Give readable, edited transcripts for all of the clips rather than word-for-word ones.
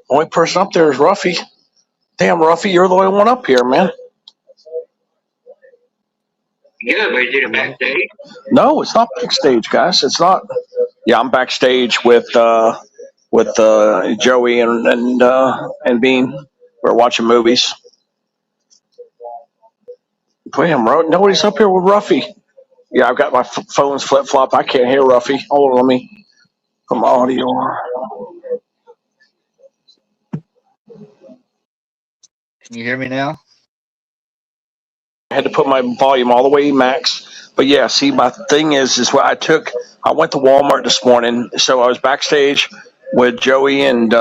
Only person up there is Ruffy. Damn, Ruffy, you're the only one up here, man. Yeah, but is it a backstage? No, it's not backstage, guys. It's not. Yeah, I'm backstage with Joey and Bean. We're watching movies. Damn, nobody's up here with Ruffy. Yeah, I've got my phone's flip flop. I can't hear Ruffy. Hold on, let me put my audio on. Can you hear me now? I had to put my volume all the way max. But yeah, see, my thing is what I went to Walmart this morning, so I was backstage with Joey and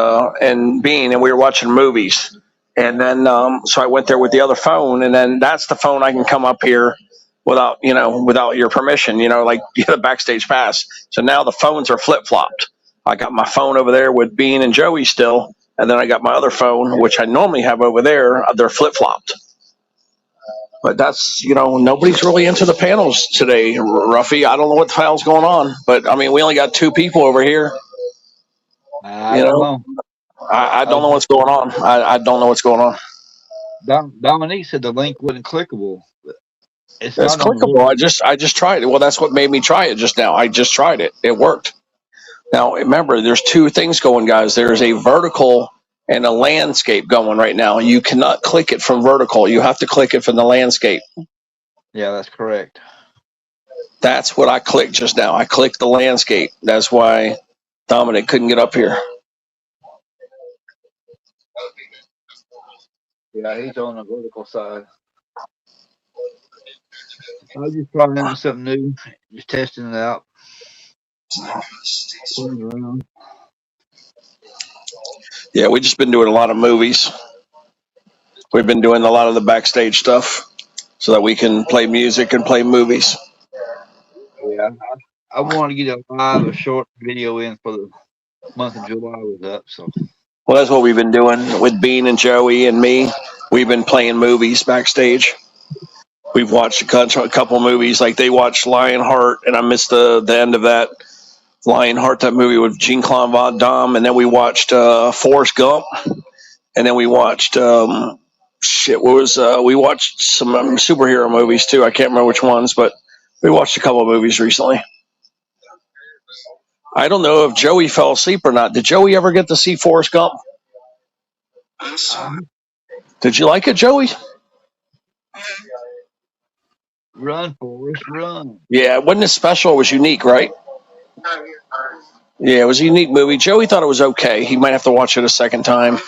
Bean, and we were watching movies. And then so I went there with the other phone, and then that's the phone I can come up here without your permission, like you get a backstage pass. So now the phones are flip flopped. I got my phone over there with Bean and Joey still, and then I got my other phone, which I normally have over there. They're flip flopped. But that's, nobody's really into the panels today, Ruffy. I don't know what the hell's going on, but I mean, we only got 2 people over here. I don't know. I don't know what's going on. I don't know what's going on. Dominique said the link wasn't clickable. It's clickable. I just tried it. Well, that's what made me try it just now. I just tried it. It worked. Now, remember, there's 2 things going, guys. There's a vertical and a landscape going right now. You cannot click it from vertical. You have to click it from the landscape. Yeah, that's correct. That's what I clicked just now. I clicked the landscape. That's why Dominic couldn't get up here. Yeah, he's on the vertical side. I was just trying something new, just testing it out. Playing around. Yeah, we've just been doing a lot of movies. We've been doing a lot of the backstage stuff so that we can play music and play movies. Yeah, I want to get a short video in for the month of July was up. So, well, that's what we've been doing with Bean and Joey and me. We've been playing movies backstage. We've watched a couple movies, like they watched Lionheart, and I missed the end of that. Lionheart, that movie with Jean-Claude Van Damme, and then we watched Forrest Gump, and then we watched we watched some superhero movies too. I can't remember which ones, but we watched a couple of movies recently. I don't know if Joey fell asleep or not. Did Joey ever get to see Forrest Gump? Did you like it, Joey? Run, Forrest, run. Yeah, it wasn't as special. It was unique, right? Yeah, it was a unique movie. Joey thought it was okay. He might have to watch it a second time.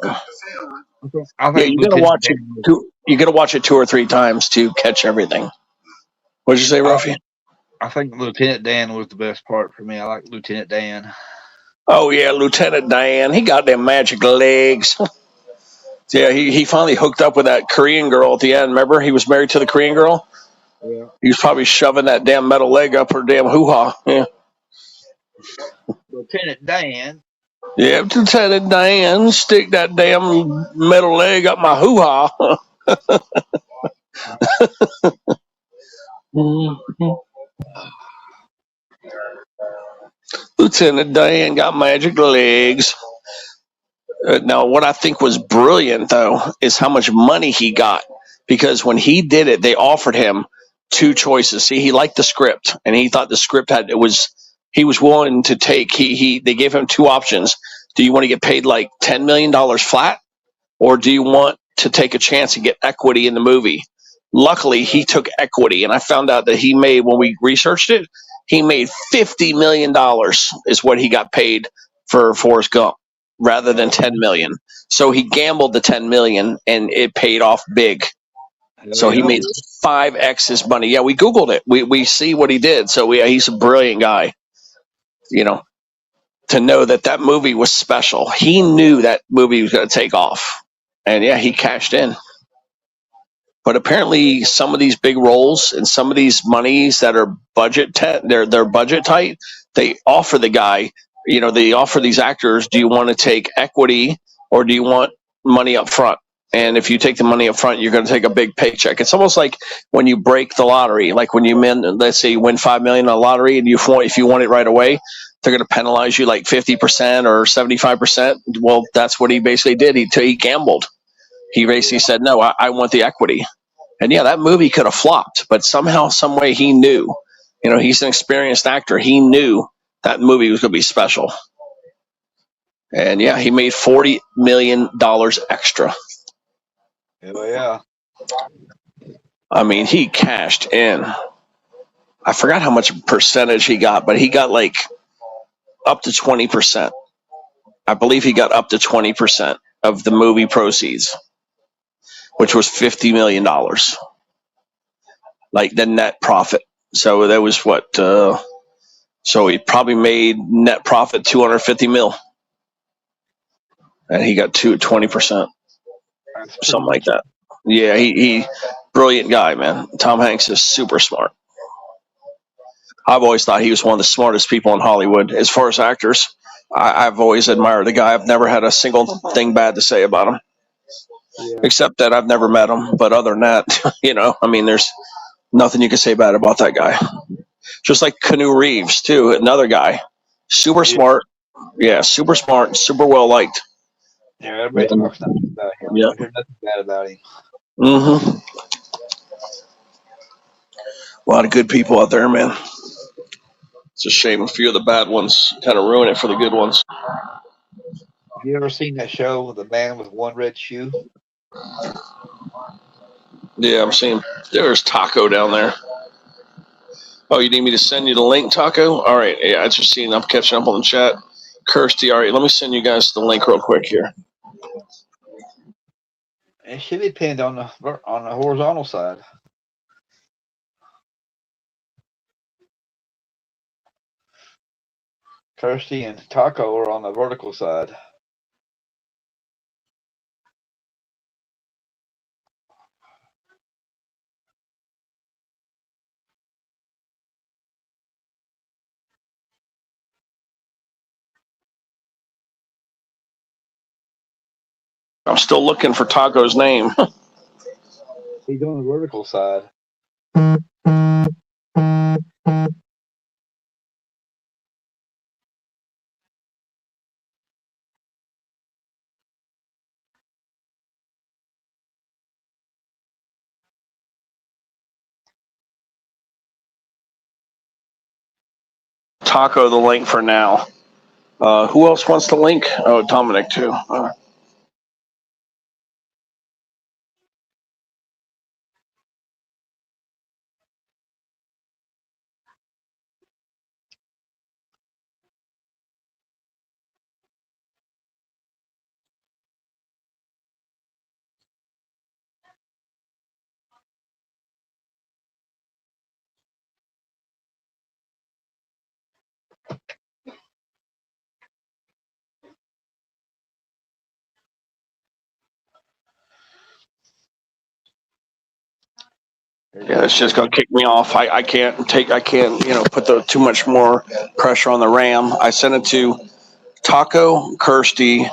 Yeah, you gotta watch it. You gotta watch it 2 or 3 times to catch everything. What'd you say, Ruffy? I think Lieutenant Dan was the best part for me. I like Lieutenant Dan. Oh yeah, Lieutenant Dan. He got them magic legs. Yeah, he finally hooked up with that Korean girl at the end. Remember, he was married to the Korean girl. Yeah. He was probably shoving that damn metal leg up her damn hoo-ha. Yeah. Lieutenant Dan. Yeah, Lieutenant Dan, stick that damn metal leg up my hoo-ha. Lieutenant Dan got magic legs. Now, what I think was brilliant, though, is how much money he got. Because when he did it, they offered him 2 choices. See, he liked the script, and he thought the script he was willing to take. They gave him 2 options. Do you want to get paid like $10 million flat, or do you want to take a chance and get equity in the movie? Luckily, he took equity, and I found out that when we researched it, he made $50 million is what he got paid for Forrest Gump, rather than $10 million. So he gambled the $10 million, and it paid off big. So he made 5x his money. Yeah, we Googled it. We see what he did. So he's a brilliant guy. To know that movie was special. He knew that movie was going to take off, and yeah, he cashed in. But apparently, some of these big roles and some of these monies that are they're budget tight. They offer the guy, they offer these actors, do you want to take equity or do you want money up front? and if you take the money up front, you're going to take a big paycheck. It's almost like when you break the lottery. Like when you let's say you win $5 million on the lottery, and if you want it right away, they're going to penalize you like 50% or 75%. Well, that's what he basically did. He gambled. He basically said, "No, I want the equity." And yeah, that movie could have flopped, but somehow, some way, he knew. He's an experienced actor. He knew that movie was going to be special. And yeah, he made $40 million extra. Hell yeah. I mean, he cashed in. I forgot how much percentage he got, but he got like up to 20%. I believe he got up to 20% of the movie proceeds, which was $50 million, like the net profit. So that was what? So he probably made net profit 250 mil, and he got 20%, something like that. Yeah, he brilliant guy, man. Tom Hanks is super smart. I've always thought he was one of the smartest people in Hollywood as far as actors. I've always admired the guy. I've never had a single thing bad to say about him, except that I've never met him. But other than that, I mean, there's nothing you can say bad about that guy. Just like Keanu Reeves, too, another guy, super smart. Yeah, super smart, super well liked. Yeah, everybody talks about him. Yeah. I hear nothing bad about him. Mm-hmm. A lot of good people out there, man. It's a shame a few of the bad ones kind of ruin it for the good ones. Have you ever seen that show, The Man with One Red Shoe? Yeah, I'm seeing there's Taco down there. Oh, you need me to send you the link, Taco? All right. Yeah, I just seen. I'm catching up on the chat. Kirsty, all right. Let me send you guys the link real quick here. It should be pinned on the horizontal side. Kirsty and Taco are on the vertical side. I'm still looking for Taco's name. He's on the vertical side. Taco the link for now. Who else wants the link? Oh, Dominic too. Yeah, it's just gonna kick me off. I can't put too much more pressure on the RAM. I sent it to Taco, Kirsty,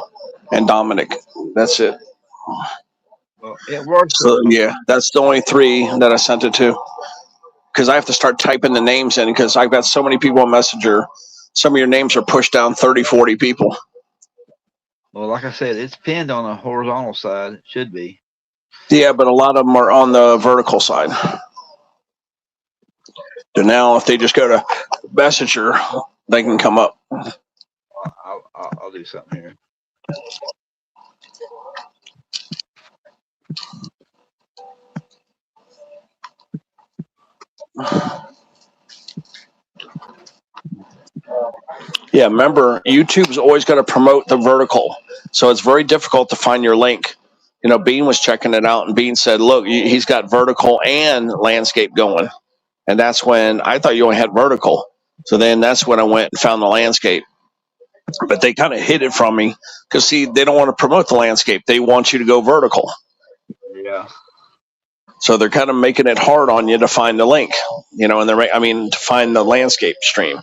and Dominic. That's it. Well, it works. So yeah, that's the only three that I sent it to. Because I have to start typing the names in because I've got so many people on Messenger. Some of your names are pushed down 30, 40 people. Well, like I said, it's pinned on the horizontal side. It should be. Yeah, but a lot of them are on the vertical side. So now, if they just go to Messenger, they can come up. I'll do something here. Yeah, remember, YouTube's always going to promote the vertical. So it's very difficult to find your link. Bean was checking it out, and Bean said, look, he's got vertical and landscape going. And that's when I thought you only had vertical. So then that's when I went and found the landscape. But they kind of hid it from me because, see, they don't want to promote the landscape. They want you to go vertical. Yeah. So they're kind of making it hard on you to find the link, and to find the landscape stream.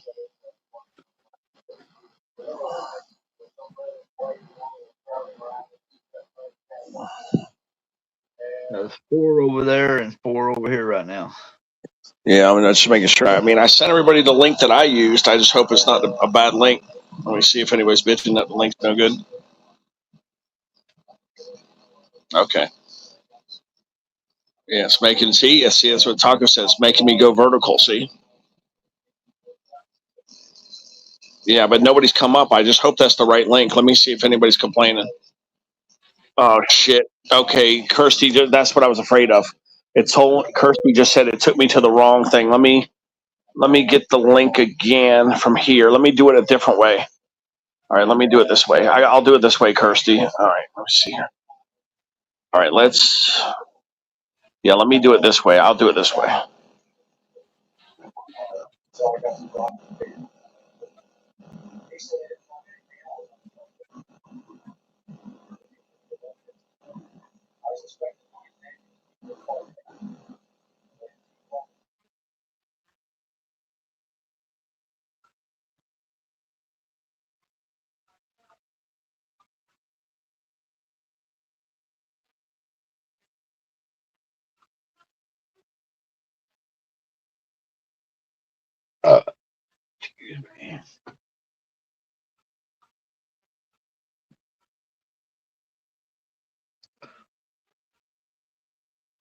There's 4 over there and 4 over here right now. Yeah, I'm just making sure. I mean, I sent everybody the link that I used. I just hope it's not a bad link. Let me see if anybody's bitching that the link's no good. Okay. Yeah, it's making, see, that's what Taco says. It's making me go vertical, see? Yeah, but nobody's come up. I just hope that's the right link. Let me see if anybody's complaining. Oh, shit. Okay, Kirsty, that's what I was afraid of. Kirsty just said it took me to the wrong thing. Let me get the link again from here. Let me do it a different way. All right, let me do it this way. I'll do it this way, Kirsty. All right, let me see here. All right, let me do it this way. I'll do it this way. Excuse me.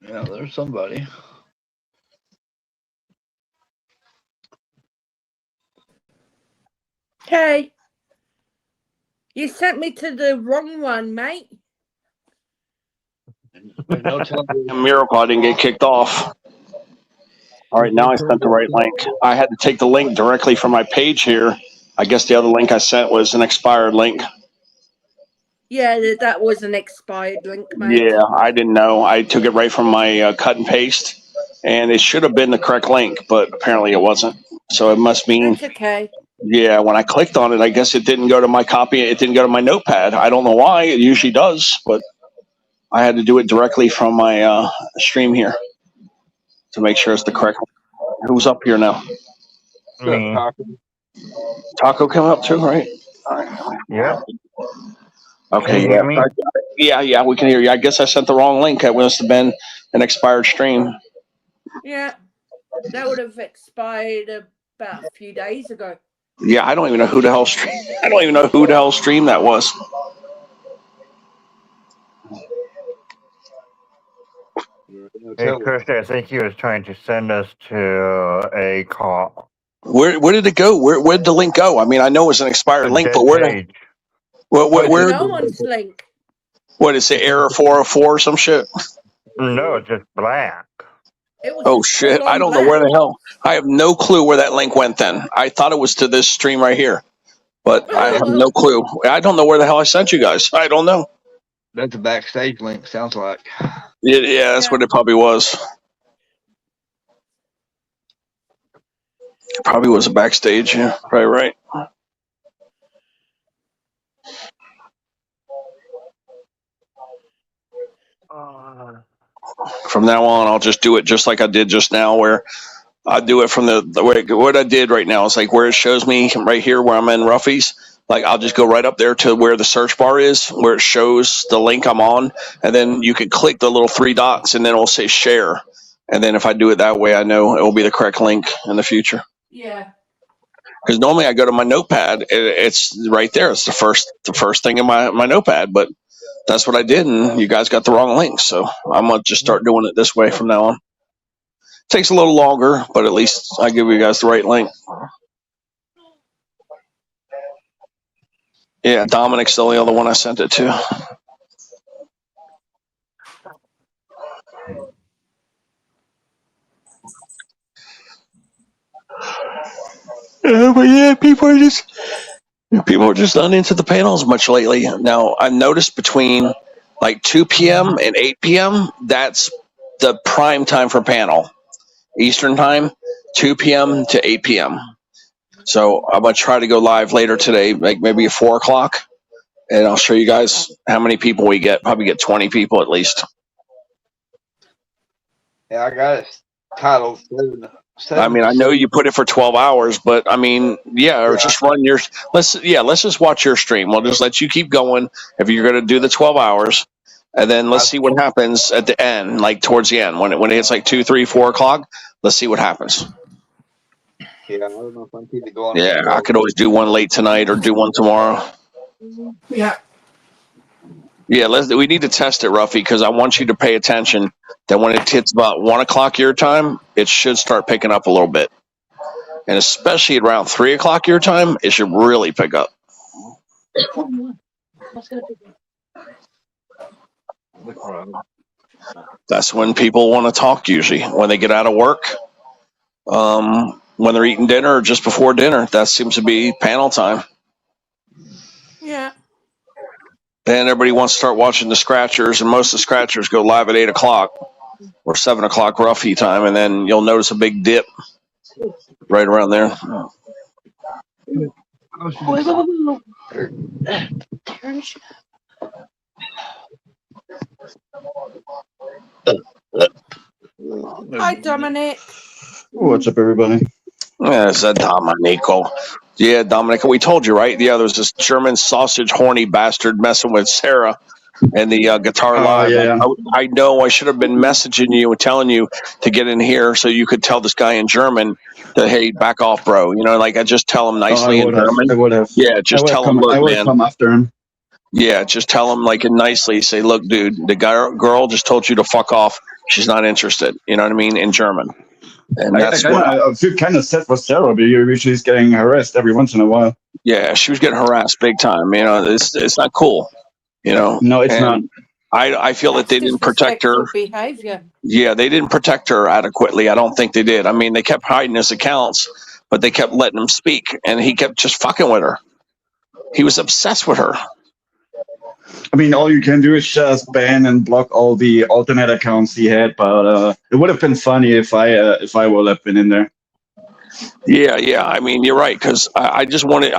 Yeah, there's somebody. Hey, you sent me to the wrong one, mate. No telling. A miracle I didn't get kicked off. All right, now I sent the right link. I had to take the link directly from my page here. I guess the other link I sent was an expired link. Yeah, that was an expired link, mate. Yeah, I didn't know. I took it right from my cut and paste, and it should have been the correct link, but apparently it wasn't. So it must mean, That's okay. yeah, when I clicked on it, I guess it didn't go to my copy. It didn't go to my notepad. I don't know why. It usually does, but I had to do it directly from my stream here to make sure it's the correct one. Who's up here now? Me. Taco coming up too, right? All right. Yep. Okay. Can you hear me? Yeah, we can hear you. I guess I sent the wrong link. It must have been an expired stream. Yeah, that would have expired about a few days ago. Yeah, I don't even know who the hell stream that was. Hey, Kirsty, I think he was trying to send us to a call. Where did it go? Where did the link go? I mean, I know it was an expired link, but where? Page. Where? No one's link. What is it? Error 404 or some shit? No, it's just black. It was Oh shit! I don't know where the hell. I have no clue where that link went. Then I thought it was to this stream right here, but I have no clue. I don't know where the hell I sent you guys. I don't know. That's a backstage link. Sounds like. Yeah, that's what it probably was. It probably was a backstage. Yeah, probably right. From now on, I'll just do it just like I did just now, where I do it from the way what I did right now is like where it shows me right here where I'm in ROUGHY'S. Like I'll just go right up there to where the search bar is, where it shows the link I'm on, and then you can click the little 3 dots, and then it'll say share. And then if I do it that way, I know it will be the correct link in the future. Yeah. Because normally I go to my notepad, it's right there. It's the first thing in my notepad, but that's what I did, and you guys got the wrong link. So I'm gonna just start doing it this way from now on. Takes a little longer, but at least I give you guys the right link. Yeah, Dominic's the only other one I sent it to. But yeah, people are just not into the panels much lately. Now I noticed between like 2 p.m. and 8 p.m. that's the prime time for panel. Eastern time, 2 p.m. to 8 p.m. So I'm gonna try to go live later today, like maybe at 4 o'clock, and I'll show you guys how many people we get. Probably get 20 people at least. Yeah, I got it titled. I mean, I know you put it for 12 hours, but I mean, or just run your. Let's just watch your stream. We'll just let you keep going if you're gonna do the 12 hours. And then let's see what happens at the end, like towards the end, when it hits like 2, 3, 4 o'clock. Let's see what happens. Yeah, I don't know if I'm keeping going. Yeah, I could always do one late tonight or do one tomorrow. Yeah. Yeah, we need to test it, Ruffy, because I want you to pay attention that when it hits about 1 o'clock your time, it should start picking up a little bit. And especially around 3 o'clock your time, it should really pick up. That's when people want to talk usually, when they get out of work, when they're eating dinner or just before dinner. That seems to be panel time. Yeah. Then everybody wants to start watching the Scratchers, and most of the Scratchers go live at 8 o'clock or 7 o'clock Ruffy time, and then you'll notice a big dip right around there. Hi, Dominic. What's up, everybody? Yeah, it's a Dominico. Yeah, Dominico, we told you, right? Yeah, there's this German sausage horny bastard messing with Sarah and the guitar live. Yeah. I know I should have been messaging you and telling you to get in here so you could tell this guy in German that, hey, back off, bro. You know, like I just tell him nicely in German. I would have. Yeah, just tell him, look, I would man. have come after him. Yeah, just tell him like nicely. Say, look, dude, the girl just told you to fuck off. She's not interested. You know what I mean? In German. And that's I feel kind of sad for Sarah, because she's getting harassed every once in a while. Yeah, she was getting harassed big time. You know, it's not cool. You know, no, it's not. I feel that they didn't protect her. Behavior. Yeah, they didn't protect her adequately. I don't think they did. I mean, they kept hiding his accounts, but they kept letting him speak, and he kept just fucking with her. He was obsessed with her. I mean, all you can do is just ban and block all the alternate accounts he had. But it would have been funny if I would have been in there. Yeah. I mean, you're right, because I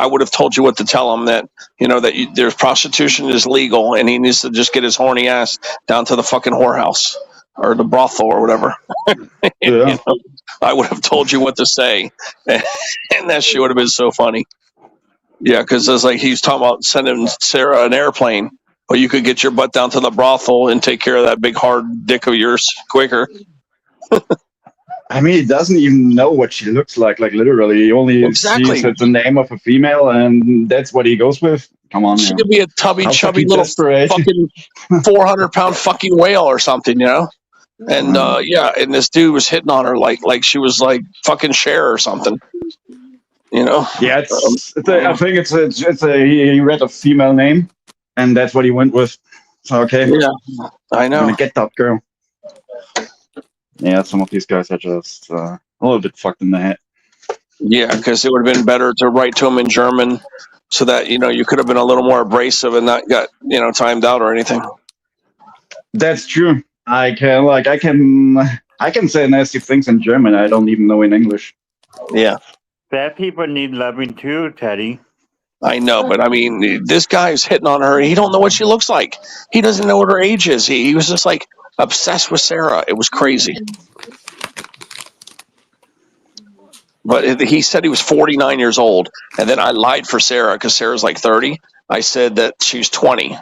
would have told you what to tell him, that, you know, that there's prostitution is legal, and he needs to just get his horny ass down to the fucking whorehouse or the brothel or whatever. Yeah. You know, I would have told you what to say, and that shit would have been so funny. Yeah, because it's like he's talking about sending Sarah an airplane, or you could get your butt down to the brothel and take care of that big hard dick of yours quicker. I mean, he doesn't even know what she looks like literally. He only sees the name of a female, and that's what he goes with. Come on, she man. could be a chubby little fucking 400-pound fucking whale or something, you know. And and this dude was hitting on her like she was like fucking Cher or something. You know? Yeah, I think he read a female name, and that's what he went with. So okay. Yeah, I know. I'm gonna get that girl. Yeah, some of these guys are just a little bit fucked in the head. Yeah, because it would have been better to write to him in German, so that, you know, you could have been a little more abrasive and not got, you know, timed out or anything. That's true. I can say nasty things in German. I don't even know in English. Yeah. Bad people need loving too, Teddy. I know, but I mean, this guy's hitting on her. He don't know what she looks like. He doesn't know what her age is. He was just like obsessed with Sarah. It was crazy. But he said he was 49 years old, and then I lied for Sarah because Sarah's like 30. I said that she's 20,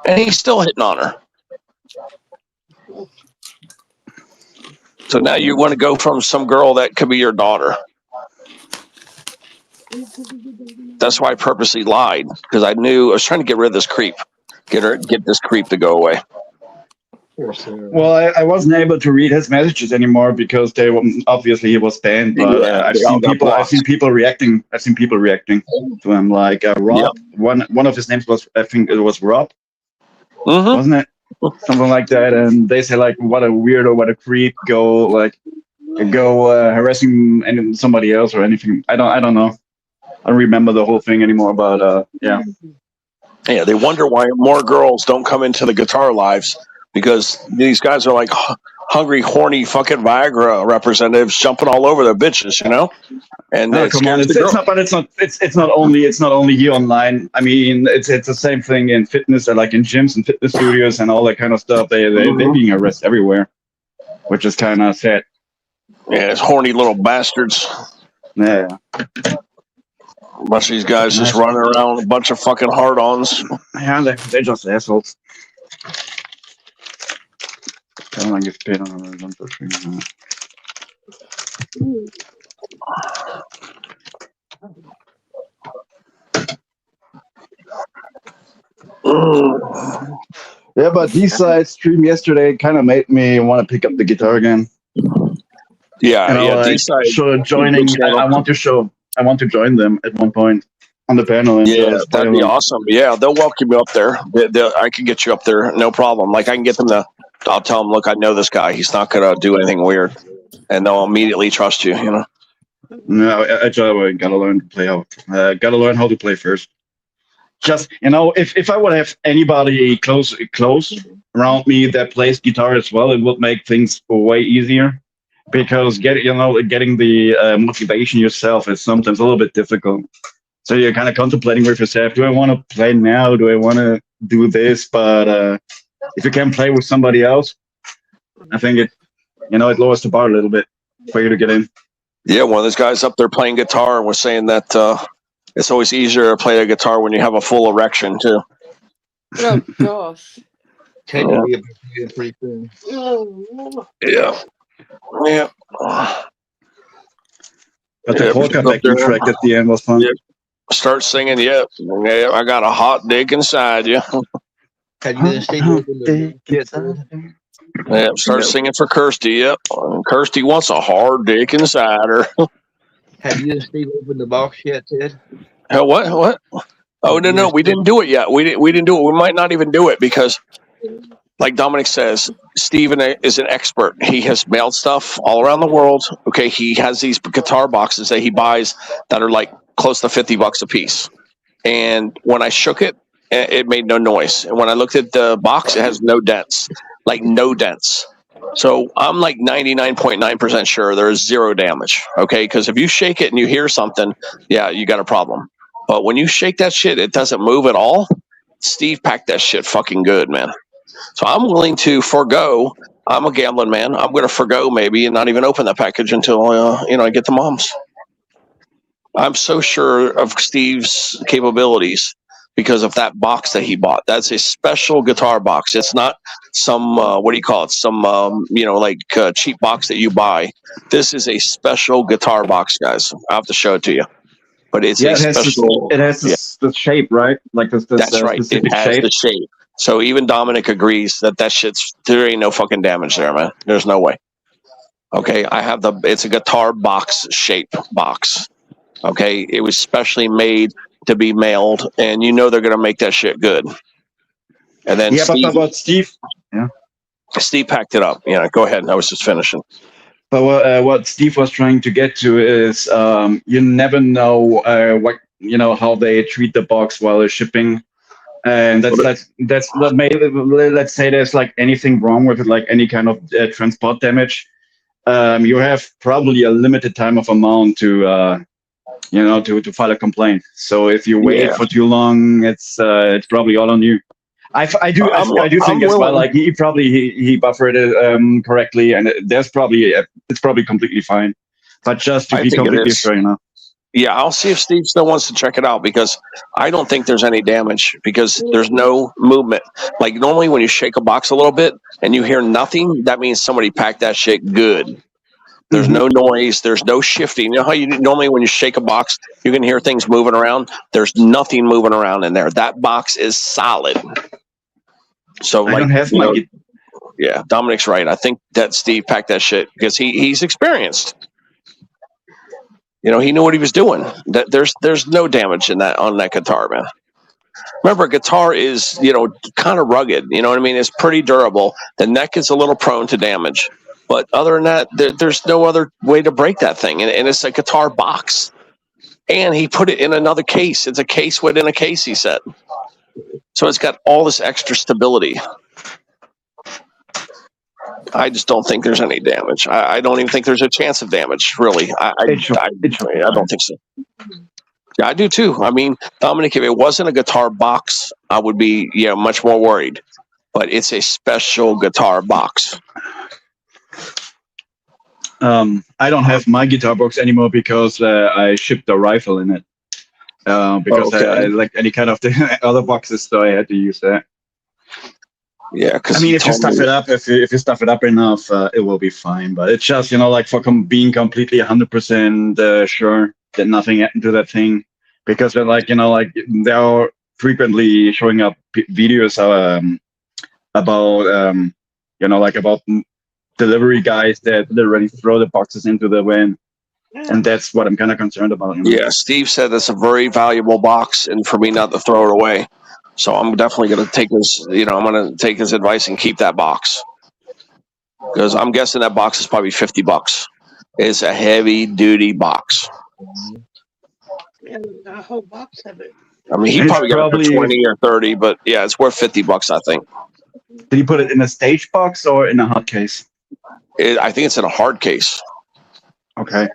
and he's still hitting on her. So now you want to go from some girl that could be your daughter. That's why I purposely lied, because I was trying to get rid of this creep, get this creep to go away. Well, I wasn't able to read his messages anymore because obviously he was banned. But I've seen people reacting. I've seen people reacting to him, like Rob. Yep. One of his names was, I think it was Rob, wasn't it? Something like that. And they say like, what a weirdo, what a creep, go harassing somebody else or anything. I don't know. I don't remember the whole thing anymore. But yeah. Yeah, they wonder why more girls don't come into the guitar lives, because these guys are like hungry, horny fucking Viagra representatives jumping all over their bitches, you know. And come on, it's not only here online. I mean, it's the same thing in fitness, like in gyms and fitness studios and all that kind of stuff. They're being arrested everywhere, which is kind of sad. Yeah, it's horny little bastards. Yeah. A bunch of these guys just running around with a bunch of fucking hard-ons. Yeah, they're just assholes. Kann man gespielt haben, sonst verschwinden. Yeah, but D-side stream yesterday kind of made me want to pick up the guitar again. Yeah, And yeah. like, D-side. so joining, I want to join them at one point on the panel. And Yeah, just play that'd be along. awesome. Yeah, they'll welcome you up there. I can get you up there, no problem. Like I can get them to. I'll tell them, look, I know this guy. He's not gonna do anything weird, and they'll immediately trust you. You know. No, I just gotta learn to play out. Gotta learn how to play first. Just if I would have anybody close around me that plays guitar as well, it would make things way easier. Because getting the motivation yourself is sometimes a little bit difficult. So you're kind of contemplating with yourself: do I want to play now? Do I want to do this? But if you can play with somebody else, I think it lowers the bar a little bit for you to get in. Yeah, one of those guys up there playing guitar was saying that it's always easier to play a guitar when you have a full erection too. Oh gosh. Can you get pretty soon? Yeah. Yeah. But the polka backing track at the end was fun. Yeah. Start singing, yeah, I got a hot dick inside you. Have you been Yeah, start singing for Kirsty, yep. Kirsty wants a hard dick inside her. Have you and Steve opened the box yet, Ted? What? Oh, no, we didn't do it yet. We didn't do it. We might not even do it because, like Dominic says, Steven is an expert. He has mailed stuff all around the world. Okay, he has these guitar boxes that he buys that are like close to $50 a piece. And when I shook it, it made no noise. And when I looked at the box, it has no dents, like no dents. So I'm like 99.9% sure there is zero damage. Okay, because if you shake it and you hear something, yeah, you got a problem. But when you shake that shit, it doesn't move at all. Steve packed that shit fucking good, man. So I'm willing to forego. I'm a gambling man. I'm going to forego maybe and not even open that package until I get the moms. I'm so sure of Steve's capabilities because of that box that he bought. That's a special guitar box. It's not some what do you call it? Some cheap box that you buy. This is a special guitar box, guys. I'll have to show it to you. But it's special. It has the shape, right? Like this that's right. It has the shape. So even Dominic agrees that shit's, there ain't no fucking damage there, man. There's no way. Okay, it's a guitar box shape box. Okay, it was specially made to be mailed, and they're gonna make that shit good. And then but Steve, Steve packed it up. Go ahead. I was just finishing. But what Steve was trying to get to is you never know how they treat the box while they're shipping. And that's what made it. Let's say there's like anything wrong with it, like any kind of transport damage. You have probably a limited time of amount to to file a complaint. So if you wait for too long, it's probably all on you. I do think as well. Like he buffered it correctly, and it's probably completely fine. But just to be completely sure, Yeah, I'll see if Steve still wants to check it out because I don't think there's any damage because there's no movement. Like normally when you shake a box a little bit and you hear nothing, that means somebody packed that shit good. There's no noise. There's no shifting. You know how normally when you shake a box, you can hear things moving around? There's nothing moving around in there. That box is solid. So I don't have yeah, Dominic's right. I think that Steve packed that shit because he's experienced. He knew what he was doing. There's no damage on that guitar, man. Remember, guitar is kind of rugged. You know what I mean? It's pretty durable. The neck is a little prone to damage, but other than that, there's no other way to break that thing. And it's a guitar box, and he put it in another case. It's a case within a case. He said, so it's got all this extra stability. I just don't think there's any damage. I don't even think there's a chance of damage, really. I don't think so. Yeah, I do too. I mean, Dominic, if it wasn't a guitar box, I would be much more worried. But it's a special guitar box. I don't have my guitar box anymore because I shipped a rifle in it. Because I like any kind of the other boxes, so I had to use that. Yeah, because I mean, if you stuff it up, if you stuff it up enough, it will be fine. But it's just, you know, like for being completely 100% sure that nothing happened to that thing, because they're like, you know, like there are frequently showing up videos about you know, like about delivery guys that literally throw the boxes into the van, and that's what I'm kind of concerned about. You know? Yeah, Steve said that's a very valuable box, and for me not to throw it away. So I'm definitely going to take his, you know, I'm going to take his advice and keep that box, because I'm guessing that box is probably $50. It's a heavy duty box. Yeah, the whole box of it. I mean, he probably got it for 20 or 30, but yeah, it's worth $50, I think. Did you put it in a stage box or in a hard case? I think it's in a hard case. Okay.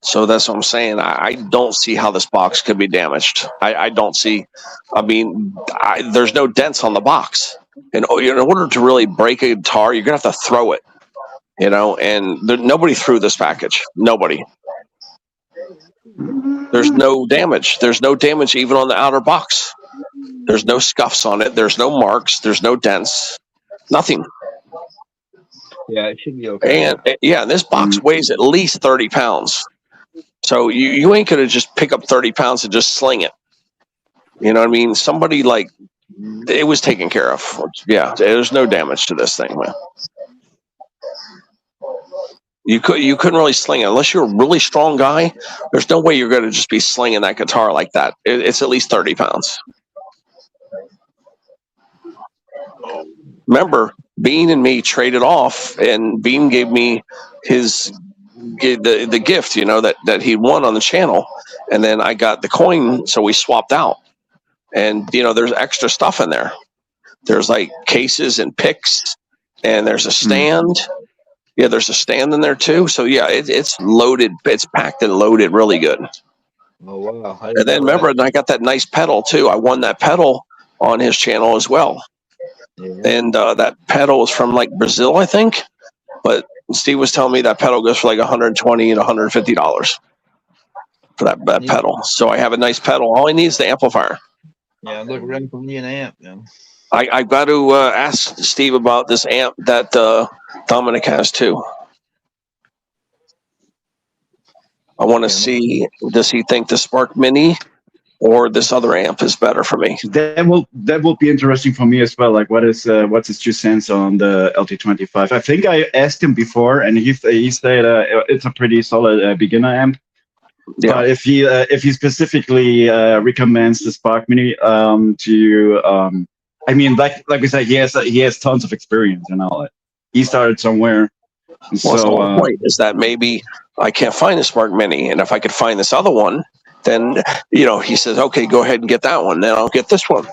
So that's what I'm saying. I don't see how this box could be damaged. I don't see. I mean, there's no dents on the box. And in order to really break a guitar, you're going to have to throw it. You know, and nobody threw this package. Nobody. There's no damage. There's no damage even on the outer box. There's no scuffs on it. There's no marks. There's no dents. Nothing. Yeah, it should be okay. And yeah, this box weighs at least 30 pounds. So you ain't gonna just pick up 30 pounds and just sling it. You know what I mean? Somebody like it was taken care of. Yeah, there's no damage to this thing, man. You couldn't really sling it unless you're a really strong guy. There's no way you're gonna just be slinging that guitar like that. It's at least 30 pounds. Remember, Bean and me traded off, and Bean gave me the gift, you know, that he won on the channel, and then I got the coin, so we swapped out. And you know, there's extra stuff in there. There's like cases and picks, and there's a stand. Yeah, there's a stand in there too. So yeah, it's loaded. It's packed and loaded really good. Oh wow! And then remember, I got that nice pedal too. I won that pedal on his channel as well. Yeah. And that pedal is from like Brazil, I think. But Steve was telling me that pedal goes for like $120 and $150 for that pedal. So I have a nice pedal. All I need is the amplifier. Yeah, look around for me an amp. Yeah. I've got to ask Steve about this amp that Dominic has too. I want to see, does he think the Spark Mini or this other amp is better for me? That will be interesting for me as well. Like, what's his 2 cents on the LT25? I think I asked him before, and he said it's a pretty solid beginner amp. Yeah. But if he specifically recommends the Spark Mini I mean, like we said, he has tons of experience and all that. He started somewhere. Well, so the whole point is that maybe I can't find the Spark Mini, and if I could find this other one, then you know, he says, okay, go ahead and get that one. Then I'll get this one.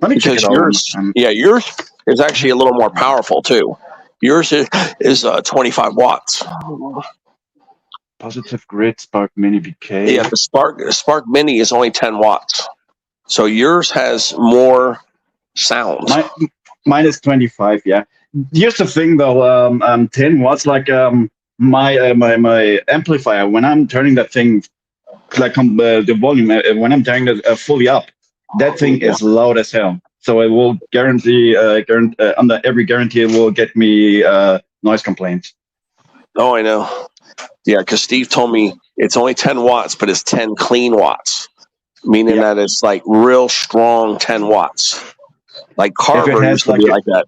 Let me check it yours, yours is actually a little more powerful too. Yours is 25 watts. Positive Grid Spark Mini BK. Yeah, the Spark Mini is only 10 watts. So yours has more sound. Mine is 25. Yeah. Here's the thing, though. 10 watts, like my amplifier. When I'm turning that thing, like the volume, when I'm turning it fully up, that thing is loud as hell. So it will guarantee, under every guarantee, it will get me noise complaints. Oh, I know. Yeah, because Steve told me it's only 10 watts, but it's 10 clean watts, meaning that it's like real strong 10 watts. Like Carver used to be like that.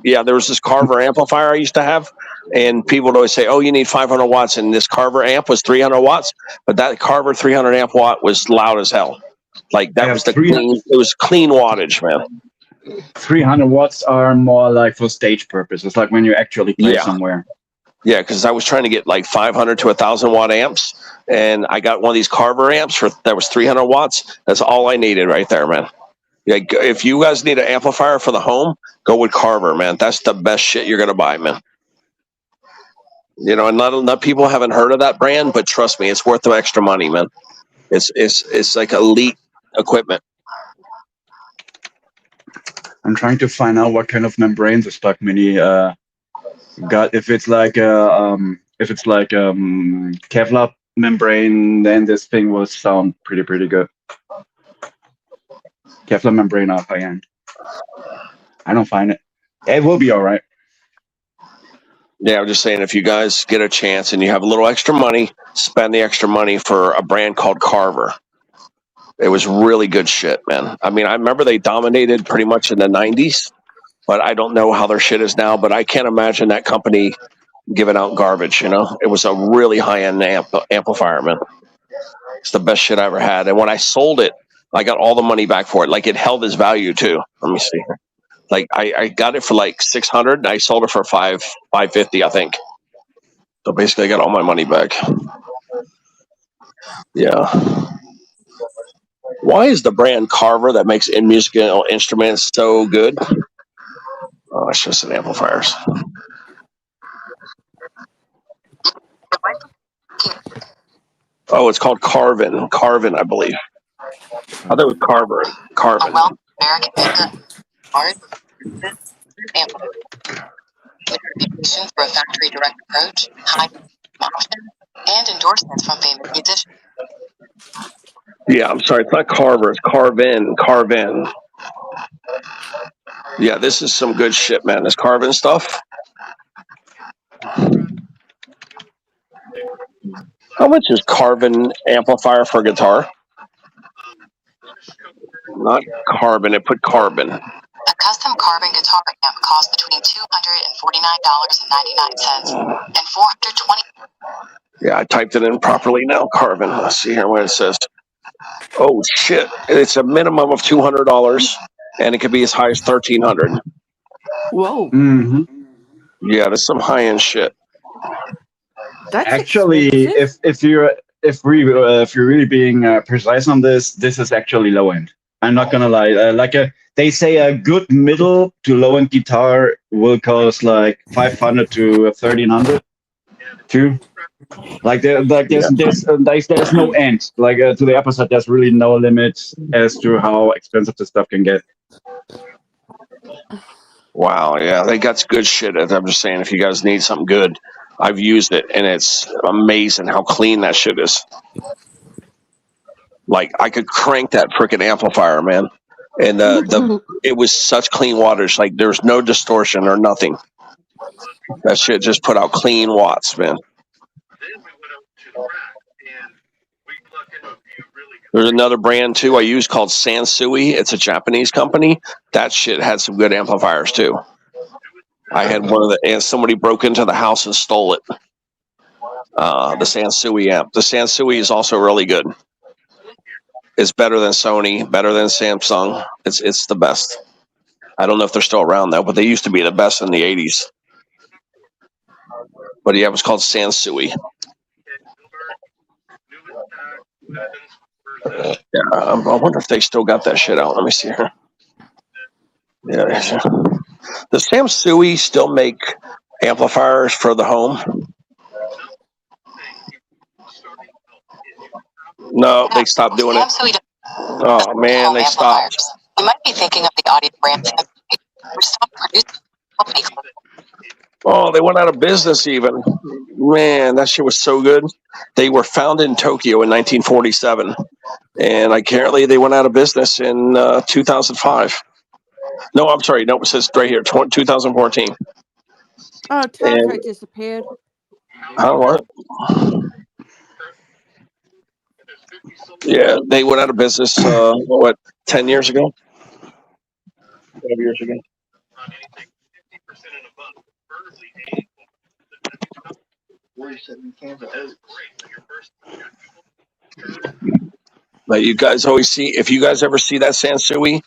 Yeah, there was this Carver amplifier I used to have, and people would always say, oh, you need 500 watts, and this Carver amp was 300 watts, but that Carver 300 amp watt was loud as hell. Like that was it was clean wattage, man. 300 watts are more like for stage purposes, like when you actually play somewhere. Yeah, because I was trying to get like 500 to 1,000 watt amps, and I got one of these Carver amps that was 300 watts. That's all I needed right there, man. Yeah, if you guys need an amplifier for the home, go with Carver, man. That's the best shit you're gonna buy, man. You know, and not people haven't heard of that brand, but trust me, it's worth the extra money, man. It's like elite equipment. I'm trying to find out what kind of membrane the Spark Mini got. If it's like Kevlar membrane, then this thing will sound pretty good. Kevlar membrane are high end. I don't find it. It will be all right. Yeah, I'm just saying, if you guys get a chance and you have a little extra money, spend the extra money for a brand called Carver. It was really good shit, man. I mean, I remember they dominated pretty much in the 90s, but I don't know how their shit is now. But I can't imagine that company giving out garbage, you know? It was a really high-end amplifier, man. It's the best shit I ever had. And when I sold it, I got all the money back for it. Like, it held its value, too. Let me see. Like, I got it for like $600, and I sold it for $550, I think. So basically, I got all my money back. Yeah. Why is the brand Carver that makes musical instruments so good? Oh, it's just an amplifiers. Oh, it's called Carvin. Carvin, I believe. I thought it was Carver. Carvin. Well, American maker, art, reputation for a factory direct approach, high option, and endorsements from famous musicians. Yeah, I'm sorry. It's not Carver. It's Carvin. Carvin. Yeah, this is some good shit, man. This Carvin stuff. How much is Carvin amplifier for guitar? Not carbon. It put carbon. A custom carbon guitar amp costs between $249.99 and $420. Yeah, I typed it in properly now. Carbon. Let's see here what it says. Oh shit! It's a minimum of $200, and it could be as high as $1,300. Whoa. Mm-hmm. Yeah, that's some high end shit. That's Actually, expensive. if you're really being precise on this is actually low end. I'm not gonna lie. They say a good middle to low end guitar will cost like 500 to 1,300 too. There's no end. To the opposite, there's really no limit as to how expensive this stuff can get. Wow, yeah, they got good shit. I'm just saying, if you guys need something good, I've used it, and it's amazing how clean that shit is. Like, I could crank that freaking amplifier, man, and it was such clean wattage. Like, there's no distortion or nothing. That shit just put out clean watts, man. There's another brand too I use called Sansui. It's a Japanese company. That shit had some good amplifiers too. I had one of the, and somebody broke into the house and stole it. The Sansui amp. The Sansui is also really good. It's better than Sony, better than Samsung. It's the best. I don't know if they're still around though, but they used to be the best in the 80s. But yeah, it was called Sansui. Yeah, I wonder if they still got that shit out. Let me see here. Yeah, does Sansui still make amplifiers for the home? No, they stopped doing it. Oh man, they stopped. You might be thinking of the audio brand which stopped producing. Oh, they went out of business even. Man, that shit was so good. They were founded in Tokyo in 1947, and apparently they went out of business in 2005. No, I'm sorry. No, it says right here, 2014. Oh, Taco disappeared. How what? Yeah, they went out of business, 10 years ago? 12 years ago. Like, you guys always see, if you guys ever see that Sansui,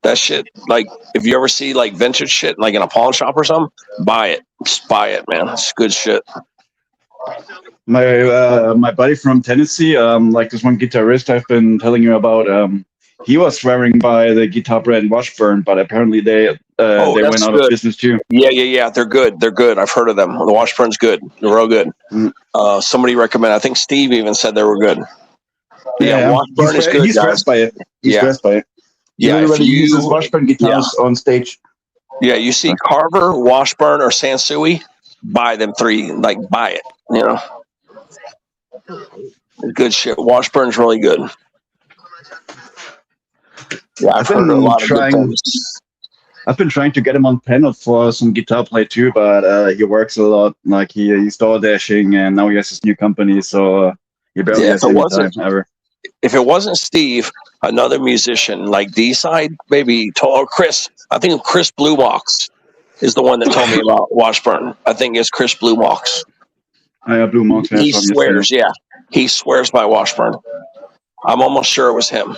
that shit, like, if you ever see like vintage shit, like in a pawn shop or something, buy it. Just buy it, man. It's good shit. My buddy from Tennessee, like this one guitarist I've been telling you about, he was swearing by the guitar brand Washburn, but apparently they went out of business too. Yeah. They're good. I've heard of them. The Washburn's good. They're real good. Somebody recommended. I think Steve even said they were good. Yeah, Washburn is good. He's stressed by it. He's stressed by it. Yeah, literally uses Washburn guitars on stage. Yeah, you see Carver, Washburn, or Sansui, buy them three. Like, buy it. You know, good shit. Washburn's really good. Yeah, I've heard a lot of good things. I've been trying to get him on panel for some guitar play too, but he works a lot. Like he's door dashing, and now he has his new company, so he barely has any time ever. If it wasn't Steve, another musician like D-Side, maybe or Chris. I think Chris Bluebox is the one that told me about Washburn. I think it's Chris Bluebox. Blue Mox. He swears, he swears by Washburn. I'm almost sure it was him.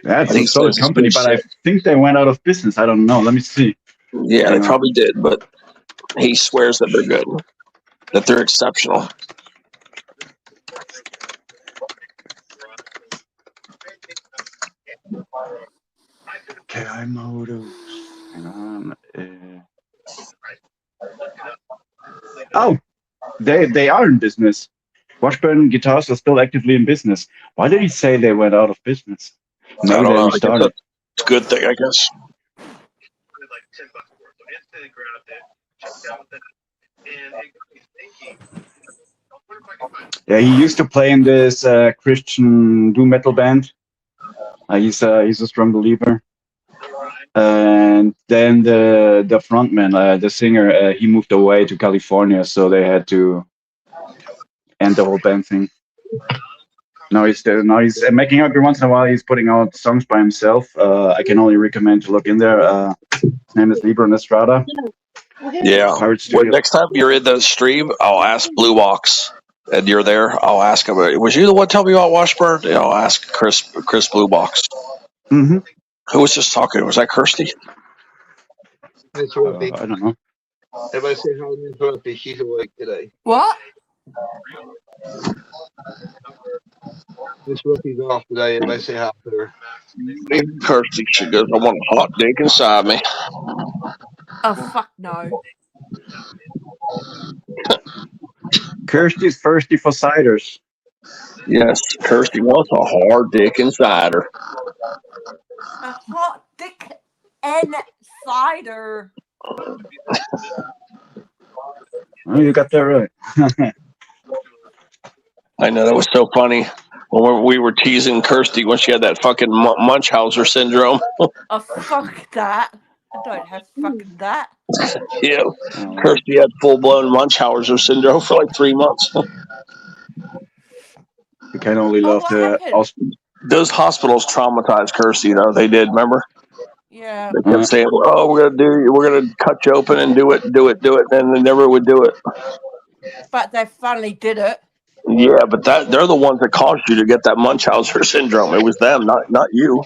Yeah, it's a solid company, but I think they went out of business. I don't know. Let me see. Yeah, they probably did, but he swears that they're good, that they're exceptional. KI Motos. Hang on. Oh, they are in business. Washburn Guitars are still actively in business. Why did he say they went out of business? Maybe they restarted. It's a good thing, I guess. Yeah, he used to play in this Christian doom metal band. He's a strong believer. And then the frontman, the singer, he moved away to California, so they had to end the whole band thing. Now he's making every once in a while. He's putting out songs by himself. I can only recommend to look in there. His name is Libra Estrada. Yeah. Well, next time you're in the stream, I'll ask Blue Box, and you're there. I'll ask him. Was you the one telling me about Washburn? Yeah, I'll ask Chris Blue Box. Mm-hmm. Who was just talking? Was that Kirsty? I don't know. Everybody say hi to Miss Ruffy. She's awake today. What? Miss Ruffy's off today. Everybody say hi to her. Kirsty, she goes, I want a hot dick inside me. Oh, fuck no. Kirsty's thirsty for ciders. Yes, Kirsty wants a hard dick inside her. A hot dick and cider. Oh, you got that right. I know, that was so funny when we were teasing Kirsty when she had that fucking Munchausen syndrome. Oh, fuck that. I don't have fucking that. Yeah, Kirsty had full-blown Munchausen syndrome for like 3 months. You can only love those hospitals traumatized Kirsty, though. They did, remember? Yeah. They kept saying, "Oh, we're gonna cut you open and do it," and they never would do it. But they finally did it. Yeah, but they're the ones that caused you to get that Munchausen syndrome. It was them, not you.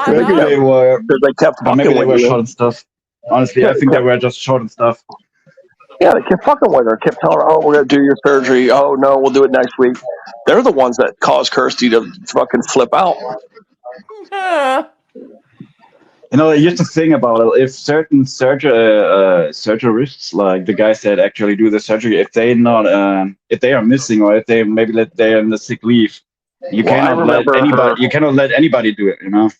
Maybe they were. They kept fucking maybe they were with short and stuff. Honestly, I think they were just short and stuff. Yeah, they kept fucking with her. Kept telling her, "Oh, we're gonna do your surgery. Oh no, we'll do it next week." They're the ones that caused Kirsty to fucking flip out. You know, here's the thing about it. If certain surgeries, like the guys that actually do the surgery, if they are missing, or if they they're in the sick leave, you cannot let anybody do it. You know.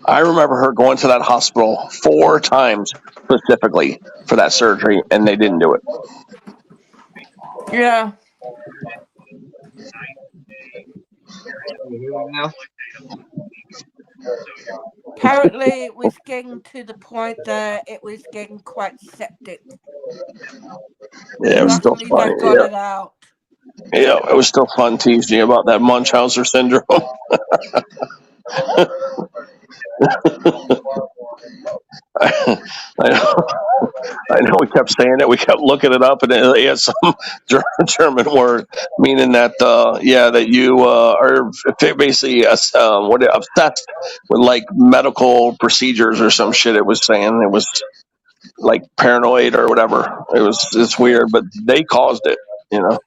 I remember her going to that hospital 4 times specifically for that surgery, and they didn't do it. Yeah. Apparently, it was getting to the point that it was getting quite septic. Yeah, it was still funny. They got it out. Yeah, it was still fun teasing you about that Munchausen syndrome. I know we kept saying it. We kept looking it up, and it had some German word meaning that that you are basically obsessed with like medical procedures or some shit. It was saying it was like paranoid or whatever. It's weird, but they caused it, you know.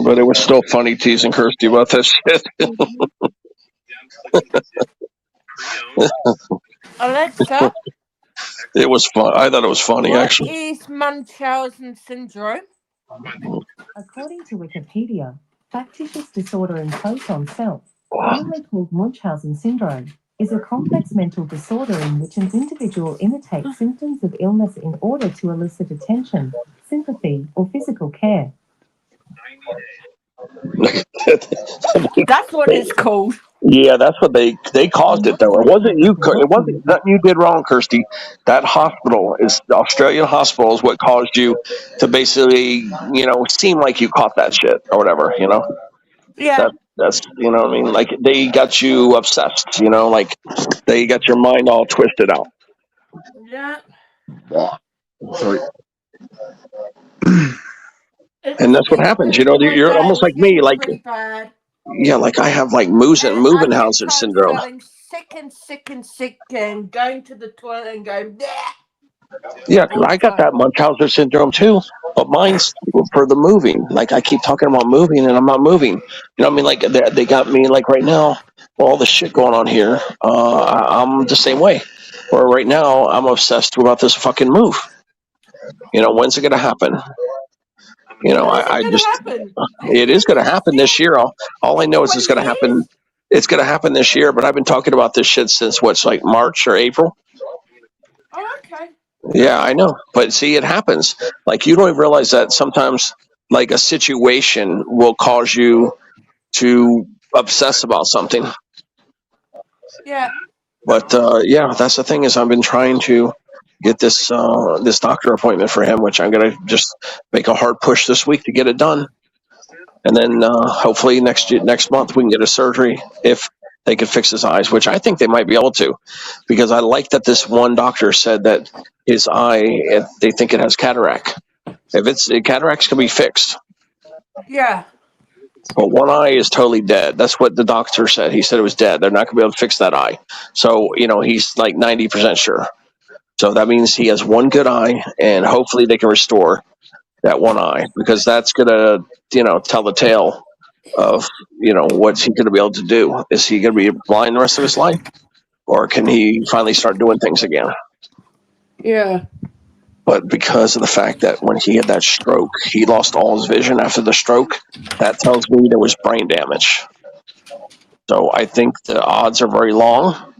But it was still funny teasing Kirsty about that shit. Alexa, it was fun. I thought it was funny, actually. What is Munchausen syndrome? According to Wikipedia, factitious disorder in proton cells, commonly called Munchausen syndrome, is a complex mental disorder in which an individual imitates symptoms of illness in order to elicit attention, sympathy, or physical care. That's what it's called. Yeah, that's what they caused it though. It wasn't you. It wasn't nothing you did wrong, Kirsty. That hospital is the Australian hospital is what caused you to basically, seem like you caught that shit or whatever. Yeah. That's what I mean. Like they got you obsessed. Like they got your mind all twisted out. Yeah. Sorry. And that's what happens. My You're dad almost was like me. getting Like pretty bad. yeah, like I have like And I moving kept houses syndrome. feeling sick and sick and sick and going to the toilet and going, bleh, Yeah, 'cause all the I got time. that Munchausen syndrome too, but mine's for the moving. Like I keep talking about moving, and I'm not moving. What I mean? Like they got me like right now, all the shit going on here. I'm the same way. Where right now I'm obsessed about this fucking move. When's it gonna happen? When is it I going to just happen? it is gonna happen this year. All I know is it's 20 gonna happen. years? It's gonna happen this year. But I've been talking about this shit since what's like March or April. Oh, okay. Yeah, I know. But see, it happens. Like you don't even realize that sometimes like a situation will cause you to obsess about something. Yeah. But yeah, that's the thing is I've been trying to get this doctor appointment for him, which I'm gonna just make a hard push this week to get it done, and then hopefully next month we can get a surgery if they could fix his eyes, which I think they might be able to, because I like that this one doctor said that his eye, if they think it has cataract. If cataracts can be fixed, Yeah. but one eye is totally dead. That's what the doctor said. He said it was dead. They're not going to be able to fix that eye. So he's like 90% sure. So that means he has one good eye, and hopefully they can restore that one eye, because that's going to tell the tale of what's he going to be able to do. Is he going to be blind the rest of his life, or can he finally start doing things again? Yeah. But because of the fact that when he had that stroke, he lost all his vision after the stroke, that tells me there was brain damage. So I think the odds are very long,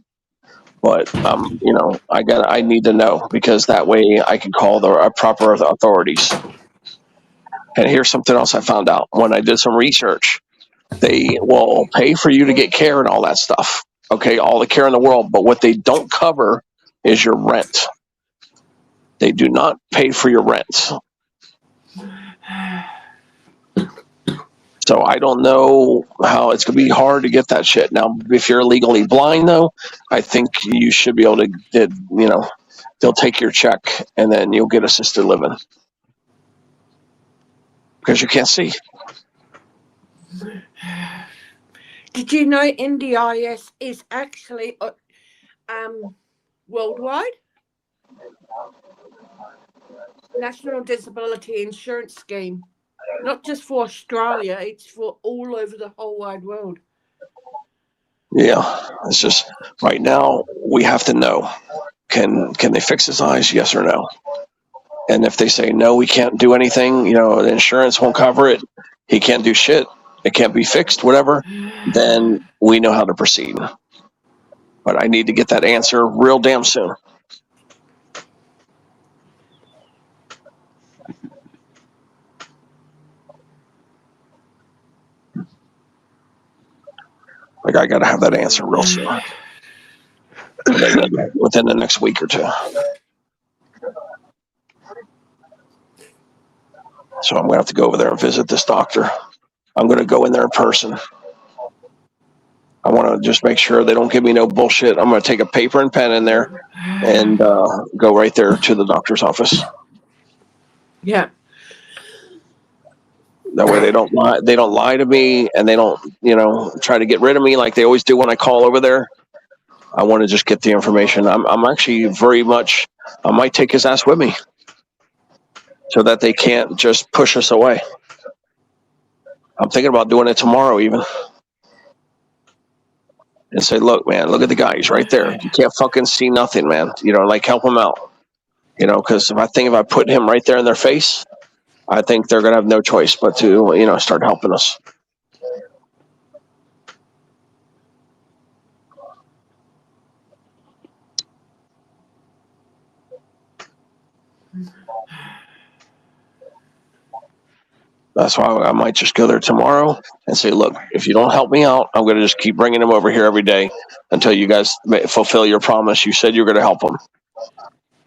but I need to know, because that way I can call the proper authorities. And here's something else I found out when I did some research. They will pay for you to get care and all that stuff. Okay, all the care in the world, but what they don't cover is your rent. They do not pay for your rent. So I don't know how it's going to be hard to get that shit. Now, if you're legally blind, though, I think you should be able to, they'll take your check and then you'll get assisted living because you can't see. Did you know NDIS is actually worldwide? National Disability Insurance Scheme. Not just for Australia, it's for all over the whole wide world. Yeah, it's just right now we have to know, can they fix his eyes, yes or no? And if they say no, we can't do anything, the insurance won't cover it, he can't do shit, it can't be fixed, whatever, then we know how to proceed. But I need to get that answer real damn soon. Like I got to have that answer real soon, within the next week or two. So I'm going to have to go over there and visit this doctor. I'm going to go in there in person. I want to just make sure they don't give me no bullshit. I'm going to take a paper and pen in there and go right there to the doctor's office. Yeah. That way they don't lie. They don't lie to me, and they don't, try to get rid of me like they always do when I call over there. I want to just get the information. I'm actually very much. I might take his ass with me, so that they can't just push us away. I'm thinking about doing it tomorrow, even, and say, "Look, man, look at the guy. He's right there. You can't fucking see nothing, man. Like help him out. Because if I put him right there in their face, I think they're gonna have no choice but to, start helping us." That's why I might just go there tomorrow and say, look, if you don't help me out, I'm going to just keep bringing him over here every day until you guys fulfill your promise. You said you were going to help him.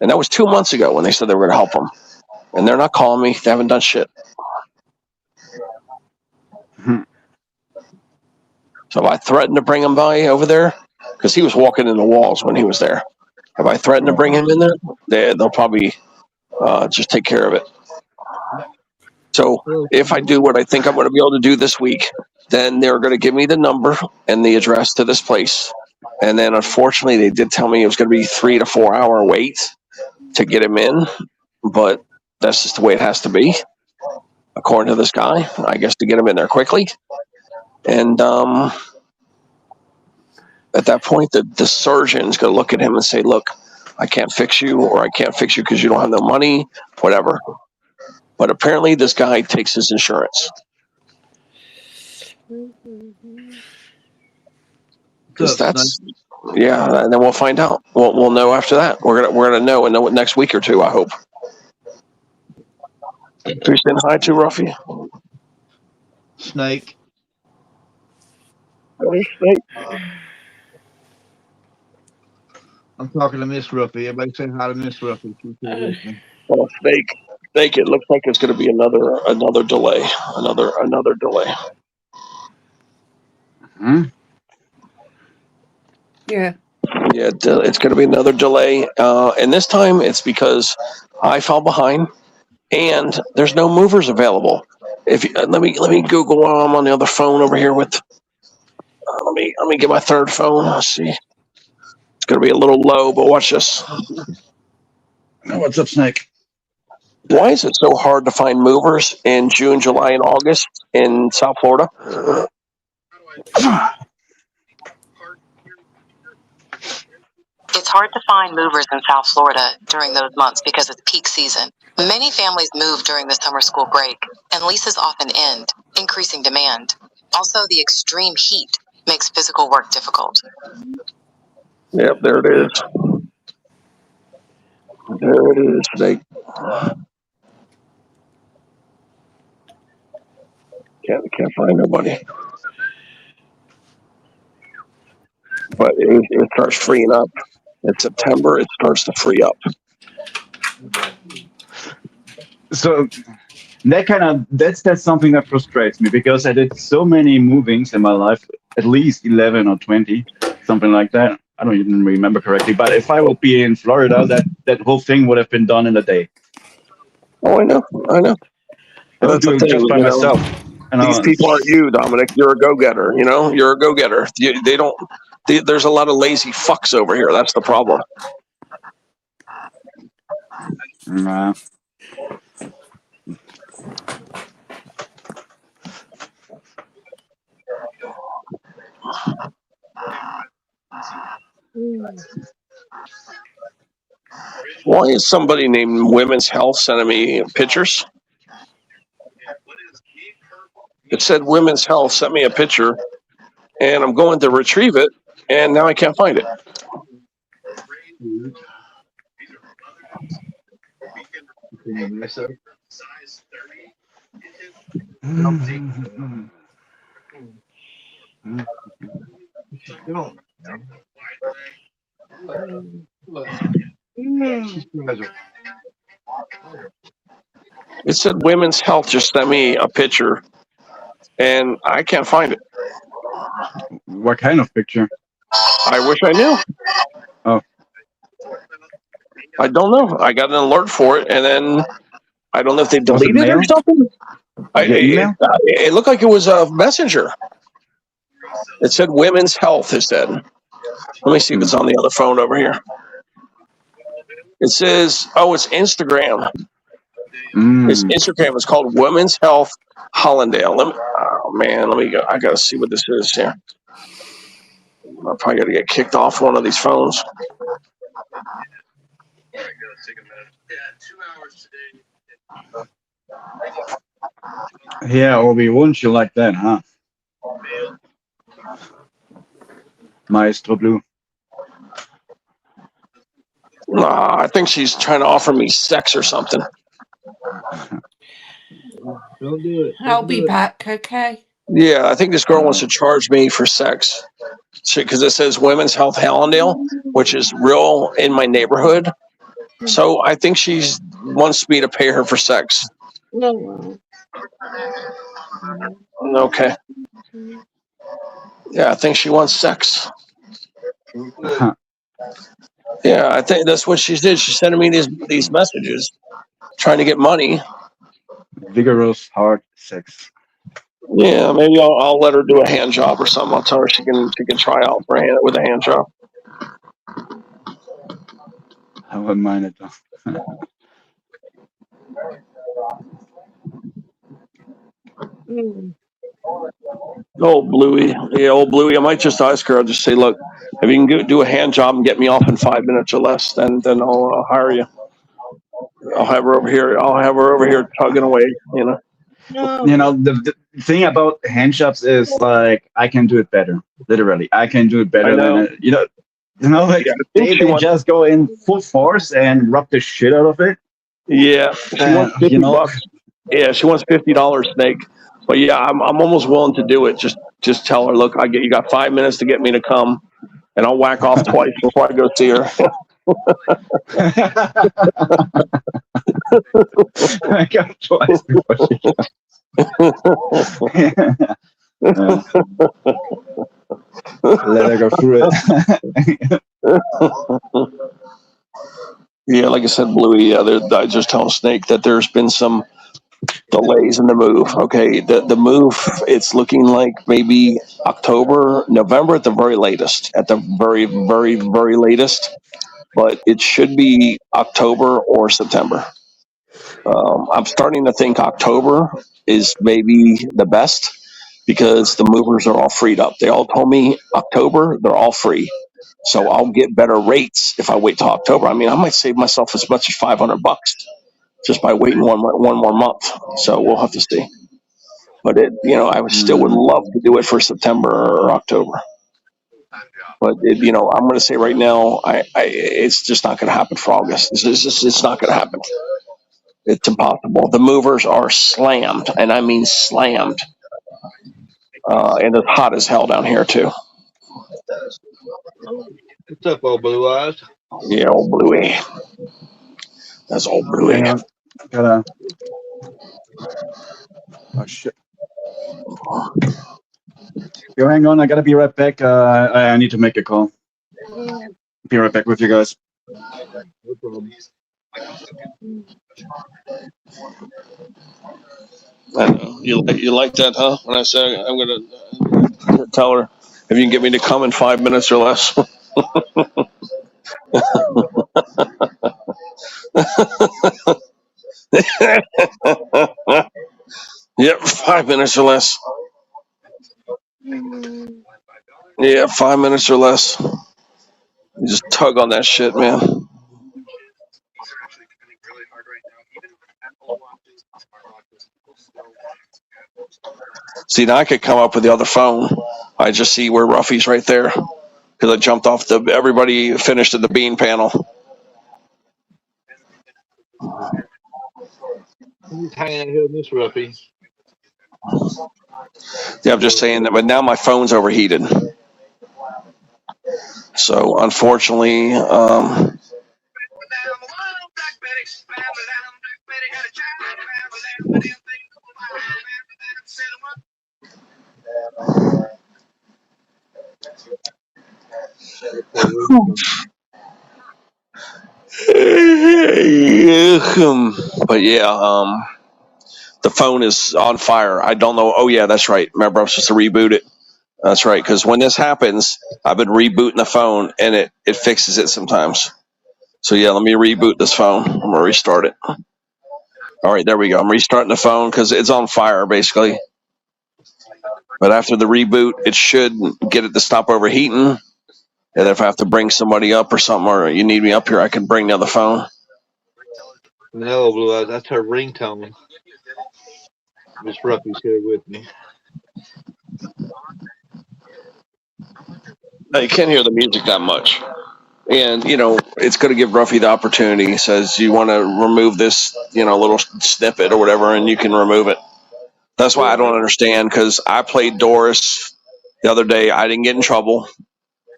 And that was 2 months ago when they said they were going to help him. And they're not calling me. They haven't done shit. So if I threatened to bring him by over there, because he was walking in the walls when he was there. If I threaten to bring him in there, they'll probably just take care of it. So if I do what I think I'm going to be able to do this week, then they're going to give me the number and the address to this place. And then unfortunately, they did tell me it was going to be 3 to 4 hour wait to get him in. But that's just the way it has to be, according to this guy, I guess, to get him in there quickly. And at that point, the surgeon's going to look at him and say, look, I can't fix you, or I can't fix you because you don't have no money, whatever. But apparently this guy takes his insurance. Because that's, yeah, and then we'll find out. We'll know after that. We're gonna know in the next week or two, I hope. Who's saying hi to, Ruffy? Snake. Snake. I'm talking to Miss Ruffy. Everybody say hi to Miss Ruffy. Oh, Snake. It looks like it's going to be another delay. Another delay. Yeah. Yeah, it's going to be another delay, and this time it's because I fell behind, and there's no movers available. If let me Google while I'm on the other phone over here with. Let me get my third phone. Let's see. It's going to be a little low, but watch this. What's up, Snake? Why is it so hard to find movers in June, July, and August in South Florida? It's hard to find movers in South Florida during those months because it's peak season. Many families move during the summer school break, and leases often end, increasing demand. Also, the extreme heat makes physical work difficult. Yep, there it is. There it is, Snake. Can't find nobody. But it starts freeing up. In September, it starts to free up. So that's something that frustrates me, because I did so many movings in my life, at least 11 or 20, something like that. I don't even remember correctly. But if I would be in Florida, that whole thing would have been done in a day. Oh, I know. I would do it just by myself. These people aren't you, Dominic. You're a go-getter. You're a go-getter. They don't. There's a lot of lazy fucks over here. That's the problem. Nah. Why is somebody named Women's Health sending me pictures? It said Women's Health sent me a picture, and I'm going to retrieve it, and now I can't find it. It said Women's Health just sent me a picture, and I can't find it. What kind of picture? I wish I knew. Oh. I don't know. I got an alert for it, and then I don't know if they deleted it or something. It looked like it was a messenger. It said Women's Health, it said. Let me see if it's on the other phone over here. It says, it's Instagram. It's Instagram. It's called Women's Health Hollandale. Let me go. I got to see what this is here. I'm probably going to get kicked off one of these phones. Yeah, Obi, wouldn't you like that, huh? Maestro Blue. I think she's trying to offer me sex or something. Don't do it. I'll be back, okay? Yeah, I think this girl wants to charge me for sex because it says Women's Health Hallandale, which is real in my neighborhood. So I think she wants me to pay her for sex. No. Okay. Yeah, I think she wants sex. Yeah, I think that's what she did. She's sending me these messages, trying to get money. Vigorous hard sex. Yeah, maybe I'll let her do a hand job or something. I'll tell her she can try out for with a hand job. I wouldn't mind it though. Old Bluey. Yeah, old Bluey. I might just ask her. I'll just say, look, if you can do a hand job and get me off in 5 minutes or less, then I'll hire you. I'll have her over here. Tugging away. You know. The thing about hand jobs is like I can do it better. Literally, I can do it better than like they just go in full force and rub the shit out of it. Yeah, she wants $50. Yeah, she wants $50, Snake. But yeah, I'm almost willing to do it. Just tell her, look, you got 5 minutes to get me to come, and I'll whack off twice before I go see her. I got twice before she let her go through it. Yeah, like I said, Bluey. Yeah, I just tell Snake that there's been some delays in the move. Okay, the move, it's looking like maybe October, November at the very latest. At the very, very, very latest, but it should be October or September. I'm starting to think October is maybe the best because the movers are all freed up. They all told me October, they're all free. So I'll get better rates if I wait till October. I mean, I might save myself as much as $500 just by waiting one more month. So we'll have to see. But I still would love to do it for September or October. But I'm going to say right now, it's just not going to happen for August. It's not going to happen. It's impossible. The movers are slammed, and I mean slammed. And it's hot as hell down here too. What's up, old Blue Eyes? Yeah, old Bluey. That's old Bluey. Hang on. Gotta. Oh shit. Yo, hang on. I gotta be right back. I need to make a call. Be right back with you guys. No problem. I know. You like that, huh? When I say I'm gonna tell her if you can get me to come in 5 minutes or less. Yep, 5 minutes or less. Yeah, 5 minutes or less. You just tug on that shit, man. See, now I could come up with the other phone. I just see where Ruffy's right there because I jumped off everybody finished at the bean panel. I'm just hanging out here with Miss Ruffy. Yeah, I'm just saying that, but now my phone's overheated. So unfortunately, but yeah, the phone is on fire. I don't know. Oh yeah, that's right. Remember, I'm supposed to reboot it. That's right. Because when this happens, I've been rebooting the phone, and it fixes it sometimes. So yeah, let me reboot this phone. I'm gonna restart it. All right, there we go. I'm restarting the phone because it's on fire basically. But after the reboot, it should get it to stop overheating. And if I have to bring somebody up or something, or you need me up here, I can bring the other phone. No, Blue Eyes, that's her ringtone. Miss Ruffy's here with me. No, you can't hear the music that much. And it's going to give Ruffy the opportunity. He says, you want to remove this little snippet or whatever, and you can remove it. That's why I don't understand, because I played Doris the other day. I didn't get in trouble.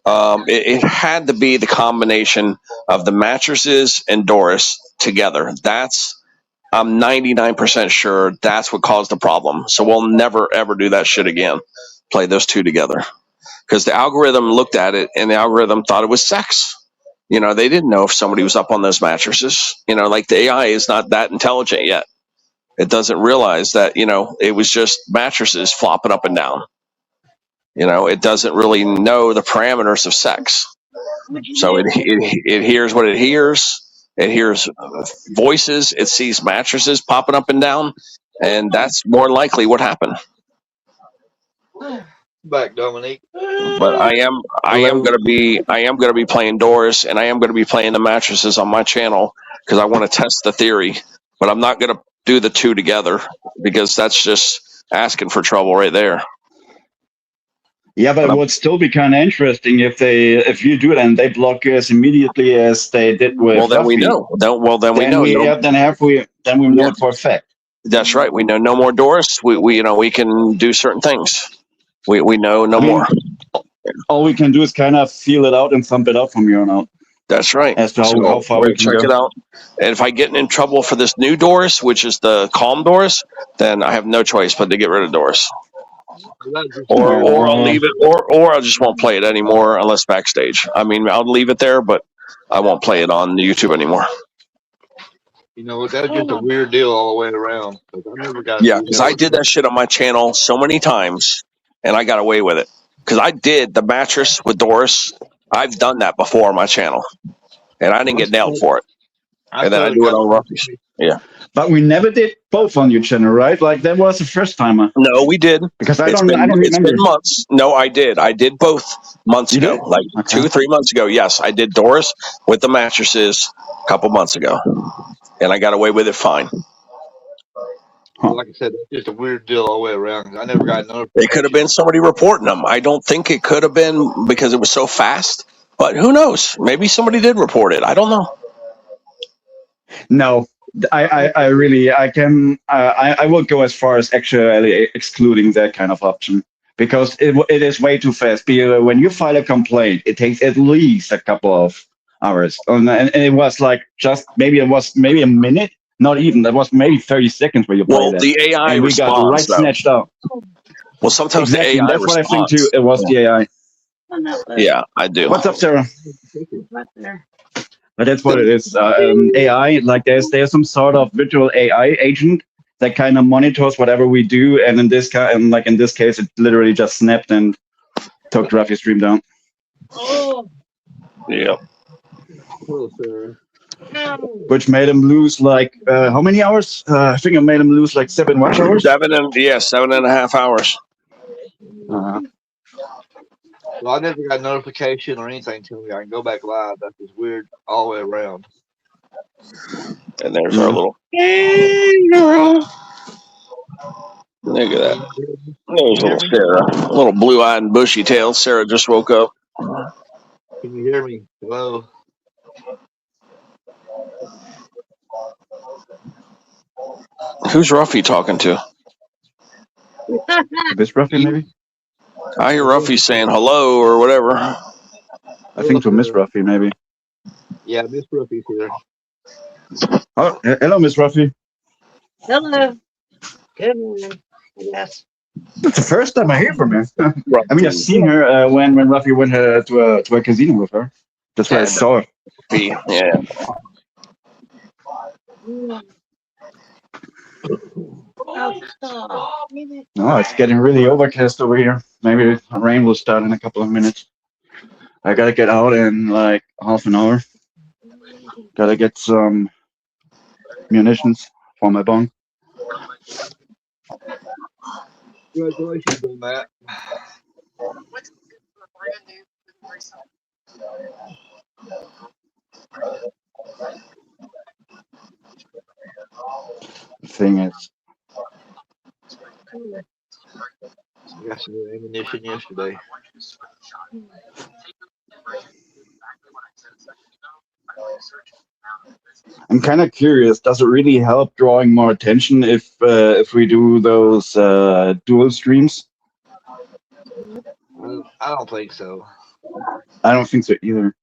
It had to be the combination of the mattresses and Doris together. I'm 99% sure that's what caused the problem. So we'll never ever do that shit again. Play those two together, because the algorithm looked at it and the algorithm thought it was sex. They didn't know if somebody was up on those mattresses. Like the AI is not that intelligent yet. It doesn't realize that it was just mattresses flopping up and down. It doesn't really know the parameters of sex. So it hears what it hears. It hears voices. It sees mattresses popping up and down, and that's more likely what happened. Back, Dominique. But I am gonna be playing Doris, and I am gonna be playing the mattresses on my channel, because I want to test the theory. But I'm not gonna do the two together, because that's just asking for trouble right there. Yeah, but it would still be kind of interesting if you do it and they block us immediately as they did with. Well, then Ruffy. we know. Then we know. Then we know it for a fact. That's right. We know no more Doris. We can do certain things. We know no more. All we can do is kind of feel it out and thump it out from here on out. That's right. As to how far we can check go. it out. And if I get in trouble for this new Doris, which is the calm Doris, then I have no choice but to get rid of Doris. Or I'll leave it, or I just won't play it anymore unless backstage. I mean, I'll leave it there, but I won't play it on YouTube anymore. That's just a weird deal all the way around. Because I did that shit on my channel so many times, and I got away with it. Because I did the mattress with Doris. I've done that before on my channel, and I didn't get nailed for it. And then I do it on Ruffy's. Yeah. But we never did both on your channel, right? Like that was the first timer. No, we did. Because I don't remember. It's been months. No, I did. I did both months ago. Like 2 or 3 months ago. Yes, I did Doris with the mattresses a couple months ago. And I got away with it fine. Like I said, it's just a weird deal all the way around. I never got notified. It could have been somebody reporting them. I don't think it could have been because it was so fast. But who knows? Maybe somebody did report it. I don't know. No. I will go as far as actually excluding that kind of option, because it is way too fast. When you file a complaint, it takes at least a couple of hours, and it was like maybe a minute, not even. That was maybe 30 seconds where you played that. The AI and we responds, got snatched out. Well, sometimes exactly. the AI That's responds. what I think too. It was the AI. Yeah, I do. What's up, Sarah? But that's what it is. AI, like there's some sort of virtual AI agent that kind of monitors whatever we do, and in this case, it literally just snapped and took Ruffy's stream down. Oh. Yeah. Which made him lose like how many hours? I think it made him lose like 7 watch hours. 7.5 hours. Well, I never got notification or anything telling me I can go back live. That's just weird all the way around. And there's our little girl. Look at that. There's little Sarah. Little blue-eyed and bushy-tailed Sarah just woke up. Can you hear me? Hello? Who's Ruffy talking to? Miss Ruffy, maybe? I hear Ruffy saying hello or whatever. I think to Miss Ruffy, maybe. Yeah, Miss Ruffy's here. Oh, hello, Miss Ruffy. Hello. Good morning. Yes. It's the first time I hear from her. I mean, I've seen her when Ruffy went to a casino with her. That's where I saw her. Yeah. No, it's getting really overcast over here. Maybe rain will start in a couple of minutes. I gotta get out in like half an hour. Gotta get some munitions for my bong. Congratulations on that. The thing is, I got some new ammunition yesterday. I'm kind of curious. Does it really help drawing more attention if we do those dual streams? I don't think so. I don't think so either.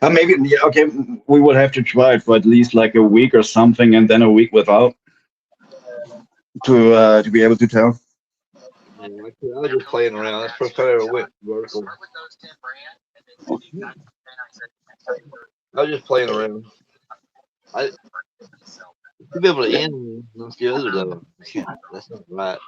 Maybe okay. We would have to try it for at least like a week or something, and then a week without to be able to tell. Yeah, I was just playing around. That's the first time I ever went vertical. I was just playing around. To be able to end once the other though, that's not right.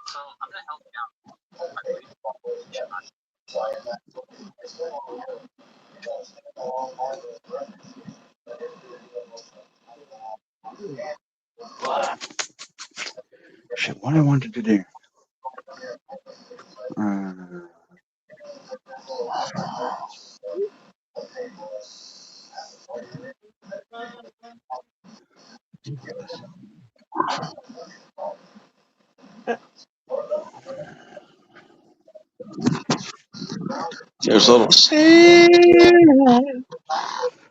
Shit, what I wanted to do. There's a little.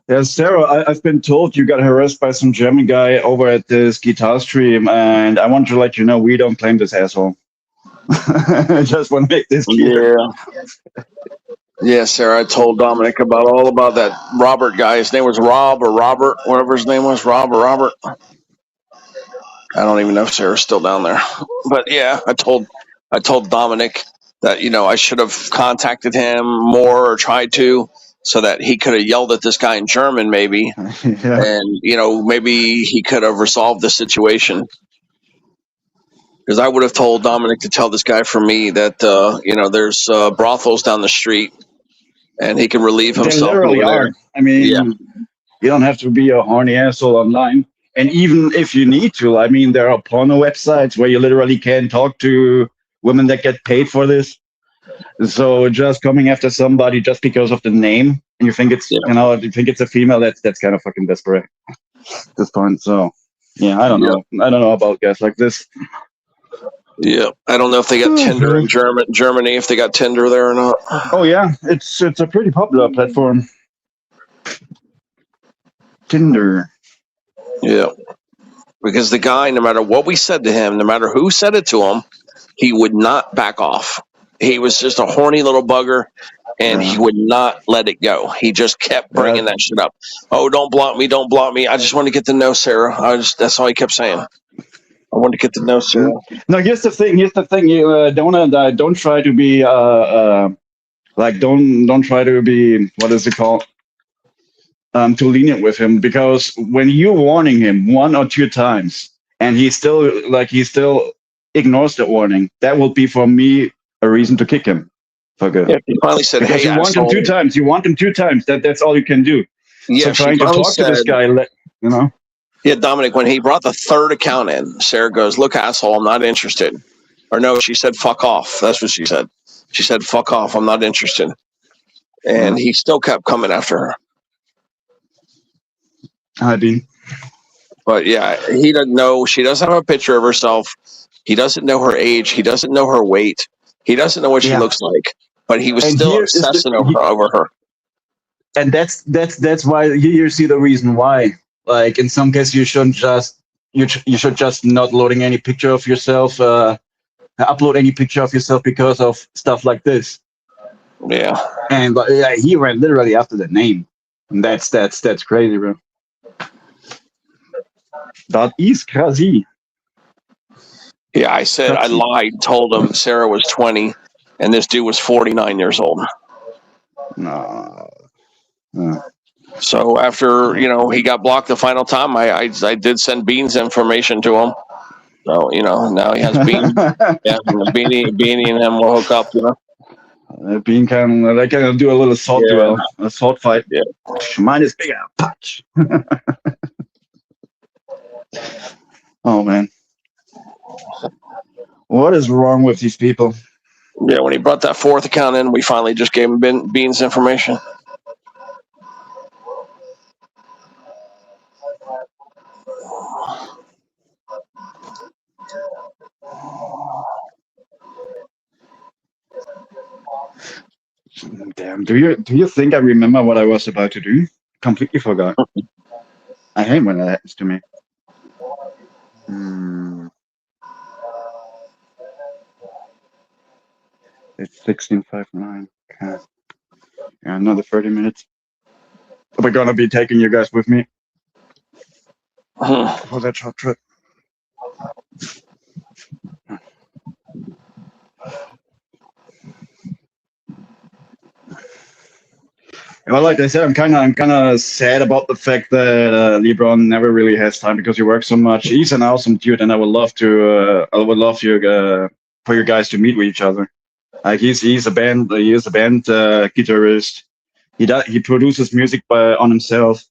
Yeah, Sarah, I've been told you got harassed by some German guy over at this guitar stream, and I want to let you know we don't claim this asshole. I just want to make this clear. Yeah, Sarah, I told Dominic all about that Robert guy. His name was Rob or Robert, whatever his name was, Rob or Robert. I don't even know if Sarah's still down there. But yeah, I told Dominic that, I should have contacted him more or tried to, so that he could have yelled at this guy in German maybe. Yeah. And, maybe he could have resolved the situation. Because I would have told Dominic to tell this guy from me that, there's brothels down the street, and he can relieve himself. They literally over are. there. I mean, you don't have to be a horny asshole online. And even if you need to, I mean, there are porno websites where you literally can talk to women that get paid for this. So just coming after somebody just because of the name, and you think it's you think it's a female, that's kind of fucking desperate at this point. So yeah, I don't know. I don't know about guys like this. Yeah, I don't know if they got Tinder in Germany, if they got Tinder there or not. Oh yeah, it's a pretty popular platform. Tinder. Yeah, because the guy, no matter what we said to him, no matter who said it to him, he would not back off. He was just a horny little bugger, and he would not let it go. He just kept bringing that shit up. Oh, don't block me, don't block me. I just want to get to know Sarah. That's all he kept saying. I want to get to know Sarah. No, here's the thing. You don't try to be don't try to be, what is it called? Too lenient with him, because when you're warning him 1 or 2 times and he still ignores the warning, that will be for me a reason to kick him. Yeah, he finally said, because hey, you want him 2 times. You want him 2 times. That's all you can do. Yeah, so trying to talk to this guy, Yeah, Dominic, when he brought the 3rd account in, Sarah goes, look, asshole, I'm not interested. Or no, she said, fuck off. That's what she said. She said, fuck off, I'm not interested. And he still kept coming after her. But yeah, he doesn't know. She doesn't have a picture of herself. He doesn't know her age. He doesn't know her weight. He doesn't know what she looks like. But he was still obsessing over her. And that's why you see the reason why. Like in some cases, you shouldn't just you should just not loading any picture of yourself, upload any picture of yourself because of stuff like this. Yeah. And he ran literally after the name, and that's crazy, bro. That is crazy. Yeah, I lied, told him Sarah was 20, and this dude was 49 years old. No. So after, he got blocked the final time, I did send Bean's information to him. So, now he has Bean. Yeah, Beanie and him will hook up, Bean can do a little sword duel, a sword fight. Yeah. Mine is bigger. Punch. Oh, man. What is wrong with these people? Yeah, when he brought that 4th account in, we finally just gave him Bean's information. Damn. Do you think I remember what I was about to do? Completely forgot. I hate when that happens to me. It's 16:59. Okay. Yeah, another 30 minutes. We're gonna be taking you guys with me for that short trip. Well, like I said, I'm kind of sad about the fact that LeBron never really has time because he works so much. He's an awesome dude, and I would love you for you guys to meet with each other. Like he's a band guitarist. He produces music on himself,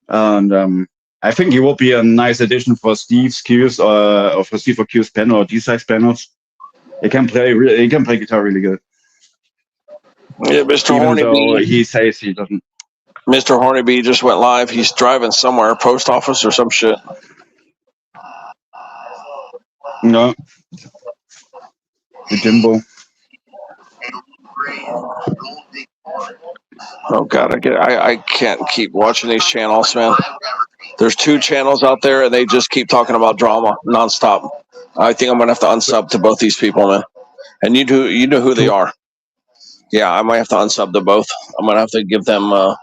and I think he will be a nice addition for Steve's Q's or for Steve Q's panel or D-size panels. He can play guitar really good. Yeah, Mr. Even though Hornby. he says he doesn't. Mr. Hornby just went live. He's driving somewhere, post office or some shit. No. The Jimbo. Oh God, I can't keep watching these channels, man. There's 2 channels out there, and they just keep talking about drama nonstop. I think I'm gonna have to unsub to both these people, man. And you know who they are. Yeah, I might have to unsub to both. I'm gonna have to give them. I'm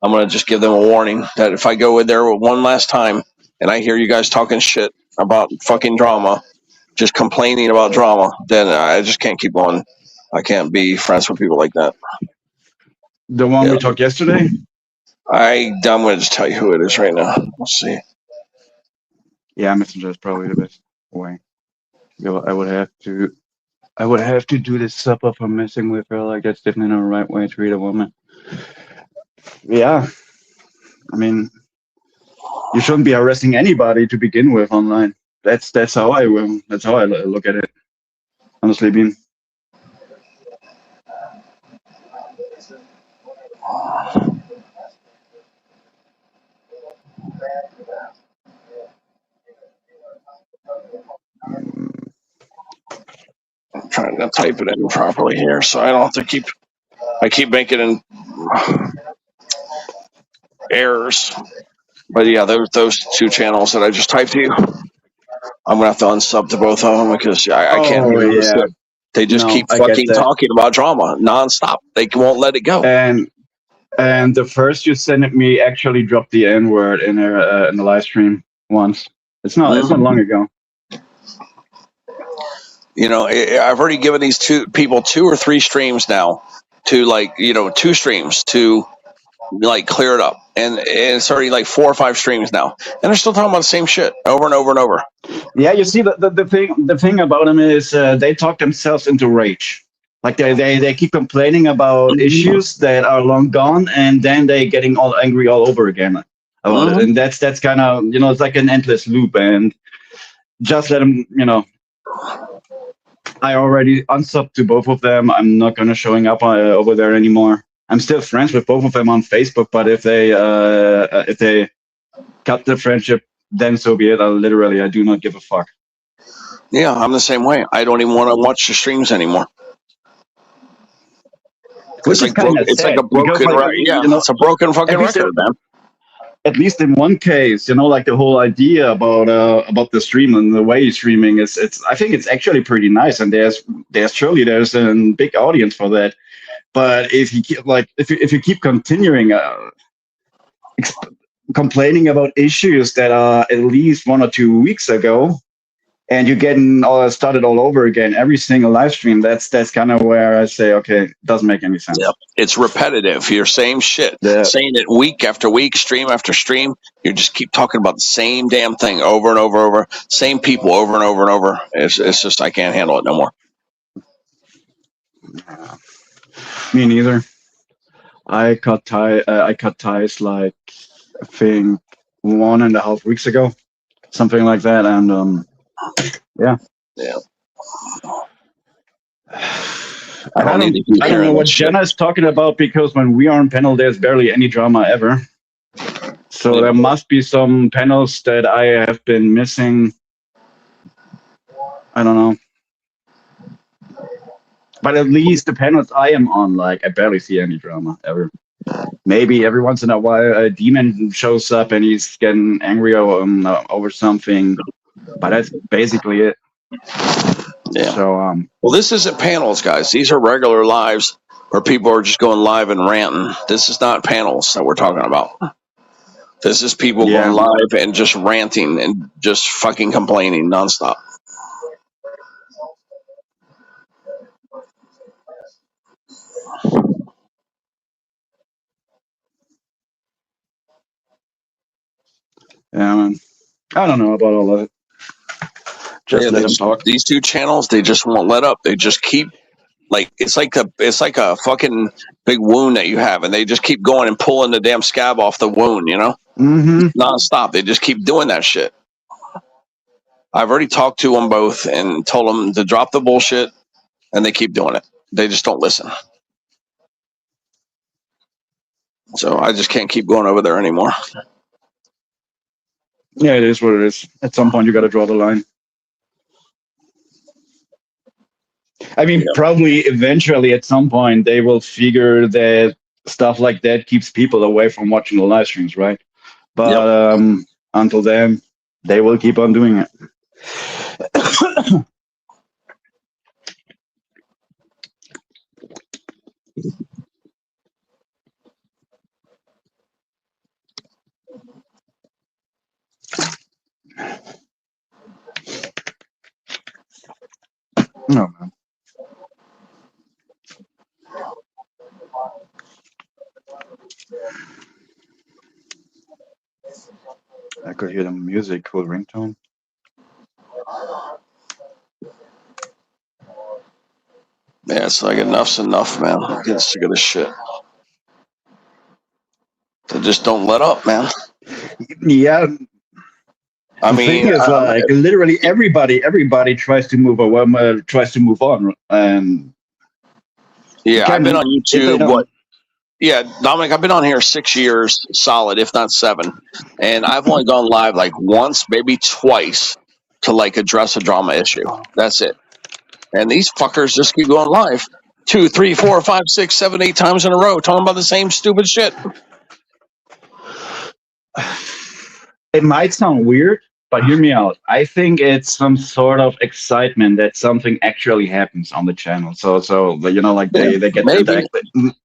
gonna just give them a warning that if I go in there one last time and I hear you guys talking shit about fucking drama, just complaining about drama, then I just can't keep going. I can't be friends with people like that. The one we talked yesterday? I'm going to just tell you who it is right now. Let's see. Yeah, Messenger is probably the best way. I would have to do this sub if I'm messing with her. Like that's definitely not the right way to treat a woman. Yeah, I mean, you shouldn't be harassing anybody to begin with online. That's how I look at it. Honestly, Bean. I'm trying to type it in properly here, so I don't have to keep. I keep making errors. But yeah, those 2 channels that I just typed to you, I'm gonna have to unsub to both of them because I can't hear this shit. They just keep fucking talking about drama nonstop. They won't let it go. And the first you sent me actually dropped the N-word in the live stream once. It's not long ago. You know, I've already given these 2 people 2 or 3 streams now to 2 streams to clear it up, and it's already 4 or 5 streams now, and they're still talking about the same shit over and over and over. Yeah, you see, the thing about them is they talk themselves into rage. Like they keep complaining about issues that are long gone, and then they getting all angry all over again about it. And that's kind of it's like an endless loop. And just let them, I already unsubbed to both of them. I'm not gonna showing up over there anymore. I'm still friends with both of them on Facebook, but if they cut the friendship, then so be it. I do not give a fuck. Yeah, I'm the same way. I don't even want to watch the streams anymore. It's like a broken record. Yeah, it's a broken fucking record, man. At least in one case, like the whole idea about the stream and the way he's streaming is I think it's actually pretty nice, and there's a big audience for that. But if you keep continuing complaining about issues that are at least 1 or 2 weeks ago, and you're getting started all over again every single live stream, that's kind of where I say, okay, it doesn't make any sense. Yep. It's repetitive. You're saying shit, saying it week after week, stream after stream. You just keep talking about the same damn thing over and over and over, same people over and over and over. It's just I can't handle it no more. Me neither. I cut ties like I think 1.5 weeks ago, something like that, and yeah. I don't know what Jenna is talking about, because when we are on panel, there's barely any drama ever. So there must be some panels that I have been missing. I don't know. But at least the panels I am on, like, I barely see any drama ever. Maybe every once in a while a demon shows up and he's getting angry over something, but that's basically it. Yeah. So well, this isn't panels, guys. These are regular lives where people are just going live and ranting. This is not panels that we're talking about. This is people going live and just ranting and just fucking complaining nonstop. Yeah, man. I don't know about all of it. Just let them talk. These two channels, they just won't let up. They just keep like it's like a fucking big wound that you have, and they just keep going and pulling the damn scab off the wound, you know, nonstop. They just keep doing that shit. I've already talked to them both and told them to drop the bullshit, and they keep doing it. They just don't listen. So I just can't keep going over there anymore. Yeah, it is what it is. At some point, you got to draw the line. I mean, probably eventually at some point they will figure that stuff like that keeps people away from watching the live streams, right? But until then, they will keep on doing it. No, man. I could hear the music, cool ringtone. Yeah, it's like enough's enough, man. I'm getting sick of this shit. They just don't let up, man. Yeah. I mean, the thing is, like, literally everybody tries to move on, and yeah, I've been on YouTube. Yeah, Dominic, I've been on here 6 years solid, if not 7, and I've only gone live like once, maybe twice, to like address a drama issue. That's it. And these fuckers just keep going live 2, 3, 4, 5, 6, 7, 8 times in a row, talking about the same stupid shit. It might sound weird, but hear me out. I think it's some sort of excitement that something actually happens on the channel. So you know, like they get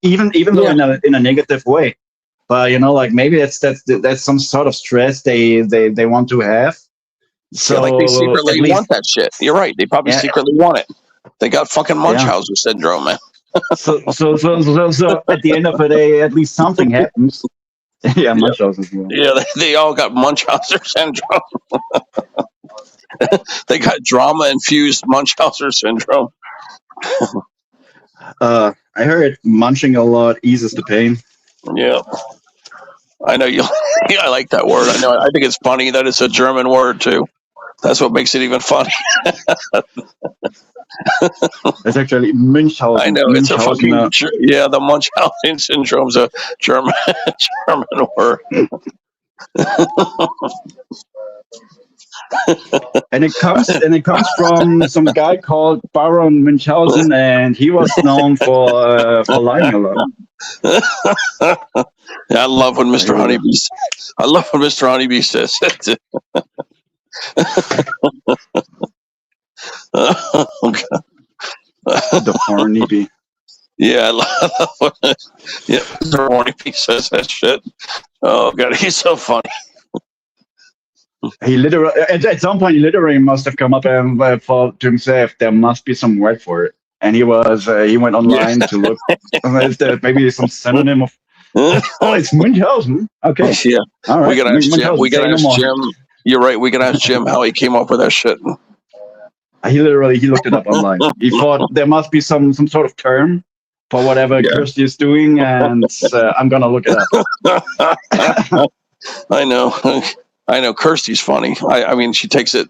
even though in a negative way. But you know, like maybe that's some sort of stress they want to have. So like they secretly want that shit. You're right. They probably secretly want it. They got fucking Munchausen syndrome, man. so at the end of the day, at least something happens. Yeah, Munchausen syndrome. Yeah, they all got Munchausen syndrome. They got drama-infused Munchausen syndrome. I heard munching a lot eases the pain. Yeah. I know you. I like that word. I know. I think it's funny that it's a German word, too. That's what makes it even funny. It's actually Munchausen. I know, it's a fucking... Yeah, the Munchausen syndrome's a German word. and it comes from some guy called Baron Munchausen, and he was known for lying a lot. Yeah, I love when Mr. Honeybee. I love when Mr. Honeybee says it. Oh, God. The Honeybee. Yeah, I love when Mr. Honeybee says that shit. Oh God, he's so funny. He literally, at some point, he literally must have come up and thought to himself, there must be some word for it. And he went online to look. Is there maybe some synonym of? Oh, it's Munchausen. Okay. Yeah. All right. We gotta ask Jim. We gotta ask Jim. You're right. We can ask Jim how he came up with that shit. He looked it up online. He thought there must be some sort of term for whatever Kirsty is doing, and I'm gonna look it up. I know. Kirsty's funny. I mean, she takes it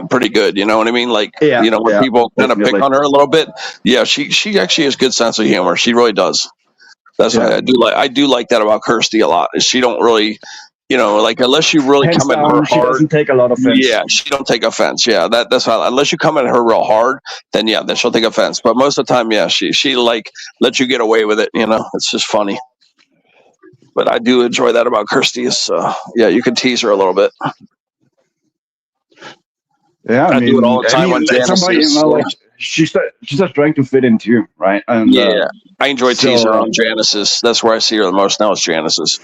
pretty good. You know what I mean? Like, you know, when people kind of pick on her a little bit. Yeah, she actually has good sense of humor. She really does. That's why I do like that about Kirsty a lot. Is she don't really You know, like unless you really Hands come at her down, she hard. doesn't take a lot of offense. Yeah, she don't take offense. Yeah, that's how, unless you come at her real hard, then yeah, then she'll take offense. But most of the time, yeah, she like lets you get away with it. You know, it's just funny. But I do enjoy that about Kirsty. Is yeah, you can tease her a little bit. Yeah, I do it all the time on it's somebody, you Janice's. know, like she's just trying to fit in too, right? And Yeah, I enjoy so, teasing her on Janice's. That's where I see her the most now. Is Janice's.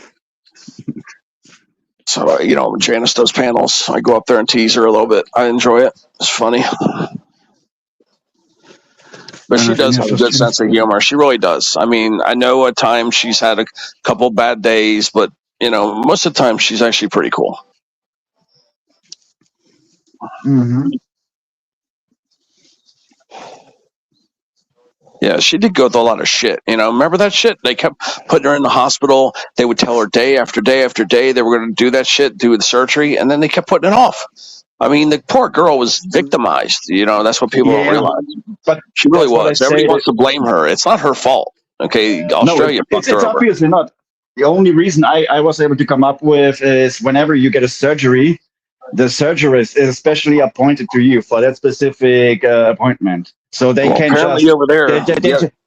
So you know, when Janice does panels, I go up there and tease her a little bit. I enjoy it. It's funny. But she does have a good sense of humor. She really does. I mean, I know at times she's had a couple bad days, but you know, most of the time she's actually pretty cool. Mm-hmm. Yeah, she did go through a lot of shit. You know, remember that shit? They kept putting her in the hospital. They would tell her day after day after day they were going to do that shit, do the surgery, and then they kept putting it off. I mean, the poor girl was victimized. You know, that's what people don't realize. But she really was. Everybody wants to blame her. It's not her fault. Okay, Australia fucked her it's over. obviously not. The only reason I was able to come up with is whenever you get a surgery, the surgeonist is especially appointed to you for that specific appointment. So they can just over there.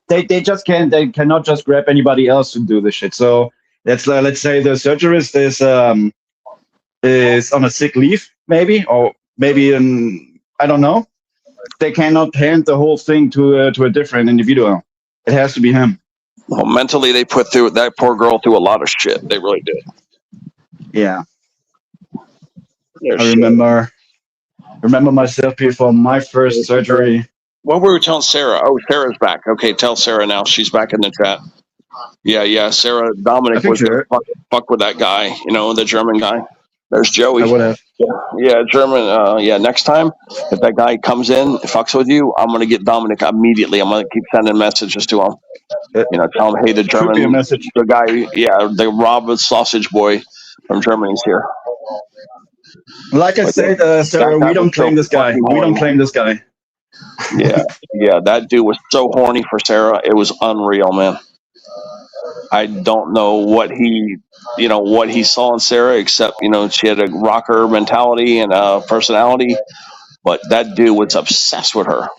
They just can't. They cannot just grab anybody else to do the shit. So that's let's say the surgeonist is on a sick leave, maybe, or maybe I don't know. They cannot hand the whole thing to a different individual. It has to be him. Well, mentally, they put through that poor girl through a lot of shit. They really did. Yeah. I remember myself before my first surgery. What were we telling Sarah? Oh, Sarah's back. Okay, tell Sarah now. She's back in the chat. Yeah. Sarah, Dominic was going to fuck with that guy, you know, the German guy. There's Joey. I would have. Yeah, German. Next time, if that guy comes in, fucks with you, I'm going to get Dominic immediately. I'm going to keep sending messages to him. You know, tell him, hey, the German, the guy, the Rob sausage boy from Germany's here. Like I said, Sarah, we don't claim this guy. We don't claim this guy. Yeah, that dude was so horny for Sarah. It was unreal, man. I don't know what he saw in Sarah, except, you know, she had a rocker mentality and a personality, but that dude was obsessed with her.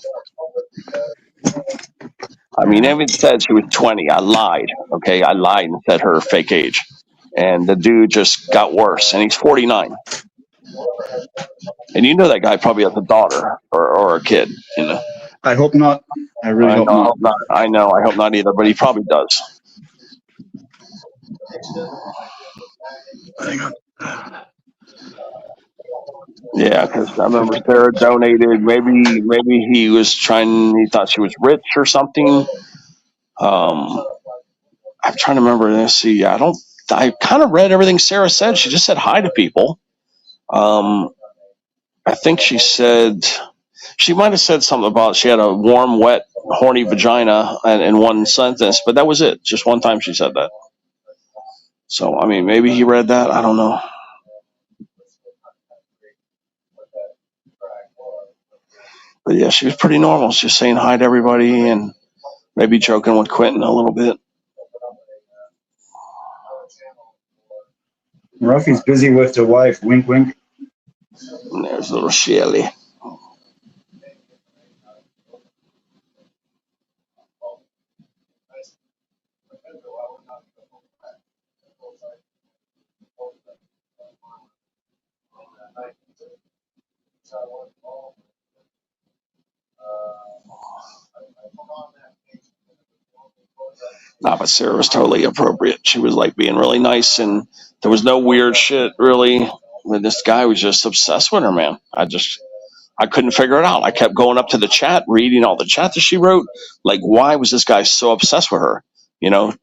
I mean, Evan said she was 20. I lied. Okay, I lied and said her fake age. And the dude just got worse, and he's 49. And you know that guy probably has a daughter or a kid, you know. I hope not. I really hope not. I know. I hope not either, but he probably does. Hang on. Yeah, because I remember Sarah donated. Maybe he thought she was rich or something. I'm trying to remember. Let's see. I kind of read everything Sarah said. She just said hi to people. I think she might have said something about she had a warm, wet, horny vagina in one sentence, but that was it. Just one time she said that. So, I mean, maybe he read that. I don't know. But yeah, she was pretty normal. She was saying hi to everybody and maybe joking with Quentin a little bit. Ruffy's busy with the wife. Wink, wink. And there's little Shelly. Nah, but Sarah was totally appropriate. She was like being really nice, and there was no weird shit really. This guy was just obsessed with her, man. I couldn't figure it out. I kept going up to the chat, reading all the chat that she wrote. Like, why was this guy so obsessed with her? You know,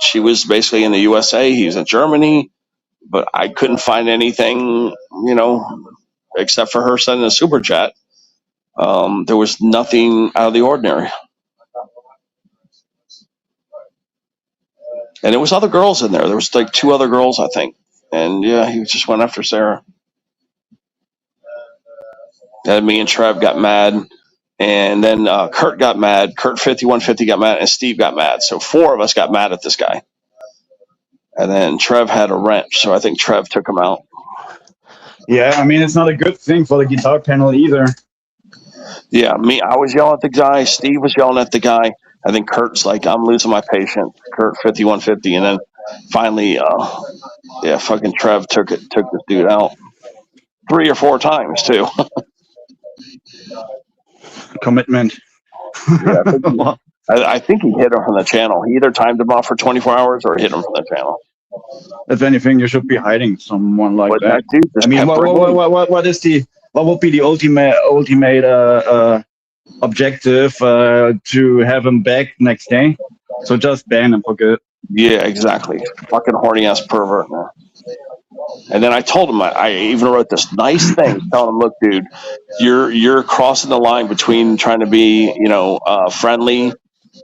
she was basically in the USA. He's in Germany, but I couldn't find anything, you know, except for her sending a super chat. There was nothing out of the ordinary. And there was other girls in there. There was like 2 other girls, I think. And yeah, he just went after Sarah. And me and Trev got mad. And then Kurt got mad. Kurt 5150 got mad. And Steve got mad. So 4 of us got mad at this guy. And then Trev had a wrench, so I think Trev took him out. Yeah, I mean, it's not a good thing for the guitar panel either. Yeah, I was yelling at the guy. Steve was yelling at the guy. I think Kurt's like, I'm losing my patience. Kurt 5150, and then finally, fucking Trev took this dude out 3 or 4 times too. Commitment. Yeah, I think he hit him from the channel. He either timed him off for 24 hours or hit him from the channel. If anything, you should be hiding someone like But that. dude just I mean, kept what would be the ultimate objective to have him back next day? So just ban him for good. Yeah, exactly. Fucking horny ass pervert, man. And then I told him, I even wrote this nice thing telling him, look, dude, you're crossing the line between trying to be, friendly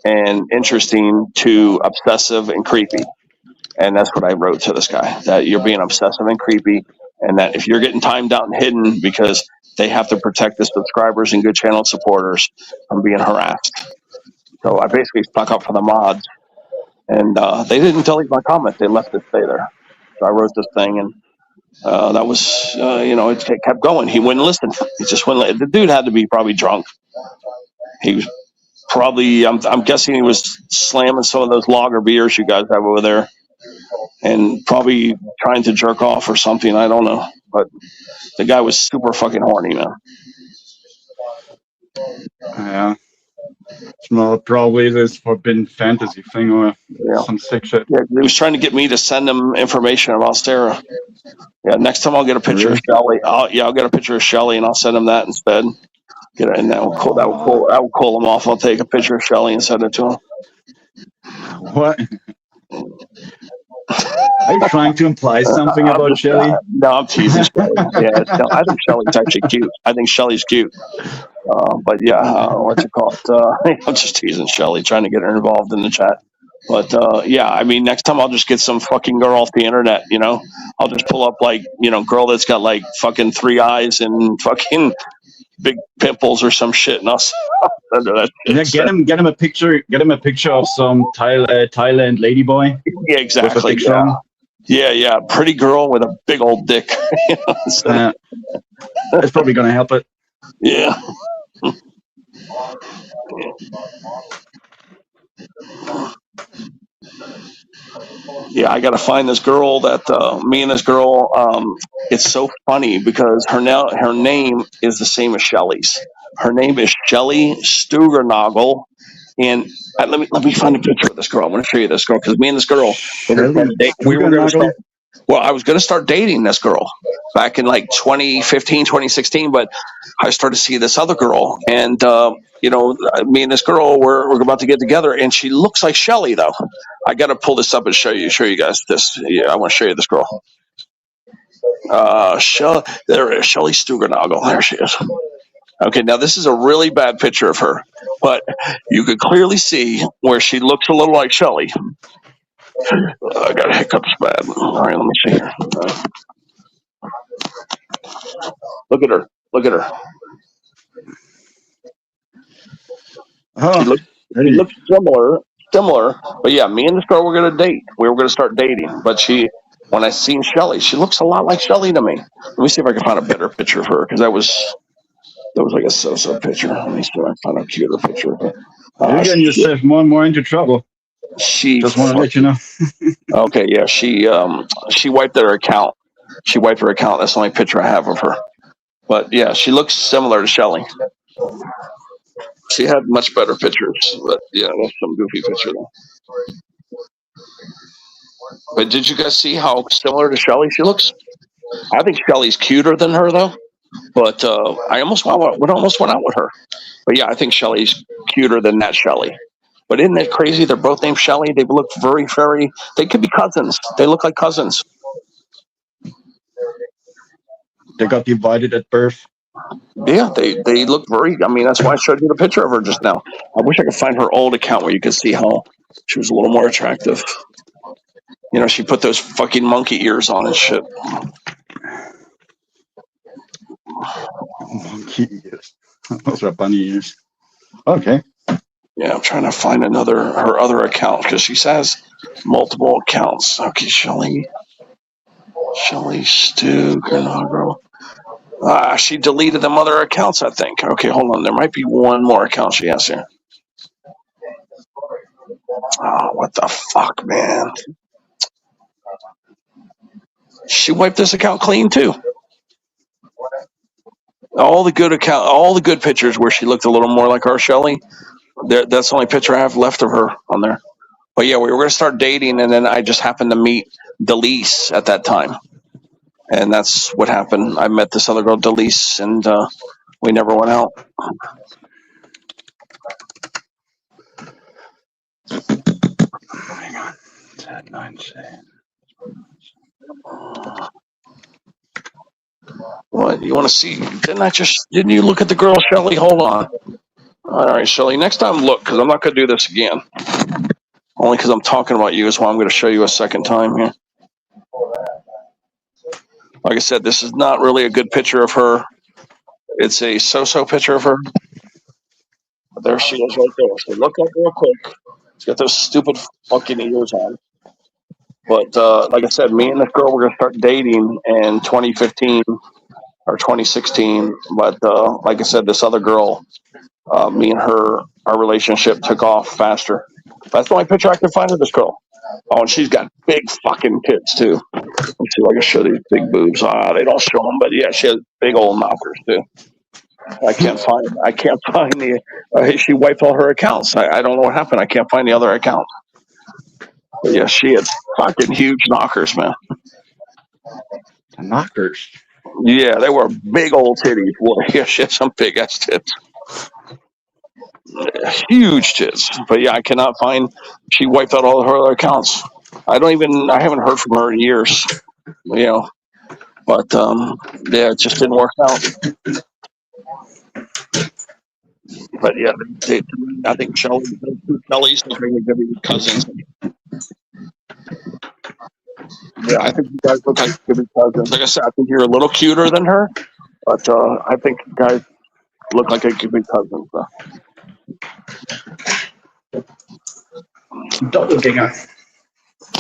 and interesting to obsessive and creepy. And that's what I wrote to this guy, that you're being obsessive and creepy, and that if you're getting timed out and hidden because they have to protect the subscribers and good channel supporters from being harassed. So I basically stuck up for the mods, and they didn't delete my comment. They left it stay there. So I wrote this thing, and that was, it kept going. He wouldn't listen. He just wouldn't. The dude had to be probably drunk. He was probably, I'm guessing he was slamming some of those lager beers you guys have over there, and probably trying to jerk off or something. I don't know, but the guy was super fucking horny, man. Yeah. Well, probably this forbidden fantasy thing or some sick shit. Yeah, he was trying to get me to send him information about Sarah. Yeah, next time I'll get a picture of Shelly. I'll get a picture of Shelly and I'll send him that instead. Get it, and that will cool him off. I'll take a picture of Shelly and send it to him. What? Are you trying to imply something about Shelly? No, I'm teasing Shelly. Yeah, I think Shelly's actually cute. I think Shelly's cute. But yeah, what's it called? I'm just teasing Shelly, trying to get her involved in the chat. But yeah, I mean, next time I'll just get some fucking girl off the internet, I'll just pull up like, girl that's got like fucking 3 eyes and fucking big pimples or some shit, and I'll under that shit. Yeah, get him a picture. Get him a picture of some Thailand ladyboy. Yeah, exactly. Yeah, pretty girl with a big old dick. That's probably gonna help it. Yeah. Yeah, I got to find this girl that me and this girl. It's so funny because her name is the same as Shelly's. Her name is Shelly Stugernagel, and let me find a picture of this girl. I want to show you this girl because me and this girl we were going to start. Well, I was going to start dating this girl back in like 2015, 2016, but I started to see this other girl, and me and this girl we're about to get together, and she looks like Shelly though. I got to pull this up and show you guys this. Yeah, I want to show you this girl. There is Shelly Stugernagel. There she is. Okay, now this is a really bad picture of her, but you could clearly see where she looks a little like Shelly. I got hiccups bad. All right, let me see here. Look at her. Oh, she looks similar, but yeah, me and this girl were gonna date. We were gonna start dating, but when I seen Shelly, she looks a lot like Shelly to me. Let me see if I can find a better picture of her, because that was like a so-so picture. Let me see if I can find a cuter picture of her. You're getting yourself more and more into trouble. Just want to let you know. Okay, yeah, she wiped her account. That's the only picture I have of her. But yeah, she looks similar to Shelly. She had much better pictures, but yeah, that's some goofy picture though. But did you guys see how similar to Shelly she looks? I think Shelly's cuter than her though. But I almost went out with her. But yeah, I think Shelly's cuter than that Shelly. But isn't that crazy? They're both named Shelly. They look very, very. They could be cousins. They look like cousins. They got divided at birth. Yeah, they look very. I mean, that's why I showed you the picture of her just now. I wish I could find her old account where you could see how she was a little more attractive. She put those fucking monkey ears on and shit. Monkey ears. Those are bunny ears. Okay. Yeah, I'm trying to find her other account because she says multiple accounts. Okay, Shelly Stu Granagro. She deleted them other accounts, I think. Okay, hold on. There might be one more account she has here. Oh, what the fuck, man? She wiped this account clean too. All the good pictures where she looked a little more like our Shelly. That's the only picture I have left of her on there. But yeah, we were gonna start dating, and then I just happened to meet Delise at that time, and that's what happened. I met this other girl, Delise, and we never went out. Hang on. 9 What you want to see? Didn't you look at the girl, Shelly? Hold on. All right, Shelly. Next time, look, because I'm not gonna do this again. Only because I'm talking about you is why I'm going to show you a second time here. Like I said, this is not really a good picture of her. It's a so-so picture of her. But there she is right there. So look up real quick. She's got those stupid fucking ears on. But like I said, me and this girl were going to start dating in 2015 or 2016. But like I said, this other girl, me and her, our relationship took off faster. That's the only picture I can find of this girl. Oh, and she's got big fucking tits too. Let's see if I can show these big boobs. They don't show them, but yeah, she has big old knockers too. I can't find the. She wiped all her accounts. I don't know what happened. I can't find the other account. But yeah, she had fucking huge knockers, man. Knockers. Yeah, they were big old titties. Boy, yeah, she had some big ass tits. Huge tits. But yeah, I cannot find. She wiped out all her other accounts. I haven't heard from her in years. You know, but yeah, it just didn't work out. But yeah, I think Shelly's look like they're gonna be cousins. Yeah, I think you guys look like you're gonna be cousins. Like I said, I think you're a little cuter than her, but I think you guys look like they could be cousins. So. Doppelganger.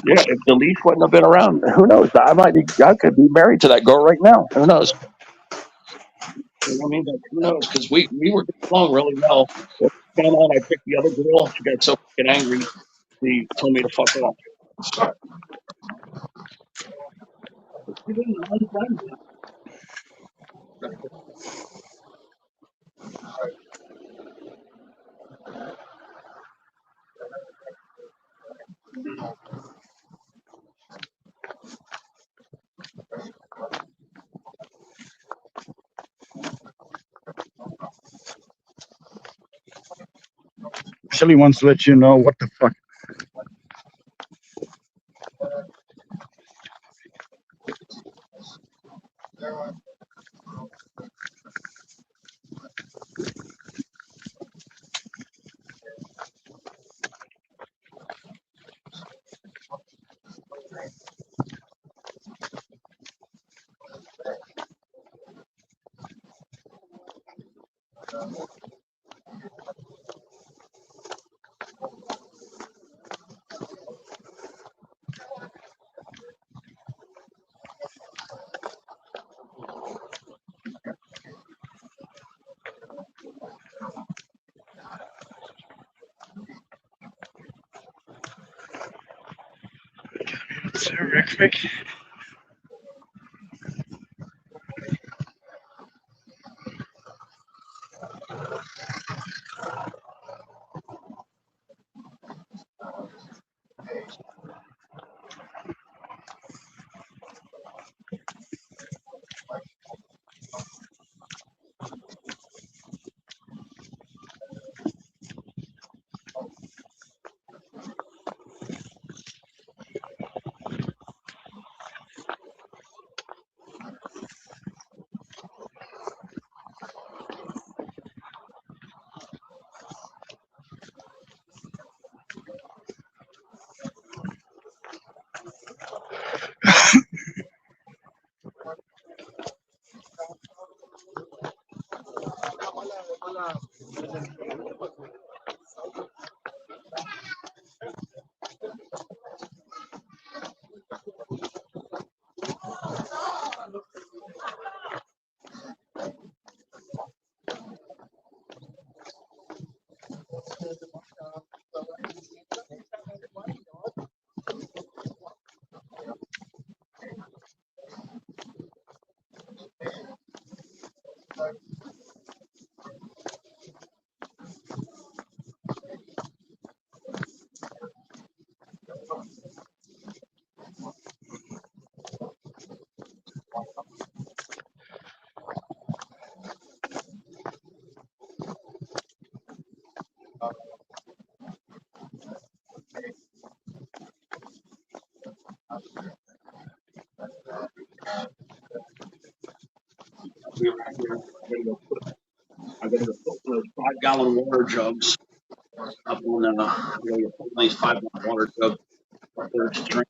Yeah, if Delise wouldn't have been around, who knows? I could be married to that girl right now. Who knows? You know what I mean? But who knows? Because we were getting along really well. What found out I picked the other girl. She got so fucking angry. She told me to fuck off. She didn't know I'm friends. Shelly wants to let you know what the fuck. Quick. I gotta go put those 5-gallon water jugs up on. I gotta put these 5-gallon water jugs up there to drink.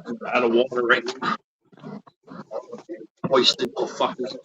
I'm out of water right now. Wasted little fuckers.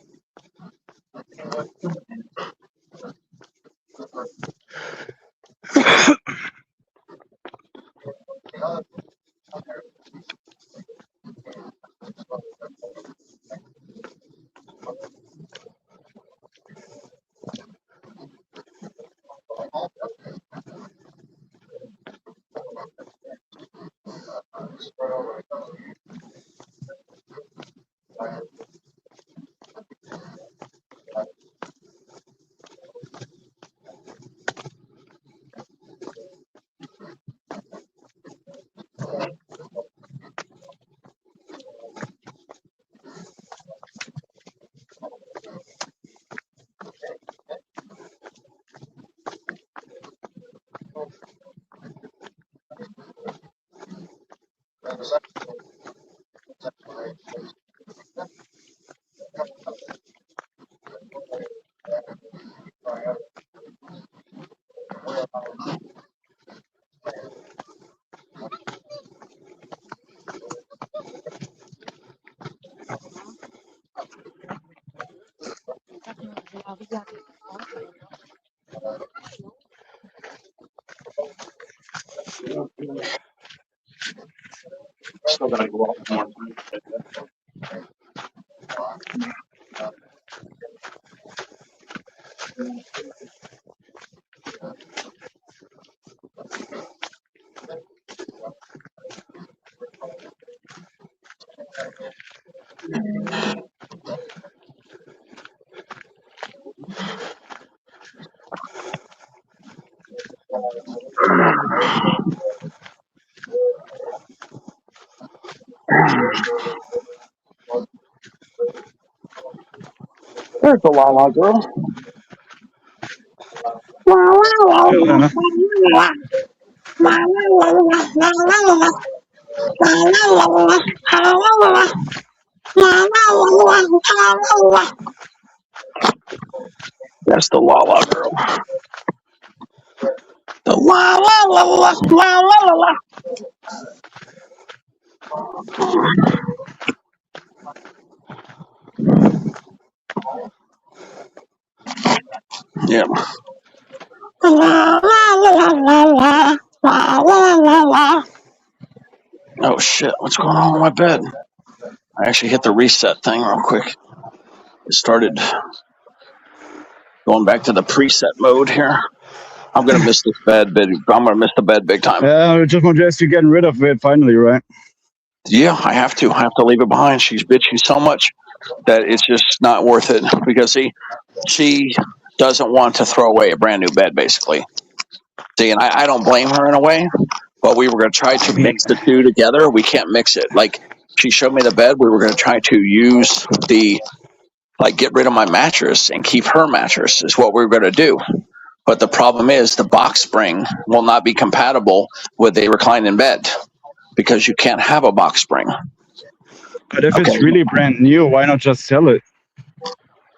Still gotta go out more time. There's the Lala girl. That's the Lala girl. The la la la la la la la. Yeah. La la la la la la la la la. Oh shit! What's going on with my bed? I actually hit the reset thing real quick. It started going back to the preset mode here. I'm gonna miss this bed, but I'm gonna miss the bed big time. I just want to ask you getting rid of it finally, right? Yeah, I have to. I have to leave it behind. She's bitching so much that it's just not worth it because she doesn't want to throw away a brand new bed, basically. See, and I don't blame her in a way, but we were going to try to mix the two together. We can't mix it. Like, she showed me the bed. We were going to try to use get rid of my mattress and keep her mattress is what we were going to do. But the problem is the box spring will not be compatible with a reclining bed because you can't have a box spring. But if it's really brand new, why not just sell it?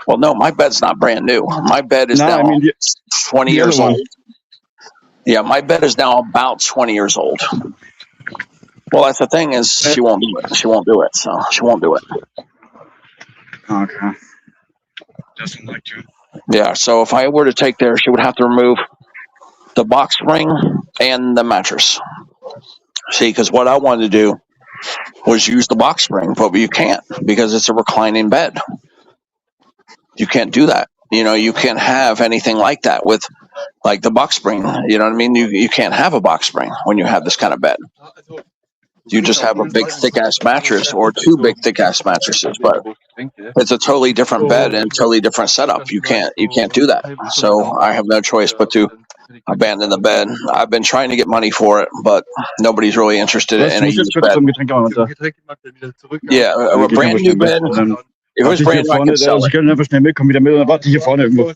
Well, no, my bed's not brand new. My bed is now 20 years old. Yeah, my bed is now about 20 years old. Well, that's the thing is she won't do it. She won't do it. So she won't do it. Okay. Doesn't like you. Yeah, so if I were to take there, she would have to remove the box spring and the mattress. See, because what I wanted to do was use the box spring, but you can't because it's a reclining bed. You can't do that. You can't have anything like that with like the box spring. You know what I mean? You can't have a box spring when you have this kind of bed. You just have a big thick ass mattress or two big thick ass mattresses, but it's a totally different bed and totally different setup. You can't do that. So I have no choice but to abandon the bed. I've been trying to get money for it, but nobody's really interested in a used bed. Yeah, a brand new bed. If it was brand new, I could sell it. Ich kann einfach schnell mitkommen, wieder mit. Warte hier vorne irgendwo.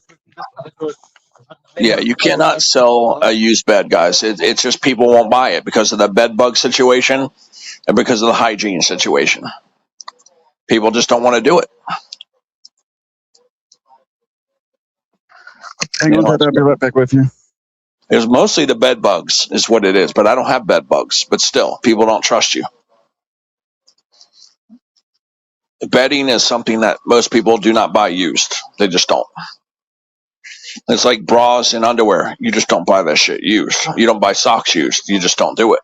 Yeah, you cannot sell a used bed, guys. It's just people won't buy it because of the bed bug situation and because of the hygiene situation. People just don't want to do it. Hang on, Ted, I'll be right back with you. It's mostly the bed bugs is what it is, but I don't have bed bugs. But still, people don't trust you. Bedding is something that most people do not buy used. They just don't. It's like bras and underwear. You just don't buy that shit used. You don't buy socks used. You just don't do it.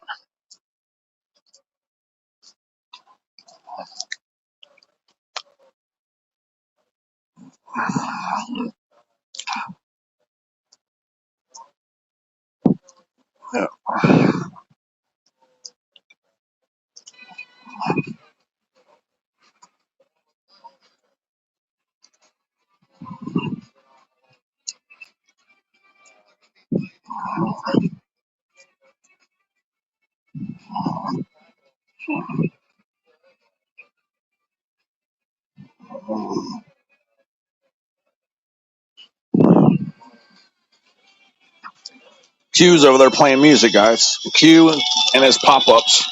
Yeah. Q's over there playing music, guys. Q and his pop-ups.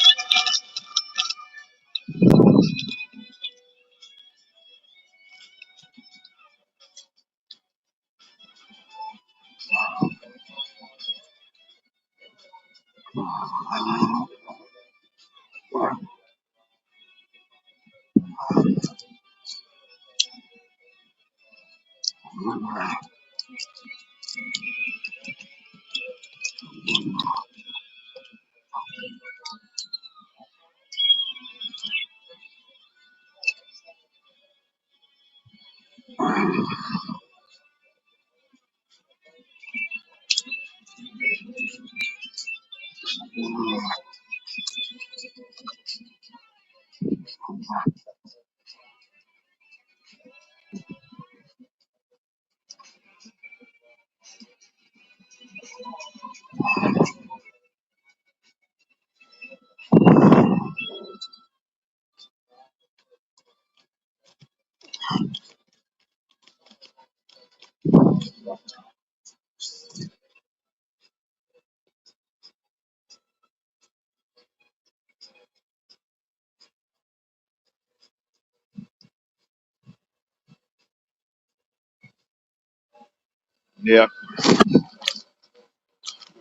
Yeah.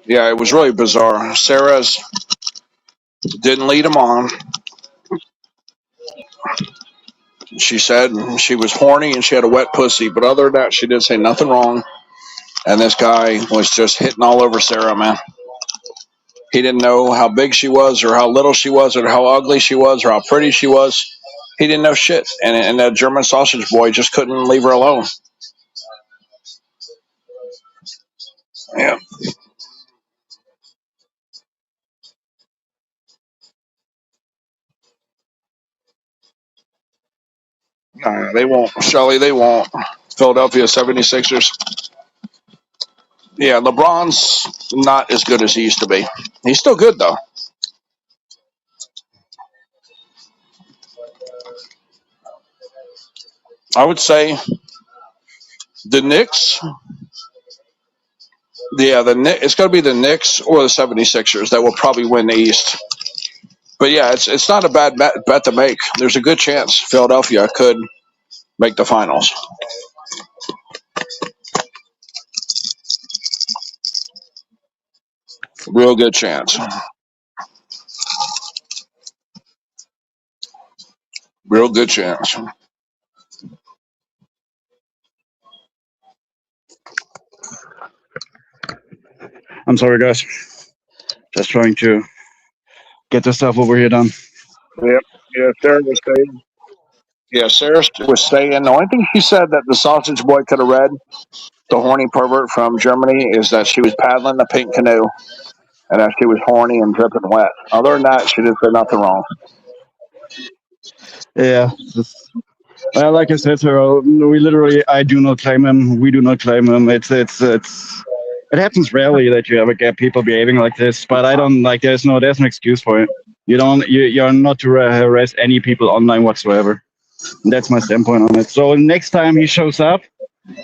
Yeah, it was really bizarre. Sarah's didn't lead him on. She said she was horny and she had a wet pussy, but other than that, she didn't say nothing wrong. And this guy was just hitting all over Sarah, man. He didn't know how big she was or how little she was or how ugly she was or how pretty she was. He didn't know shit. And that German sausage boy just couldn't leave her alone. Yeah. Nah, they won't. Shelly, they won't. Philadelphia 76ers. Yeah, LeBron's not as good as he used to be. He's still good, though. I would say the Knicks. Yeah, it's going to be the Knicks or the 76ers that will probably win the East. But yeah, it's not a bad bet to make. There's a good chance Philadelphia could make the finals. Real good chance. Real good chance. I'm sorry, guys. Just trying to get the stuff over here done. Yep. Yeah, Sarah was saying. Yeah, Sarah was saying the only thing she said that the sausage boy could have read, the horny pervert from Germany, is that she was paddling the pink canoe and that she was horny and dripping wet. Other than that, she didn't say nothing wrong. Yeah. Well, like I said, sir, we literally, I do not claim him. We do not claim him. It happens rarely that you ever get people behaving like this, but I don't like. There's no excuse for it. You're not to harass any people online whatsoever. And that's my standpoint on it. So next time he shows up,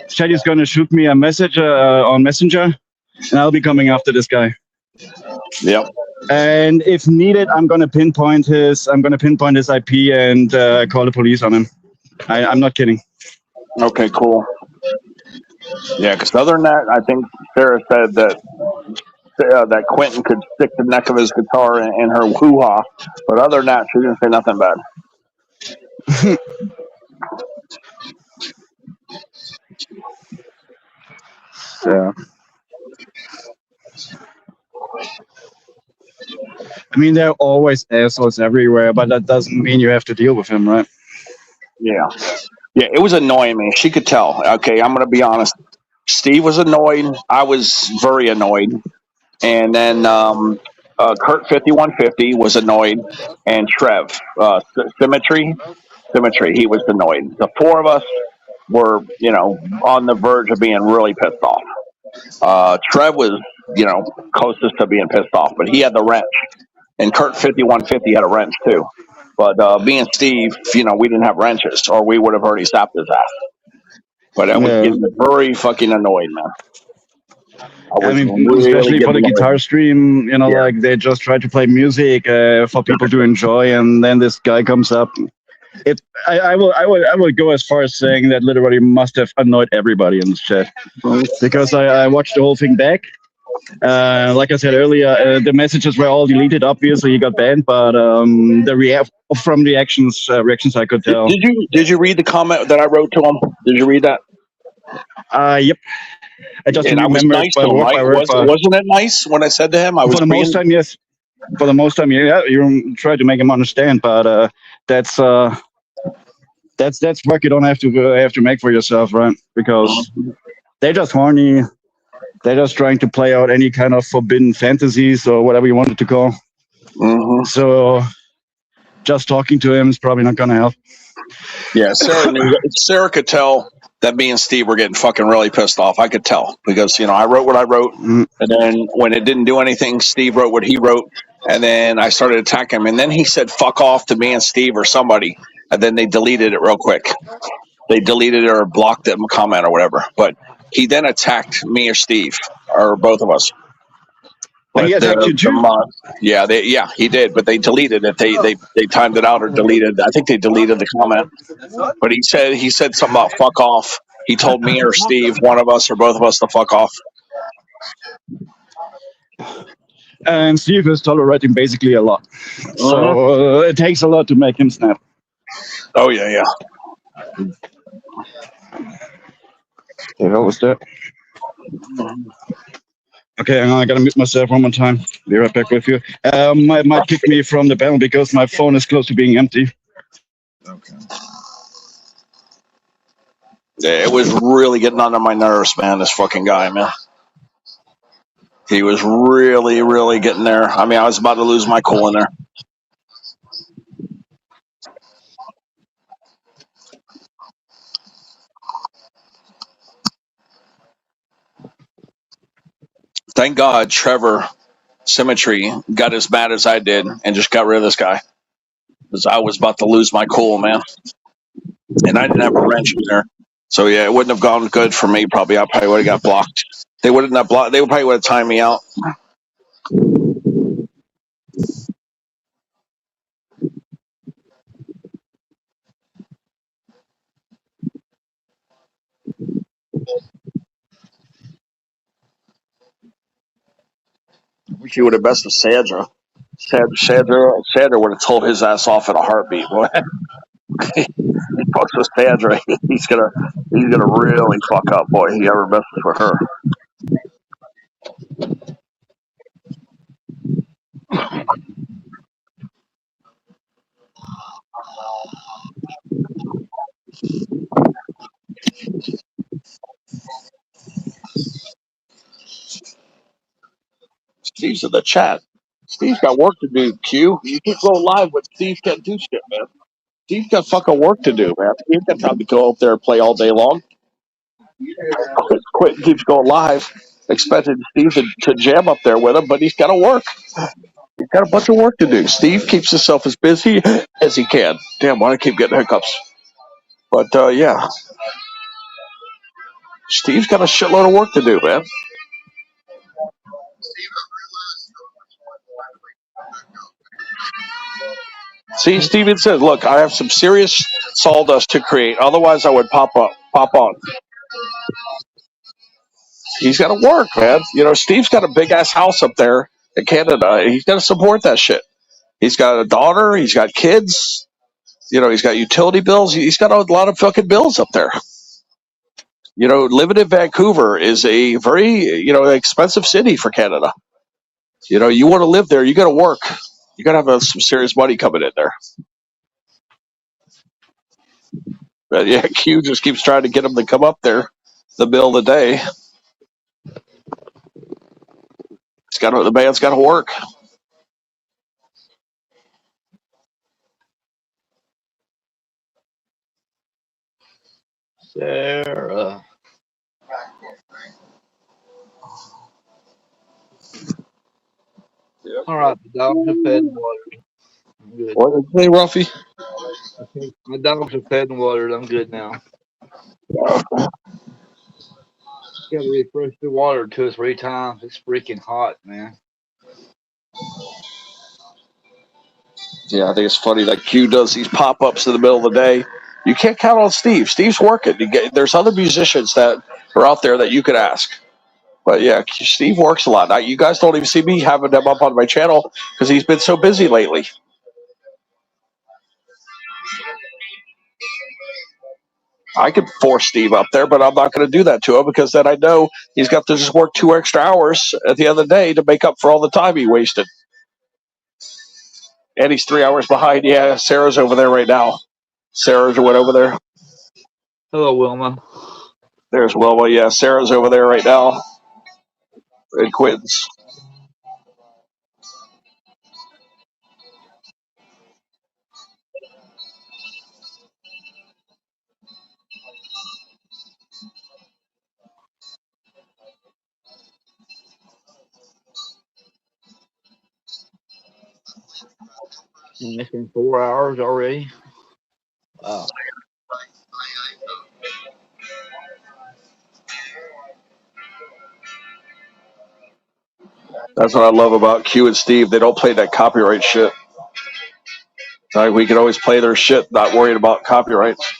Shaddy's gonna shoot me a message on Messenger, and I'll be coming after this guy. Yep. And if needed, I'm gonna pinpoint his IP and call the police on him. I'm not kidding. Okay, cool. Yeah, because other than that, I think Sarah said that that Quentin could stick the neck of his guitar in her hoo-ha, but other than that, she didn't say nothing bad. So, I mean, there are always assholes everywhere, but that doesn't mean you have to deal with him, right? Yeah. Yeah, it was annoying me. She could tell. Okay, I'm going to be honest. Steve was annoyed. I was very annoyed. And then Kurt 5150 was annoyed. And Trev, Symmetry, he was annoyed. The four of us were, on the verge of being really pissed off. Trev was, closest to being pissed off, but he had the wrench. And Kurt 5150 had a wrench too. But me and Steve, we didn't have wrenches, or we would have already stopped his ass. But I was getting very fucking annoyed, man. I mean, especially for the guitar stream, like they just try to play music for people to enjoy, and then this guy comes up. I will go as far as saying that literally must have annoyed everybody in this chat, because I watched the whole thing back. Like I said earlier, the messages were all deleted. Obviously, he got banned, but from reactions I could tell. Did you read the comment that I wrote to him? Did you read that? Yep. I just remember. Was nice to him, right? Wasn't it nice when I said to him? For the most time, yes. For the most time, yeah. You try to make him understand, but that's work you don't have to make for yourself, right? Because they're just horny. They're just trying to play out any kind of forbidden fantasies or whatever you want it to call. Mm-hmm. So just talking to him is probably not going to help. Yeah, Sarah could tell that me and Steve were getting fucking really pissed off. I could tell because, I wrote what I wrote. And then when it didn't do anything, Steve wrote what he wrote. And then I started attacking him. And then he said, fuck off to me and Steve or somebody. And then they deleted it real quick. They deleted it or blocked it in a comment or whatever. But he then attacked me or Steve or both of us. But he attacked you too? Yeah, he did. But they deleted it. They timed it out or deleted. I think they deleted the comment. But he said something about fuck off. He told me or Steve, one of us or both of us, to fuck off. And Steve is tolerating basically a lot. So it takes a lot to make him snap. Oh, yeah. Okay, what was that? Okay, I gotta mute myself one more time. Be right back with you. Might kick me from the panel because my phone is close to being empty. Okay. Yeah, it was really getting under my nerves, man, this fucking guy, man. He was really, really getting there. I mean, I was about to lose my cool in there. Thank God Trevor Symmetry got as mad as I did and just got rid of this guy. Because I was about to lose my cool, man. And I didn't have a wrench in there. So, yeah, it wouldn't have gone good for me, probably. I probably would have got blocked. They wouldn't have blocked. They probably would have timed me out. Wish he would have bested Sandra. Sandra would have told his ass off in a heartbeat. Boy. He fucks with Sandra. He's gonna really fuck up, boy. He ever messes with her. Steve's in the chat. Steve's got work to do, Q. You can't go live when Steve can't do shit, man. Steve's got fucking work to do, man. He ain't got time to go up there and play all day long. Quentin keeps going live, expecting Steve to jam up there with him, but he's got to work. He's got a bunch of work to do. Steve keeps himself as busy as he can. Damn, why do I keep getting hiccups? But, yeah. Steve's got a shitload of work to do, man. See, Steven says, look, I have some serious sawdust to create. Otherwise, I would pop on. He's got to work, man. You know, Steve's got a big-ass house up there in Canada. He's got to support that shit. He's got a daughter. He's got kids. You know, he's got utility bills. He's got a lot of fucking bills up there. You know, living in Vancouver is a very, expensive city for Canada. You know, you want to live there, you got to work. You got to have some serious money coming in there. But yeah, Q just keeps trying to get him to come up there the middle of the day. The man's got to work. Sarah. Yep. All right, the dogs are fed and watered. I'm good. What did you say, Ruffy? My dogs are fed and watered. I'm good now. Got to refresh the water 2 or 3 times. It's freaking hot, man. Yeah, I think it's funny that Q does these pop-ups in the middle of the day. You can't count on Steve. Steve's working. There's other musicians that are out there that you could ask. But yeah, Steve works a lot. Now, you guys don't even see me having him up on my channel because he's been so busy lately. I could force Steve up there, but I'm not going to do that to him because then I know he's got to just work 2 extra hours at the end of the day to make up for all the time he wasted. And he's 3 hours behind. Yeah, Sarah's over there right now. Sarah's went over there. Hello, Wilma. There's Wilma. Yeah, Sarah's over there right now. And Quinton's. It's been 4 hours already. Wow. That's what I love about Q and Steve. They don't play that copyright shit. Like, we can always play their shit, not worried about copyrights.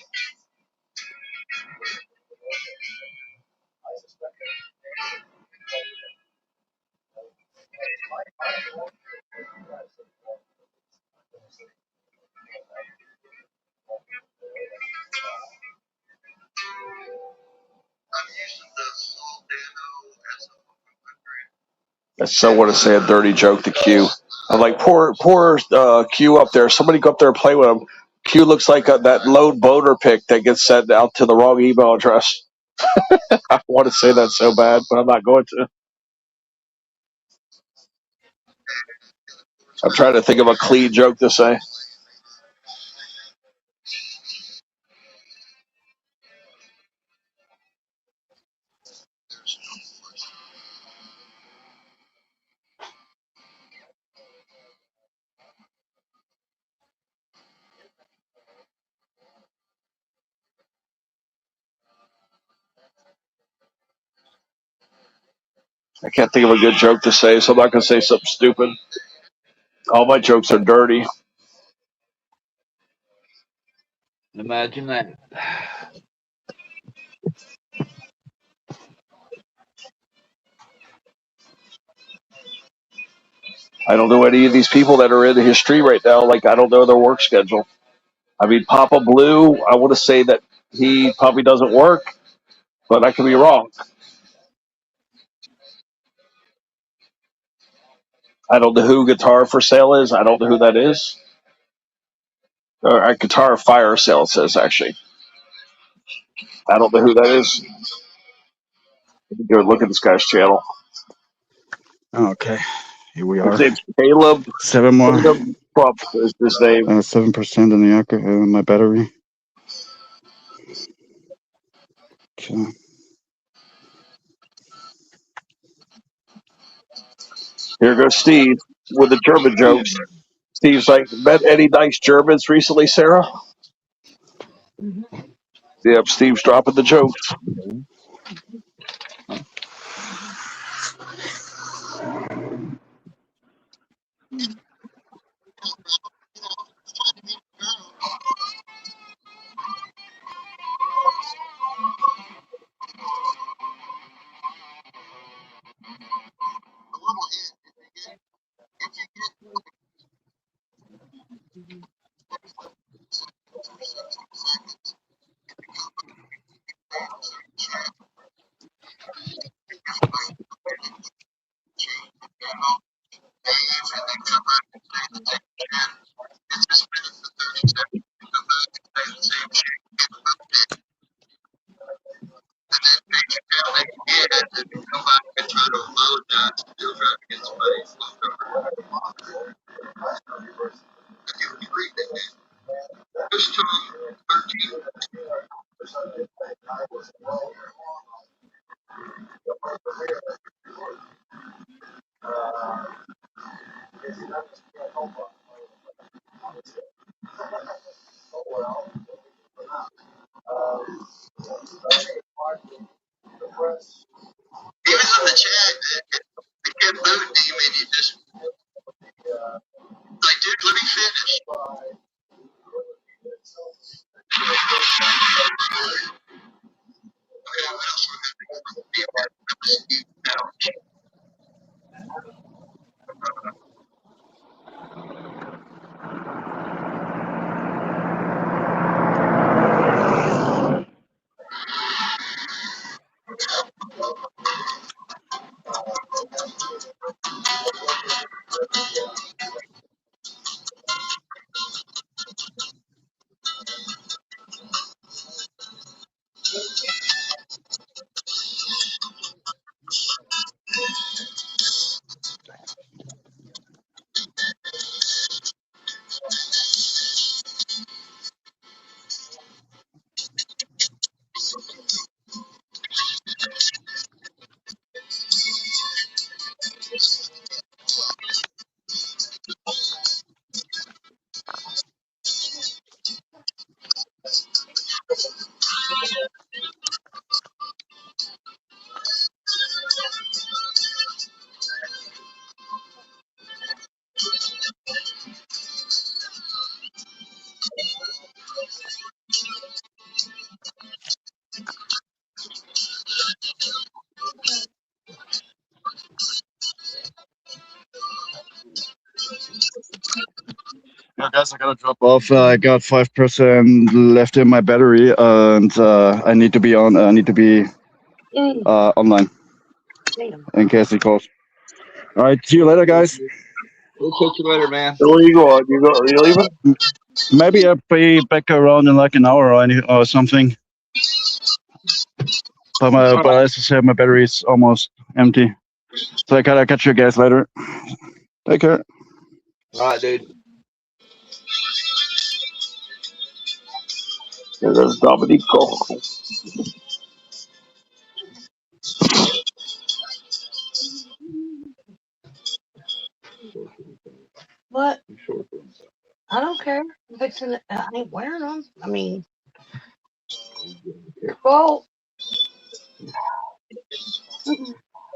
I so want to say a dirty joke to Q. I'm like, poor Q up there. Somebody go up there and play with him. Q looks like that load boner pic that gets sent out to the wrong email address. I want to say that so bad, but I'm not going to. I'm trying to think of a clean joke to say. I can't think of a good joke to say, so I'm not going to say something stupid. All my jokes are dirty. Imagine that. I don't know any of these people that are in the history right now. Like, I don't know their work schedule. I mean, Papa Blue, I want to say that he probably doesn't work, but I could be wrong. I don't know who Guitar for Sale is. I don't know who that is. Or Guitar Fire Sale, it says, actually. I don't know who that is. Go look at this guy's channel. Okay, here we His are. name's Caleb. 7 more. Caleb Trump is his name. 7% in the my battery. Okay. Here goes Steve with the German jokes. Steve's like, met any nice Germans recently, Sarah? Mm-hmm. Yep, Steve's dropping the jokes. Even on the chat, it kept moving him, and you just like, dude, let me finish. Yeah, guys, I gotta drop off. I got 5% left in my battery, and I need to be on. I need to be online in case he calls. All right, see you later, guys. We'll catch you later, man. So where you going? Are you leaving? Maybe I'll be back around in like an hour or something. But as I said, my battery is almost empty. So I gotta catch you guys later. Take care. All right, dude. There goes Dominico. What? I don't care. I'm fixing it. I ain't wearing them. I mean, your fault.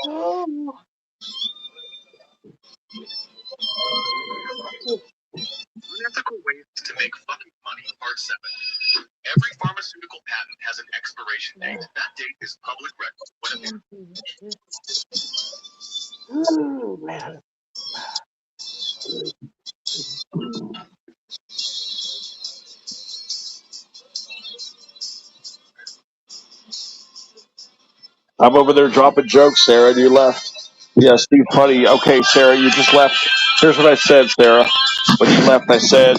Oh. Unethical ways to make fucking money, part 7. Every pharmaceutical patent has an expiration date. That date is public record. Oh, man. I'm over there dropping jokes, Sarah, and you left. Yeah, Steve Putty. Okay, Sarah, you just left. Here's what I said, Sarah. When you left, I said,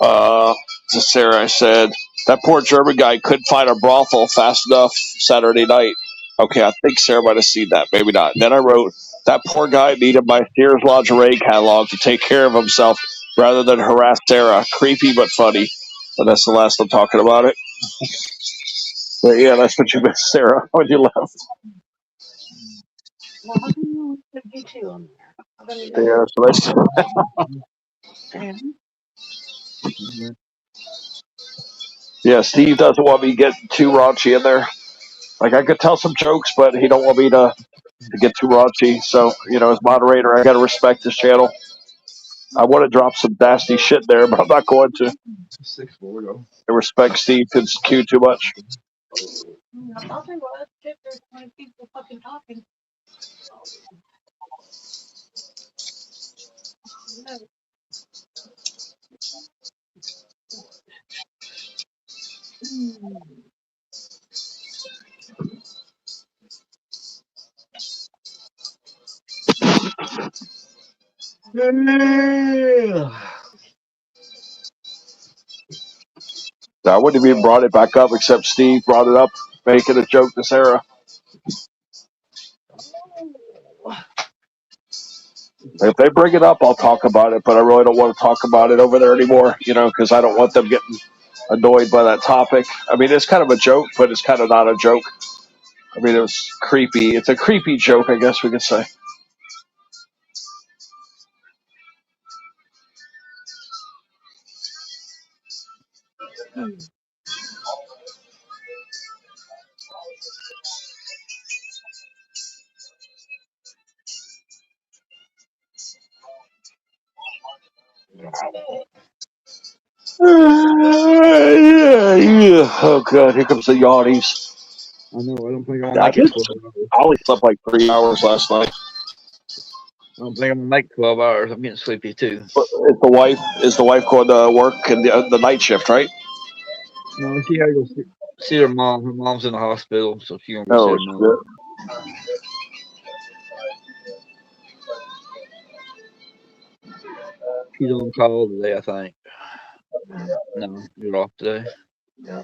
to Sarah, I said, that poor German guy couldn't find a brothel fast enough Saturday night. Okay, I think Sarah might have seen that. Maybe not. Then I wrote, that poor guy needed my Sears lingerie catalog to take care of himself rather than harass Sarah. Creepy but funny. And that's the last I'm talking about it. But yeah, that's what you missed, Sarah, when you left. Well, how come you put G2 on there? How come you don't? Yeah, that's what I said. Yeah, Steve doesn't want me to get too raunchy in there. Like, I could tell some jokes, but he don't want me to get too raunchy. So, as moderator, I got to respect his channel. I want to drop some nasty shit there, but I'm not going to. I respect Steve because it's cute too much. I thought there was. Shit, there's 20 people fucking talking. No. I wouldn't have even brought it back up except Steve brought it up, making a joke to Sarah. If they bring it up, I'll talk about it, but I really don't want to talk about it over there anymore, because I don't want them getting annoyed by that topic. I mean, it's kind of a joke, but it's kind of not a joke. I mean, it was creepy. It's a creepy joke, I guess we could say. Yeah. Oh god, here comes the yawnies. I know. I don't think I'm gonna I make it just 12 hours. I only slept like 3 hours last night. I don't think I'm gonna make 12 hours. I'm getting sleepy too. But is the wife going to work and the night shift, right? No, she had to go see her mom. Her mom's in the hospital, so she gonna go see Oh her mom. shit. She's on call today, I think. No, you're off today. I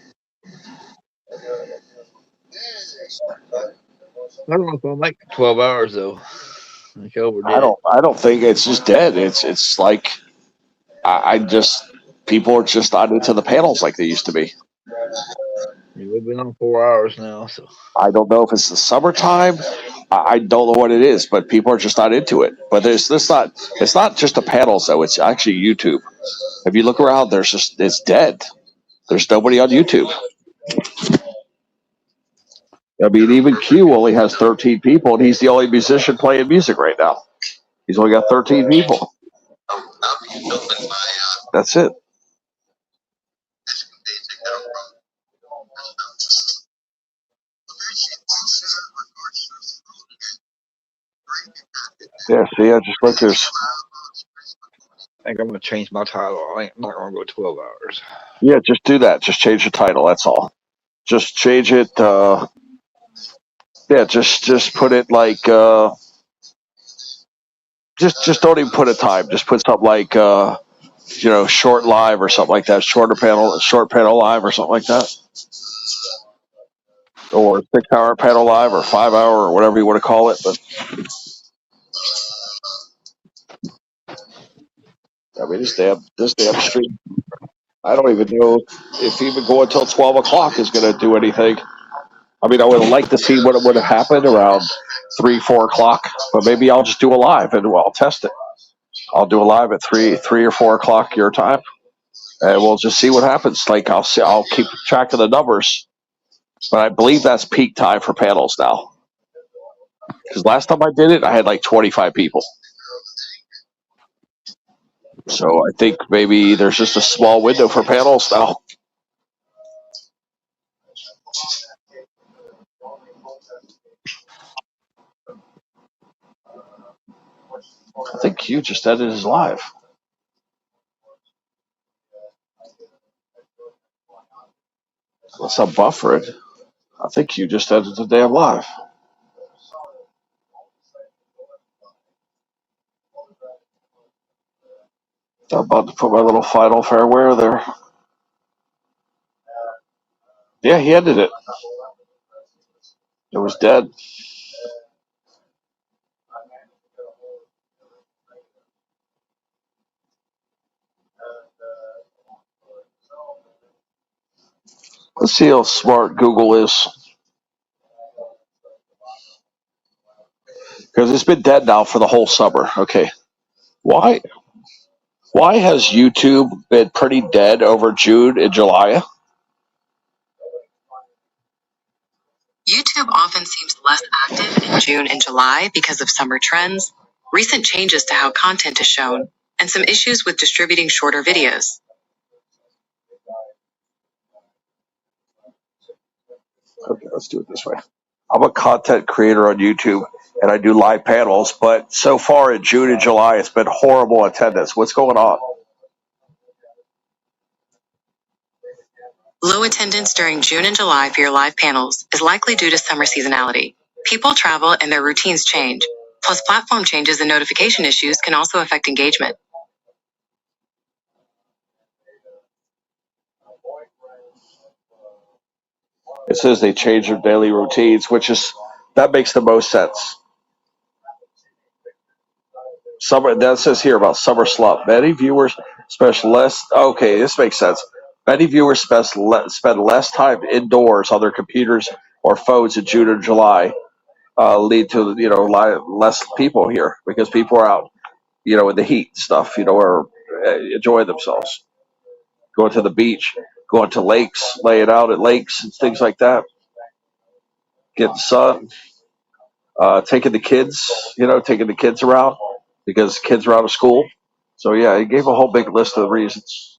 don't know if I'll make 12 hours though. I think I overdid it. I don't think it's just dead. It's like I just people are just not into the panels like they used to be. Yeah, we've been on 4 hours now, so I don't know if it's the summertime. I don't know what it is, but people are just not into it. But it's not just the panels though. It's actually YouTube. If you look around, it's dead. There's nobody on YouTube. I mean, even Q only has 13 people, and he's the only musician playing music right now. He's only got 13 people. That's it. Yeah, see, I just look. I think I'm gonna change my title. I'm not gonna go 12 hours. Yeah, just do that. Just change the title. That's all. Just change it. Yeah, just put it like. Just don't even put a time. Just put something like short live or something like that. Short panel live or something like that. Or 6 hour panel live or 5 hour or whatever you want to call it. But I mean, this damn stream. I don't even know if even going until 12 o'clock is going to do anything. I mean, I would have liked to see what would have happened around 3-4 o'clock, but maybe I'll just do a live and I'll test it. I'll do a live at 3 or 4 o'clock your time, and we'll just see what happens. Like I'll keep track of the numbers, but I believe that's peak time for panels now. Because last time I did it, I had like 25 people. So I think maybe there's just a small window for panels now. I think Q just ended his live. Unless I'm buffering. I think Q just ended the damn live. I'm about to put my little final farewell there. Yeah, he ended it. It was dead. Let's see how smart Google is. Because it's been dead now for the whole summer. Okay. Why has YouTube been pretty dead over June and July? YouTube often seems less active in June and July because of summer trends, recent changes to how content is shown, and some issues with distributing shorter videos. Okay, let's do it this way. I'm a content creator on YouTube, and I do live panels, but so far in June and July, it's been horrible attendance. What's going on? Low attendance during June and July for your live panels is likely due to summer seasonality. People travel and their routines change. Plus, platform changes and notification issues can also affect engagement. It says they change their daily routines, that makes the most sense. Summer, that says here about summer slump. Many viewers spend less. Okay, this makes sense. Many viewers spend less time indoors on their computers or foes in June or July lead to less people here because people are out in the heat and stuff, or enjoying themselves, going to the beach, going to lakes, laying out at lakes and things like that, getting sun, taking the kids around because kids are out of school. So yeah, he gave a whole big list of the reasons.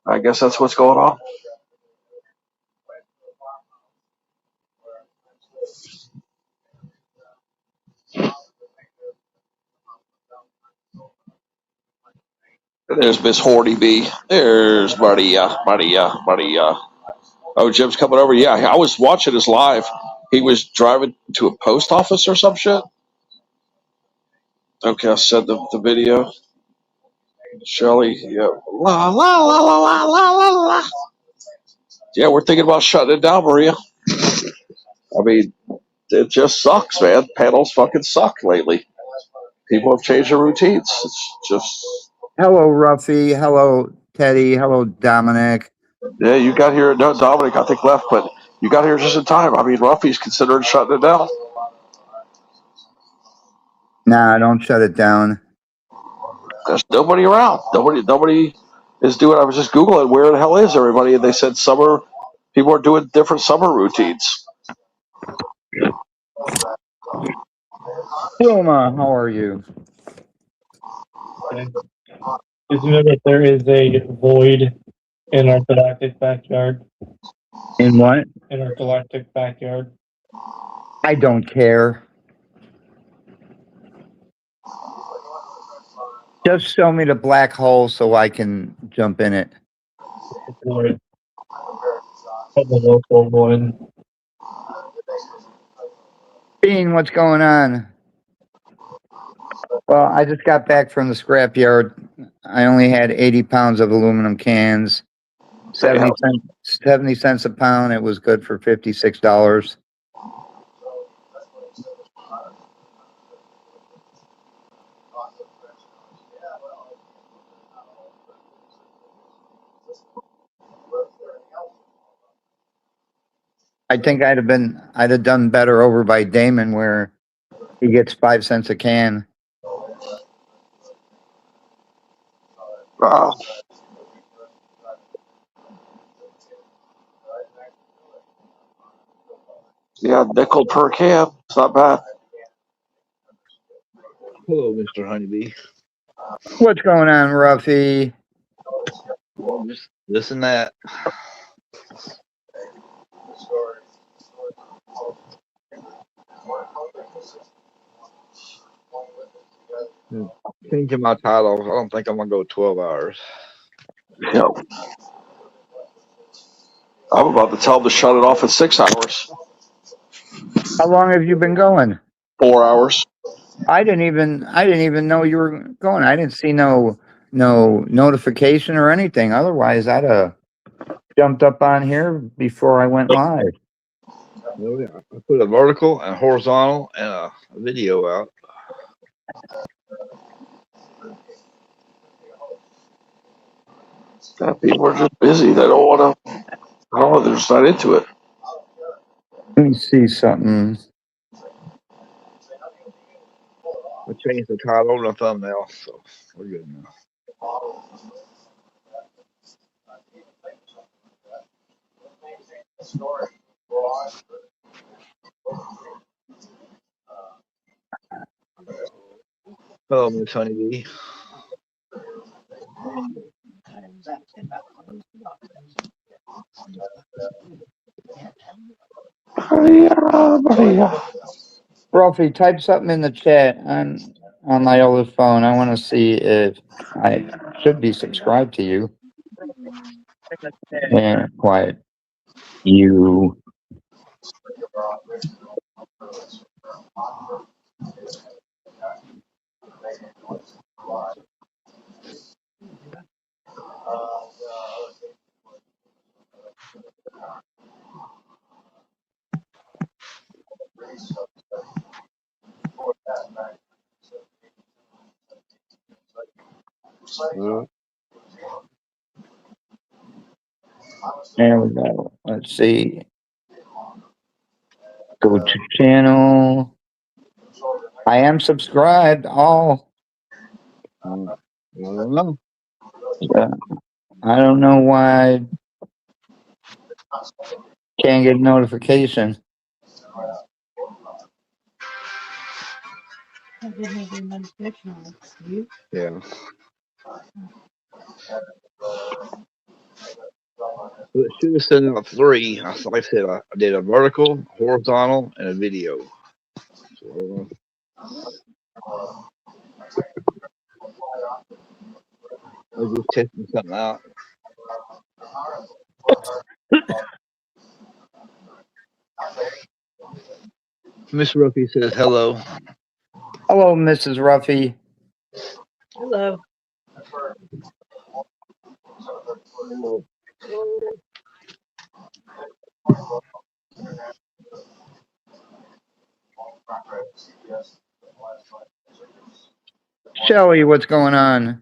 I guess that's what's going on. There's Miss Horty B. There's Maria. Oh, Jim's coming over. Yeah, I was watching his live. He was driving to a post office or some shit. Okay, I sent the video. Shelly, yeah. La, la, la, la, la, la, la, la. Yeah, we're thinking about shutting it down, Maria. I mean, it just sucks, man. Panels fucking suck lately. People have changed their routines. It's just. Hello, Ruffy. Hello, Teddy. Hello, Dominic. Yeah, you got here. No, Dominic, I think left, but you got here just in time. I mean, Ruffy's considering shutting it down. Nah, don't shut it down. There's nobody around. Nobody is doing. I was just Googling where the hell is everybody, and they said summer. People are doing different summer routines. Wilma, how are you? Did you know that there is a void in our galactic backyard? In what? In our galactic backyard. I don't care. Just show me the black hole so I can jump in it. Void. The local one. Bean, what's going on? Well, I just got back from the scrapyard. I only had 80 pounds of aluminum cans. 70 cents a pound. It was good for $56. I think I'd have done better over by Damon where he gets 5 cents a can. Yeah, nickel per can. It's not bad. Hello, Mr. Honeybee. What's going on, Ruffy? Just this and that. Changing my title. I don't think I'm gonna go 12 hours. Yeah. I'm about to tell them to shut it off at 6 hours. How long have you been going? 4 hours. I didn't even know you were going. I didn't see no notification or anything. Otherwise, I'd have jumped up on here before I went live. Oh, yeah. I put a vertical and horizontal and a video out. Yeah, people are just busy. They don't want to. I don't know. They're just not into it. Let me see something. I changed the title and the thumbnail, so we're good now. Hello, Miss Honeybee. Ralphie, type something in the chat on my other phone. I want to see if I should be subscribed to you. Yeah, quiet. You. There we go. Let's see. to channel. I am subscribed. All. I don't know. I don't know why I can't get a notification. Yeah. Well, it should have sent out 3. Like I said, I did a vertical, horizontal, and a video. So, I was just testing something out. Miss Ruffy says hello. Hello, Mrs. Ruffy. Hello. Shelly, what's going on?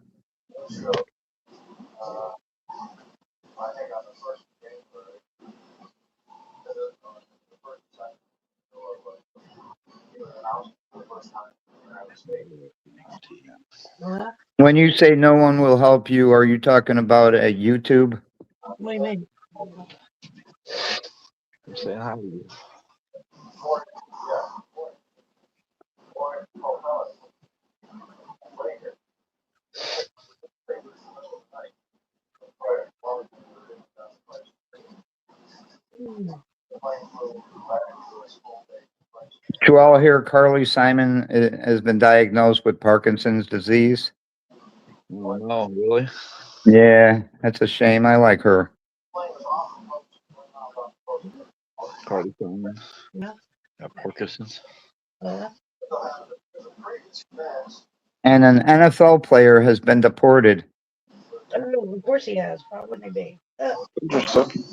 When you say no one will help you, are you talking about a YouTube? What do you mean? I'm saying hi to you. Did you all hear Carly Simon has been diagnosed with Parkinson's disease? Oh, no, really? Yeah, that's a shame. I like her. Cardi Simon. Yeah. Parkinson's. And an NFL player has been deported. Oh, of course he has. Why wouldn't he be? Interesting.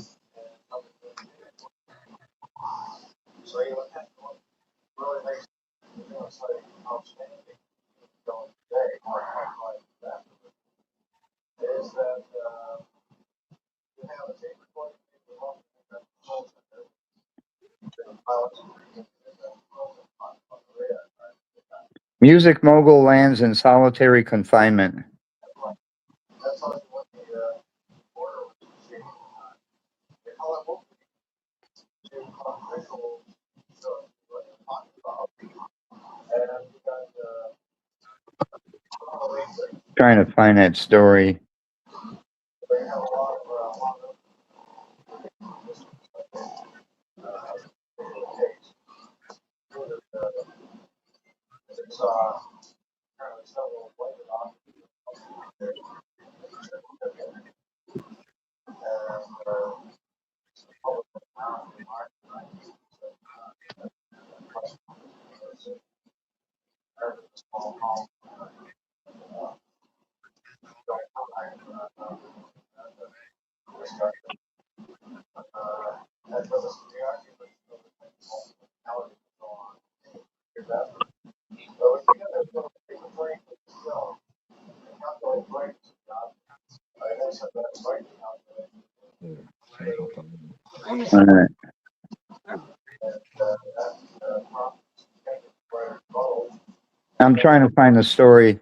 Music mogul lands in solitary confinement. Trying to find that story. All right. I'm trying to find the story.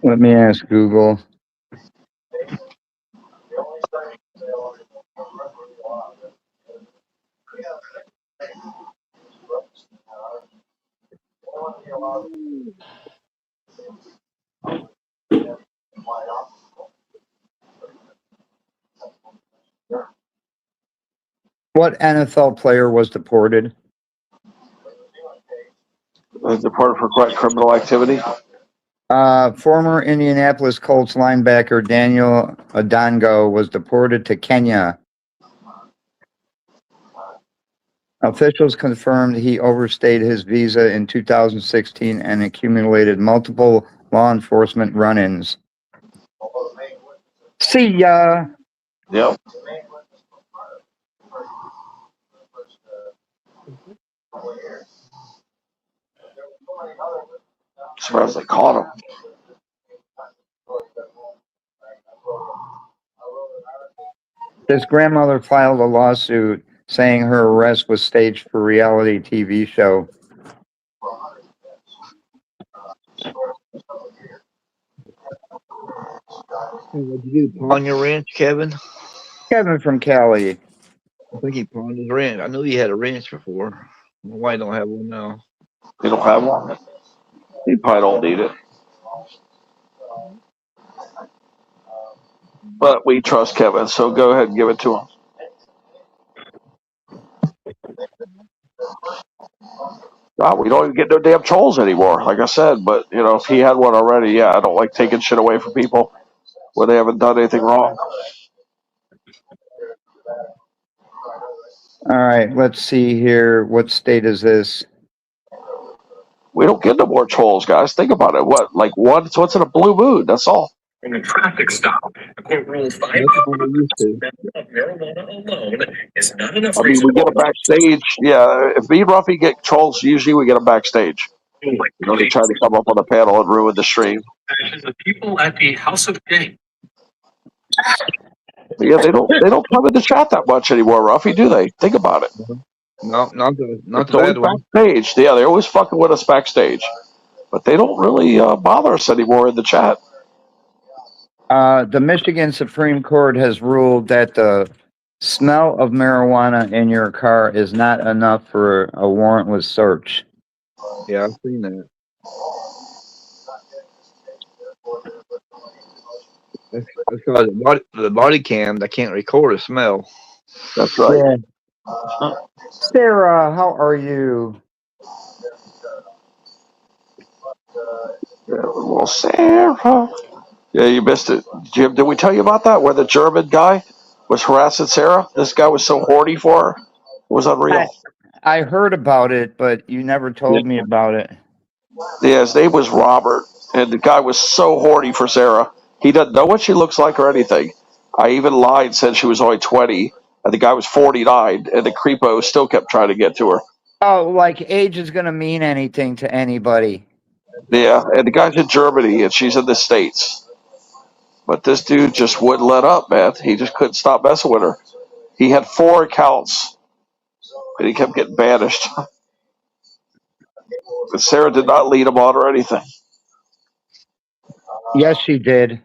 Let me ask Google. What NFL player was deported? Deported for quite criminal activity. Former Indianapolis Colts linebacker Daniel Adongo was deported to Kenya. Officials confirmed he overstayed his visa in 2016 and accumulated multiple law enforcement run-ins. See ya. Yep. Surprised they caught him. His grandmother filed a lawsuit saying her arrest was staged for a reality TV show. What did you do? Pawn your ranch, Kevin? Kevin from Cali. I think he pawned his ranch. I knew he had a ranch before. Why don't have one now? They don't have one. He probably don't need it. But we trust Kevin, so go ahead and give it to him. We don't even get no damn trolls anymore, like I said. But, you know, if he had one already, yeah, I don't like taking shit away from people when they haven't done anything wrong. All right, let's see here. What state is this? We don't get no more trolls, guys. Think about it. What, like what's in a blue moon? That's all. In a traffic stop, the court ruled 5 marijuana alone is not enough I mean, we get them backstage. Yeah, if me and Ruffy get trolls, usually we get them backstage. You know, they try to come up on the panel and ruin the stream. The people at the House of King. Yeah, they don't come in the chat that much anymore, Ruffy, do they? Think about it. No, not the It's always bad one. backstage. Yeah, they're always fucking with us backstage, but they don't really bother us anymore in the chat. The Michigan Supreme Court has ruled that the smell of marijuana in your car is not enough for a warrantless search. Yeah, I've seen that. That's because the body cam, they can't record a smell. That's right. Yeah. Sarah, how are you? Well, Sarah. Yeah, you missed it. Jim, did we tell you about that? Where the German guy was harassing Sarah? This guy was so horny for her. It was unreal. I heard about it, but you never told me about it. Yeah, his name was Robert, and the guy was so horny for Sarah. He doesn't know what she looks like or anything. I even lied, said she was only 20, and the guy was 49, and the creepo still kept trying to get to her. Oh, like age is going to mean anything to anybody. Yeah, and the guy's in Germany, and she's in the States. But this dude just wouldn't let up, man. He just couldn't stop messing with her. He had 4 accounts, and he kept getting banished. But Sarah did not lead him on or anything. Yes, she did.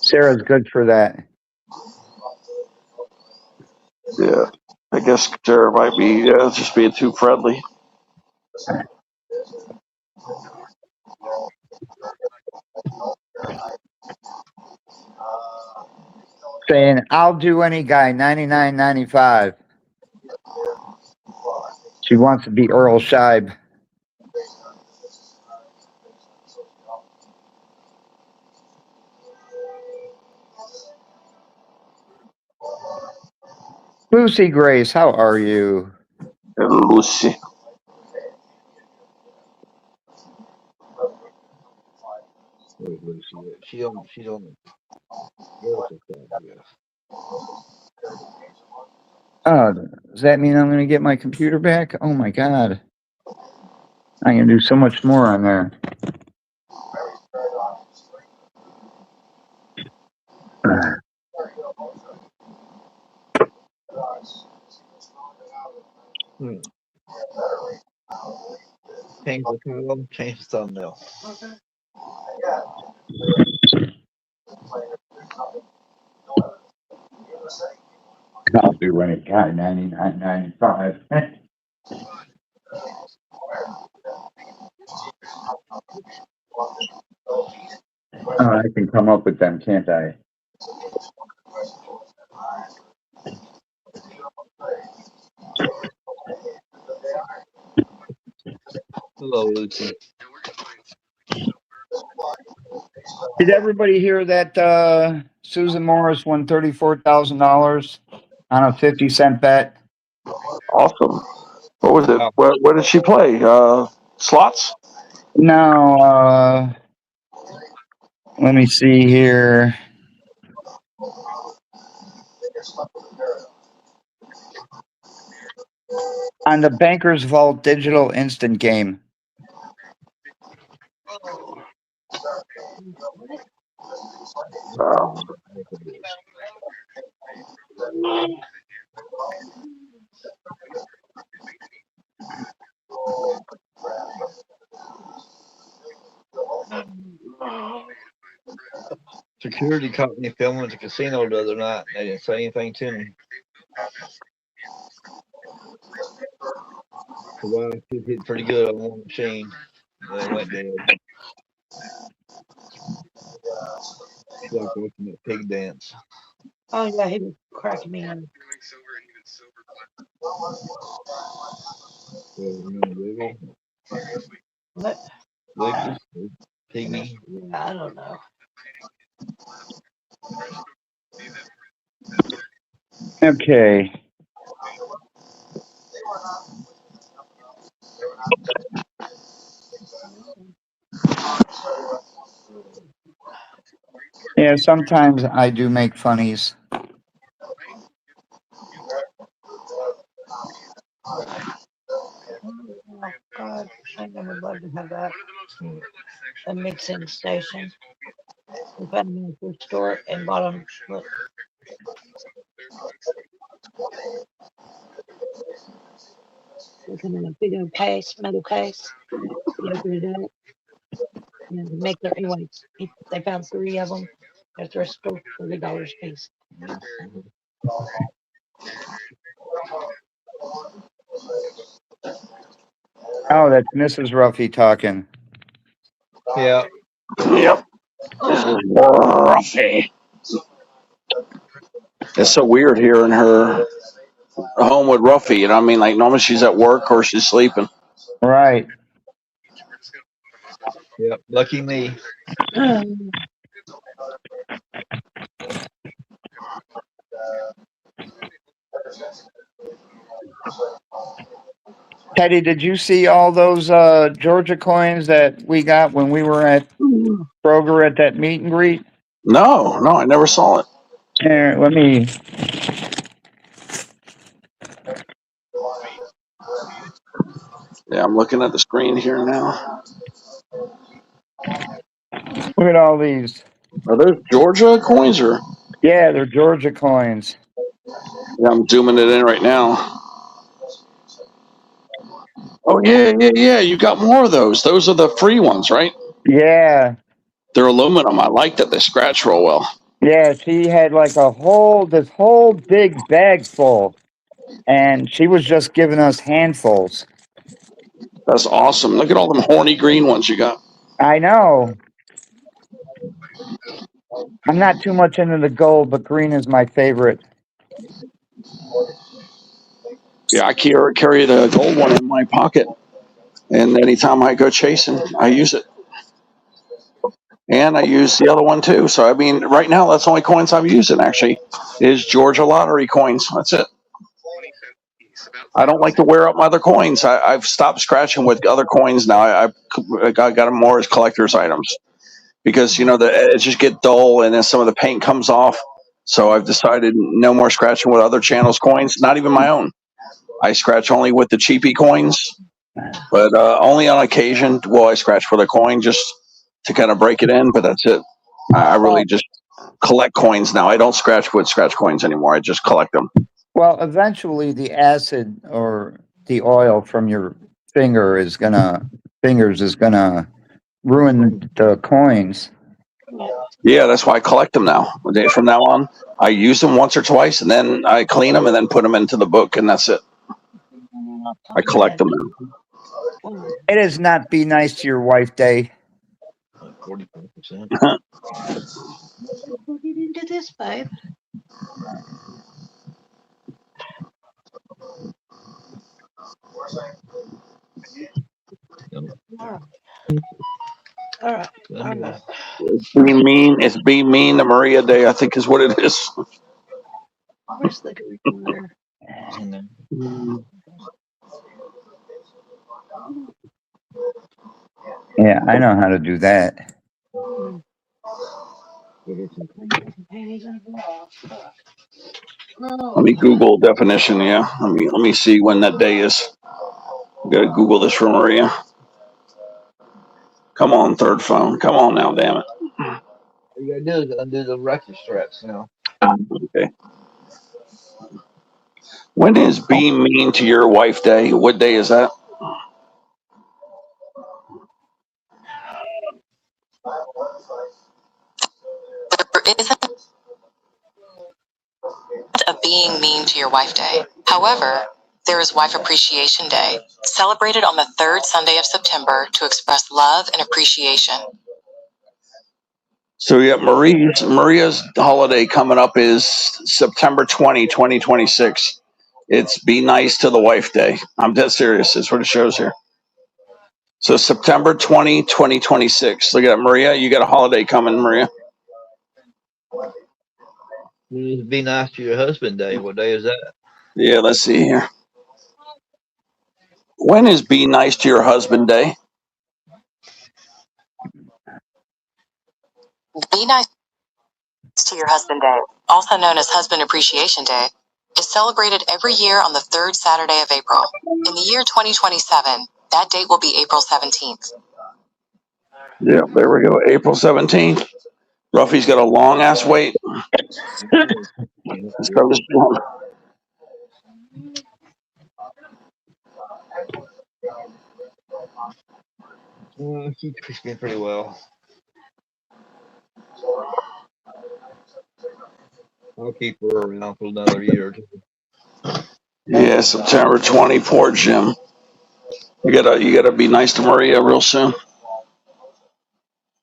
Sarah's good for that. Yeah, I guess Sarah might be just being too friendly. Saying, I'll do any guy, $99.95. She wants to be Earl Scheib. Lucy Grace, how are you? Lucy. She don't. Oh, does that mean I'm going to get my computer back? Oh my God. I can do so much more on there. Change the column, change the thumbnail. I'll do any guy, $99.95. Oh, I can come up with them, can't I? Hello, Lucy. Did everybody hear that Susan Morris won $34,000 on a 50-cent bet? Awesome. What was it? Where did she play? Slots? No, let me see here. On the Banker's Vault digital instant game. Security caught me filming at the casino the other night. They didn't say anything to me. Well, I hit pretty good on one machine. They went dead. It's like watching that pig dance. Oh yeah, he was cracking me up. What? Wiggle, piggy. Yeah, I don't know. Okay. Yeah, sometimes I do make funnies. Oh God, I never loved to have that. A mixing station. We found them in the food store and bought them. Look. They come in a big old case, metal case. You open it up. And they make their anyways. They found 3 of them at their store for $30 a piece. Oh, that's Mrs. Ruffy talking. Yeah. Yep. Ruffy. It's so weird hearing her home with Ruffy. You know what I mean? Like, normally she's at work or she's sleeping. Right. Yep. Lucky me. Teddy, did you see all those Georgia coins that we got when we were at Kroger at that meet and greet? No, I never saw it. Here, let me. Yeah, I'm looking at the screen here now. Look at all these. Are those Georgia coins or? Yeah, they're Georgia coins. Yeah, I'm zooming it in right now. Oh yeah. You got more of those. Those are the free ones, right? Yeah. They're aluminum. I like that they scratch real well. Yeah, she had like this whole big bag full, and she was just giving us handfuls. That's awesome. Look at all them horny green ones you got. I know. I'm not too much into the gold, but green is my favorite. Yeah, I carry the gold one in my pocket, and anytime I go chasing, I use it. And I use the other one too. So I mean, right now that's the only coins I'm using. Actually, is Georgia lottery coins. That's it. I don't like to wear up my other coins. I've stopped scratching with other coins now. I got them more as collector's items because it just get dull and then some of the paint comes off. So I've decided no more scratching with other channels' coins. Not even my own. I scratch only with the cheapy coins, but only on occasion will I scratch with a coin just to kind of break it in. But that's it. I really just collect coins now. I don't scratch with scratch coins anymore. I just collect them. Well, eventually the acid or the oil from your fingers is gonna ruin the coins. Yeah, that's why I collect them now. From now on, I use them once or twice, and then I clean them and then put them into the book, and that's it. I collect them now. It is not Be Nice to Your Wife Day. 45%. We'll get into this, babe. All right. It's Be Mean to Maria Day, I think is what it is. Where's the recorder? Yeah, I know how to do that. Get some panties and Let me Google definition. Yeah, let me see when that day is. I gotta Google this for Maria. Come on, third phone. Come on now, damn it. All you gotta do is undo the record straps now. Okay. When is being mean to your wife day? What day is that? There isn't a being mean to your wife day. However, there is Wife Appreciation Day, celebrated on the third Sunday of September to express love and appreciation. So yeah, Maria's holiday coming up is September 20, 2026. It's Be Nice to the Wife Day. I'm dead serious. That's what it shows here. So September 20, 2026. Look at that, Maria. You got a holiday coming, Maria. Be Nice to Your Husband Day. What day is that? Yeah, let's see here. When is Be Nice to Your Husband Day? Be Nice to Your Husband Day, also known as Husband Appreciation Day, is celebrated every year on the third Saturday of April. In the year 2027, that date will be April 17th. Yeah, there we go. April 17th. Ruffy's got a long ass wait. Let's go this one. She's been pretty well. I'll keep her around for another year or two. Yeah, September 20. Poor Jim. You gotta be nice to Maria real soon.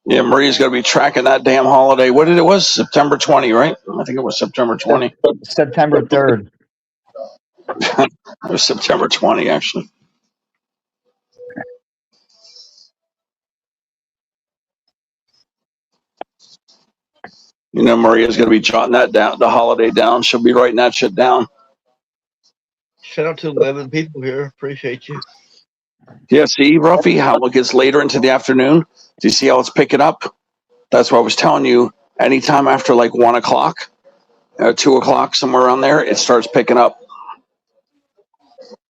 Yeah, Maria's gonna be tracking that damn holiday. What did it was? September 20, right? I think it was September 20. September 3rd. It was September 20, actually. You know, Maria's gonna be jotting that down, the holiday down. She'll be writing that shit down. Shout out to 11 people here. Appreciate you. Yeah, see, Ruffy, how it gets later into the afternoon. Do you see how it's picking up? That's what I was telling you. Anytime after like 1 o'clock, 2 o'clock, somewhere around there, it starts picking up.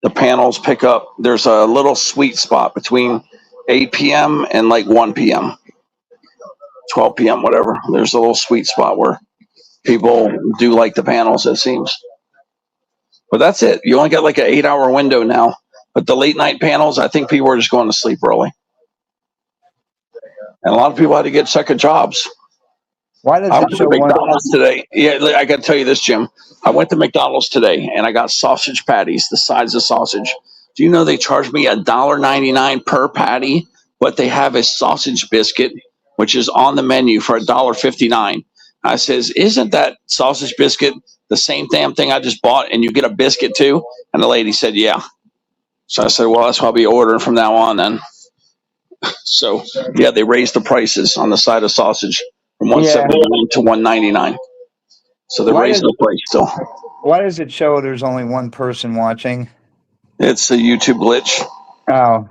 The panels pick up. There's a little sweet spot between 8 p.m. and like 1 p.m., 12 p.m., whatever. There's a little sweet spot where people do like the panels, it seems. But that's it. You only got like an 8-hour window now. But the late night panels, I think people are just going to sleep early. And a lot of people had to get second jobs. Why does I it went to show one? McDonald's today. Yeah, I got to tell you this, Jim. I went to McDonald's today and I got sausage patties, the size of sausage. Do you know they charge me $1.99 per patty, but they have a sausage biscuit, which is on the menu for $1.59. I says, isn't that sausage biscuit the same damn thing I just bought and you get a biscuit too? And the lady said, yeah. So I said, well, that's what I'll be ordering from now on then. So yeah, they raised the prices on the side of sausage from Yeah. $1.79 to $1.99. So they're raising the price still. Why does it show there's only one person watching? It's a YouTube glitch. Oh,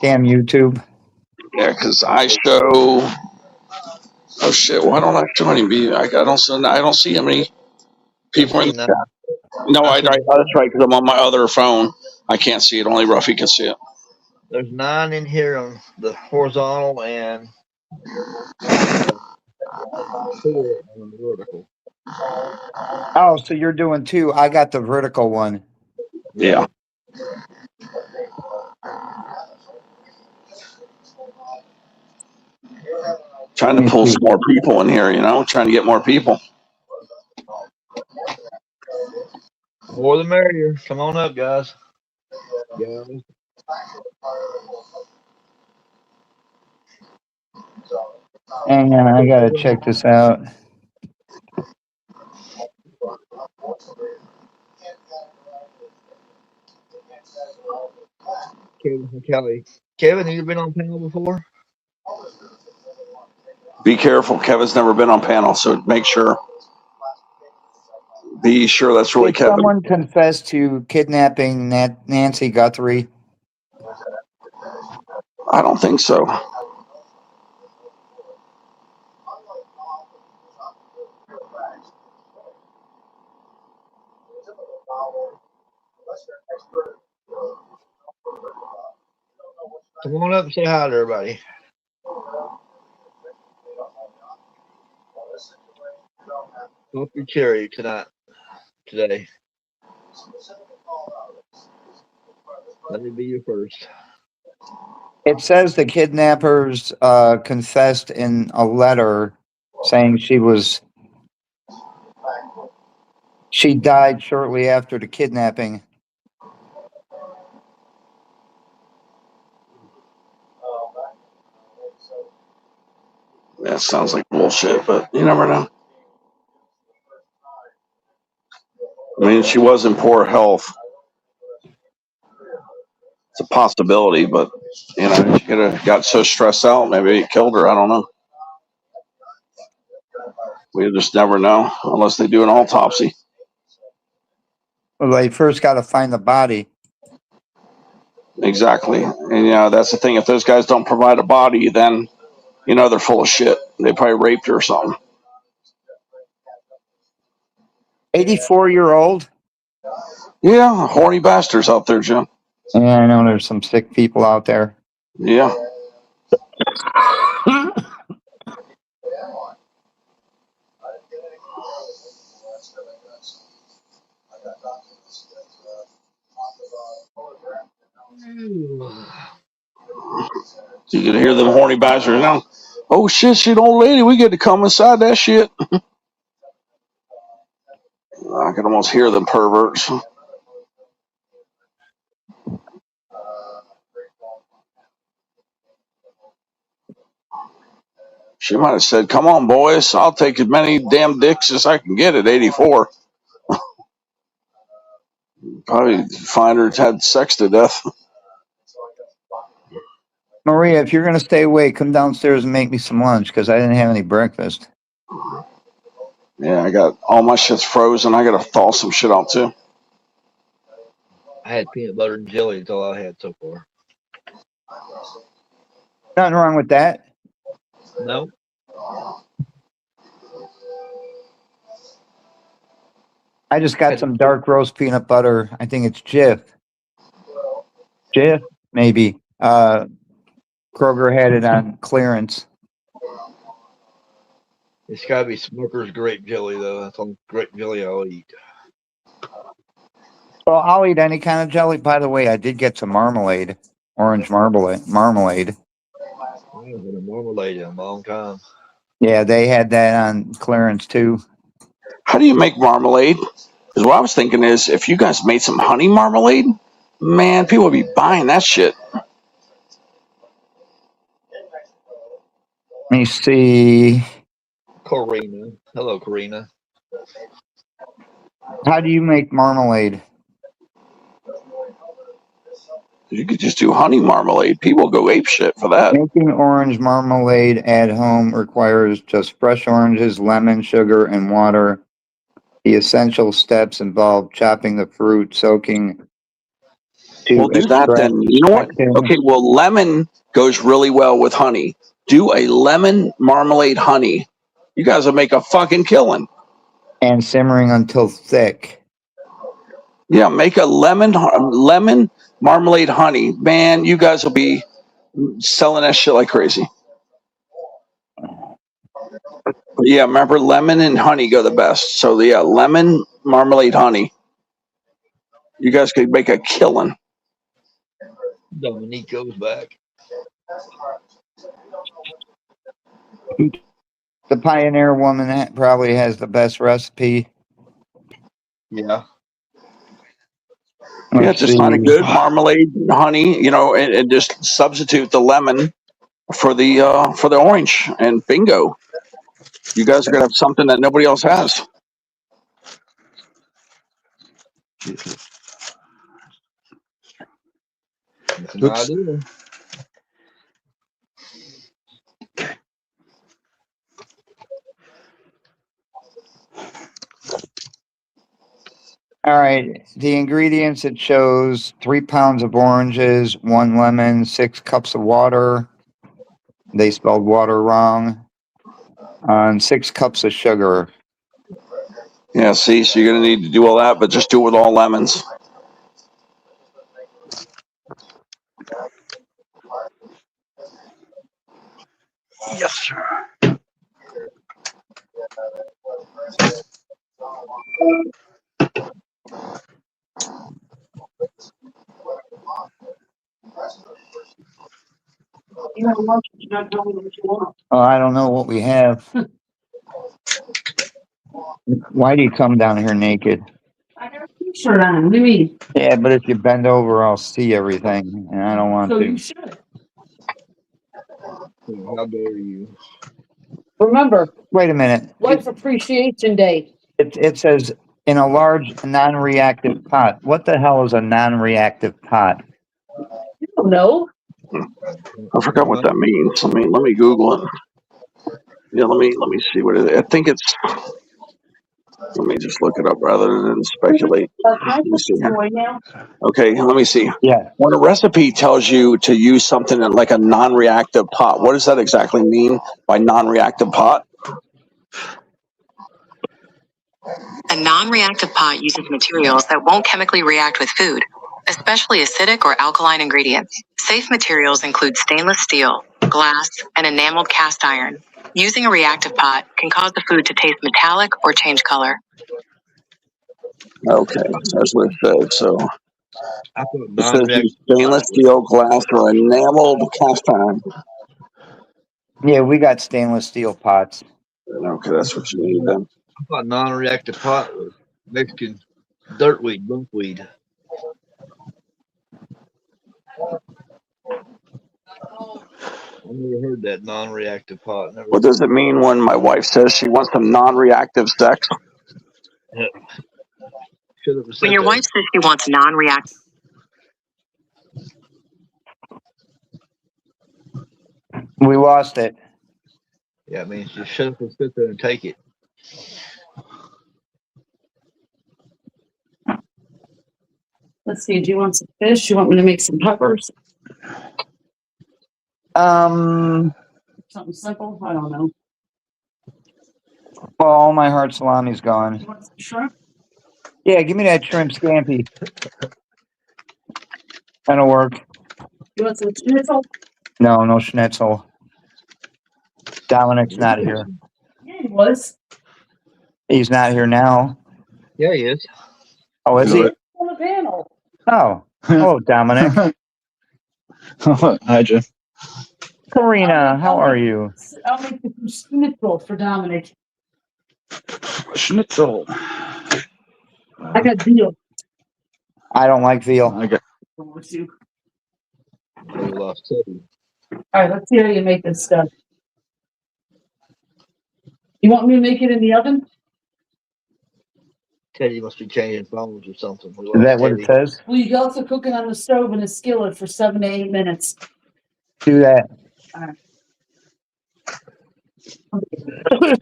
damn YouTube. Yeah, because I show. Oh shit! Why don't I show any? I don't see how many people in the chat. No, that's right. Because I'm on my other phone. I can't see it. Only Ruffy can see it. There's 9 in here on the horizontal and 4 on the vertical. Oh, so you're doing 2. I got the vertical one. Yeah. Trying to pull some more people in here, trying to get more people. More the merrier. Come on up, guys. Yeah. Hang on, I gotta check this out. Kelly. Kevin, have you been on panel before? Be careful. Kevin's never been on panel, so make sure. Be sure that's really Did Kevin. someone confess to kidnapping Nancy Guthrie? I don't think so. Come on up and say hi to everybody. Coffee cherry today. Let me be your first. It says the kidnappers confessed in a letter saying she died shortly after the kidnapping. That sounds like bullshit, but you never know. I mean, she was in poor health. It's a possibility, but you know, she could have got so stressed out, maybe it killed her. I don't know. We just never know unless they do an autopsy. Well, they first got to find the body. Exactly, and you know that's the thing. If those guys don't provide a body, then you know they're full of shit. They probably raped her or something. 84-year-old. Yeah, horny bastards out there, Jim. Yeah, I know there's some sick people out there. Yeah. You can hear them horny bastards now. Oh shit, she an old lady. We get to come inside that shit. I can almost hear them perverts. She might have said, "Come on, boys. I'll take as many damn dicks as I can get at 84." Probably find her had sex to death. Maria, if you're going to stay awake, come downstairs and make me some lunch because I didn't have any breakfast. Yeah, I got all my shit's frozen. I got to thaw some shit out too. I had peanut butter and jelly. That's all I had so far. Nothing wrong with that. No. I just got some dark roast peanut butter. I think it's Jif. Jif, maybe. Kroger had it on clearance. It's got to be Smucker's grape jelly, though. That's all grape jelly I'll eat. Well, I'll eat any kind of jelly. By the way, I did get some marmalade, orange marmalade. I haven't had a marmalade in a long time. Yeah, they had that on clearance too. How do you make marmalade? Because what I was thinking is, if you guys made some honey marmalade, man, people would be buying that shit. Let me see. Karina. Hello, Karina. How do you make marmalade? You could just do honey marmalade. People go ape shit for that. Making orange marmalade at home requires just fresh oranges, lemon, sugar, and water. The essential steps involve chopping the fruit, soaking. Well, do that then. You know what? Okay, well, lemon goes really well with honey. Do a lemon marmalade honey. You guys will make a fucking killing. And simmering until thick. Yeah, make a lemon marmalade honey. Man, you guys will be selling that shit like crazy. But yeah, remember, lemon and honey go the best. So yeah, lemon marmalade honey. You guys could make a killing. Dominique goes back. The Pioneer Woman probably has the best recipe. Yeah. Yeah, just find a good marmalade honey, you know, and just substitute the lemon for the orange, and bingo, you guys are gonna have something that nobody else has. That's an idea. All right. The ingredients, it shows 3 pounds of oranges, 1 lemon, 6 cups of water. They spelled water wrong. And 6 cups of sugar. Yeah, see, so you're gonna need to do all that, but just do it with all lemons. Yes, sir. Oh, I don't know what we have. Why do you come down here naked? I got a t-shirt on. What do you mean? Yeah, but if you bend over, I'll see everything, and I don't want So to. you should. How dare you? Remember, Wait a minute. Wife Appreciation Day. It says in a large non-reactive pot. What the hell is a non-reactive pot? You don't know. I forgot what that means. Let me Google it. Yeah, let me see what it is. I think it's. Let me just look it up rather than speculate. Can I Let me put see this here. away now? Okay, let me see. Yeah. When a recipe tells you to use something in like a non-reactive pot, what does that exactly mean by non-reactive pot? A non-reactive pot uses materials that won't chemically react with food, especially acidic or alkaline ingredients. Safe materials include stainless steel, glass, and enameled cast iron. Using a reactive pot can cause the food to taste metallic or change color. Okay, that's what it says. So I thought it says non-reactive use stainless steel, glass, or enameled cast iron. Yeah, we got stainless steel pots. Okay, that's what you need then. I thought non-reactive pot was Mexican dirtweed, bunkweed. I never heard that non-reactive pot. Never. What does it mean when my wife says she wants some non-reactive sex? Yeah. Should have said When your that. wife says she wants non-reactive, We lost it. Yeah, I mean, you should have sit there and take it. Let's see. Do you want some fish? You want me to make some peppers? Something Something simple? I don't know. Well, all my hard salami's gone. You want some shrimp? Yeah, give me that shrimp scampi. That'll work. You want some schnitzel? No schnitzel. Dominic's not here. Yeah, he was. He's not here now. Yeah, he is. Oh, is he? On the panel. Oh. Oh, Dominic. Hi, Jeff. Karina, how are you? I'll make the schnitzel for Dominic. Schnitzel. I got veal. I don't like veal. I got. We lost Teddy. All right, let's see how you make this stuff. You want me to make it in the oven? Teddy must be changing phones or something. Is that what it says? Well, you can also cook it on the stove in a skillet for 7 to 8 minutes. Do that. All right. Did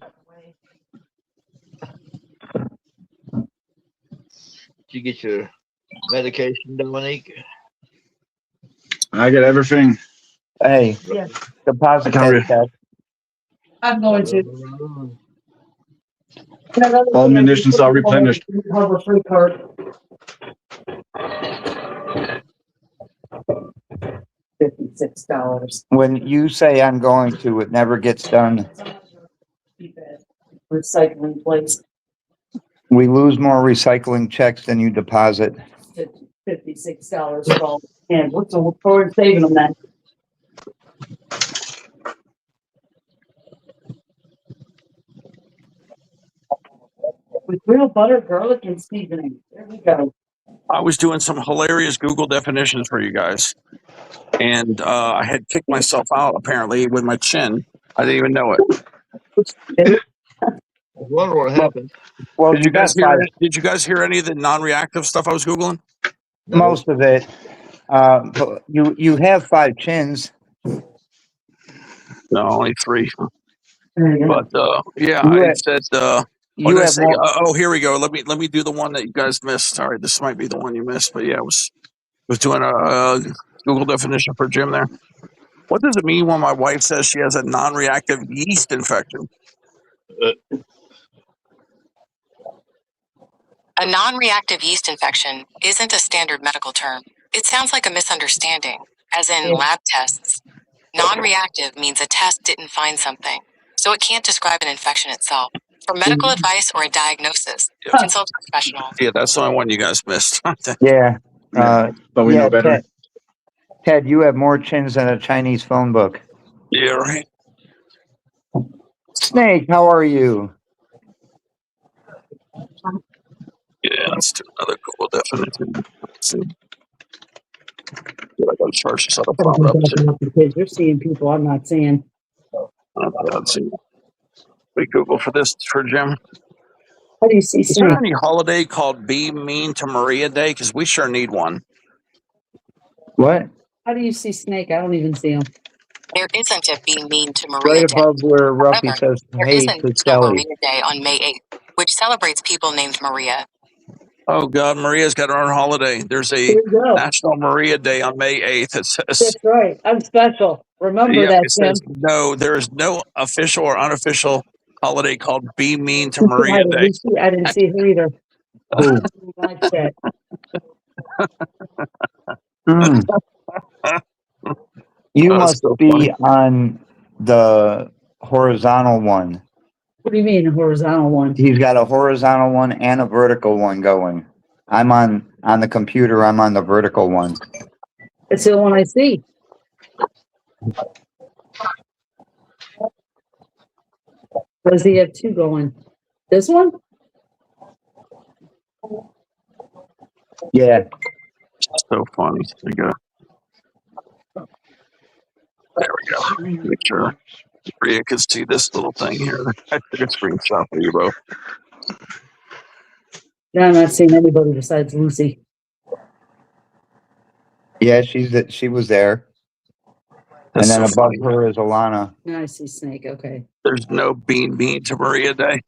you get your medication, Dominique? I get everything. Hey, Yeah. deposit that check. I'm going to. All munitions are replenished. Harbor Free card. 56. When you say I'm going to, it never gets done. Recycling place. We lose more recycling checks than you deposit. $56 for all. And what's the forward saving them then? With real butter, garlic, and seasoning. There we go. I was doing some hilarious Google definitions for you guys, and I had kicked myself out apparently with my chin. I didn't even know it. I wonder what happened. Well, Did you guys hear any of the non-reactive stuff I was Googling? Most of it. But you have 5 chins. No, only 3. But yeah, You it have- said. you have say? more- Oh, here we go. Let me do the one that you guys missed. All right, this might be the one you missed, but yeah, I was doing a Google definition for Jim there. What does it mean when my wife says she has a non-reactive yeast infection? a non-reactive yeast infection isn't a standard medical term. It sounds like a misunderstanding. as in lab tests. Non-reactive means a test didn't find something, so it can't describe an infection itself. For medical advice or a diagnosis, consult a professional. Yeah, that's the only one you guys missed. Yeah. But we know better. Ted, you have more chins than a Chinese phone book. Yeah, right. Snake, how are you? Yeah, let's do another Google definition. Let's see. I gotta charge this other phone up too. Because you're seeing people I'm not seeing. Let's see. We Google for this for Jim. How do you see Is there snake? any holiday called Be Mean to Maria Day? Because we sure need one. What? How do you see snake? I don't even see him. There isn't a Be Mean to Maria Right Day. above where Ruffy However, says there hey is a to National Kelly. Maria Day on May 8th, which celebrates people named Maria. Oh God, Maria's got her own holiday. There's a Here we go. National Maria Day on May 8th. It says, That's right. I'm special. Remember yeah, that, it Tim. says no. There is no official or unofficial holiday called Be Mean to Maria Day. I didn't see her either. Who? Like that. You That's must so be funny. on the horizontal one. What do you mean, a horizontal one? He's got a horizontal one and a vertical one going. I'm on the computer. I'm on the vertical one. It's the one I see. Does he have two going? This one? Yeah. So funny. There you go. There we go. Make sure Maria can see this little thing here. I took a screenshot for you both. No, I'm not seeing anybody besides Lucy. Yeah, she was there. That's and then so above funny. her is Alana. Now I see snake. Okay. There's no Be Mean to Maria Day.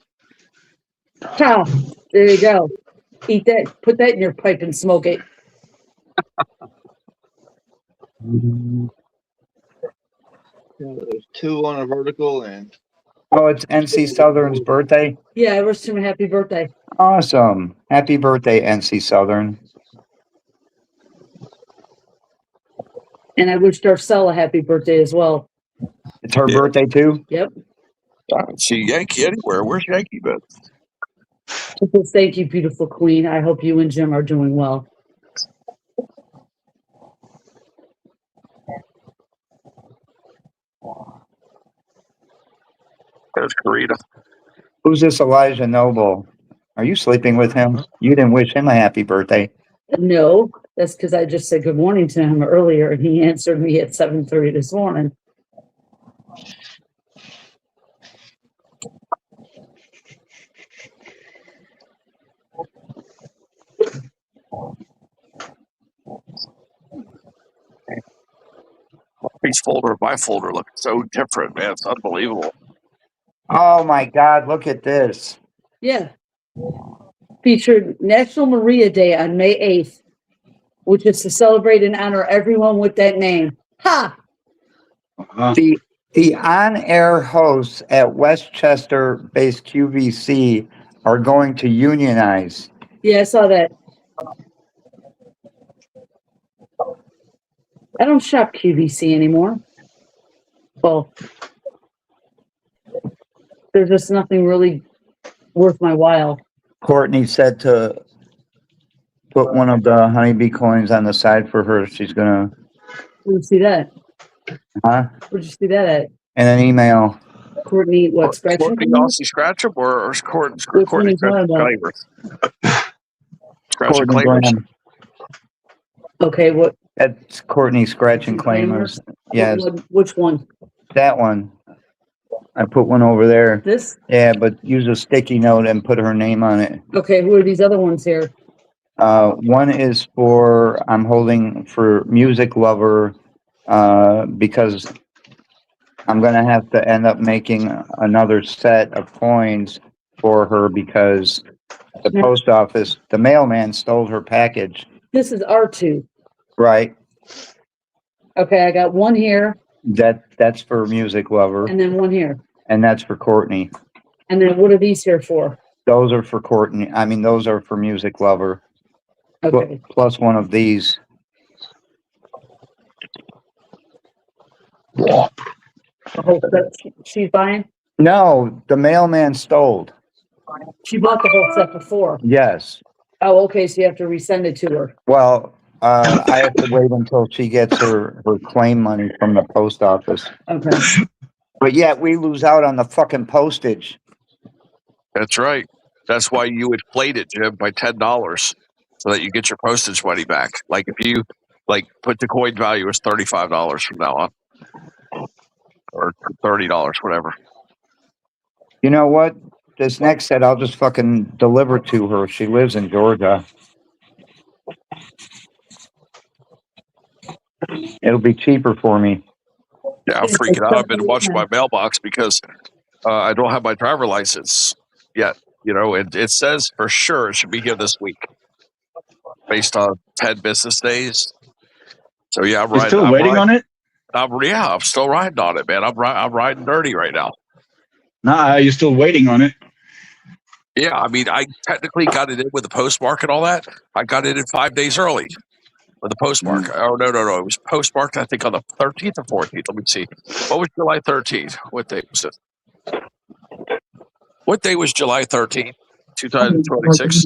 Ha! There you go. Eat that. Put that in your pipe and smoke it. Yeah, there's two on a vertical and Oh, it's NC Southern's birthday? Yeah, I wish him a happy birthday. Awesome. Happy birthday, NC Southern. And I wished Darcella a happy birthday as well. It's her birthday too? Yep. I don't see Yankee anywhere. Where's Yankee been? Thank you, beautiful queen. I hope you and Jim are doing well. There's Karita. Who's this Elijah Noble? Are you sleeping with him? You didn't wish him a happy birthday. No, that's because I just said good morning to him earlier, and he answered me at 7:30 this morning. Each folder, my folder looks so different, man. It's unbelievable. Oh my God, look at this. Yeah. Featured National Maria Day on May 8th, which is to celebrate and honor everyone with that name. Ha! The on-air hosts at Westchester-based QVC are going to unionize. Yeah, I saw that. I don't shop QVC anymore. Well, there's just nothing really worth my while. Courtney said to put one of the honeybee coins on the side for her. She's gonna. Where'd you see that? Huh? Where'd you see that at? In an email. Courtney, what, scratching? Courtney Aussie Scratch Up or Courtney Which one are you Scratch talking about? Clavers? Scratch and Courtney Clavers. Graham. Okay, what? That's Courtney scratching claimers. Yes, Which one? that one. I put one over there. This? Yeah, but use a sticky note and put her name on it. Okay, who are these other ones here? One is for, I'm holding for Music Lover, because I'm going to have to end up making another set of coins for her because the post office, the mailman stole her package. This is R2. Right. Okay, I got one here That's for Music Lover. and then one here. And that's for Courtney. And then what are these here for? Those are for Courtney. I mean, those are for Music Lover. Okay. Plus one of these. The whole set she's buying? No, the mailman stole. She bought the whole set before. Yes. Oh, okay, so you have to resend it to her. Well, I have to wait until she gets her claim money from the post office. Okay. But yet we lose out on the fucking postage. That's right. That's why you inflate it, Jim, by $10 so that you get your postage money back. Like if you put the coin value as $35 from now on, or $30, whatever. You know what? This next set I'll just fucking deliver to her. She lives in Georgia. It'll be cheaper for me. Yeah, I'm freaking out. I've been watching my mailbox because I don't have my driver license yet. You know, it says for sure it should be here this week, based on 10 business days. So yeah, I'm You're riding. still waiting on it? I'm still riding on it, man. I'm riding dirty right now. Nah, you're still waiting on it. Yeah, I mean, I technically got it in with the postmark and all that. I got it in 5 days early with the postmark. Oh, no. It was postmarked, I think, on the 13th or 14th. Let me see. What was July 13th? What day was it? What day was July 13th, 2026?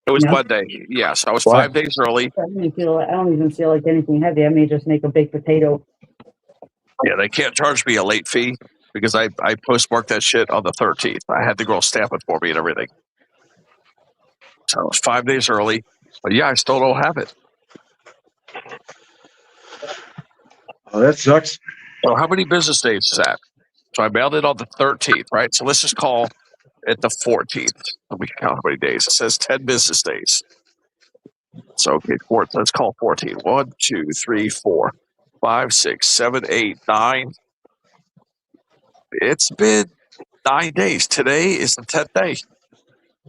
It was Monday. Yes, I was 5 days early. I don't even feel like anything heavy. I may just make a baked potato. Yeah, they can't charge me a late fee because I postmarked that shit on the 13th. I had the girl stamp it for me and everything. So I was 5 days early. But yeah, I still don't have it. Oh, that sucks. So how many business days is that? So I mailed it on the 13th, right? So let's just call it the 14th. Let me count how many days. It says 10 business days. So okay, let's call 14. 1, 2, 3, 4, 5, 6, 7, 8, 9. It's been 9 days. Today is the 10th day.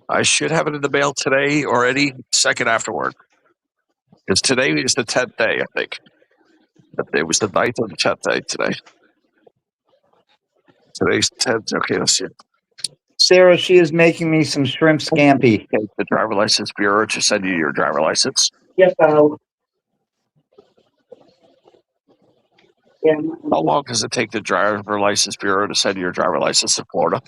I should have it in the mail today or any second afterward. Because today is the 10th day, I think. It was the 9th or the 10th day today. Today's 10th. Okay, let's see. Sarah, she is making me some shrimp scampi. Take the driver license bureau to send you your driver license. Yes, I'll. Yeah. How long does it take the driver license bureau to send you your driver license in Florida?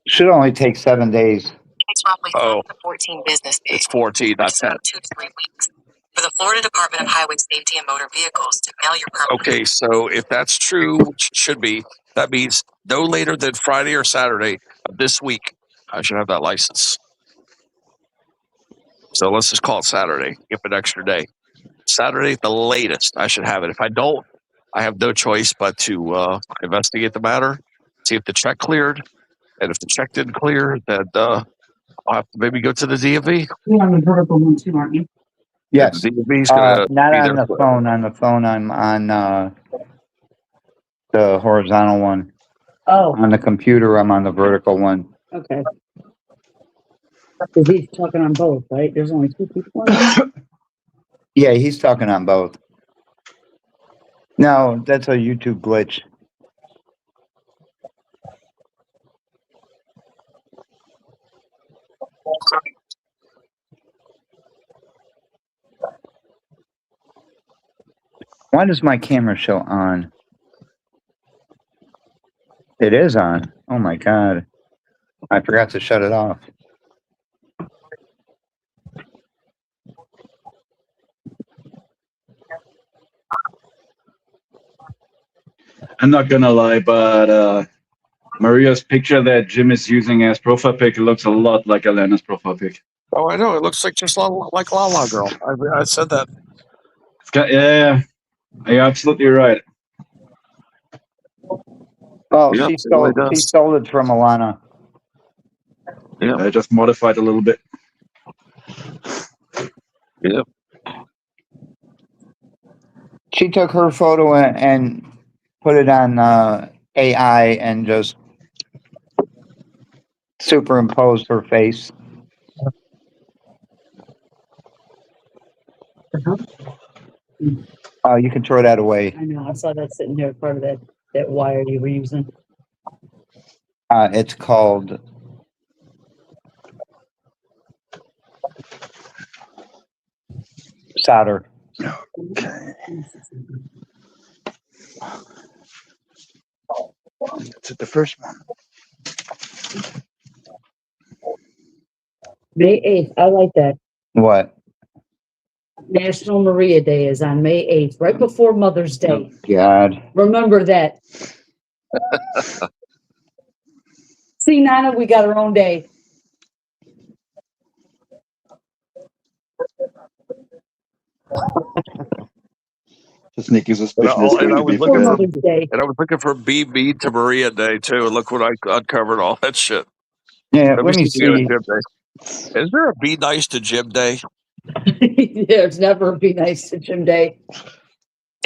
Should only take 7 days. It's roughly 5 to 14 business days. It's 14, not 10. 2 to 3 weeks. For the Florida Department of Highway Safety and Motor Vehicles to mail your permit. Okay, so if that's true, which it should be, that means no later than Friday or Saturday of this week, I should have that license. So let's just call it Saturday. Give an extra day. Saturday, the latest, I should have it. If I don't, I have no choice but to investigate the matter, see if the check cleared, and if the check didn't clear, then I'll have to maybe go to the DMV. You're on the vertical one too, aren't you? Yes. The DMV's gonna not be on there the phone. On the phone, I'm on the horizontal one. Oh. On the computer, I'm on the vertical one. Okay. Because he's talking on both, right? There's only 2 people on Yeah, he's talking on both. No, that's a YouTube glitch. Why does my camera show on? It is on. Oh my God. I forgot to shut it off. I'm not gonna lie, but Maria's picture that Jim is using as profile pic looks a lot like Elena's profile pic. Oh, I know. It looks like just like La La Girl. I said that. Yeah, you're absolutely right. Oh, Yep, she stole it from Alana. Yeah, I just modified a little bit. Yep. She took her photo and put it on AI and just superimposed her face. Oh, you can throw that away. I know. I saw that sitting there, part of that wire you were using. It's called solder. Okay. Is it the first one? May 8th. I like that. What? National Maria Day is on May 8th, right before Mother's Day. God. Remember that. See, Nana, we got our own day. Just Nikki's And suspicion is going I to be was looking for, Mother's Day. and I was looking for BB to Maria Day too. And look what I uncovered, all that shit. Yeah, Let let me if we got a see. Jib Day. Is there a Be Nice to Jib Day? There's never Be Nice to Jim Day.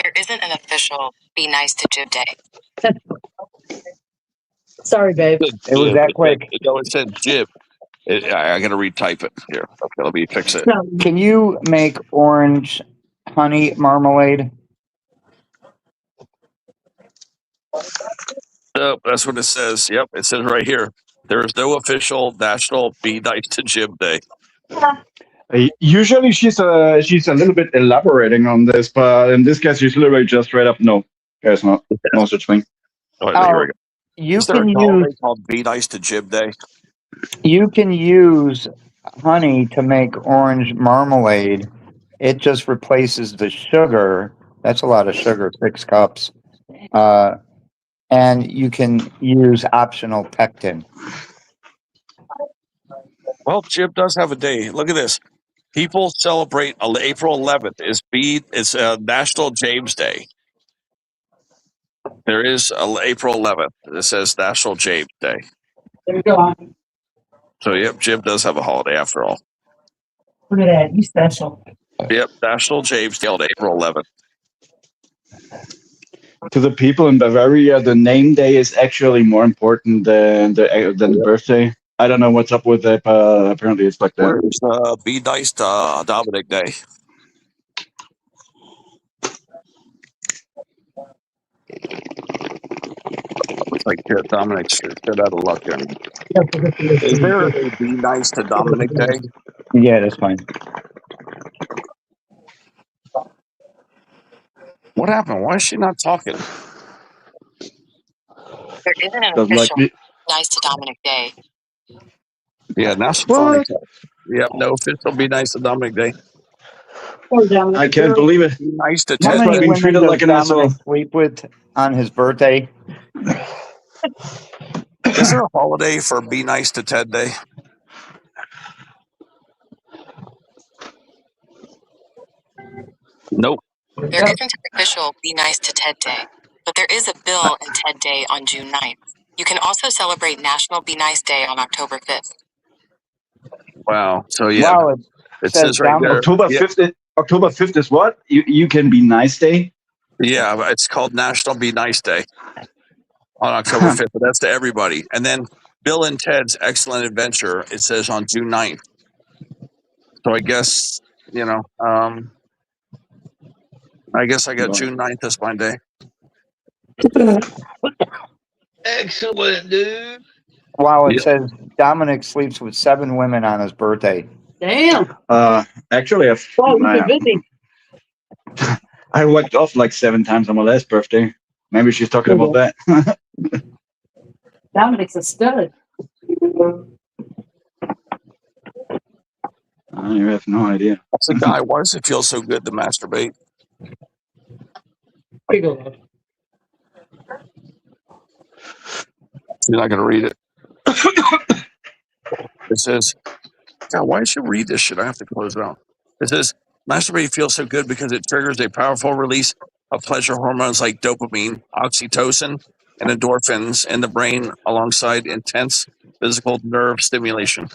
There isn't an official Be Nice to Jib Day. Sorry, babe. It was that quick. No, it said Jib. I got to retype it here. Okay, let me fix it. Can you make orange honey marmalade? Oh, that's what it says. Yep, it says right here. There is no official national Be Nice to Jib Day. Usually she's a little bit elaborating on this, but in this case she's literally just straight up no. There's no such thing. Oh, here we go. You Is there can a holiday use called Be Nice to Jib Day? you can use honey to make orange marmalade. It just replaces the sugar. That's a lot of sugar, 6 cups. And you can use optional pectin. Well, Jib does have a day. Look at this. People celebrate April 11th. It's National James Day. There is April 11th. It says National James Day. There you go. So, yep, Jib does have a holiday after all. Look at that. You special. Yep, National James Day on April 11th. To the people in Bavaria, the name day is actually more important than the birthday. I don't know what's up with it, but apparently it's like that. Where's Be Nice to Dominic Day? Looks like Dominic's out of luck here. Is there a Be Nice to Dominic Day? Yeah, that's fine. What happened? Why is she not talking? There isn't an Doesn't like official me. Nice to Dominic Day. Yeah, now she's finally. Yep, no official Be Nice to Dominic Day. I can't believe it. Be nice to How Ted. many being women treated does like an asshole. Dominic sleep with on his birthday? Is there a holiday for Be Nice to Ted Day? Nope. There isn't an official Be Nice to Ted Day, but there is a Bill and Ted Day on June 9th. You can also celebrate National Be Nice Day on October 5th. Wow. So yeah, Wow, it says right there. October 5th. October 5th is what? You can be nice day. Yeah, but it's called National Be Nice Day on October 5th. But that's to everybody. And then Bill and Ted's Excellent Adventure. It says on June 9th. So I guess I guess I got June 9th as my day. Excellent, dude. Wow, it says Dominic sleeps with 7 women on his birthday. Damn. Actually, Wow, you've been busy. I whacked off like 7 times on my last birthday. Maybe she's talking about that. Dominic's a stud. I have no idea. That's a guy. Why does it feel so good to masturbate? There you go. You're not going to read it. It says, God, why should you read this shit? I have to close it out. It says, masturbating feels so good because it triggers a powerful release of pleasure hormones like dopamine, oxytocin, and endorphins in the brain alongside intense physical nerve stimulation.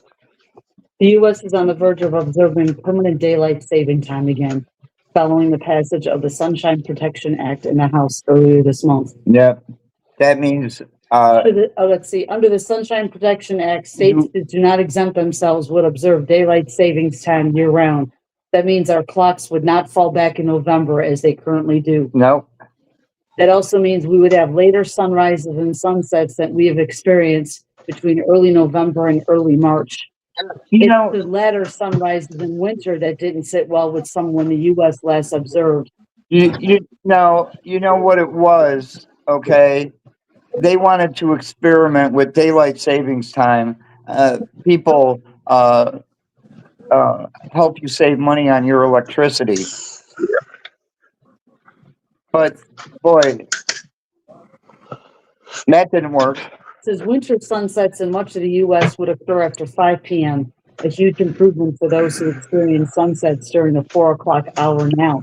The U.S. is on the verge of observing permanent daylight saving time again, following the passage of the Sunshine Protection Act in the House earlier this month. Yep. That means let's see. Under the Sunshine Protection Act, states that do not exempt themselves would observe daylight savings time year-round. That means our clocks would not fall back in November as they currently do. No. That also means we would have later sunrises and sunsets that we have experienced between early November and early March. It's the latter sunrises in winter that didn't sit well with someone the U.S. last observed. You know what it was, okay? they wanted to experiment with daylight savings time. People help you save money on your electricity. But boy, that didn't work. It says winter sunsets in much of the U.S. would occur after 5 p.m., a huge improvement for those who experience sunsets during the 4 o'clock hour now.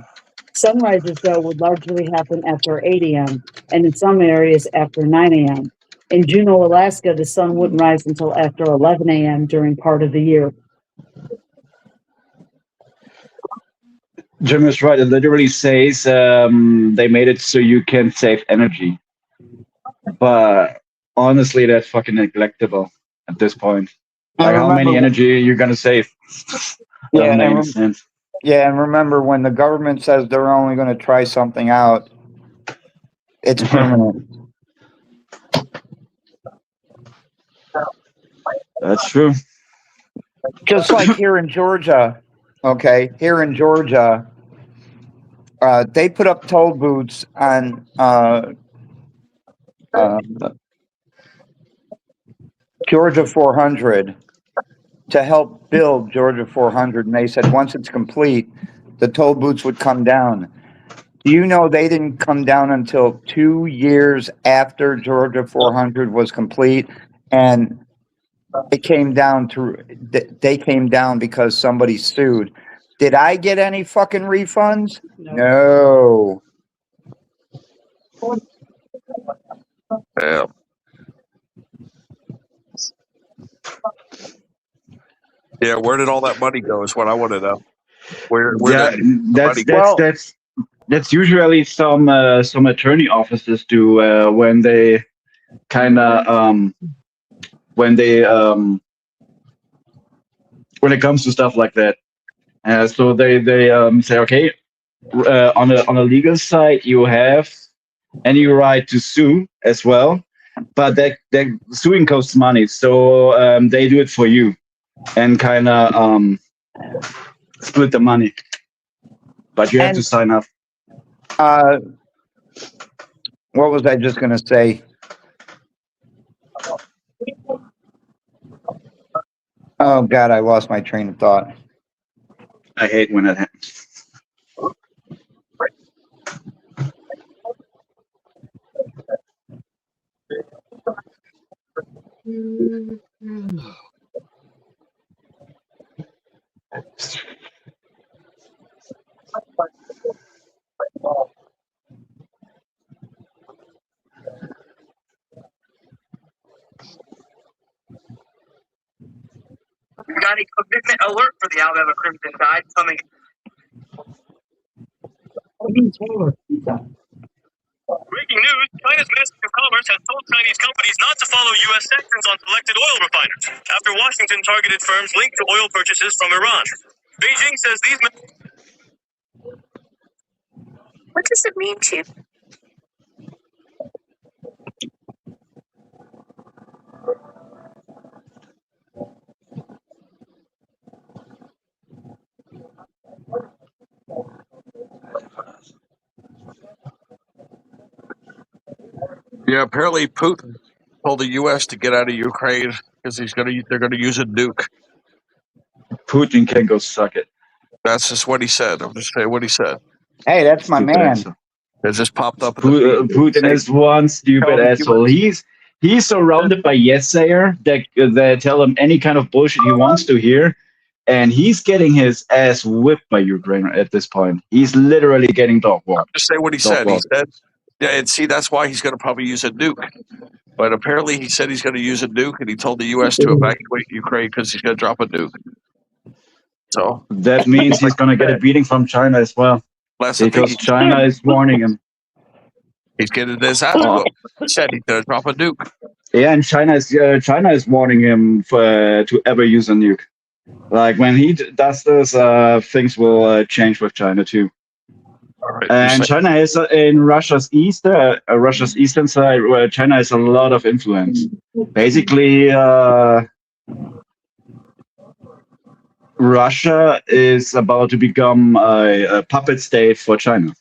Sunrises, though, would largely happen after 8 a.m. and in some areas after 9 a.m. In Juneau, Alaska, the sun wouldn't rise until after 11 a.m. during part of the year. Jim is right. It literally says they made it so you can save energy. But honestly, that's fucking neglectable at this point. Like, how many energy you're going to save? Doesn't make any sense. Yeah, and remember, when the government says they're only going to try something out, it's permanent. That's true. Just like here in Georgia, okay, here in Georgia, they put up toll booths on Georgia 400 to help build Georgia 400, and they said once it's complete, the toll booths would come down. Do you know they didn't come down until 2 years after Georgia 400 was complete, and it came down to they came down because somebody sued. Did I get any fucking refunds? No. Yeah. Yeah, where did all that money go is what I want to know. Where that's usually some attorney offices do when they kind of when it comes to stuff like that. So they say, okay, on a legal side you have any right to sue as well, but that suing costs money, so they do it for you and kind of split the money, but you have to sign up. What was I just going to say? Oh God, I lost my train of thought. I hate when that happens. Got a commitment alert for the Alabama Crimson Tide coming. Breaking news, China's Ministry of Commerce has told Chinese companies not to follow U.S. sanctions on selected oil refiners after Washington targeted firms linked to oil purchases from Iran. Beijing says these... What does it mean to you? Yeah, apparently Putin told the U.S. to get out of Ukraine because they're going to use a nuke. Putin can go suck it. That's just what he said. I'm just saying what he said. Hey, that's my man. Answer. It just popped up. Putin is one stupid asshole. He's surrounded by yes-sayer that tell him any kind of bullshit he wants to hear, and he's getting his ass whipped by Ukraine at this point. He's literally getting dog walked. Just say what he said. He said, yeah, and see, that's why he's going to probably use a nuke. But apparently he said he's going to use a nuke, and he told the U.S. to evacuate Ukraine because he's going to drop a nuke. So that means he's going to get a beating from China as well. Because China is warning him. He's getting his ass whooped. He said he's going to drop a nuke. Yeah, and China is warning him to ever use a nuke. Like, when he does this, things will change with China too. Right, and China is in Russia's eastern side, where China has a lot of influence. Basically, Russia is about to become a puppet state for China.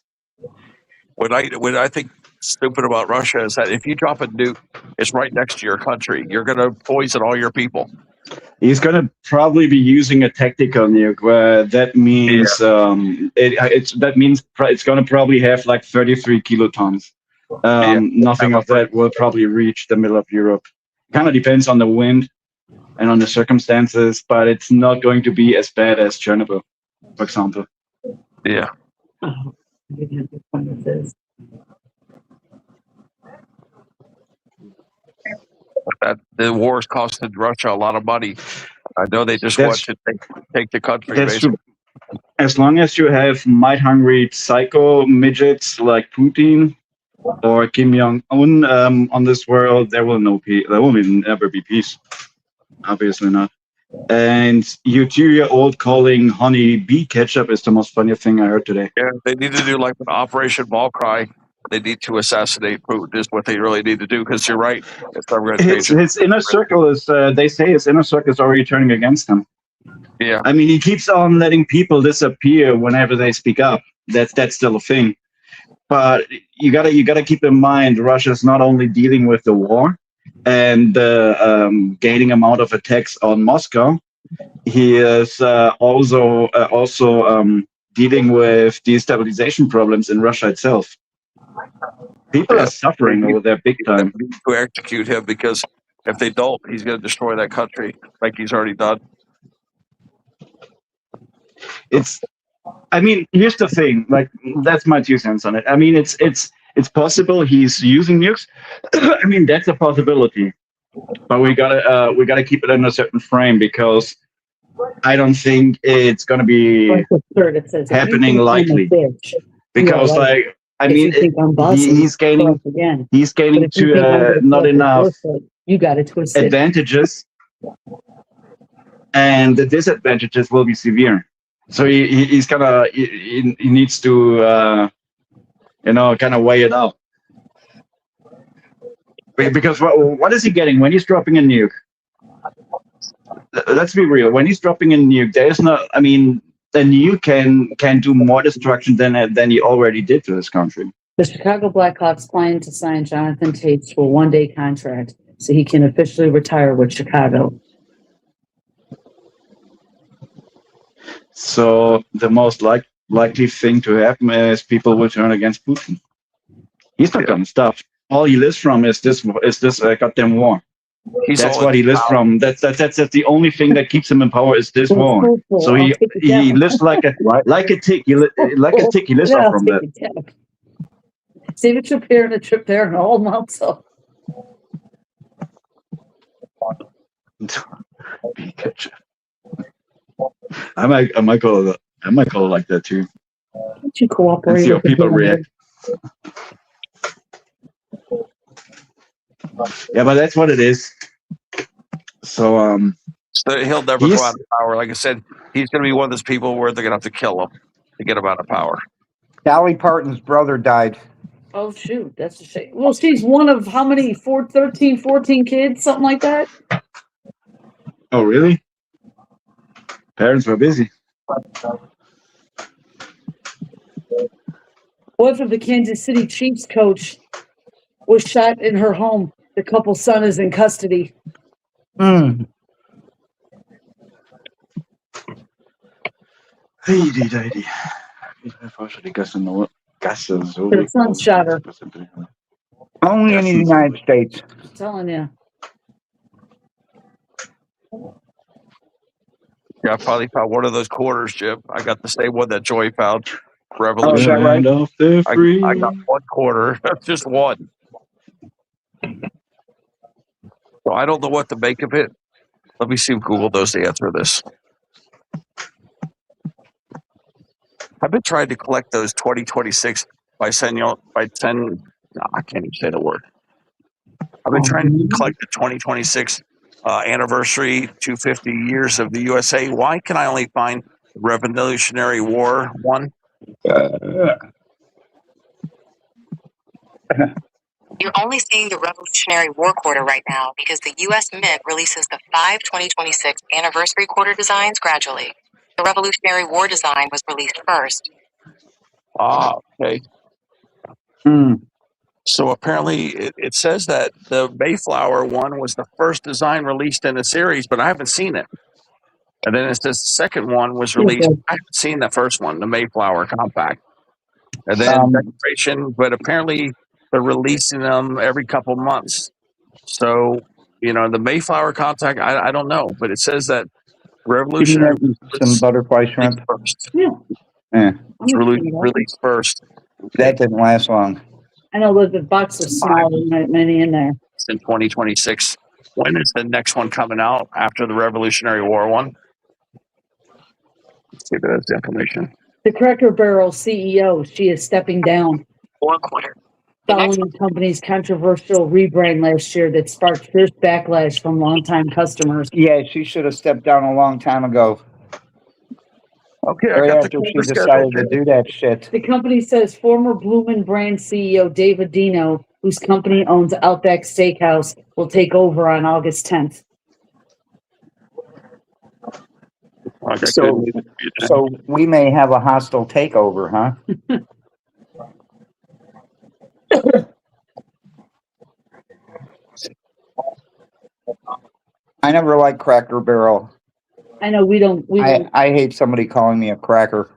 When I think stupid about Russia is that if you drop a nuke, it's right next to your country. You're going to poison all your people. He's going to probably be using a tactical nuke, where that means it's going to probably have like 33 kilotons. Nothing of that will probably reach the middle of Europe. Kind of depends on the wind and on the circumstances, but it's not going to be as bad as Chernobyl, for example. Yeah. That the war's costed Russia a lot of money. I know they just want to take the country. Basically. As long as you have might-hungry psycho midgets like Putin or Kim Jong-un on this world, there will never be peace. Obviously not. And you 2-year-old calling honey bee ketchup is the most funny thing I heard today. Yeah, they need to do like an Operation Ball Cry. They need to assassinate Putin is what they really need to do, because you're right. It's never going to change. His inner circle is, they say his inner circle is already turning against him. Yeah. I mean, he keeps on letting people disappear whenever they speak up. That's still a thing. But you gotta keep in mind, Russia's not only dealing with the war and the gaining amount of attacks on Moscow, he is also dealing with destabilization problems in Russia itself. People are suffering over there big time. To execute him, because if they don't, he's going to destroy that country like he's already done. I mean, here's the thing. Like, that's my 2 cents on it. I mean, it's possible he's using nukes. I mean, that's a possibility, but we gotta keep it in a certain frame, because I don't think it's gonna be happening likely. Because I mean, he's gaining to not enough advantages, and the disadvantages will be severe. So he needs to kind of weigh it out. Because what is he getting when he's dropping a nuke? Let's be real. When he's dropping a nuke, there's no. I mean, the nuke can do more destruction than he already did to this country. The Chicago Blackhawks plan to sign Jonathan Tate to a 1-day contract so he can officially retire with Chicago. So the most likely thing to happen is people will turn against Putin. He's not gonna stop. All he lives from is this goddamn war. That's what he lives from. That's the only thing that keeps him in power is this war. So he lives like a tick. He lives off from that. Save a trip here and a trip there and all months up. I might call it like that too. Can't you cooperate? And see how people react. Yeah, but that's what it is. So he'll never go out of power. Like I said, he's going to be one of those people where they're going to have to kill him to get him out of power. Dolly Parton's brother died. Oh, shoot. That's a shame. Well, she's one of how many? 14 kids? Something like that? Oh, really? Parents were busy. Wife of the Kansas City Chiefs coach was shot in her home. The couple's son is in custody. Her son shot her. Only in the United States. I'm telling you. Yeah, I finally found one of those quarters, Jim. I got the same one that Joy found. Revolution. Oh, right? I got one quarter, just one. So I don't know what to make of it. Let me see if Google knows the answer to this. I've been trying to collect those 2026 I can't even say the word. I've been trying to collect the 2026 anniversary 250 years of the USA. Why can I only find the Revolutionary War one? You're only seeing the Revolutionary War quarter right now because the U.S. Mint releases the 5 2026 anniversary quarter designs gradually. The Revolutionary War design was released first. Ah, okay. So apparently, it says that the Mayflower one was the first design released in the series, but I haven't seen it. And then it says the second one was released. I haven't seen the first one, the Mayflower Compact. And then Declaration, but apparently they're releasing them every couple months. So, the Mayflower Compact, I don't know, but it says that Revolutionary some butterfly shrimp. first. Yeah. Yeah. It's released first. That didn't last long. I know the box is small, and many in there. It's in 2026. When is the next one coming out after the Revolutionary War one? Let's see if that's the information. The Cracker Barrel CEO, she is stepping down. Following the company's controversial rebrand last year that sparked fierce backlash from longtime customers. Yeah, she should have stepped down a long time ago. Okay, right after she decided to do that shit. The company says former Bloomin' Brand CEO David Dino, whose company owns Outback Steakhouse, will take over on August 10th. So we may have a hostile takeover, huh? I never liked Cracker Barrel. I know we don't. I hate somebody calling me a cracker.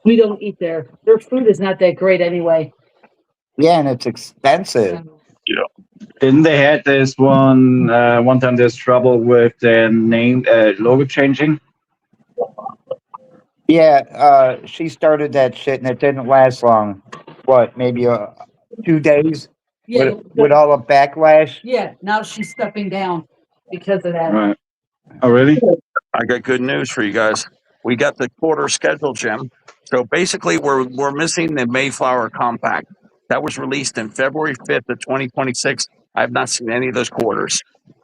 We don't eat there. Their food is not that great anyway. Yeah, and it's expensive. Yeah. Didn't they had this one time? There's trouble with the name logo changing. Yeah, she started that shit and it didn't last long. What, maybe 2 days? Yeah, with all the backlash? Yeah, now she's stepping down because of that. Right. Oh, really? I got good news for you guys. We got the quarter schedule, Jim. So basically, we're missing the Mayflower Compact. That was released in February 5th of 2026. I have not seen any of those quarters.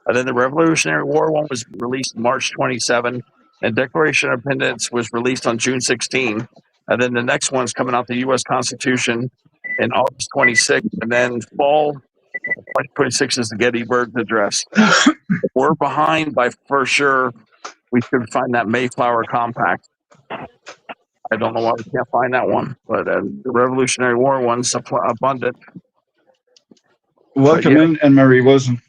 And then the Revolutionary War one was released March 27, and Declaration of Independence was released on June 16. And then the next one's coming out, the U.S. Constitution, in August 26th. And then fall 2026 is the Gettysburg Address. We're behind by for sure. We should find that Mayflower Compact. I don't know why we can't find that one, but the Revolutionary War one's abundant. Welcome in, and Marie Wilson.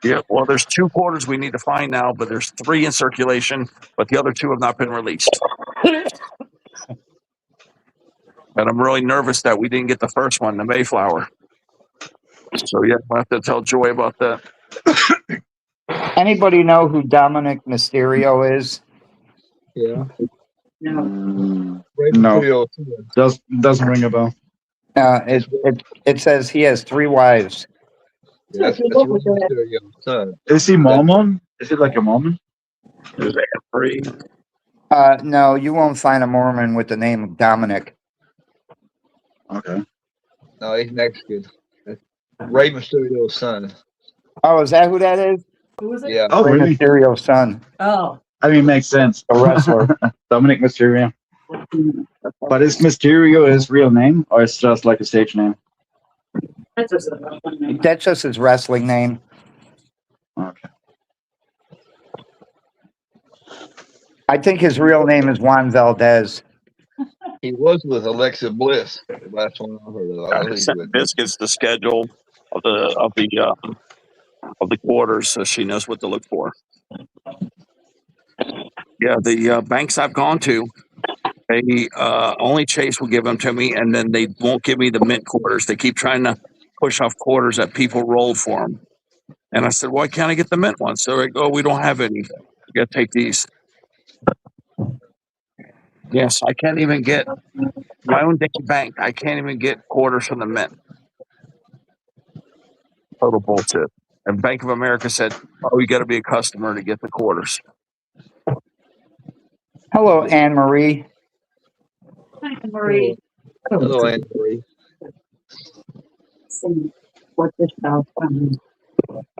Yeah, well, there's 2 quarters we need to find now, but there's 3 in circulation, but the other 2 have not been released. And I'm really nervous that we didn't get the first one, the Mayflower. So yeah, we'll have to tell Joy about that. Anybody know who Dominic Mysterio is? Yeah. No. Doesn't ring a bell. It says he has 3 wives. Yeah, that's Mysterio's son. Is he Mormon? Is it like a Mormon? Is that 3? No, you won't find a Mormon with the name of Dominic. Okay. No, he's Mexican. That's Rey Mysterio's son. Oh, is that who that is? Who is it? Yeah. Oh, Rey really? Mysterio's son. Oh. I mean, makes sense. A wrestler. Dominic Mysterio. But is Mysterio his real name, or it's just like a stage name? That's just his wrestling name. Okay. I think his real name is Juan Valdez. He was with Alexa Bliss. The last one I heard of. I think he was. This gets the schedule of the quarters, so she knows what to look for. Yeah, the banks I've gone to, they only Chase will give them to me, and then they won't give me the mint quarters. They keep trying to push off quarters that people rolled for them. And I said, why can't I get the mint ones? So they go, we don't have any. You got to take these. Yes, I can't even get my own bank. I can't even get quarters from the mint. Total bullshit. And Bank of America said, oh, you got to be a customer to get the quarters. Hello, Anne Marie. Hi, Marie. Hello, Anne Marie. What this about?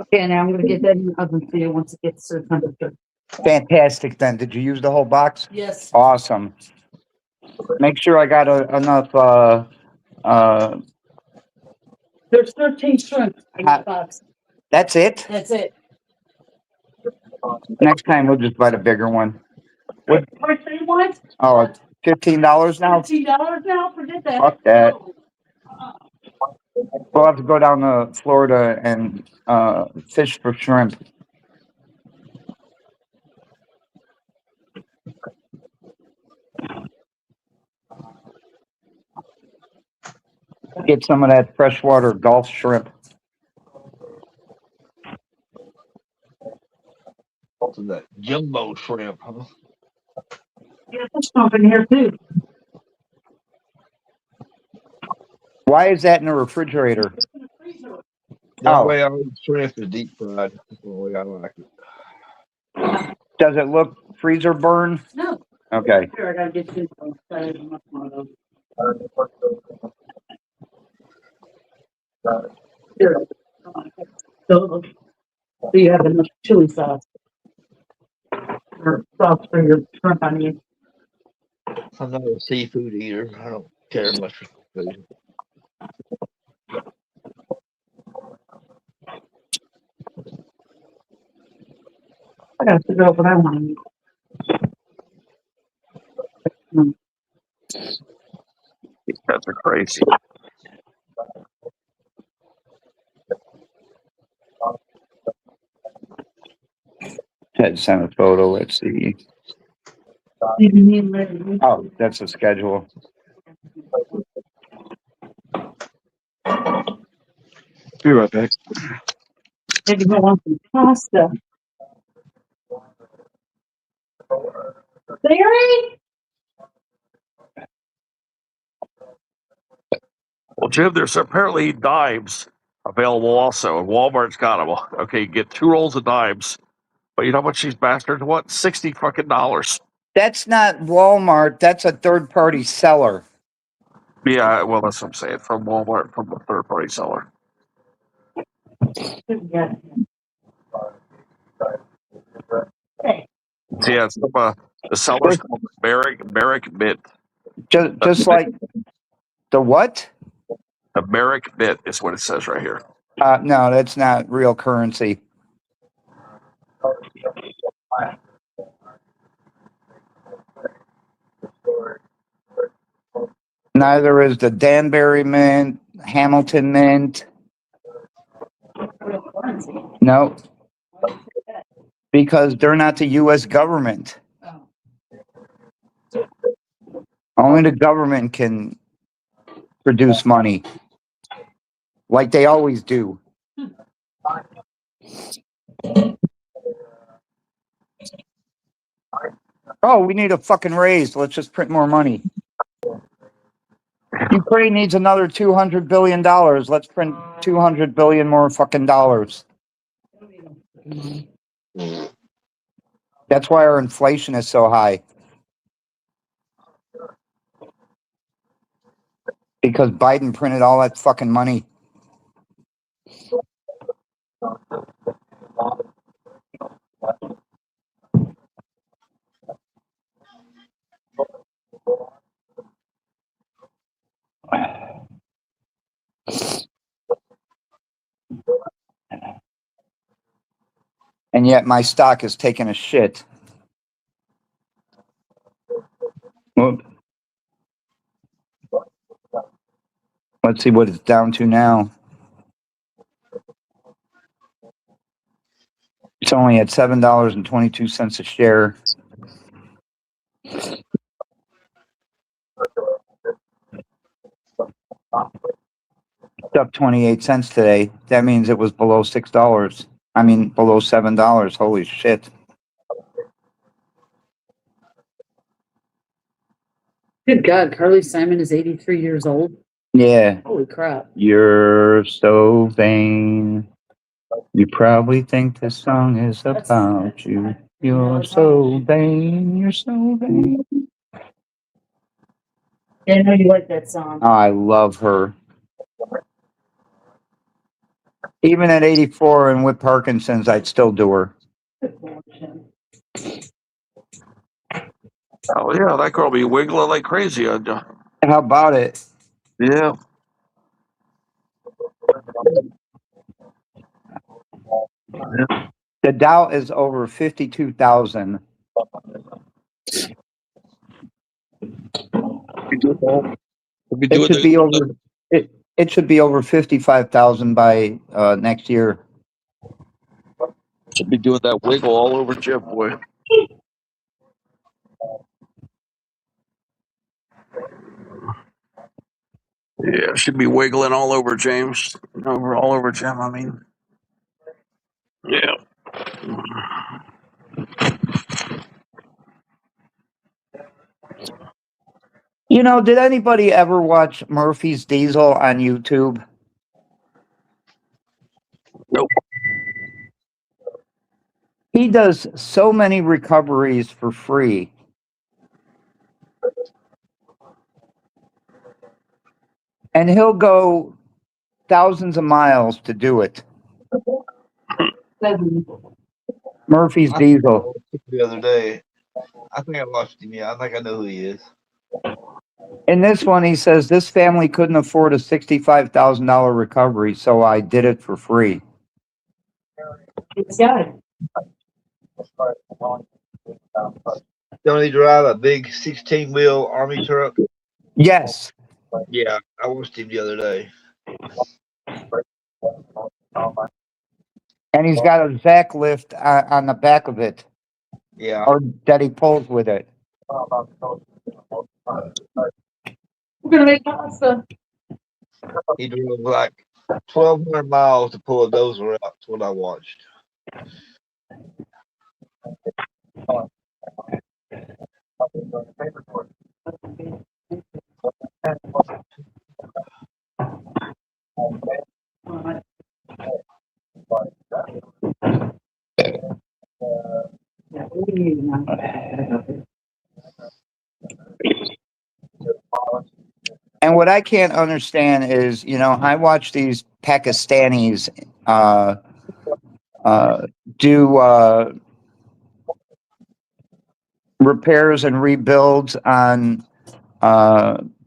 Okay, now I'm going to get that in the oven for you once it gets to temperature. Fantastic, then. Did you use the whole box? Yes. Awesome. Make sure I got enough. There's 13 shrimp in the box. That's it? That's it. Next time we'll just buy the bigger one. What do you want? Oh, $15 now? $15 now? Forget that. Fuck that. We'll have to go down to Florida and fish for shrimp. Get some of that freshwater Gulf shrimp. So that jumbo shrimp, huh? Yeah, fish pump in here too. Why is that in the refrigerator? That way I eat shrimp is deep fried. That's the way I like it. Does it look freezer burn? No. Okay. Here, I gotta get you one of those. Here. So you have enough chili sauce or sauce for your shrimp onion. I'm not a seafood eater. I don't care much for food. I gotta figure out what I want to eat. These pets are crazy. Ted sent a photo. Let's see. Oh, that's a schedule. Be right back. Maybe I want some pasta. Barry? Well, Jim, there's apparently dimes available also, and Walmart's got them. Okay, you get 2 rolls of dimes, but you know how much these bastards want? $60 fucking. That's not Walmart. That's a third-party seller. Yeah, well, that's what I'm saying. From Walmart, from a third-party seller. Yeah. Yeah, it's from, the seller's called Merrick Mint. Just like the what? The Merrick Mint is what it says right here. No, that's not real currency. Neither is the Danbury Mint, Hamilton Mint. No, because they're not the U.S. government. Only the government can produce money, like they always do. Oh, we need a fucking raise. Let's just print more money. Ukraine needs another $200 billion. Let's print 200 billion more fucking dollars. That's why our inflation is so high. Because Biden printed all that fucking money. And yet my stock is taking a shit. Whoop. Let's see what it's down to now. It's only at $7.22 a share. It's up 28 cents today. That means it was below $6. I mean, below $7. Holy shit. Good God, Carly Simon is 83 years old. Yeah. Holy crap. You're so vain. You probably think this song is about you. You're so vain. You're so vain. Yeah, I know you like that song. I love her. Even at 84 and with Parkinson's, I'd still do her. Oh, yeah, that girl be wiggling like crazy on you. How about it? Yeah. The Dow is over 52,000. It should be over. It should be over 55,000 by next year. Should be doing that wiggle all over Jim, boy. Yeah, should be wiggling all over James. All over Jim, I mean. Yeah. You know, did anybody ever watch Murphy's Diesel on YouTube? Nope. He does so many recoveries for free. And he'll go thousands of miles to do it. Murphy's Diesel. The other day, I think I watched him. Yeah, I think I know who he is. In this one, he says this family couldn't afford a $65,000 recovery, so I did it for free. It's good. Don't he drive a big 16-wheel army truck? Yes. Yeah, I watched him the other day. And he's got a Zach lift on the back of it. Yeah. Or that he pulls with it. We're gonna make pasta. He drove like 1,200 miles to pull a dozer out. That's what I watched. And what I can't understand is, you know, I watch these Pakistanis do repairs and rebuilds on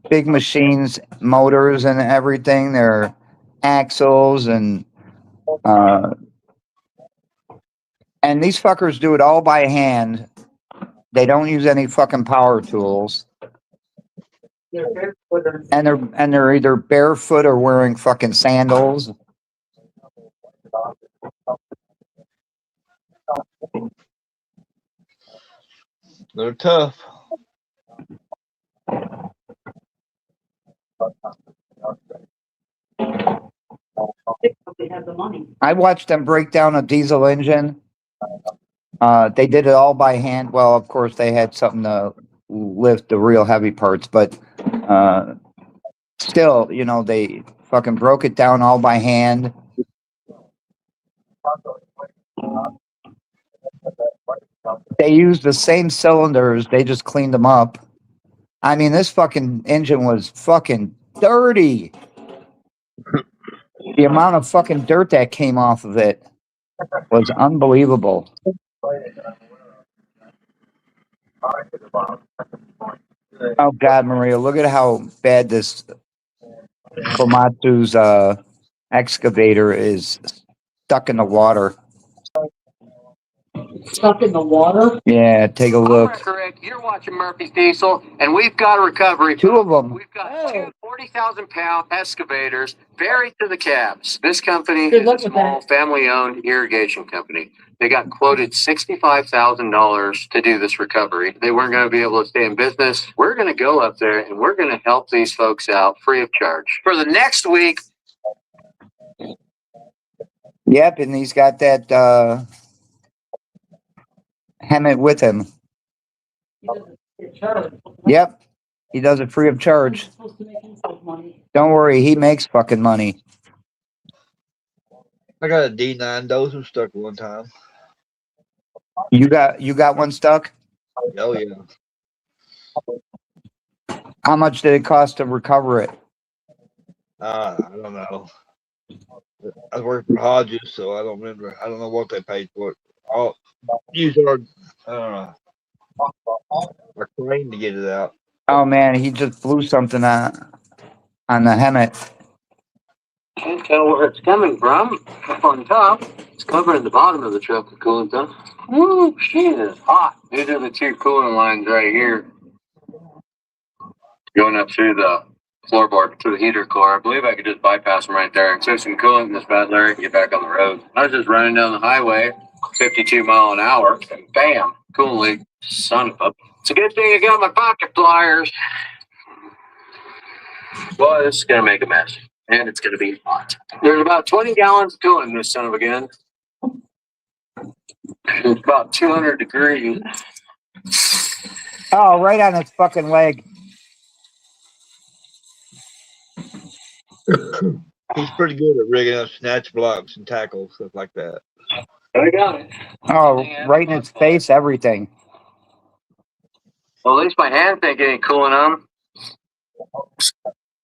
big machines, motors and everything, their axles and these fuckers do it all by hand. They don't use any fucking power tools. And they're either barefoot or wearing fucking sandals. They're tough. I watched them break down a diesel engine. They did it all by hand. Well, of course, they had something to lift the real heavy parts, but still, you know, they fucking broke it down all by hand. They used the same cylinders. They just cleaned them up. I mean, this fucking engine was fucking dirty. The amount of fucking dirt that came off of it was unbelievable. Oh God, Maria, look at how bad this Komatsu's excavator is stuck in the water. Stuck in the water? Yeah, take a look. Correct. You're watching Murphy's Diesel, and we've got a recovery. Two of them. We've got two 40,000-pound excavators buried to the cabs. This company is a small family-owned irrigation company. They got quoted $65,000 to do this recovery. They weren't going to be able to stay in business. We're going to go up there, and we're going to help these folks out free of charge. For the next week. Yep, and he's got that Hammett with him. Yep, he does it free of charge. Don't worry, he makes fucking money. I got a D9 dozer stuck one time. You got one stuck? Oh yeah. How much did it cost to recover it? I don't know. I work for Hodges, so I don't remember. I don't know what they paid for it. I'll use our crane to get it out. Oh man, he just blew something on the Hammett. Can't tell where it's coming from. Up on top, it's covering the bottom of the truck with coolant stuff. Woo, shit, it's hot. These are the two coolant lines right here. going up through the floorboard to the heater core. I believe I could just bypass them right there and save some coolant in this bad Larry and get back on the road. I was just running down the highway, 52 mile an hour, and bam, coolant leak. Son of a... It's a good thing I got my pocket pliers. Well, this is going to make a mess, and it's going to be hot. There's about 20 gallons of coolant in this son of a gun. It's about 200 degrees. Oh, right on its fucking leg. He's pretty good at rigging up snatch blocks and tackles, stuff like that. I got it. Oh, right in its face, everything. Well, at least my hands ain't getting coolant on.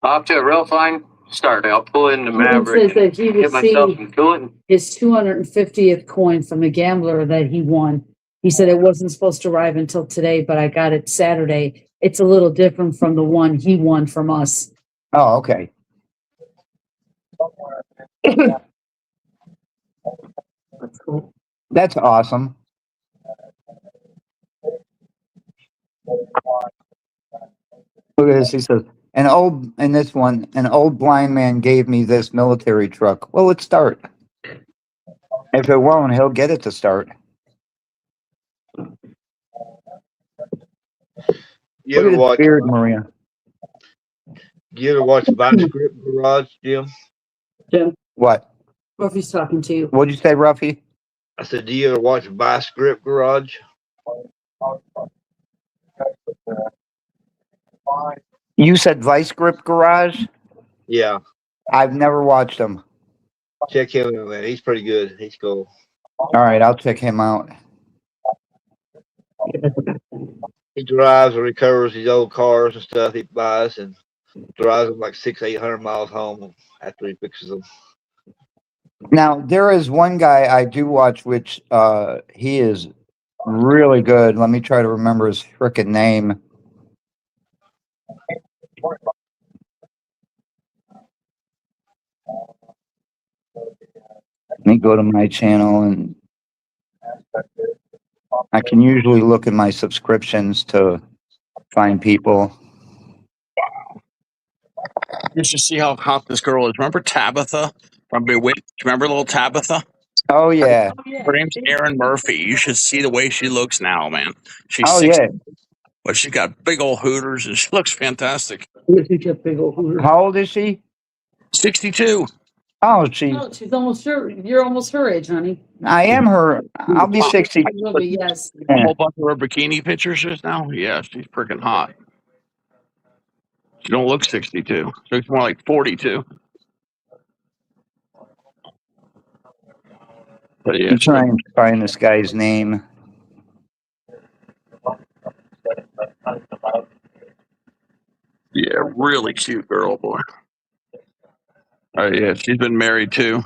Off to a real fine start. I'll pull in the Maverick. Says that he Get myself some received coolant. his 250th coin from the gambler that he won. He said it wasn't supposed to arrive until today, but I got it Saturday. It's a little different from the one he won from us. Oh, okay. That's cool. That's awesome. Look at this. He says, an old blind man gave me this military truck. Well, let's start. If it won't, he'll get it to start. You ever Look at watch his beard, Maria. You ever watch Vice Grip Garage, Jim? Jim, What? Ruffy's talking to you. What'd you say, Ruffy? I said, do you ever watch Vice Grip Garage? You said Vice Grip Garage? Yeah. I've never watched him. Check him out, man. He's pretty good. He's cool. All right, I'll check him out. He drives and recovers these old cars and stuff he buys and drives them like 600-800 miles home after he fixes them. Now, there is one guy I do watch, which he is really good. Let me try to remember his frickin' name. Let me go to my channel, and I can usually look at my subscriptions to find people. You should see how hot this girl is. Remember Tabitha from Bewitched? Remember little Tabitha? Oh, yeah. Her name's Erin Murphy. You should see the way she looks now, man. She's Oh, 60, yeah. but she got big old hooters, and she looks fantastic. How old is she? 62. Oh, she's almost her. You're almost her age, honey. I am her. I'll be 60. Will be, yes. A whole bunch of her bikini pictures just now. Yeah, she's freaking hot. She don't look 62. She looks more like 42. But yeah, I'm trying to find this guy's name. yeah, really cute girl, boy. Yeah, she's been married too.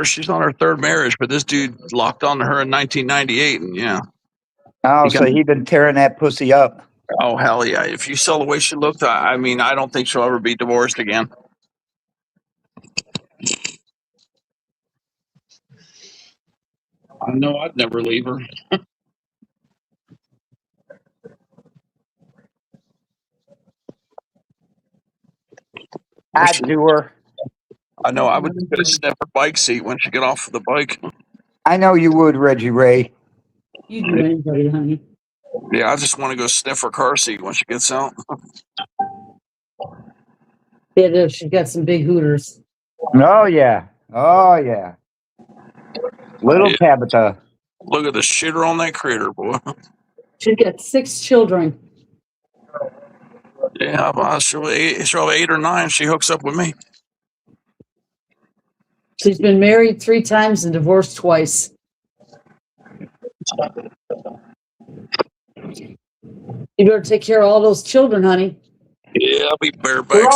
She's on her third marriage, but this dude locked on to her in 1998, and yeah. Oh, so he's been tearing that pussy up. Oh, hell yeah. If you saw the way she looked, I mean, I don't think she'll ever be divorced again. I know I'd never leave her. I'd do her. I know I would get a sniff her bike seat when she get off the bike. I know you would, Reggie Ray. You do anybody, honey. Yeah, I just want to go sniff her car seat when she gets out. Yeah, she's got some big hooters. Oh, yeah. Oh, yeah. Little Tabitha. Look at the shitter on that critter, boy. She's got 6 children. Yeah, she'll have 8 or 9. She hooks up with me. She's been married 3 times and divorced twice. You better take care of all those children, honey. Yeah, I'll be bareback. We're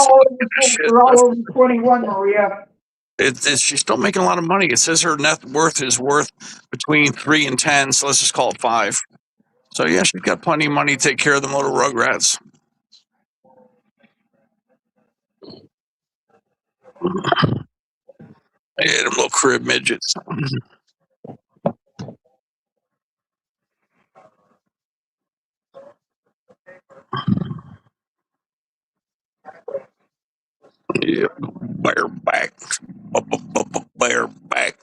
all over 21, Maria. She's still making a lot of money. It says her net worth is worth between 3 and 10, so let's just call it 5. So yeah, she's got plenty of money to take care of them little rugrats. Yeah, them little crib midgets. Yep, bareback. Bareback.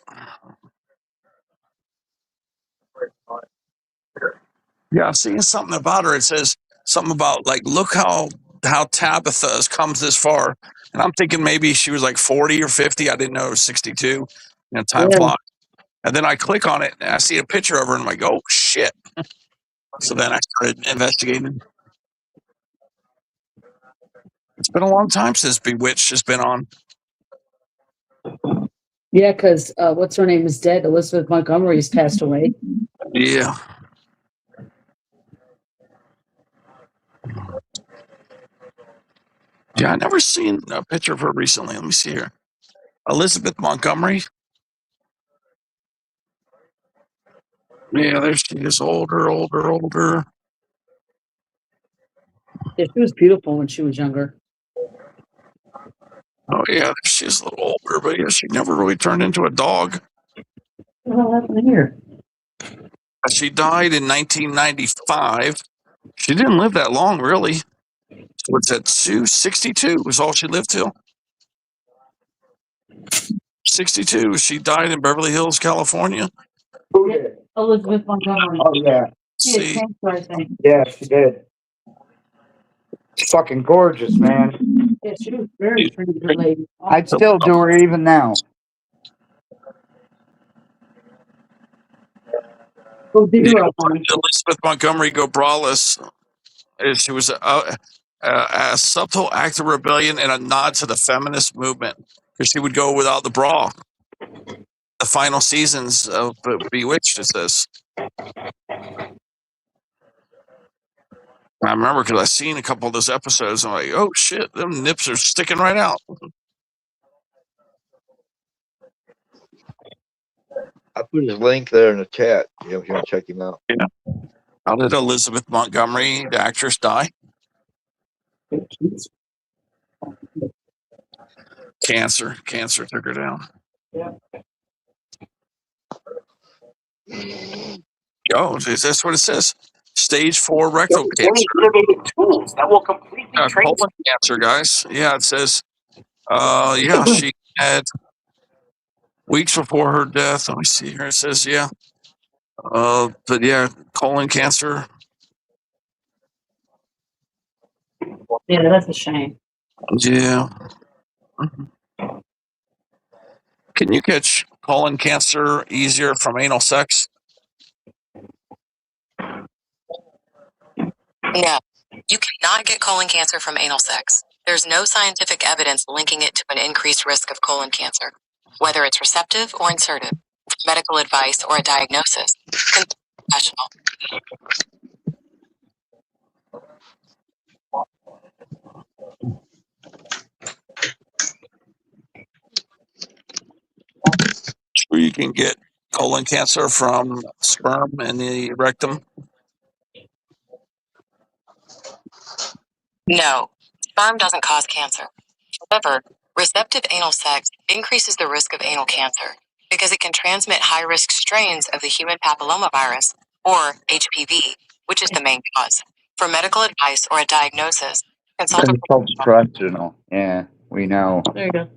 Yeah, I've seen something about her. It says something about like, look how Tabitha comes this far, and I'm thinking maybe she was like 40 or 50. I didn't know it was 62. You know, time Yeah. flies. And then I click on it and I see a picture of her, and I'm like, oh shit. So then I started investigating. It's been a long time since Bewitched has been on. Yeah, because what's her name is dead. Elizabeth Montgomery's passed away. Yeah. Yeah, I never seen a picture of her recently. Let me see here. Elizabeth Montgomery. Yeah, there she is. Older. Yeah, she was beautiful when she was younger. Oh yeah, she's a little older, but yeah, she never really turned into a dog. What happened here? She died in 1995. She didn't live that long, really. So it's at 62 was all she lived till. 62. She died in Beverly Hills, California. Who did? Elizabeth Montgomery. Oh yeah. She had cancer, I think. Yeah, she did. She's fucking gorgeous, man. Yeah, she was very pretty good lady. I'd still do her even now. Go dig her up, Elizabeth Montgomery Gobrales. She was a subtle act of rebellion and a nod to the feminist movement, because she would go without the bra. The final seasons of Bewitched is this. I remember because I seen a couple of those episodes. And I'm like, oh shit, them nips are sticking right out. I put his link there in the chat. If you want to check him out. Yeah. How did Elizabeth Montgomery, the actress, die? Cancer. Cancer took her down. Yeah. Oh, that's what it says. Stage 4 rectal cancer. Tools that will completely Colon cancer, guys. Yeah, it says. Yeah, she had weeks before her death. Let me see here. It says, yeah. But yeah, colon cancer. Yeah, that's a shame. Yeah. Can you catch colon cancer easier from anal sex? No, you cannot get colon cancer from anal sex. There's no scientific evidence linking it to an increased risk of colon cancer, whether it's receptive or insertive. For medical advice or a diagnosis, consult a professional. Sure, you can get colon cancer from sperm in the rectum. No, sperm doesn't cause cancer. However, receptive anal sex increases the risk of anal cancer because it can transmit high-risk strains of the human papillomavirus, or HPV, which is the main cause. For medical advice or a diagnosis, consult a Professional. Yeah, we know. There you go.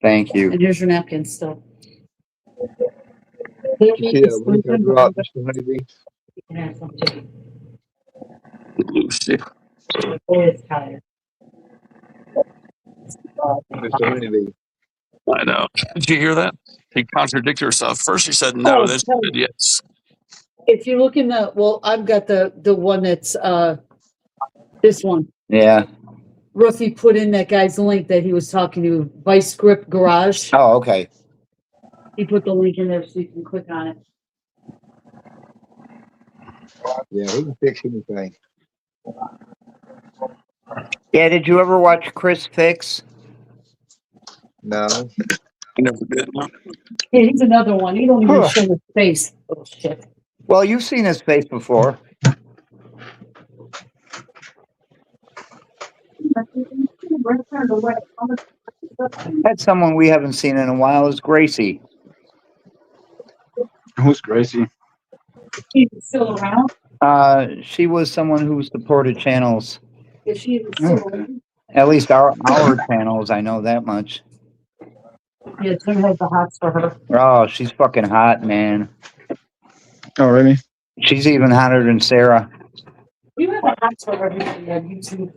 Thank you. And here's your napkin still. You see that link I dropped, Mr. Maybe? You can have some too. Lucy. Boy, it's tired. Mr. Maybe. I know. Did you hear that? She contradicted herself. First she said no, then she said yes. If you look in I've got the one that's this one. Yeah. Ruthie put in that guy's link that he was talking to, Vice Grip Garage. Oh, okay. He put the link in there so you can click on it. Yeah, he can fix anything. Yeah, did you ever watch Chris Fix? No. I never did. No. Yeah, he's another one. He don't even show his face. Oh shit. Well, you've seen his face before. That's someone we haven't seen in a while is Gracie. Who's Gracie? She's still around? She was someone who supported channels. Is she even still around? At least our channels, I know that much. Yeah, Tim has the hots for her. Oh, she's fucking hot, man. Oh, really? She's even hotter than Sarah. You have the hots for everything on YouTube.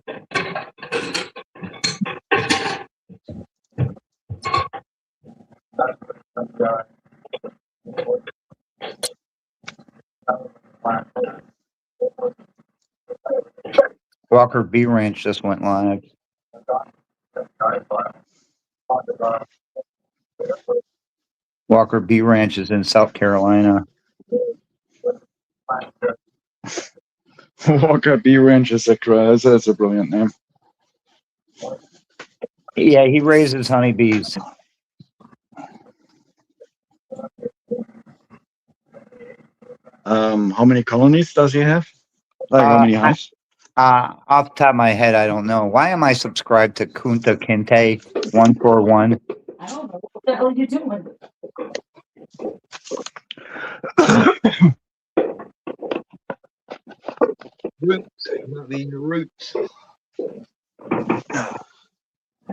Walker B Ranch just went live. Walker B Ranch is in South Carolina. Walker B Ranch is that's a brilliant name. Yeah, he raises honeybees. How many colonies does he have? Like how many hives? Off the top of my head, I don't know. Why am I subscribed to Kunta Kinte 141? I don't know. What the hell are you doing? Roots. Not the roots.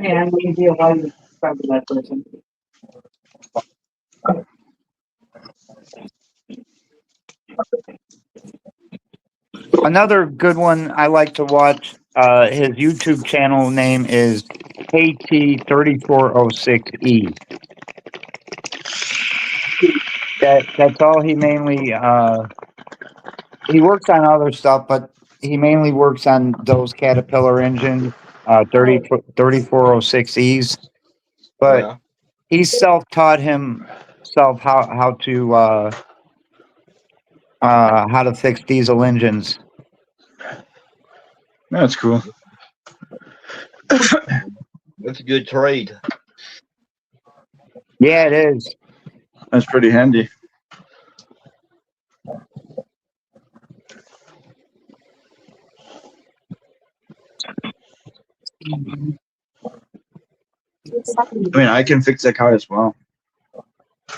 Yeah, I'm going to be a while you subscribe to that person. Another good one I like to watch, his YouTube channel name is KT3406E. That's all he mainly, he works on other stuff, but he mainly works on those Caterpillar engines, 3406Es. But he self-taught himself how to fix diesel engines. That's cool. That's a good trade. Yeah, it is. That's pretty handy. I mean, I can fix that car as well.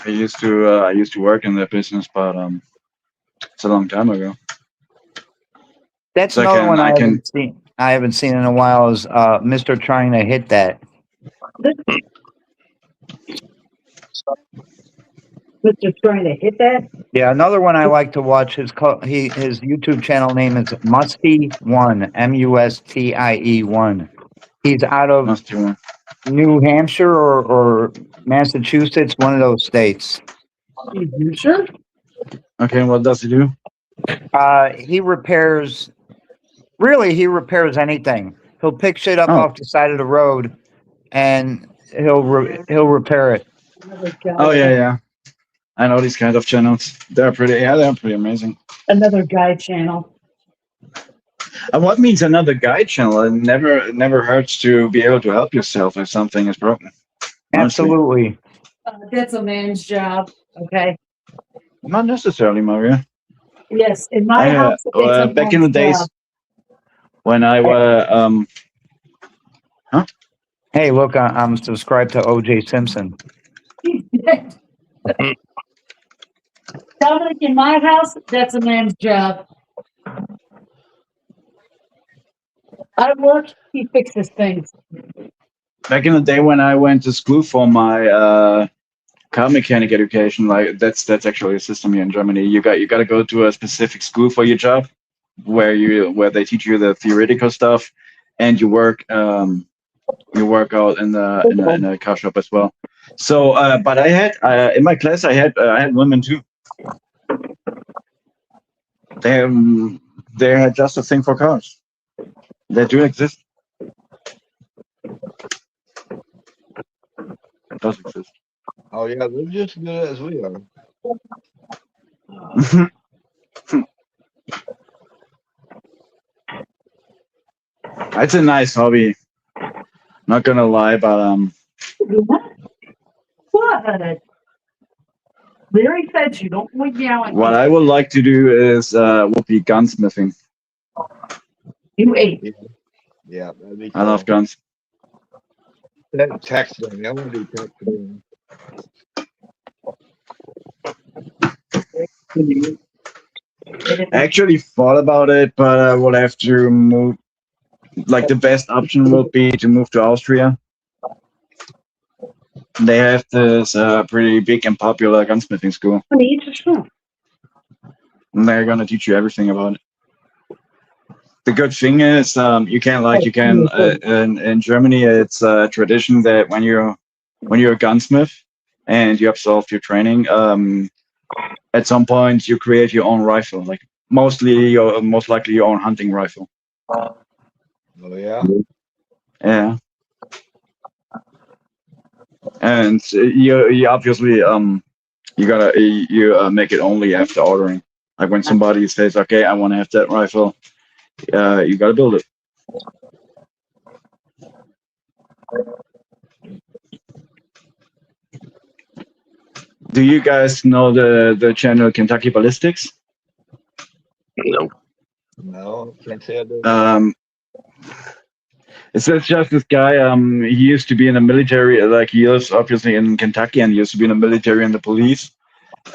I used to work in that business, but it's a long time ago. That's So another one I haven't seen in a while is Mr. Trying to Hit That. Mr. Trying to Hit That? Yeah, another one I like to watch his YouTube channel name is Mustie1, MUSTIE1. He's out of New Hampshire or Massachusetts, one of those states. You sure? Okay, what does he do? He repairs anything. He'll pick shit up off the side of the road and he'll repair it. Oh yeah. I know these kind of channels. They're pretty amazing. Another guy channel. And what means another guide channel? It never hurts to be able to help yourself if something is broken. Honestly. Absolutely. That's a man's job. Okay. Not necessarily, Maria. Yes, in my house, it's a back in the days job. when I was Hey, look, I'm subscribed to OJ Simpson. Dominic, in my house, that's a man's job. I work, he fixes things. back in the day when I went to school for my car mechanic education, like that's actually a system here in Germany. You got to go to a specific school for your job, where they teach you the theoretical stuff, and you work out in a car shop as well. So, but I had in my class I had women too. They had just a thing for cars. They do exist. It does exist. Oh yeah, they're just as good as we are. It's a nice hobby. Not gonna lie, but What? Larry said you don't want yelling. what I would like to do would be gunsmithing. You ate. Yeah, that'd be I love guns. that texting. I want to do texting. I actually thought about it, but I would have to move. like the best option would be to move to Austria. They have this pretty big and popular gunsmithing school. And they're gonna teach you everything about it. The good thing is, in Germany, it's a tradition that when you're a gunsmith and you absolve your training, at some point you create your own rifle, like most likely your own hunting rifle. Oh yeah. Yeah. And you obviously you make it only after ordering. Like when somebody says, "Okay, I want to have that rifle," you gotta build it. Do you guys know the channel Kentucky Ballistics? No. No, can't say I do. It's just this guy. He used to be in the military. Like he lives obviously in Kentucky, and he used to be in the military and the police.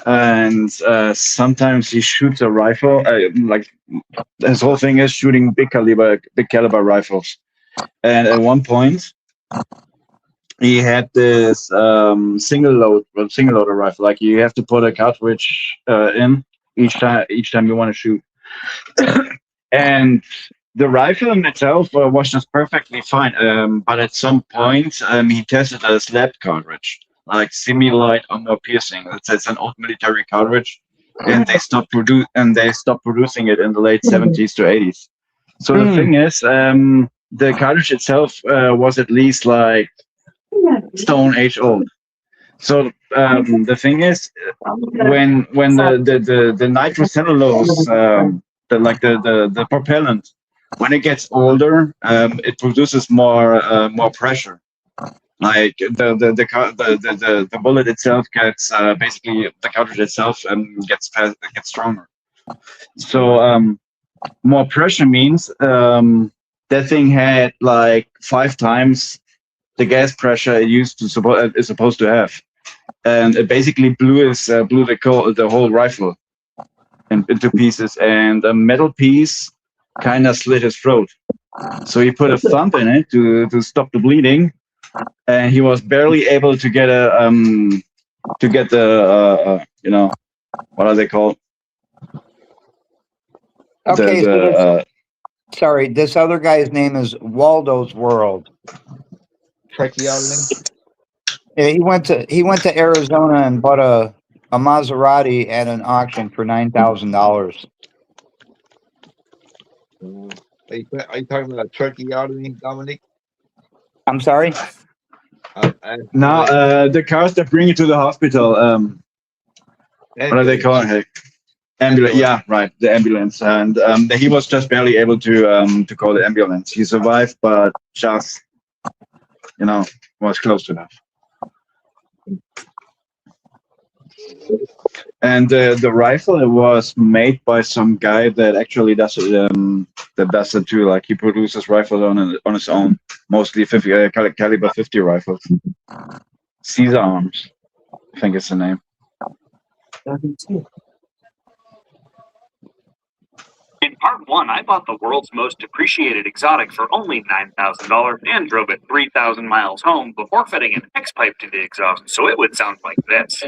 And sometimes he shoots a rifle. Like his whole thing is shooting big caliber rifles. And at one point, he had this single loader rifle. Like you have to put a cartridge in each time you want to shoot. And the rifle in itself was just perfectly fine. But at some point, he tested a slab cartridge, like semi-light or more piercing. It's an old military cartridge, and they stopped producing it in the late 70s to 80s. So the thing is, the cartridge itself was at least like Stone Age old. So the thing is, when the nitrocellulose, the propellant, when it gets older, it produces more pressure. Like the bullet itself gets basically the cartridge itself gets stronger. So more pressure means that thing had like 5 times the gas pressure it is supposed to have, and it basically blew the whole rifle into pieces, and a metal piece kind of slit his throat. So he put a thumb in it to stop the bleeding, and he was barely able to get the what are they called? Okay, sorry, this other guy's name is Waldo's World. Tracheotomy. Yeah, he went to Arizona and bought a Maserati at an auction for $9,000. Are you talking about tracheotomy, Dominic? I'm sorry. No, the cars that bring you to the hospital. What are they calling it? Ambulance. Yeah, right. The ambulance, and he was just barely able to call the ambulance. He survived, but just was close enough. And the rifle was made by some guy that actually does it too. Like he produces rifles on his own, mostly caliber 50 rifles. Caesar Arms, I think it's the name. In part 1, I bought the world's most depreciated exotic for only $9,000 and drove it 3,000 miles home before fitting an X pipe to the exhaust, so it would sound like this.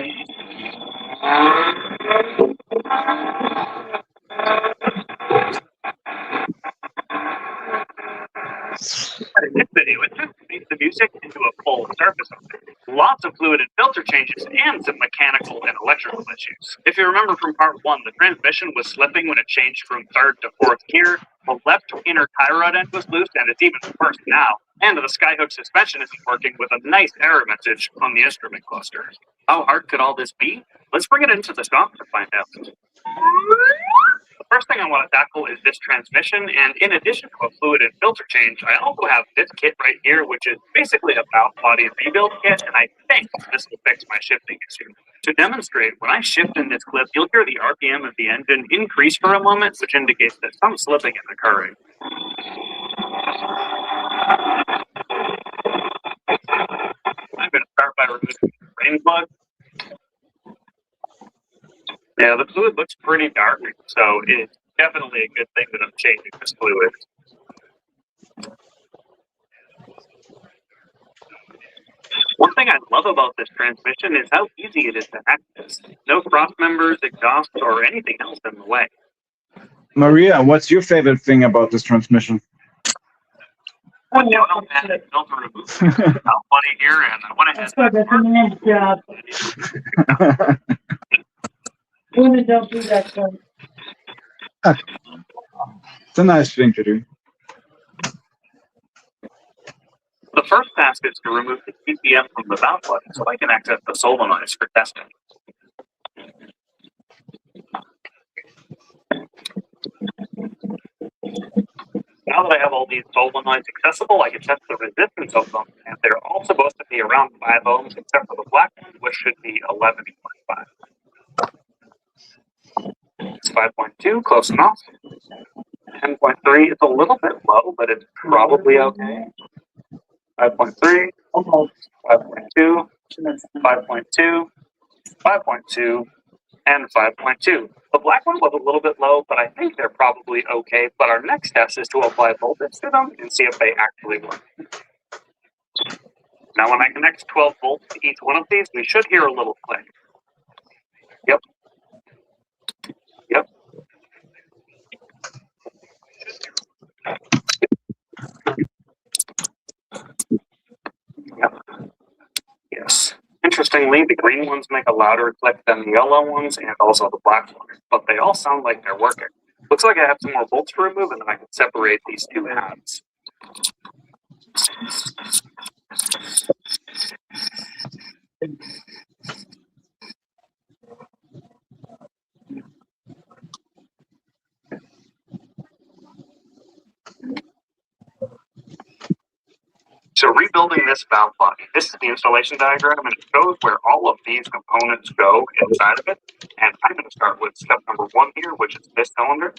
In this video, it just makes the music into a full surface of it. Lots of fluid and filter changes, and some mechanical and electrical issues. If you remember from part 1, the transmission was slipping when it changed from 3rd to 4th gear, the left inner tie rod end was loose, and it's even worse now, and the skyhook suspension isn't working with a nice error message on the instrument cluster. How hard could all this be? Let's bring it into the shop to find out. The first thing I want to tackle is this transmission, and in addition to a fluid and filter change, I also have this kit right here, which is basically a valve body rebuild kit, and I think this will fix my shifting issue. To demonstrate, when I shift in this clip, you'll hear the RPM of the engine increase for a moment, which indicates that some slipping is occurring. I'm going to start by removing the drain plug. Yeah, the fluid looks pretty dark, so it's definitely a good thing that I'm changing this fluid. One thing I love about this transmission is how easy it is to access. No cross members, exhaust, or anything else in the way. Maria, what's your favorite thing about this transmission? Well, man, it's built to remove money here, and I went ahead. That's a man's job. Women don't do that stuff. It's a nice thing to do. The first task is to remove the TPM from the valve button so I can access the solenoids for testing. Now that I have all these solenoids accessible, I can test the resistance of them, and they're all supposed to be around 5 ohms, except for the black one, which should be 11.5. It's 5.2, close enough. 10.3 is a little bit low, but it's probably okay. 5.3, almost 5.2, 5.2, 5.2, and 5.2. The black one was a little bit low, but I think they're probably okay. But our next test is to apply voltage to them and see if they actually work. Now, when I connect 12 volts to each one of these, we should hear a little click. Yep. Yep. Yep. Yes. Interestingly, the green ones make a louder click than the yellow ones and also the black ones, but they all sound like they're working. Looks like I have some more bolts to remove, and then I can separate these two halves. So rebuilding this valve body, this is the installation diagram, and it shows where all of these components go inside of it. And I'm going to start with step number 1 here, which is this cylinder,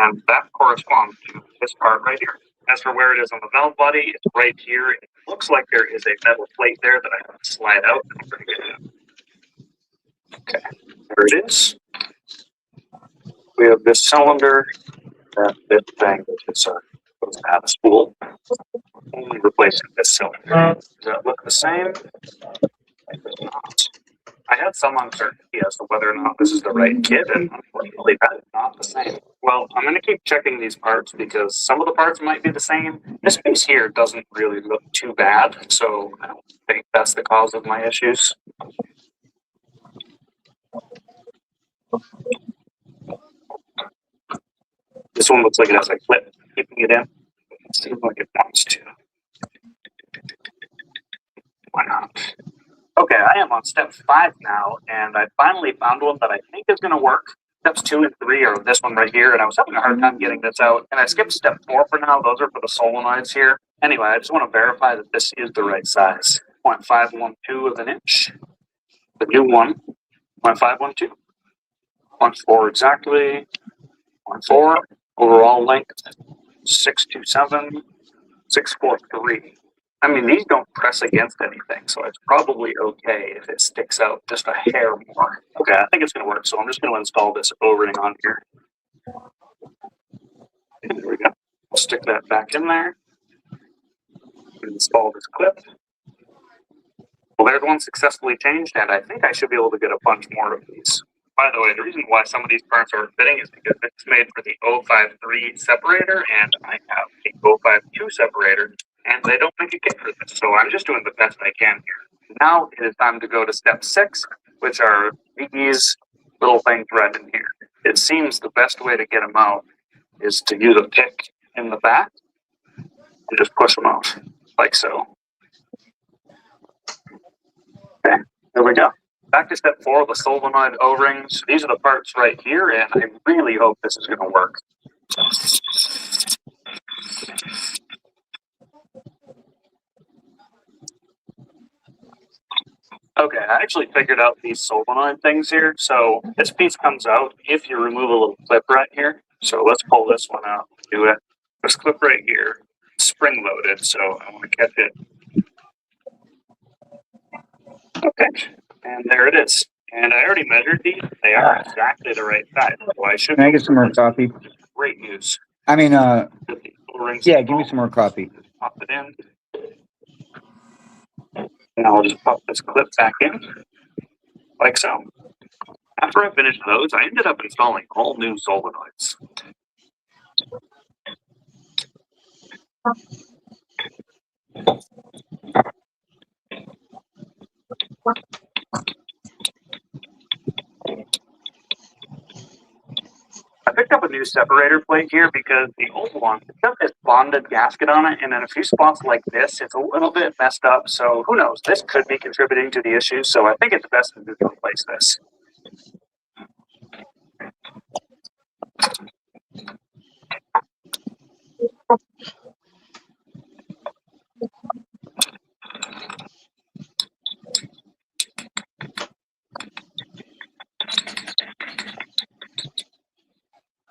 and that corresponds to this part right here. As for where it is on the valve body, it's right here. It looks like there is a metal plate there that I have to slide out. Okay, there it is. We have this cylinder, and this thing, which is supposed to have a spool. Only replacing this cylinder. Does that look the same? It does not. I had some uncertainty as to whether or not this is the right kit, and unfortunately that is not the same. Well, I'm going to keep checking these parts because some of the parts might be the same. This piece here doesn't really look too bad, so I don't think that's the cause of my issues. This one looks like it has a clip keeping it in. It seems like it wants to. Why not? Okay, I am on step 5 now, and I finally found one that I think is going to work. Steps 2 and 3 are this one right here, and I was having a hard time getting this out. And I skipped step 4 for now. Those are for the solenoids here. Anyway, I just want to verify that this is the right size. 0.512 of an inch. The new one, 0.512. 0.4 exactly. 0.4. Overall length, 627. 643. I mean, these don't press against anything, so it's probably okay if it sticks out just a hair more. Okay, I think it's going to work, so I'm just going to install this O-ring on here. And there we go. I'll stick that back in there. Install this clip. Well, there's one successfully changed, and I think I should be able to get a bunch more of these. By the way, the reason why some of these parts aren't fitting is because it's made for the 053 separator, and I have a 052 separator, and they don't make a kit for this, so I'm just doing the best I can here. Now it is time to go to step 6, which are these little things right in here. It seems the best way to get them out is to use a pick in the back and just push them out, like so. Okay, there we go. Back to step 4, the solenoid O-rings. These are the parts right here, and I really hope this is going to work. Okay, I actually figured out these solenoid things here. So this piece comes out if you remove a little clip right here. So let's pull this one out. Do it. This clip right here, spring loaded, so I want to catch it. Okay, and there it is. And I already measured these. They are exactly the right size. So I should. Can I get some more coffee? Great news. I mean, yeah, give me some more coffee. Pop it in. Now I'll just pop this clip back in, like so. After I finished those, I ended up installing all new solenoids. I picked up a new separator plate here because the old one got this bonded gasket on it, and in a few spots like this, it's a little bit messed up, so who knows, this could be contributing to the issue, so I think it's best to replace this.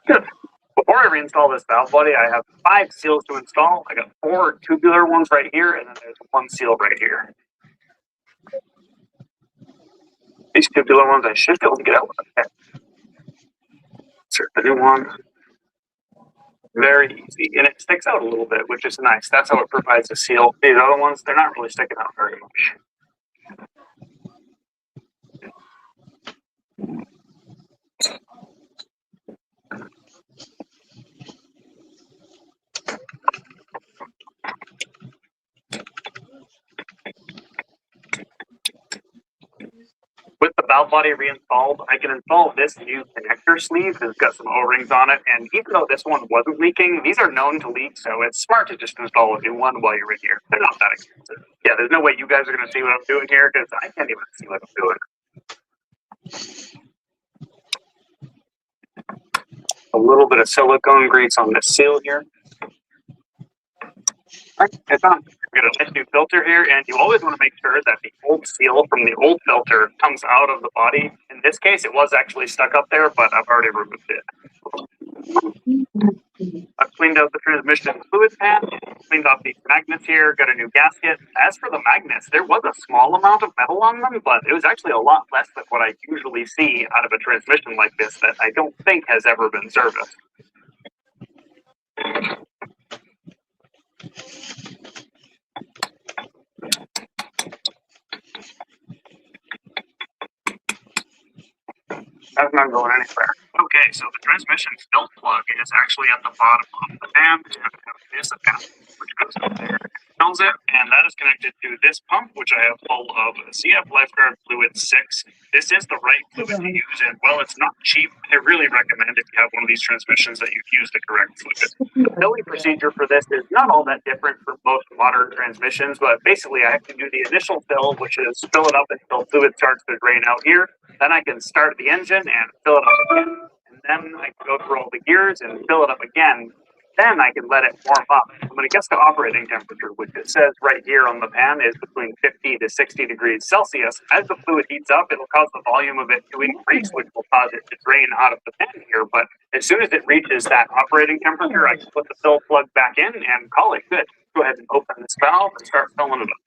Good. Before I reinstall this valve body, I have 5 seals to install. I got 4 tubular ones right here, and then there's 1 seal right here. These tubular ones I should be able to get out with a pen. Insert the new one. Very easy, and it sticks out a little bit, which is nice. That's how it provides a seal. These other ones, they're not really sticking out very much. With the valve body reinstalled, I can install this new connector sleeve. It's got some O-rings on it, and even though this one wasn't leaking, these are known to leak, so it's smart to just install a new one while you're in here. They're not that expensive. Yeah, there's no way you guys are going to see what I'm doing here, because I can't even see what I'm doing. A little bit of silicone grease on this seal here. Right, it's on. We've got a nice new filter here, and you always want to make sure that the old seal from the old filter comes out of the body. In this case, it was actually stuck up there, but I've already removed it. I've cleaned out the transmission fluid pan, cleaned off these magnets here, got a new gasket. As for the magnets, there was a small amount of metal on them, but it was actually a lot less than what I usually see out of a transmission like this that I don't think has ever been serviced. That's not going anywhere. Okay, so the transmission fill plug is actually at the bottom of the pan, and this attachment which goes up there fills it, and that is connected to this pump, which I have full of CF Lifeguard Fluid 6. This is the right fluid to use, and while it's not cheap, I really recommend if you have one of these transmissions that you use the correct fluid. The filling procedure for this is not all that different from most modern transmissions, but basically I have to do the initial fill, which is fill it up until fluid starts to drain out here. Then I can start the engine and fill it up again. And then I can go through all the gears and fill it up again. Then I can let it warm up. And when it gets to operating temperature, which it says right here on the pan is between 50 to 60 degrees Celsius, as the fluid heats up, it'll cause the volume of it to increase, which will cause it to drain out of the pan here. But as soon as it reaches that operating temperature, I can put the fill plug back in and call it good. Go ahead and open this valve and start filling it up.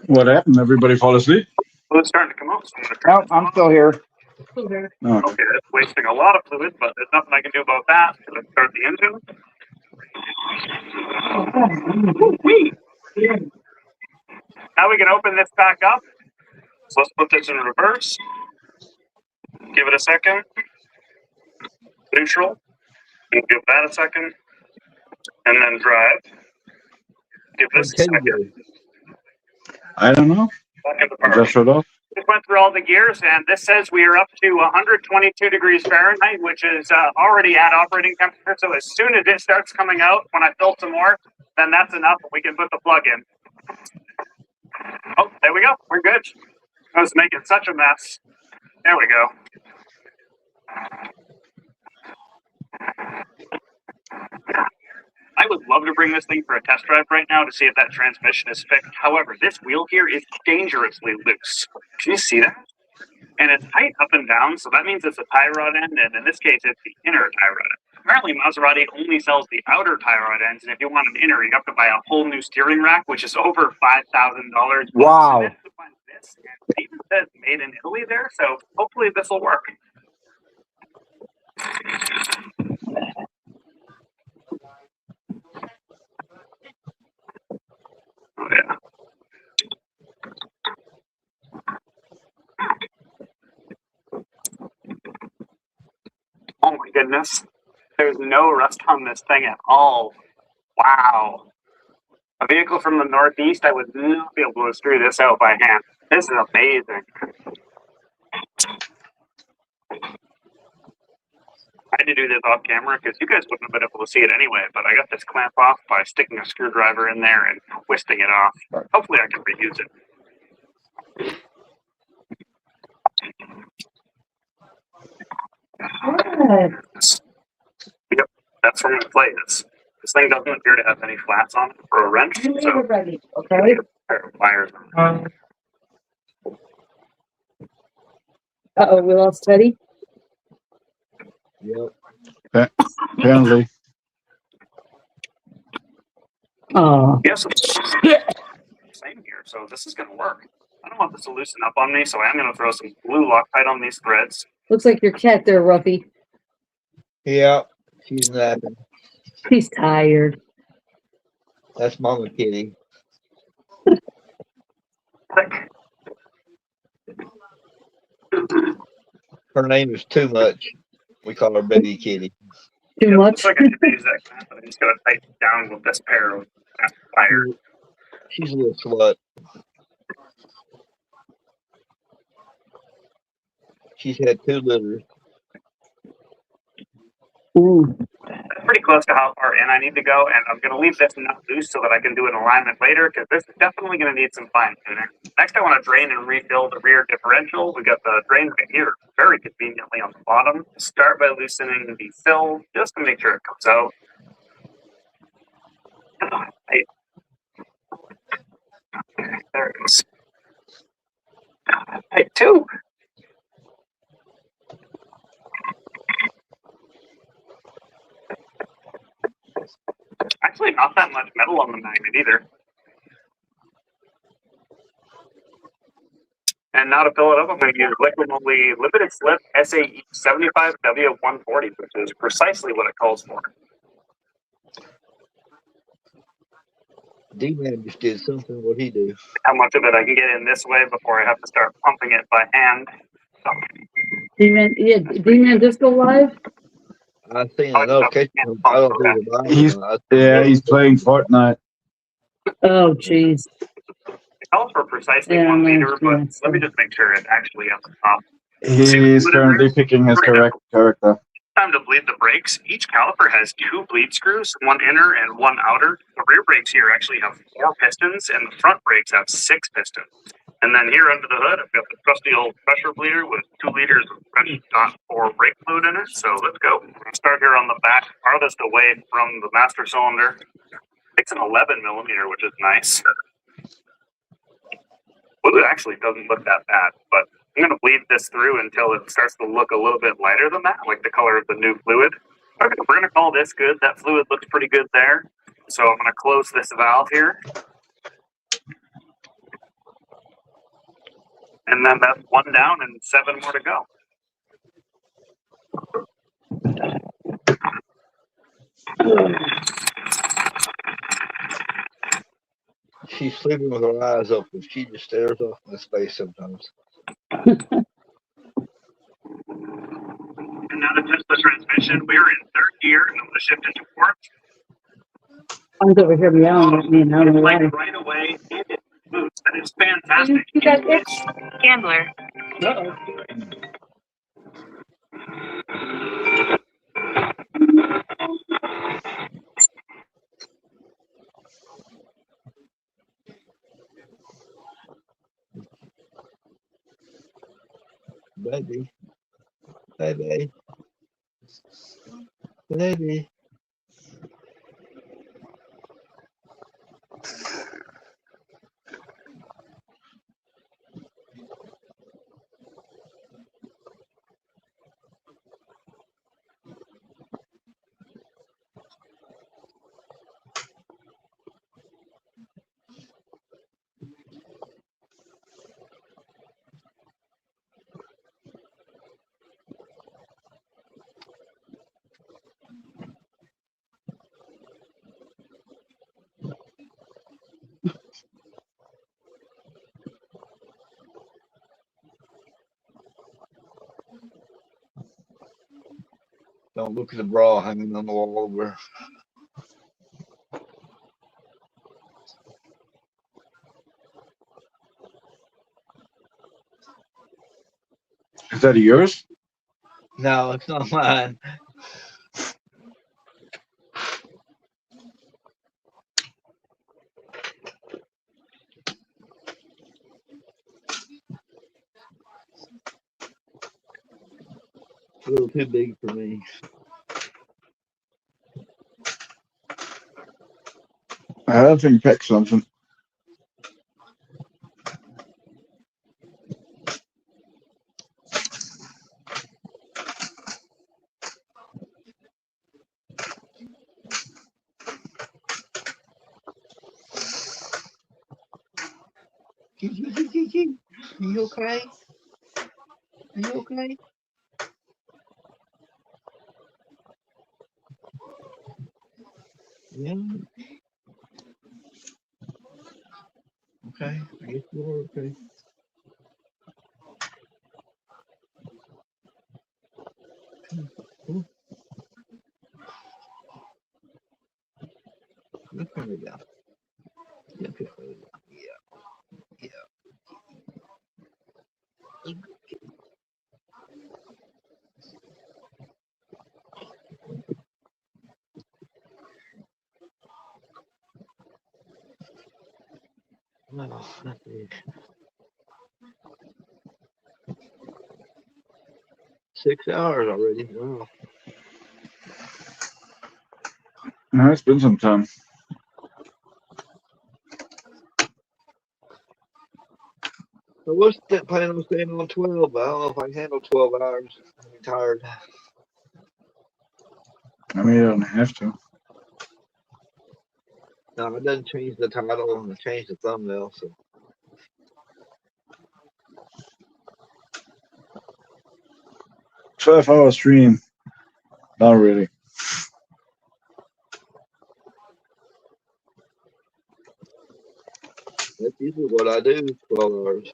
What happened? Everybody fall asleep? Fluid's starting to come out. So No, I'm still here. Okay, that's wasting a lot of fluid, but there's nothing I can do about that. Let's start the engine. Now we can open this back up. So let's put this in reverse. Give it a second. Neutral. And give that a second. And then drive. Give this a second. I don't know. I just shut off. Just went through all the gears, and this says we are up to 122 degrees Fahrenheit, which is already at operating temperature. So as soon as it starts coming out, when I fill some more, then that's enough. We can put the plug in. Oh, there we go. We're good. I was making such a mess. There we go. I would love to bring this thing for a test drive right now to see if that transmission is fixed. However, this wheel here is dangerously loose. Can you see that? And it's tight up and down, so that means it's a tie rod end, and in this case, it's the inner tie rod end. Apparently, Maserati only sells the outer tie rod ends, and if you want an inner, you have to buy a whole new steering rack, which is over $5,000. Wow. It even says made in Italy there, so hopefully this will work. Yeah. Oh my goodness. There's no rust on this thing at all. Wow. A vehicle from the Northeast, I would not be able to screw this out by hand. This is amazing. I had to do this off camera because you guys wouldn't have been able to see it anyway, but I got this clamp off by sticking a screwdriver in there and twisting it off. Hopefully I can reuse it. Yep, that's where my play is. This thing doesn't appear to have any flats on it or a wrench, so ready. Okay. a pair of pliers on it. Uh-oh, we lost Teddy. Yep. Apparently. Oh. Yes, same here. So this is going to work. I don't want this to loosen up on me, so I am going to throw some blue Loctite on these threads. Looks like your cat there, Ruffy. Yeah, she's napping. He's tired. That's Mama Kitty. Her name is Too Much. We call her Baby Kitty. Too much? Looks like I should use that clamp, but I'm just going to tighten it down with this pair of pliers. She's a little slut. She's had 2 litters. Ooh. Pretty close to how far in I need to go, and I'm going to leave this nut loose so that I can do an alignment later, because this is definitely going to need some fine tuning. Next, I want to drain and refill the rear differential. We got the drain right here, very conveniently on the bottom. Start by loosening the fill, just to make sure it comes out. Right. There it is. Type 2. Actually, not that much metal on the magnet either. And now to fill it up, I'm going to use liquid only limited slip SAE 75W140, which is precisely what it calls for. D-Man just did something. What'd he do? How much of it I can get in this way before I have to start pumping it by hand. D-Man, yeah, D-Man Disco Live? I seen a notification. I don't think about He's playing Fortnite. Oh, jeez. It calls for precisely 1 meter, but let me just make sure it's actually at the top. He's currently picking his correct character. Time to bleed the brakes. Each caliper has 2 bleed screws, 1 inner and 1 outer. The rear brakes here actually have 4 pistons, and the front brakes have 6 pistons. And then here under the hood, I've got the trusty old pressure bleeder with 2 liters of fresh .4 brake fluid in it. So let's go. We'll start here on the back, farthest away from the master cylinder. It's an 11 millimeter, which is nice. Well, it actually doesn't look that bad, but I'm going to bleed this through until it starts to look a little bit lighter than that, like the color of the new fluid. Okay, we're going to call this good. That fluid looks pretty good there. So I'm going to close this valve here. And then that's 1 down and 7 more to go. She's sleeping with her eyes open. She just stares off into space sometimes. And now to test the transmission, we're in 3rd gear, and I'm going to shift into 4th. I'm over here meowing at me, and I don't know why. Right away, and it moves. That is fantastic. You got it? Gambler. Uh-oh. Baby. Baby. Baby. Don't look at the bra hanging on the wall over. Is that yours? No, it's not mine. A little too big for me. I don't think pack something. Are you okay? Are you okay? Yeah. Okay. I guess you're okay. Let's turn it down. Yeah. Yeah. No, not big. 6 hours already. Wow. No, it's been some time. I was planning on staying on 12, but I don't know if I can handle 12 hours. I'm tired. I mean, you don't have to. No, it doesn't change the title and change the thumbnail. So 12-hour stream. Not really. that's usually what I do. 12 hours.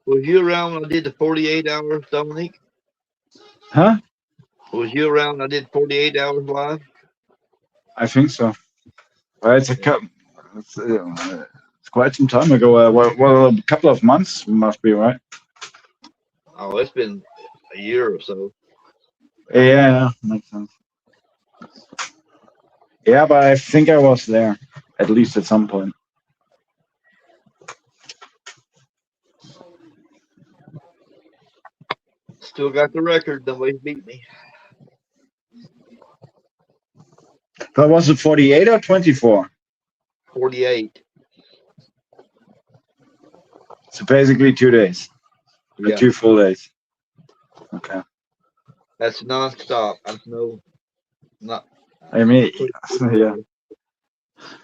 Was you around when I did the 48 hours, Dominique? Huh? Was you around when I did 48 hours live? I think so. It's it's quite some time ago. Well, a couple of months must be, right? Oh, it's been a year or so. Yeah, makes sense. Yeah, but I think I was there, at least at some point. Still got the record. Nobody's beat me. But was it 48 or 24? 48. So basically 2 days. Yeah. 2 full days. Okay. That's nonstop. That's not. I mean, yeah.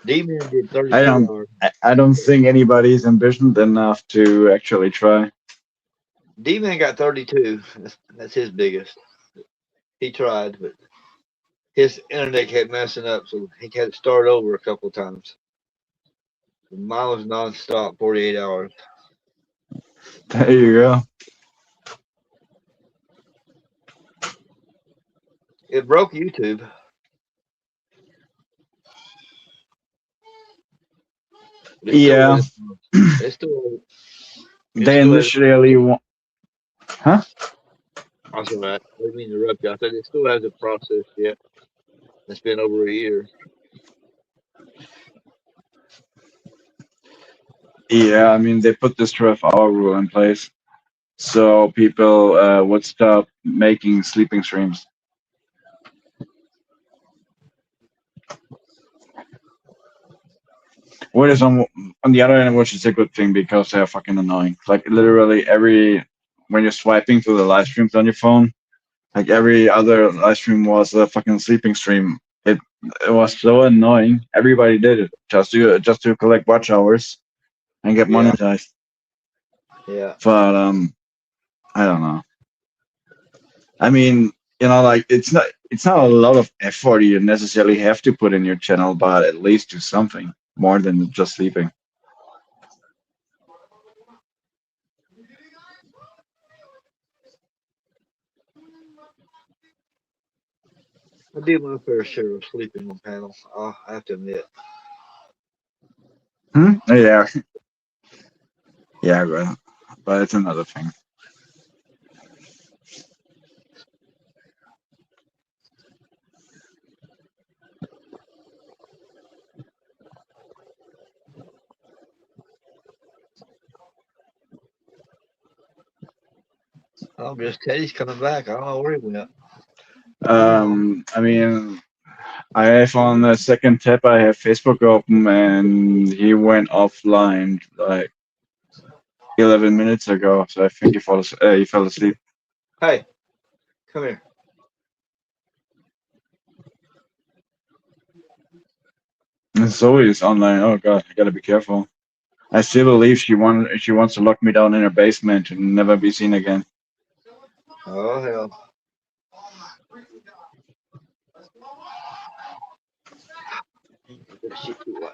D-Man did 32 hours. I don't think anybody's ambitioned enough to actually try. D-Man got 32. That's his biggest. He tried, but his internet kept messing up, so he had to start over a couple times. Mine was nonstop, 48 hours. There you go. It broke YouTube. Yeah. They initially want. Huh? That's all right. I didn't mean to interrupt you. I said it still hasn't processed yet. It's been over a year. Yeah, I mean, they put this 12-hour rule in place, so people would stop making sleeping streams. What is on the other end, which is a good thing because they're fucking annoying. Like literally when you're swiping through the live streams on your phone, like every other live stream was a fucking sleeping stream. It was so annoying. Everybody did it just to collect watch hours and get monetized. Yeah. But I don't know. I mean, like it's not a lot of effort you necessarily have to put in your channel, but at least do something more than just sleeping. I do my fair share of sleeping on panel. I have to admit. Yeah. Yeah, but it's another thing. Oh, just Teddy's coming back. I don't know where he went. I mean, I have on the second tab, I have Facebook open, and he went offline like 11 minutes ago. So I think he fell asleep. Hey, come here. And Zoe is online. Oh god, I gotta be careful. I still believe she wants to lock me down in her basement and never be seen again. Oh hell. She too loud.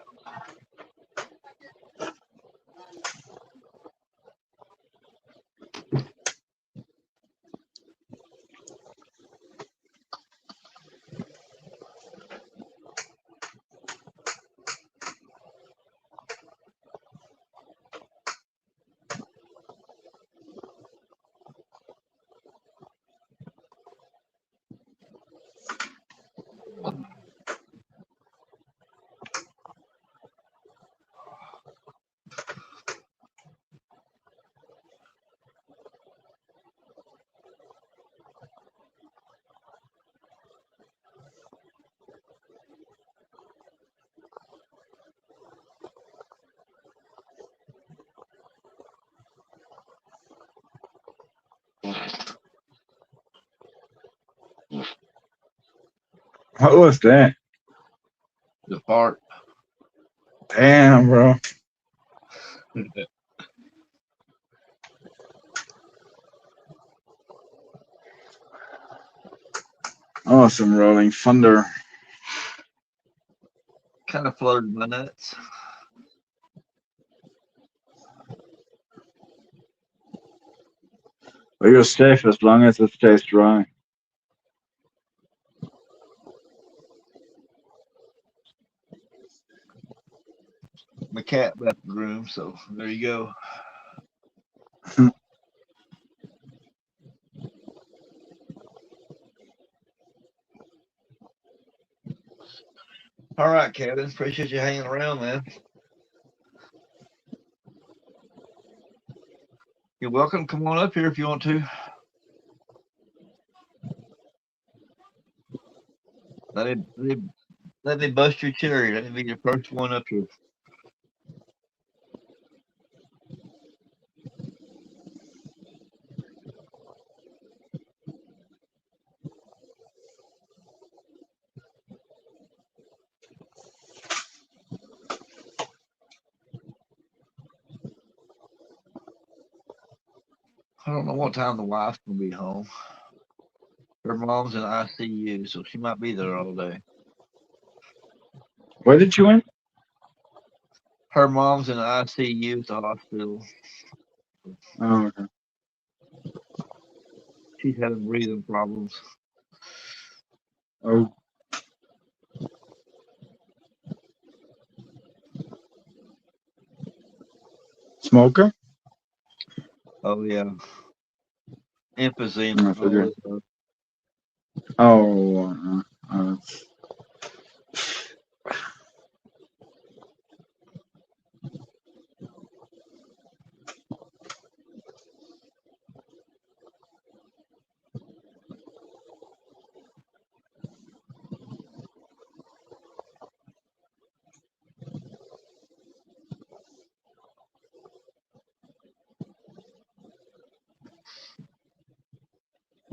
What was that? The fart. Damn, bro. Oh, some rolling thunder. Kind of fluttered my nuts. But you're safe as long as it stays dry. My cat left the room, so there you go. All right, Kevin. Appreciate you hanging around, man. You're welcome. Come on up here if you want to. Let me bust your cherry. Let me be your first one up here. I don't know what time the wife's gonna be home. Her mom's in ICU, so she might be there all day. Where did you went? Her mom's in ICU at the hospital. Oh, okay. She's having breathing problems. Oh. Smoker? Oh yeah. Emphysema. Oh.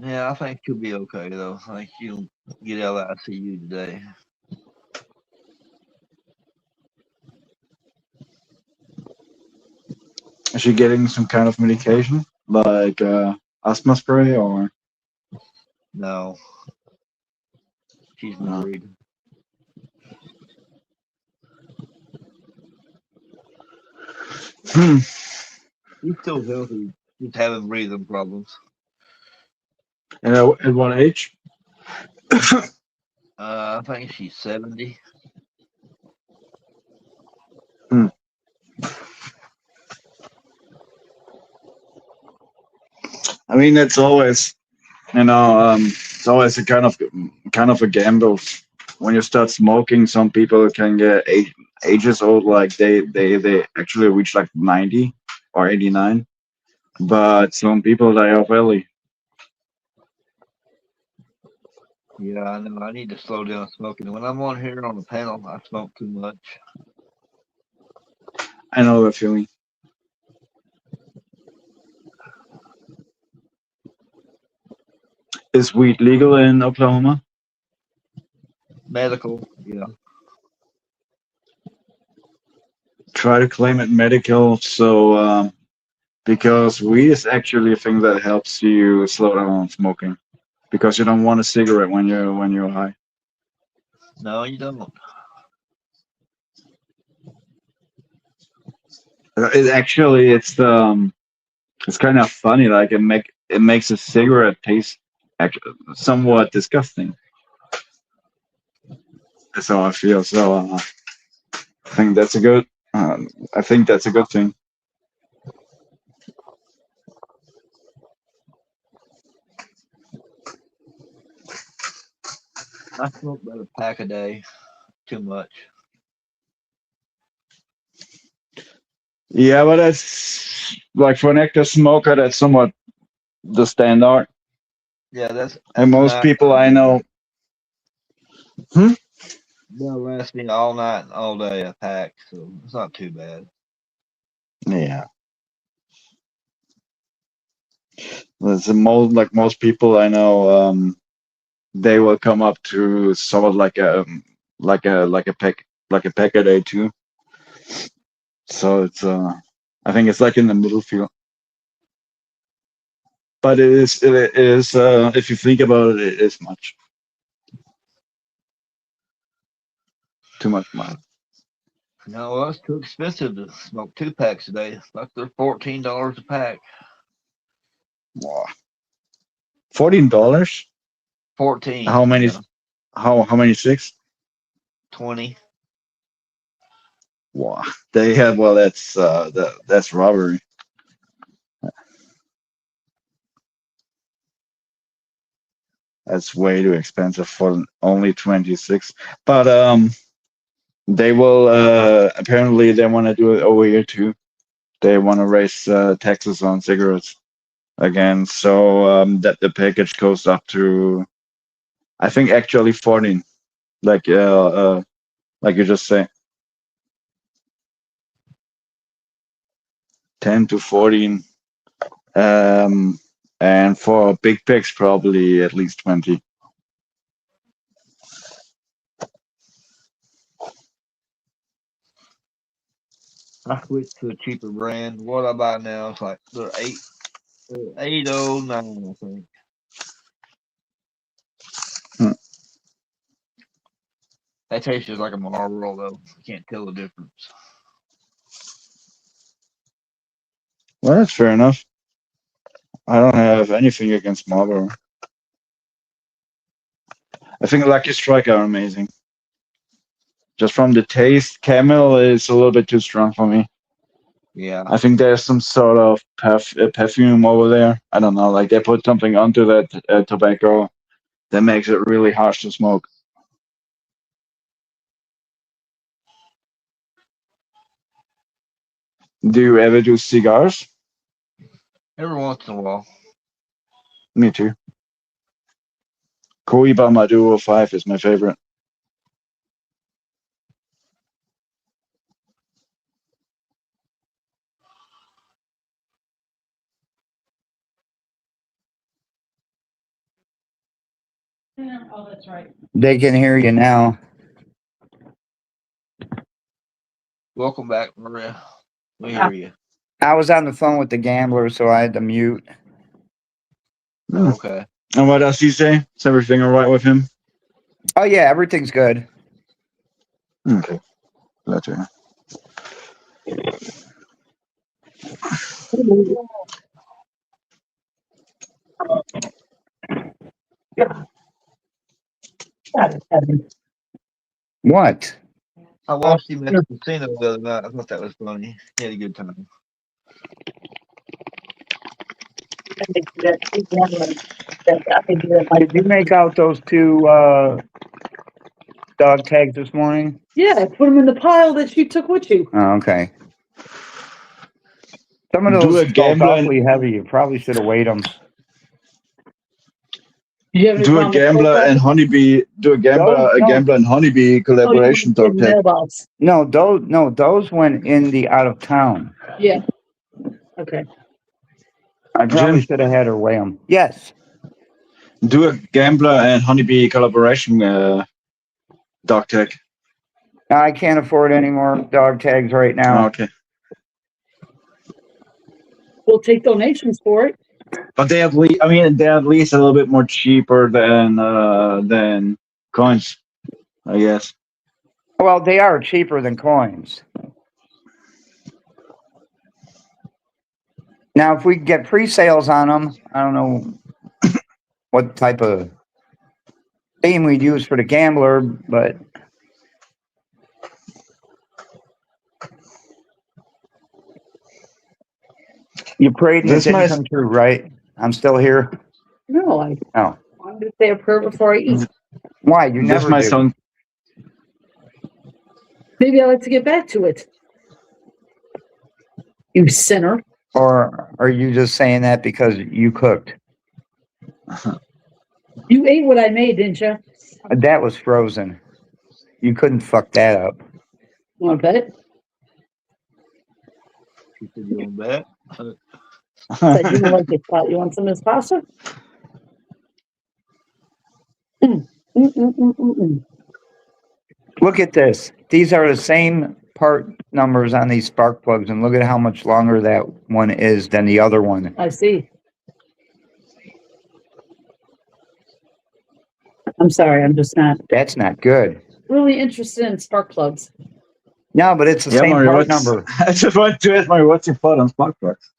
Yeah, I think she'll be okay though. I think she'll get out of the ICU today. Is she getting some kind of medication, like asthma spray, or? No. She's worried. She's still healthy. Just having breathing problems. And at what age? I think she's 70. I mean, it's always, it's always a kind of a gamble. When you start smoking, some people can get ages old, like they actually reach like 90 or 89, but some people die off early. Yeah, I know. I need to slow down smoking. When I'm on here on the panel, I smoke too much. I know the feeling. Is weed legal in Oklahoma? Medical, yeah. Try to claim it medical, so because weed is actually a thing that helps you slow down on smoking, because you don't want a cigarette when you're high. No, you don't. It's kind of funny. Like it makes a cigarette taste somewhat disgusting. That's how I feel. So I think that's a good. I think that's a good thing. I smoke about a pack a day. Too much. Yeah, but that's like for an active smoker, that's somewhat the standard. Yeah, that's. And most people I know. They'll last me all night and all day a pack, so it's not too bad. Yeah. Most people I know, they will come up to somewhat like a pack a day too. So it's I think it's like in the middle field. But it is if you think about it, it is much. Too much money. No, well, it's too expensive to smoke 2 packs a day. Like they're $14 a pack. Wow. $14. 14. How many? Yeah. How many sticks? 20. Wow. They have that's robbery. That's way too expensive for only 26. But they will apparently they want to do it over here too. They want to raise taxes on cigarettes again, so that the package goes up to, I think actually 14, like you just say, 10 to 14, and for big packs probably at least 20. I switched to a cheaper brand. What I buy now is like they're 8.09, I think. That tastes just like a Marlboro though. You can't tell the difference. Well, that's fair enough. I don't have anything against Marlboro. I think Lucky Strike are amazing. Just from the taste, Camel is a little bit too strong for me. Yeah. I think there's some sort of perfume over there. I don't know, like they put something onto that tobacco that makes it really harsh to smoke. Do you ever do cigars? Every once in a while. Me too. Cohiba Maduro 5 is my favorite. Oh, that's right. They can hear you now. Welcome back, Maria. We hear you. I was on the phone with the gambler, so I had to mute. Okay. And what else do you say? Is everything all right with him? Oh yeah, everything's good. Okay. Glad to hear. What? I watched him at the casino the other night. I thought that was funny. He had a good time. Did you make out those two dog tags this morning? Yeah, I put them in the pile that you took with you. Oh, okay. Some of Do those a felt gambler and- awfully heavy. You probably should have weighed them. Do a gambler and honeybee. Do a gambler and honeybee collaboration dog tag. No, those went in the out of town. Yeah. Okay. I probably should have had her weigh them. Yes. Do a gambler and honeybee collaboration dog tag. I can't afford any more dog tags right now. Okay. We'll take donations for it. But they're at least a little bit more cheaper than coins, I guess. Well, they are cheaper than coins. Now, if we get pre-sales on them, I don't know what type of theme we'd use for the gambler, but you prayed and it didn't come true, right? I'm still here. No, I wanted to say a prayer before I eat. Why? You never my do. song. Maybe I like to get back to it. You sinner. Or are you just saying that because you cooked? You ate what I made, didn't you? That was frozen. You couldn't fuck that up. You want to bet? You said you want to bet? Said you don't like this pot. You want some of this pasta? Look at this. These are the same part numbers on these spark plugs, and look at how much longer that one is than the other one. I see. I'm sorry, I'm just not That's not good. really interested in spark plugs. No, but it's the same Mario, part number. I just want to ask Mario, what's your thought on spark plugs?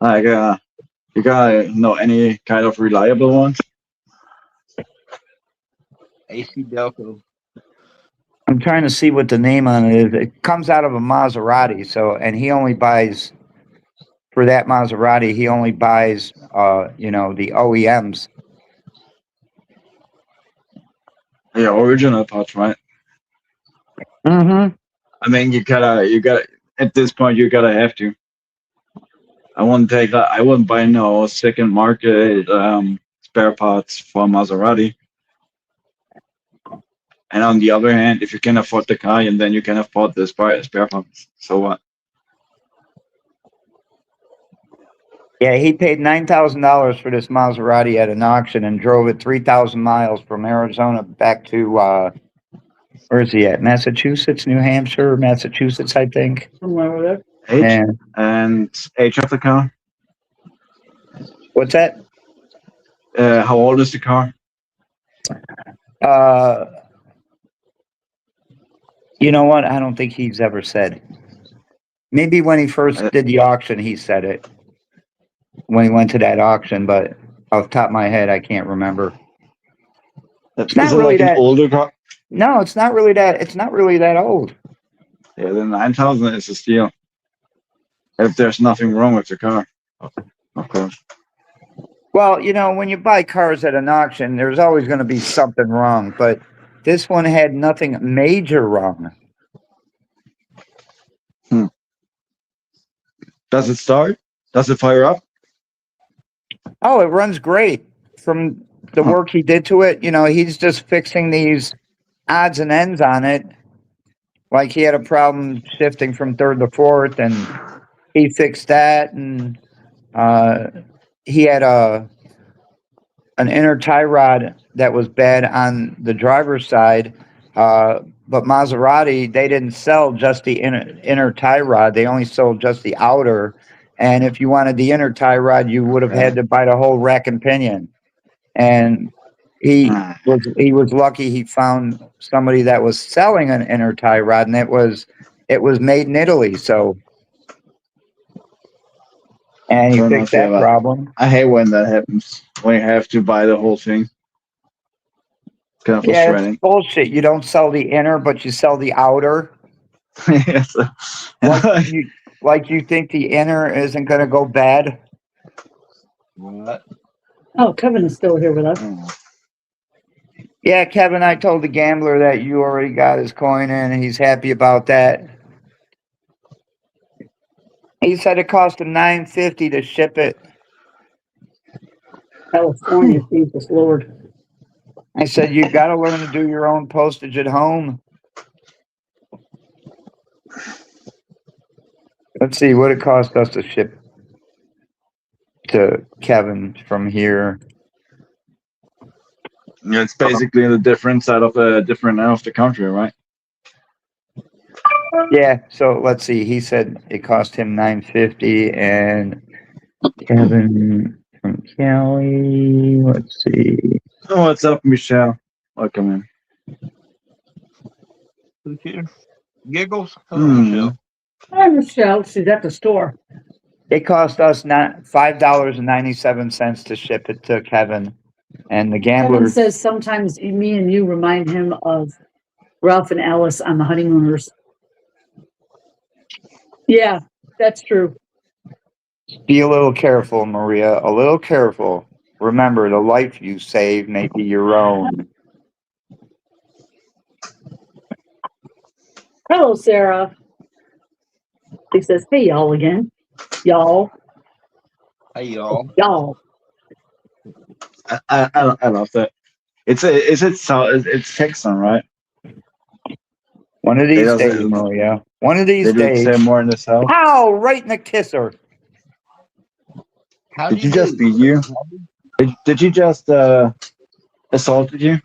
Like, you gotta know any kind of reliable ones? AC Delco. I'm trying to see what the name on it is. It comes out of a Maserati, and he only buys for that Maserati. He only buys, the OEMs. Yeah, original parts, right? Mm-hmm. I mean, you gotta. At this point, you gotta have to. I wouldn't buy no second market spare parts for Maserati. And on the other hand, if you can afford the car, and then you can afford the spare parts, so what? Yeah, he paid $9,000 for this Maserati at an auction and drove it 3,000 miles from Arizona back to where is he at? Massachusetts, New Hampshire, Massachusetts, I think. Somewhere over there. Age of the car? What's that? How old is the car? You know what? I don't think he's ever said. Maybe when he first did the auction, he said it. When he went to that auction, but off the top of my head, I can't remember. Is it like an older car? No, it's not really that. It's not really that old. Yeah, the 9,000 is a steal. If there's nothing wrong with the car, of course. Well, when you buy cars at an auction, there's always going to be something wrong, but this one had nothing major wrong. Does it start? Does it fire up? Oh, it runs great. From the work he did to it, he's just fixing these odds and ends on it. Like he had a problem shifting from third to fourth, and he fixed that. And he had an inner tie rod that was bad on the driver's side. But Maserati, they didn't sell just the inner tie rod. They only sold just the outer. And if you wanted the inner tie rod, you would have had to buy the whole rack and pinion. And he was lucky he found somebody that was selling an inner tie rod, and it was made in Italy. So, and he fixed that problem. I hate when that happens. When you have to buy the whole thing. Kind of Yeah, it's frustrating. bullshit. You don't sell the inner, but you sell the outer. Yes. Like you think the inner isn't going to go bad? What? Oh, Kevin is still here with us. Yeah, Kevin, I told the gambler that you already got his coin in, and he's happy about that. He said it cost him $9.50 to ship it. California, Jesus Lord. I said, you got to learn to do your own postage at home. Let's see what it cost us to ship to Kevin from here. Yeah, it's basically the different side of a different end of the country, right? Yeah, so let's see. He said it cost him $9.50, and Kevin from Cali. Let's see. Oh, what's up, Michelle? Welcome in. Who's here? Giggles? Hello, Michelle. Hi, Michelle. She's at the store. It cost us $5.97 to ship it to Kevin, and the gambler Kevin says sometimes me and you remind him of Ralph and Alice on The Honeymooners. Yeah, that's true. Be a little careful, Maria. A little careful. Remember, the life you save may be your own. Hello, Sarah. He says, hey, y'all again. Y'all. Hey, y'all. Y'all. I love that. It's Texan, right? One of these days, Maria. One of these days. Say more in the south. Ow! Right in the kisser. Did you just beat you? Did you just assaulted you?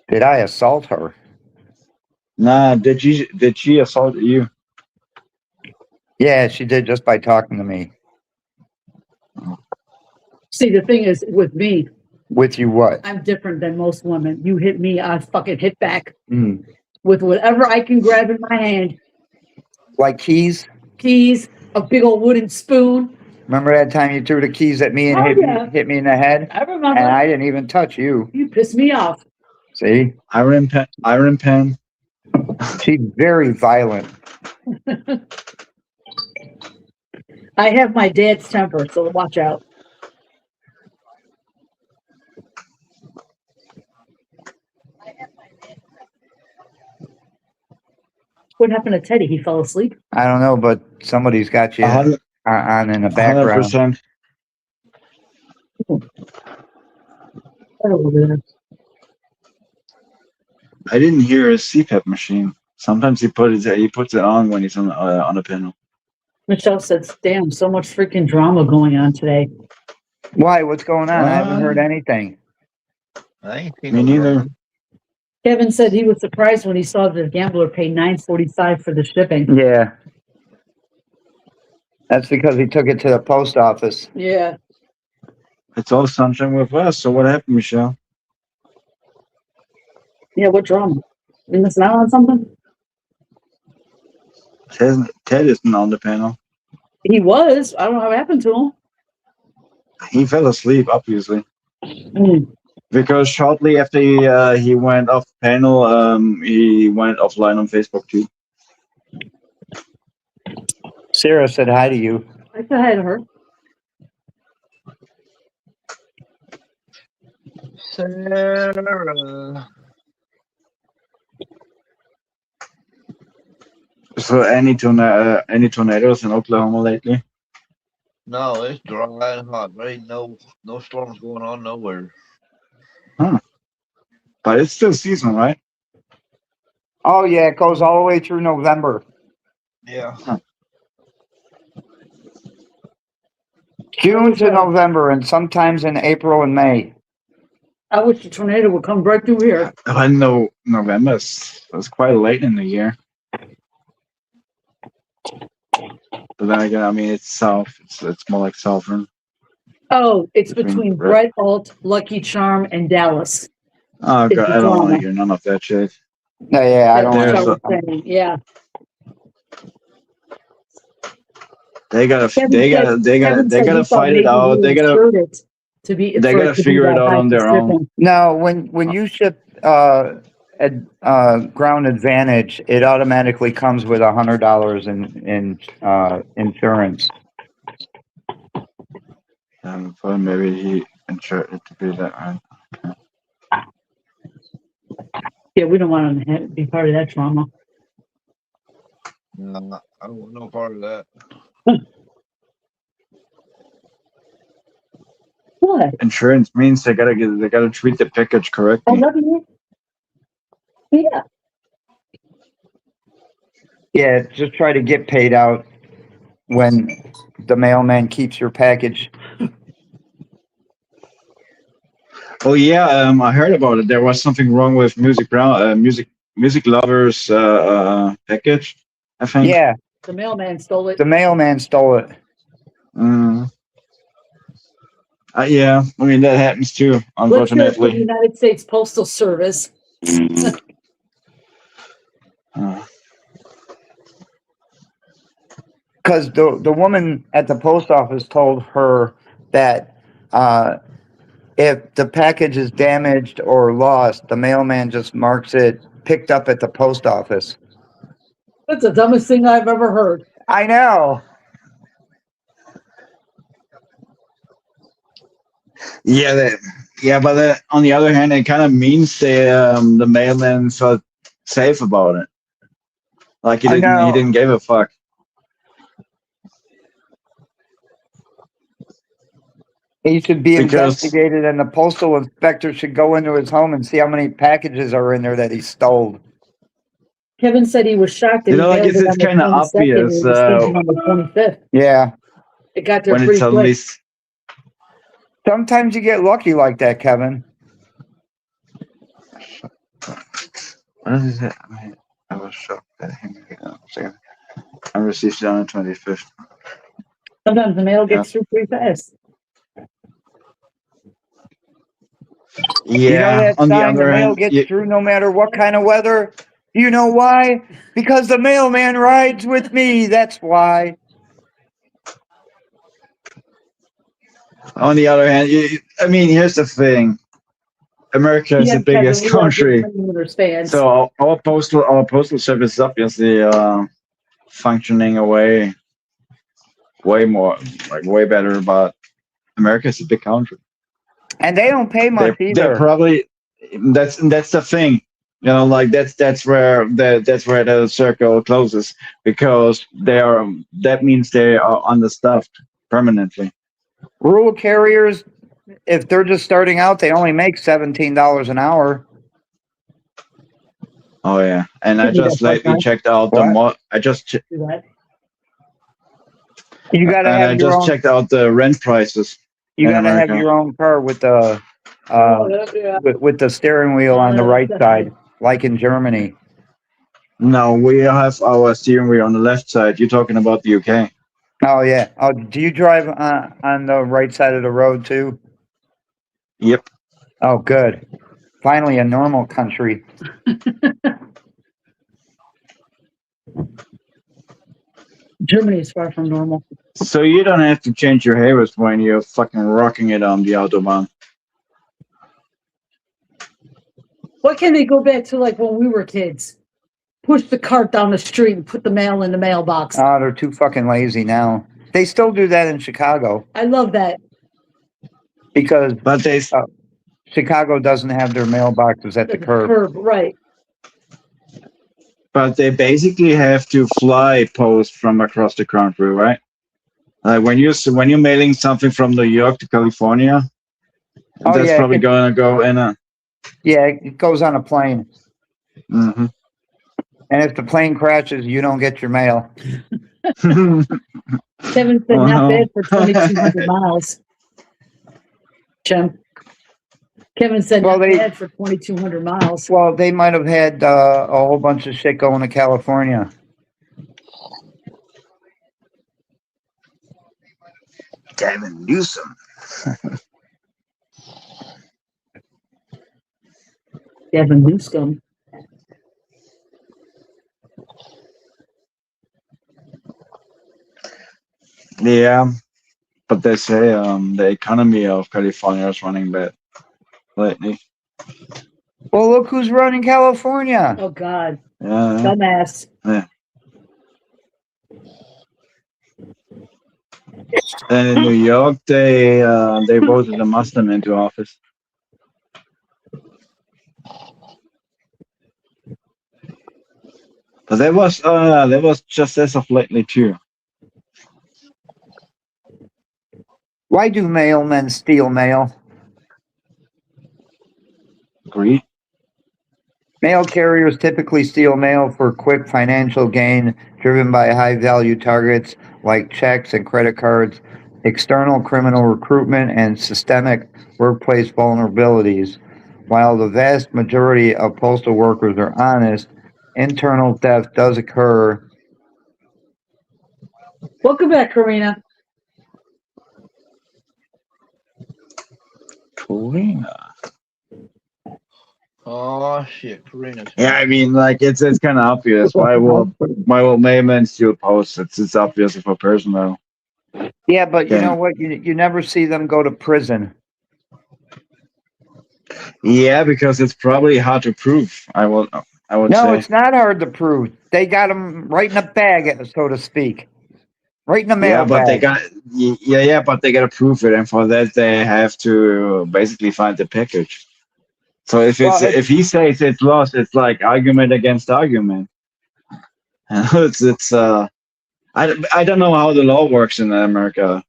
Did I assault her? Nah. Did she assault you? Yeah, she did just by talking to me. See, the thing is, with me, With you what? I'm different than most women. You hit me, I fucking hit back Mm. with whatever I can grab in my hand. Like keys? Keys, a big old wooden spoon. Remember that time you threw the keys at me and hit me in the head? I remember. And I didn't even touch you. You pissed me off. See? Iron pen. She's very violent. I have my dad's temper, so watch out. What happened to Teddy? He fell asleep? I don't know, but somebody's got you on in the background. 100%. I didn't hear a CPAP machine. Sometimes he puts it on when he's on a panel. Michelle says, damn, so much freaking drama going on today. Why? What's going on? I haven't heard anything. Me neither. Kevin said he was surprised when he saw the gambler pay $9.45 for the shipping. Yeah. That's because he took it to the post office. Yeah. It's all sunshine with us. So what happened, Michelle? Yeah, what drama? You missing out on something? Ted isn't on the panel. He was. I don't know what happened to him. He fell asleep, obviously. Mm. Because shortly after he went off panel, he went offline on Facebook too. Sarah said hi to you. I said hi to her. Sarah. So any tornadoes in Oklahoma lately? No, it's dry and hot. There ain't no storms going on nowhere. Huh. But it's still season, right? Oh, yeah, it goes all the way through November. Yeah. Huh. June to November, and sometimes in April and May. I wish the tornado would come right through here. I know November is quite late in the year. But then again, I mean, it's south. It's more like southern. Oh, it's between Brett Alt, Lucky Charm, and Dallas. Oh, God, I don't want to hear none of that shit. Yeah, I don't want to. Yeah. They gotta fight it out. to be. They gotta figure it out on their own. No, when you ship Ground Advantage, it automatically comes with $100 in insurance. So maybe he insured it to be that right. Yeah, we don't want to be part of that trauma. No, I don't want no part of that. What? Insurance means they gotta treat the package correctly. Yeah. Yeah, just try to get paid out when the mailman keeps your package. Oh yeah, I heard about it. There was something wrong with Music Lovers package, I think. Yeah, The mailman stole it. the mailman stole it. Yeah, I mean that happens too, Let's go to the unfortunately. United States Postal Service. Because the woman at the post office told her that if the package is damaged or lost, the mailman just marks it picked up at the post office. That's the dumbest thing I've ever heard. I know. Yeah, but on the other hand, it kind of means the mailman felt safe about it. Like he didn't give a fuck. He should be investigated, and the postal inspector should go into his home and see how many packages are in there that he stole. Kevin said he was shocked that Like it's kind of obvious. On the 25th. Yeah. It got there when pretty it's at quick. least. Sometimes you get lucky like that, Kevin. What is it? I was shocked that I received it on the 25th. Sometimes the mail gets through pretty fast. Yeah, you know that on sign, the other mail hand, gets through no matter what kind of weather? You know why? Because the mailman rides with me. That's why. On the other hand, I mean, here's the thing. America is the biggest country, so our postal service is obviously functioning way more, like way better. But America is a big country, and they don't pay much either. They're probably that's the thing, you know, like that's where the circle closes, because that means they are understaffed permanently. Rural carriers, if they're just starting out, they only make $17 an hour. Oh yeah, and I just lately checked out You gotta have I your just own. checked out the rent prices. You gotta have your own car with the with the steering wheel on the right side, like in Germany. No, we have our steering wheel on the left side. You're talking about the UK. Oh yeah. Oh, do you drive on the right side of the road too? Yep. Oh, good. Finally, a normal country. Germany is far from normal. So you don't have to change your havens when you're fucking rocking it on the autobahn. Why can't they go back to like when we were kids? Push the cart down the street and put the mail in the mailbox. Oh, they're too fucking lazy now. They still do that in Chicago. I love that. Because but Chicago doesn't have their mailboxes at the curb. Right. But they basically have to fly post from across the country, right? Like when you're mailing something from New York to California, that's probably going to go in a. Yeah, it goes on a plane. Mm-hmm. And if the plane crashes, you don't get your mail. Kevin said not bad for 2,200 miles. Jim. Kevin said not bad for 2,200 miles. Well, they might have had a whole bunch of shit going to California. Gavin Newsom. Gavin Newsom. Yeah, But they say the economy of California is running bad lately. Well, look who's running California. Oh God, Yeah. dumbass. Yeah. And in New York, they voted a Muslim into office. But that was just as of lately too. Why do mailmen steal mail? Greed. Mail carriers typically steal mail for quick financial gain, driven by high-value targets like checks and credit cards, external criminal recruitment, and systemic workplace vulnerabilities. While the vast majority of postal workers are honest, internal theft does occur. Welcome back, Karina. Karina. Oh shit, Karina. Yeah, I mean, like it's kind of obvious. Why will mailmen steal posts? It's obvious if a person though. Yeah, but you know what? You never see them go to prison. Yeah, because it's probably hard to prove. I would No, say. it's not hard to prove. They got them right in the bag, so to speak. Right in the mail Yeah, but bag. but they gotta prove it, and for that they have to basically find the package. So if he says it's lost, it's like argument against argument. I don't know how the law works in America,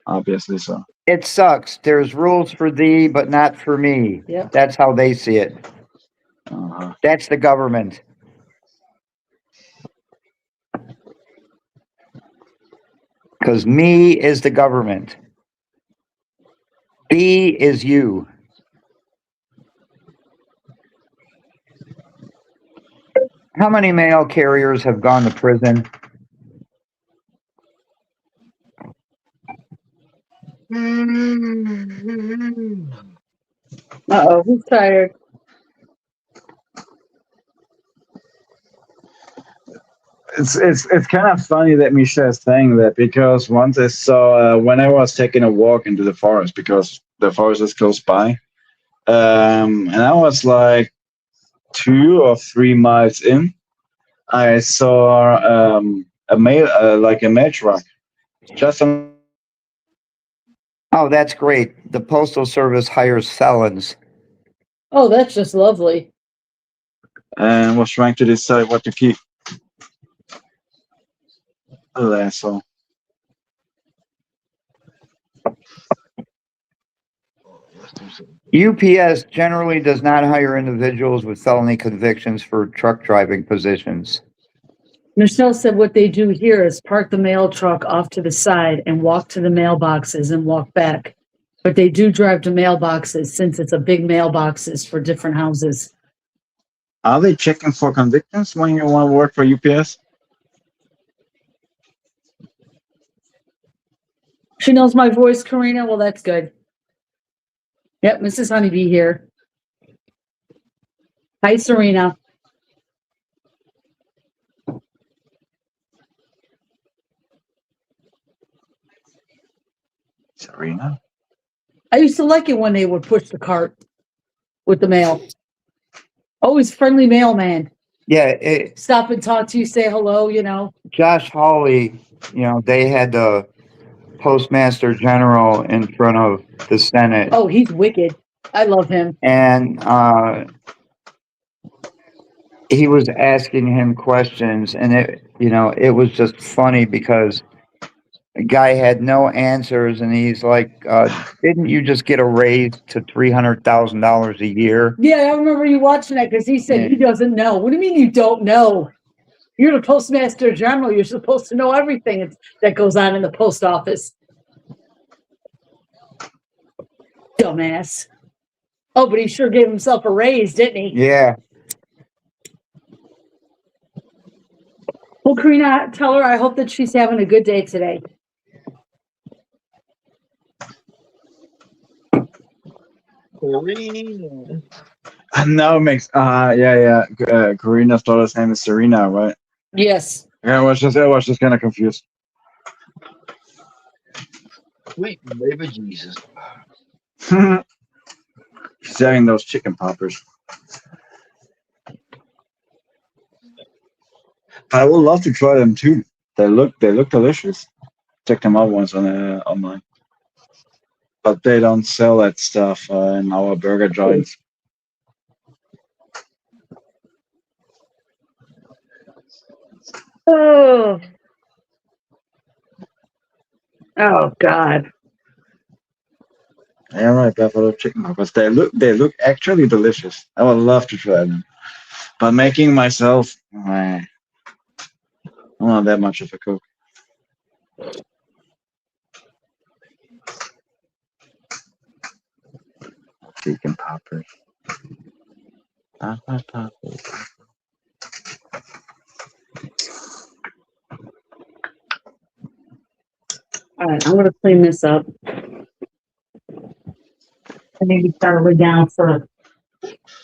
obviously. So it sucks. There's rules for thee, but not for me. Yep. That's how they see it. That's the government. Because me is the government. Thee is you. How many mail carriers have gone to prison? Uh-oh, who's tired? it's kind of funny that Misha is saying that, because once I saw when I was taking a walk into the forest, because the forest is close by, and I was like 2 or 3 miles in, I saw a mail truck just on. Oh, that's great. The Postal Service hires felons. Oh, that's just lovely. And was trying to decide what to keep. Oh, asshole. UPS generally does not hire individuals with felony convictions for truck driving positions. Michelle said what they do here is park the mail truck off to the side and walk to the mailboxes and walk back. But they do drive to mailboxes since it's a big mailboxes for different houses. Are they checking for convictions when you want to work for UPS? She knows my voice, Karina. Well, that's good. Yep, Mrs. Honeybee here. Hi, Serena. Serena? I used to like it when they would push the cart with the mail. Always friendly mailman. Yeah. Stop and talk to you, say hello, you know. Josh Hawley, they had the Postmaster General in front of the Senate. Oh, he's wicked. I love him. And he was asking him questions, and it was just funny because the guy had no answers, and he's like, didn't you just get a raise to $300,000 a year? Yeah, I remember you watching that because he said he doesn't know. What do you mean you don't know? You're the Postmaster General. You're supposed to know everything that goes on in the post office. Dumbass. Oh, but he sure gave himself a raise, didn't he? Yeah. Well, Karina, tell her I hope that she's having a good day today. Karina. Now it makes Karina's daughter's name is Serena, right? Yes. Yeah, I was just kind of confused. Sweet baby Jesus. She's having those chicken poppers. I would love to try them too. They look delicious. Check them out once on online. But they don't sell that stuff in our burger joints. Oh. Oh God. Yeah, right, buffalo chicken poppers. They look actually delicious. I would love to try them. But making myself, I'm not that much of a cook. Chicken poppers. Poppers. All right, I'm gonna clean this up. And maybe start it down for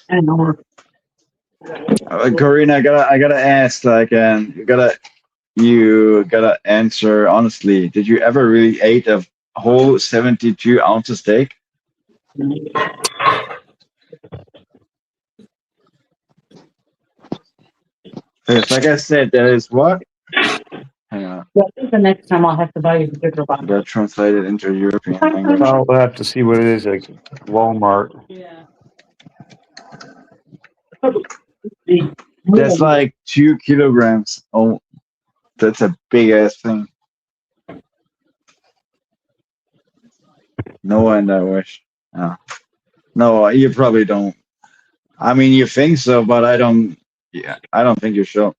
an hour. Corinne, I gotta ask, like, you gotta answer honestly. Did you ever really eat a whole 72-ounce steak? Because, like I said, there is what? Hang on. Yeah, I think the next time I'll have to buy you the bigger box. That translated into European language. Well, we'll have to see what it is at Walmart. Yeah. That's like 2 kilograms. Oh, that's a big ass thing. No one I wish. No, you probably don't. I mean, you think so, but I don't. Yeah, I don't think you should.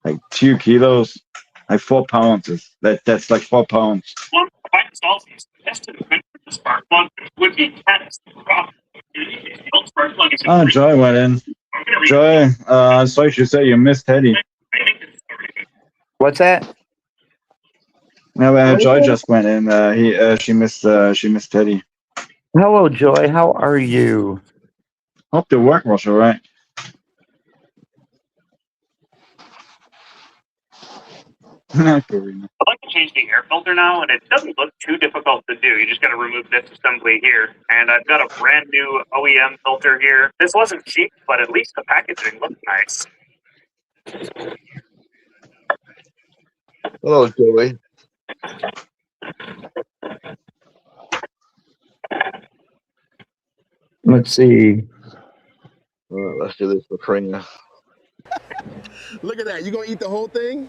Like 2 kilos, like 4 pounds. That's like 4 pounds. Oh, Joy went in. Joy, sorry to say you missed Teddy. What's that? No, Joy just went in. She missed Teddy. Hello, Joy. How are you? Hope the work was alright. I'd like to change the air filter now, and it doesn't look too difficult to do. You just got to remove this assembly here. And I've got a brand new OEM filter here. This wasn't cheap, but at least the packaging looked nice. Hello, Joey. Let's see. All right, let's do this for Karina. Look at that. You gonna eat the whole thing?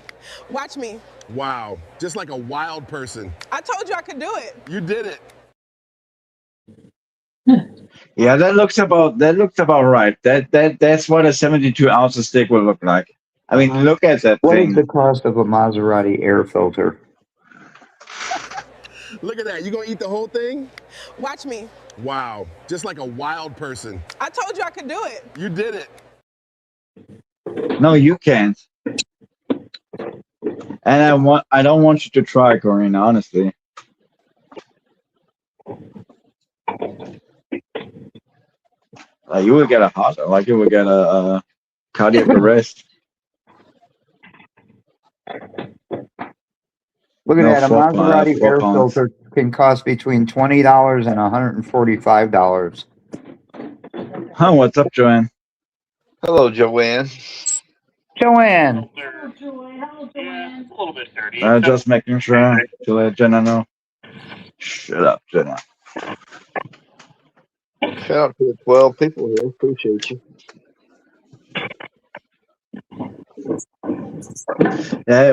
Watch me. Wow. Just like a wild person. I told you I could do it. You did it. Yeah, that looks about right. That's what a 72-ounce steak will look like. I mean, look at that What thing. is the cost of a Maserati air filter? Look at that. You gonna eat the whole thing? Watch me. Wow. Just like a wild person. I told you I could do it. You did it. No, you can't. And I don't want you to try, Corinne, honestly. You will get a heart, like you will get a cardiac arrest. Look at that. A Maserati air filter can cost between $20 and $145. Huh, what's up, Joanne? Hello, Joanne. Joanne. Hello, Joanne. It's a little bit dirty. Just making sure to let Jenna know. Shut up, Jenna. Shout out to the 12 people here. Appreciate you.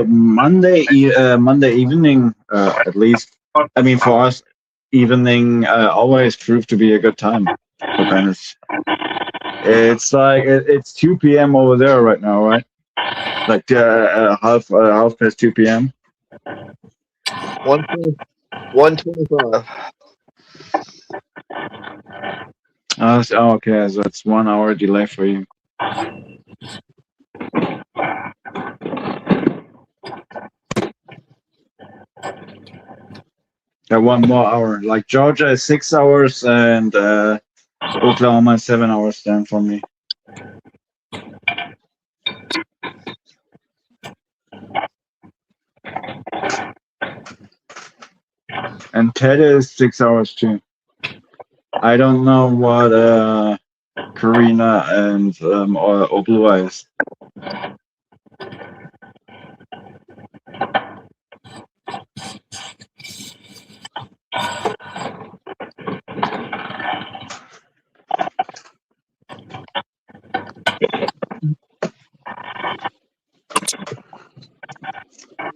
Monday evening, at least. I mean, for us, evening always proved to be a good time. It's like it's 2 p.m. over there right now, right? Like half past 2 p.m. 1:25. Oh, okay, so it's 1 hour delay for you. Yeah, 1 more hour. Like Georgia is 6 hours and Oklahoma is 7 hours down for me. And Ted is 6 hours too. I don't know what Karina and or Blue Eyes.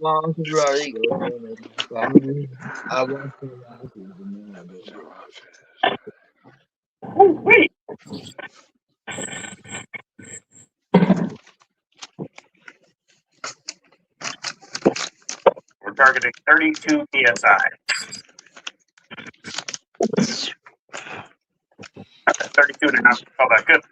Long to Rodrigo. I want to. Oh, wait. We're targeting 32 psi. 32 and a half. Oh, that good.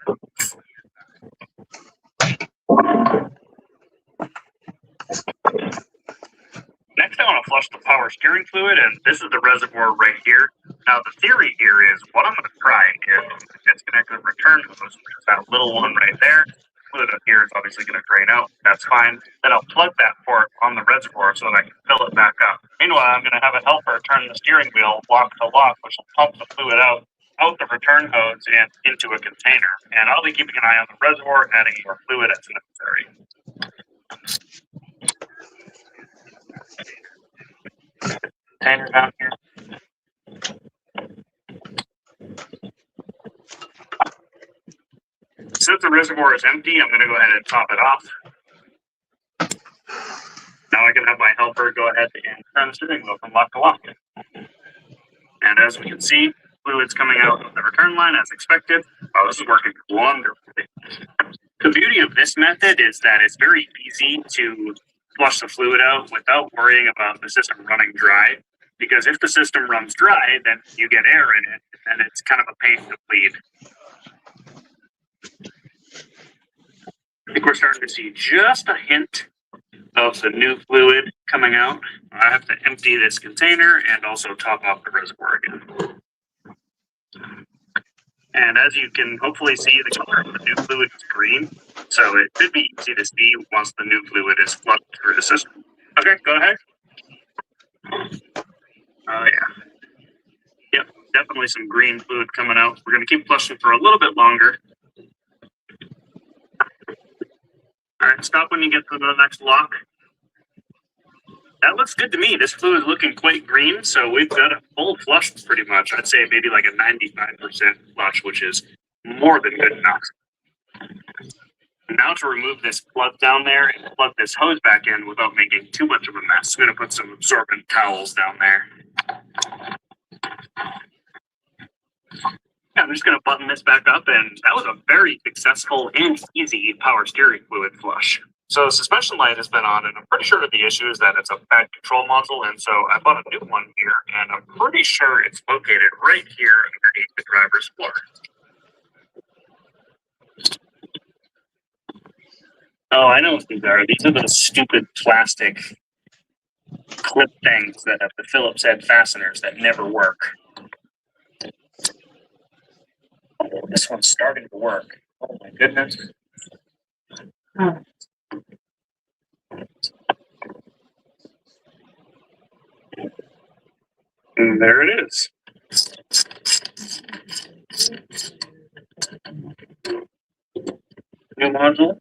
Next, I want to flush the power steering fluid, and this is the reservoir right here. Now, the theory here is what I'm going to try is disconnect the return hose, which is that little one right there. Fluid up here is obviously going to drain out. That's fine. Then I'll plug that port on the reservoir so that I can fill it back up. Meanwhile, I'm going to have a helper turn the steering wheel lock to lock, which will pump the fluid out the return hose and into a container. And I'll be keeping an eye on the reservoir, adding more fluid as necessary. Container down here. Since the reservoir is empty, I'm going to go ahead and top it off. Now I can have my helper go ahead and turn the steering wheel from lock to lock. And as we can see, fluid's coming out of the return line as expected. Oh, this is working wonderfully. The beauty of this method is that it's very easy to flush the fluid out without worrying about the system running dry. Because if the system runs dry, then you get air in it, and it's kind of a pain to bleed. I think we're starting to see just a hint of the new fluid coming out. I have to empty this container and also top off the reservoir again. And as you can hopefully see, the color of the new fluid is green. So it should be easy to see once the new fluid is flushed through the system. Okay, go ahead. Oh, yeah. Yep, definitely some green fluid coming out. We're going to keep flushing for a little bit longer. All right, stop when you get to the next lock. That looks good to me. This fluid is looking quite green, so we've got a full flush pretty much. I'd say maybe like a 95% flush, which is more than good enough. Now to remove this plug down there and plug this hose back in without making too much of a mess, I'm going to put some absorbent towels down there. Yeah, I'm just going to button this back up, and that was a very successful and easy power steering fluid flush. So the suspension light has been on, and I'm pretty sure the issue is that it's a bad control module, and so I bought a new one here, and I'm pretty sure it's located right here underneath the driver's floor. Oh, I know what these are. These are the stupid plastic clip things that have the Phillips head fasteners that never work. Oh, this one's starting to work. Oh my goodness. Oh. And there it is. New module.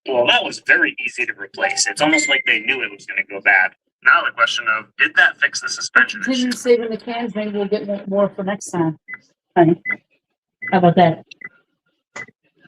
Well, that was very easy to replace. It's almost like they knew it was going to go bad. Now the question of, did that fix the suspension issue? Continue saving the cans, maybe we'll get more for next time. Honey, how about that?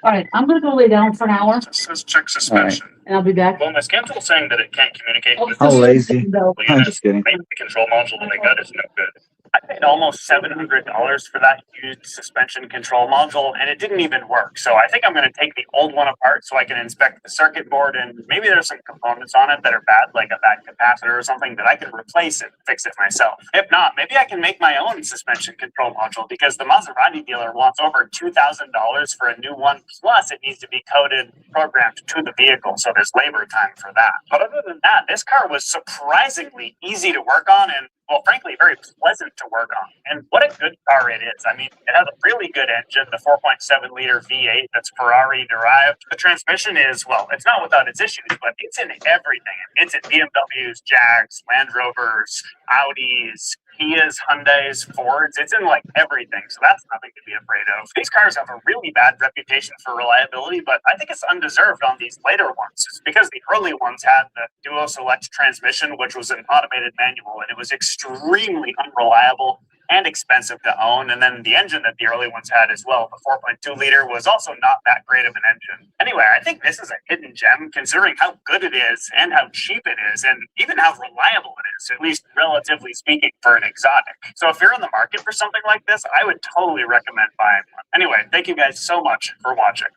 All right, I'm going to go lay down for an hour. It says check suspension. Right. And I'll be back. Well, my schedule saying that it can't communicate with How lazy. I'm just kidding. Maybe the control module that I got is no good. I paid almost $700 for that used suspension control module, and it didn't even work. So I think I'm going to take the old one apart so I can inspect the circuit board, and maybe there's some components on it that are bad, like a bad capacitor or something, that I can replace and fix it myself. If not, maybe I can make my own suspension control module, because the Maserati dealer wants over $2,000 for a new one, plus it needs to be coded, programmed to the vehicle, so there's labor time for that. But other than that, this car was surprisingly easy to work on, and well, frankly, very pleasant to work on. And what a good car it is. I mean, it has a really good engine, the 4.7 liter V8 that's Ferrari derived. The transmission is, well, it's not without its issues, but it's in everything. It's in BMWs, Jags, Land Rovers, Audis, Kias, Hyundais, Fords. It's in like everything. So that's nothing to be afraid of. These cars have a really bad reputation for reliability, but I think it's undeserved on these later ones. It's because the early ones had the Duo Select transmission, which was an automated manual, and it was extremely unreliable and expensive to own. And then the engine that the early ones had as well, the 4.2 liter, was also not that great of an engine. Anyway, I think this is a hidden gem considering how good it is and how cheap it is and even how reliable it is, at least relatively speaking, for an exotic. So if you're in the market for something like this, I would totally recommend buying one. Anyway, thank you guys so much for watching.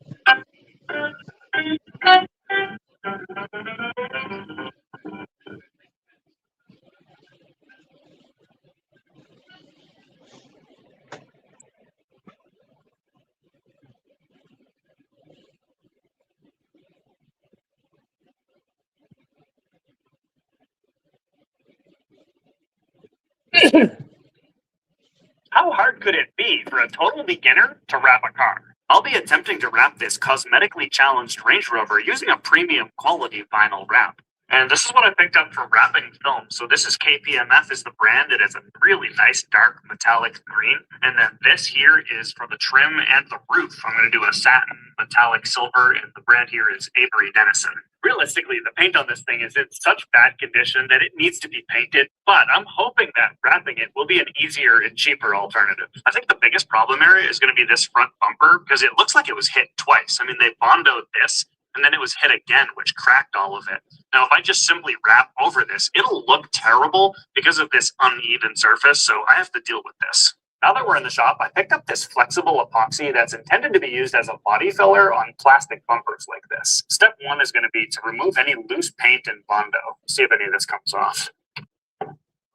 How hard could it be for a total beginner to wrap a car? I'll be attempting to wrap this cosmetically challenged Range Rover using a premium quality vinyl wrap. And this is what I picked up for wrapping film. So this is KPMF is the brand. It is a really nice dark metallic green. And then this here is for the trim and the roof. I'm going to do a satin metallic silver, and the brand here is Avery Dennison. Realistically, the paint on this thing is in such bad condition that it needs to be painted, but I'm hoping that wrapping it will be an easier and cheaper alternative. I think the biggest problem area is going to be this front bumper because it looks like it was hit twice. I mean, they bondoed this, and then it was hit again, which cracked all of it. Now, if I just simply wrap over this, it'll look terrible because of this uneven surface, so I have to deal with this. Now that we're in the shop, I picked up this flexible epoxy that's intended to be used as a body filler on plastic bumpers like this. Step one is going to be to remove any loose paint and Bondo. See if any of this comes off.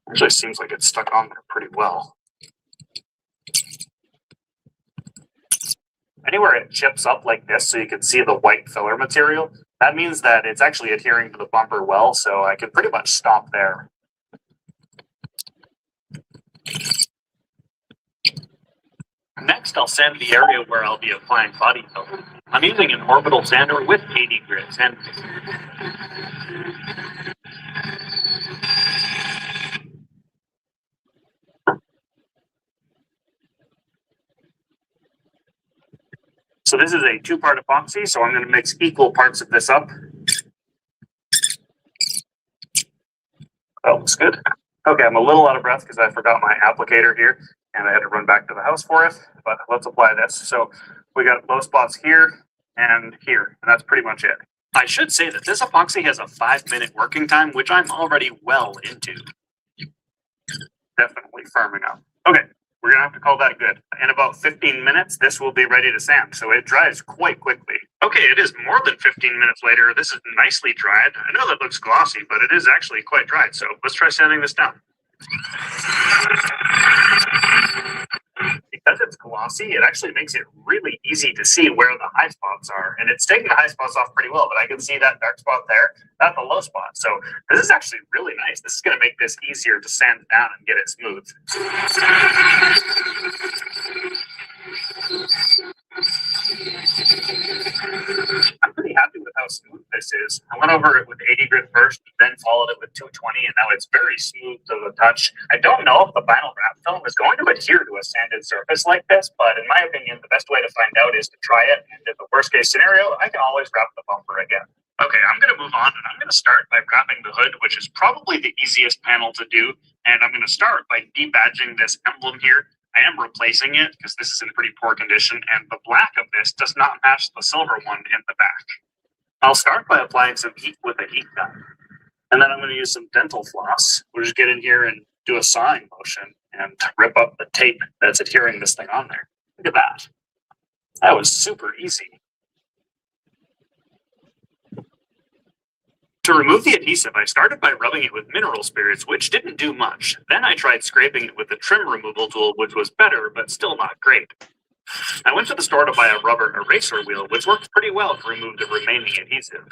Actually seems like it's stuck on there pretty well. Anywhere it chips up like this so you can see the white filler material, that means that it's actually adhering to the bumper well, so I can pretty much stop there. Next, I'll sand the area where I'll be applying body filler. I'm using an orbital sander with 80 grits, and so this is a 2-part epoxy, so I'm going to mix equal parts of this up. That looks good. Okay, I'm a little out of breath because I forgot my applicator here, and I had to run back to the house for it, but let's apply this. So we got low spots here and here, and that's pretty much it. I should say that this epoxy has a 5-minute working time, which I'm already well into. Definitely firming up. Okay, we're going to have to call that good. In about 15 minutes, this will be ready to sand, so it dries quite quickly. Okay, it is more than 15 minutes later. This is nicely dried. I know that looks glossy, but it is actually quite dried, so let's try sanding this down. Because it's glossy, it actually makes it really easy to see where the high spots are. And it's taking the high spots off pretty well, but I can see that dark spot there. That's the low spot. So this is actually really nice. This is going to make this easier to sand down and get it smooth. I'm pretty happy with how smooth this is. I went over it with 80 grit first, then followed it with 220, and now it's very smooth to the touch. I don't know if the vinyl wrap film is going to adhere to a sanded surface like this, but in my opinion, the best way to find out is to try it, and in the worst case scenario, I can always wrap the bumper again. Okay, I'm going to move on, and I'm going to start by wrapping the hood, which is probably the easiest panel to do, and I'm going to start by debadging this emblem here. I am replacing it because this is in pretty poor condition, and the black of this does not match the silver one in the back. I'll start by applying some heat with a heat gun, and then I'm going to use some dental floss. We'll just get in here and do a sawing motion and rip up the tape that's adhering this thing on there. Look at that. That was super easy. To remove the adhesive, I started by rubbing it with mineral spirits, which didn't do much. Then I tried scraping it with the trim removal tool, which was better, but still not great. I went to the store to buy a rubber eraser wheel, which worked pretty well to remove the remaining adhesive.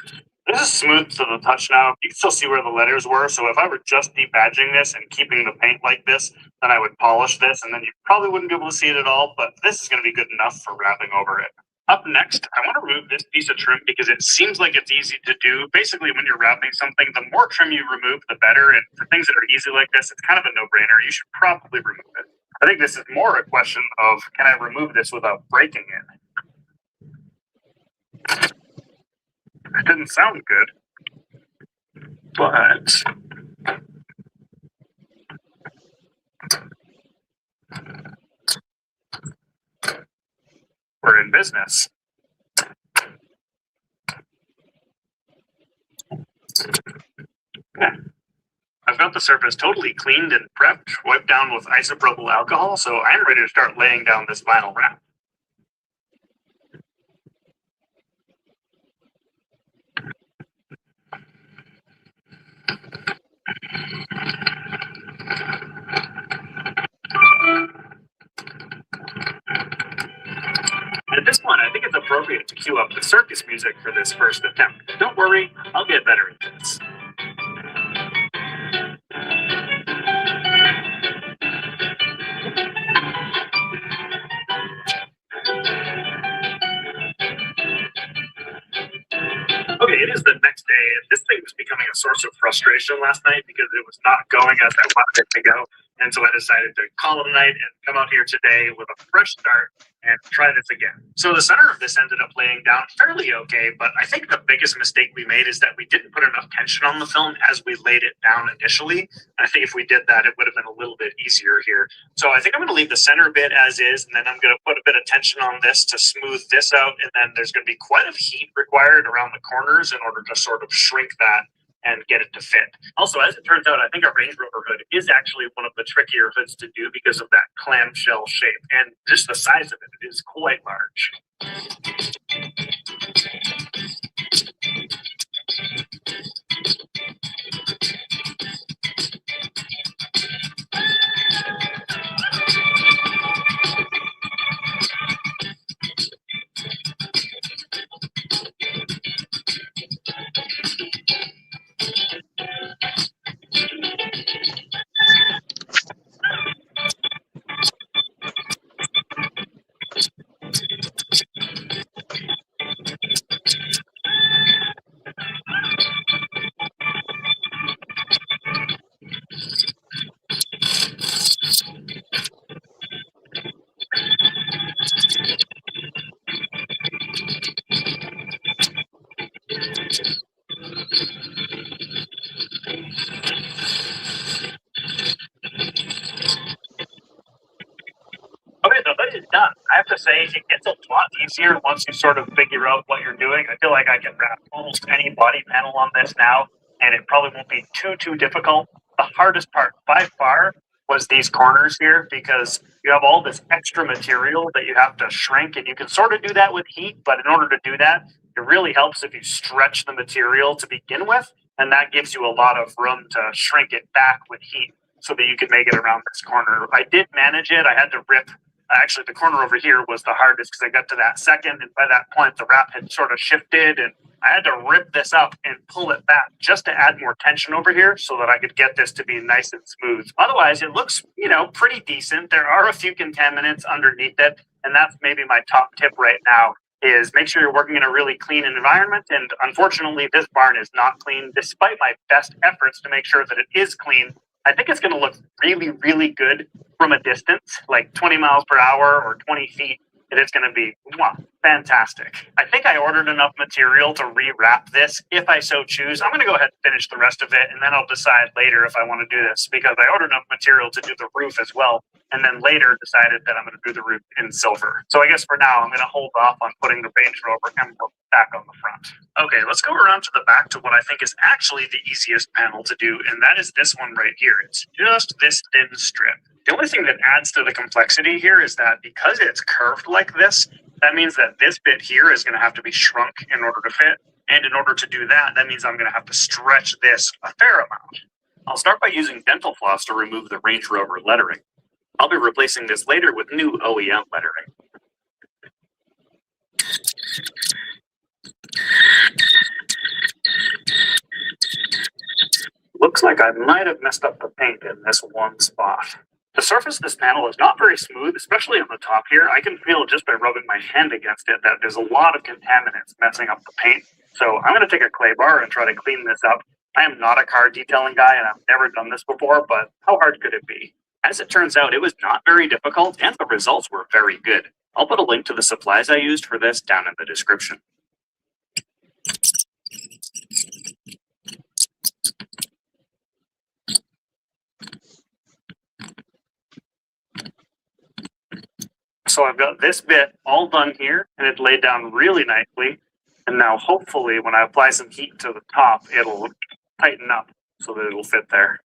This is smooth to the touch now. You can still see where the letters were. So if I were just debadging this and keeping the paint like this, then I would polish this, and then you probably wouldn't be able to see it at all. But this is going to be good enough for wrapping over it. Up next, I want to remove this piece of trim because it seems like it's easy to do. Basically, when you're wrapping something, the more trim you remove, the better. And for things that are easy like this, it's kind of a no-brainer. You should probably remove it. I think this is more a question of, can I remove this without breaking it? It didn't sound good, but we're in business. Yeah. I've got the surface totally cleaned and prepped, wiped down with isopropyl alcohol, so I'm ready to start laying down this vinyl wrap. At this point, I think it's appropriate to cue up the circus music for this first attempt. Don't worry, I'll get better at this. Okay, it is the next day, and this thing was becoming a source of frustration last night because it was not going as I wanted it to go. And so I decided to call it a night and come out here today with a fresh start and try this again. So the center of this ended up laying down fairly okay, but I think the biggest mistake we made is that we didn't put enough tension on the film as we laid it down initially. I think if we did that, it would have been a little bit easier here. So I think I'm going to leave the center bit as is, and then I'm going to put a bit of tension on this to smooth this out, and then there's going to be quite a heat required around the corners in order to sort of shrink that and get it to fit. Also, as it turns out, I think our Range Rover hood is actually one of the trickier hoods to do because of that clamshell shape, and just the size of it is quite large. Okay, the hood is done. I have to say, it gets a lot easier once you sort of figure out what you're doing. I feel like I can wrap almost any body panel on this now, and it probably won't be too difficult. The hardest part by far was these corners here, because you have all this extra material that you have to shrink, and you can sort of do that with heat, but in order to do that, it really helps if you stretch the material to begin with, and that gives you a lot of room to shrink it back with heat so that you can make it around this corner. I did manage it. I had to rip. Actually, the corner over here was the hardest because I got to that second, and by that point, the wrap had sort of shifted, and I had to rip this up and pull it back just to add more tension over here so that I could get this to be nice and smooth. Otherwise, it looks, pretty decent. There are a few contaminants underneath it, and that's maybe my top tip right now is make sure you're working in a really clean environment. And unfortunately, this barn is not clean, despite my best efforts to make sure that it is clean. I think it's going to look really, really good from a distance, like 20 miles per hour or 20 feet. And it's going to be fantastic. I think I ordered enough material to rewrap this if I so choose. I'm going to go ahead and finish the rest of it, and then I'll decide later if I want to do this, because I ordered enough material to do the roof as well, and then later decided that I'm going to do the roof in silver. So I guess for now, I'm going to hold off on putting the Range Rover emblem back on the front. Okay, let's go around to the back to what I think is actually the easiest panel to do, and that is this one right here. It's just this thin strip. The only thing that adds to the complexity here is that because it's curved like this, that means that this bit here is going to have to be shrunk in order to fit. And in order to do that, that means I'm going to have to stretch this a fair amount. I'll start by using dental floss to remove the Range Rover lettering. I'll be replacing this later with new OEM lettering. Looks like I might have messed up the paint in this one spot. The surface of this panel is not very smooth, especially on the top here. I can feel just by rubbing my hand against it that there's a lot of contaminants messing up the paint. So I'm going to take a clay bar and try to clean this up. I am not a car detailing guy and I've never done this before, but how hard could it be? As it turns out, it was not very difficult and the results were very good. I'll put a link to the supplies I used for this down in the description. So I've got this bit all done here and it laid down really nicely. And now hopefully when I apply some heat to the top, it'll tighten up so that it'll fit there.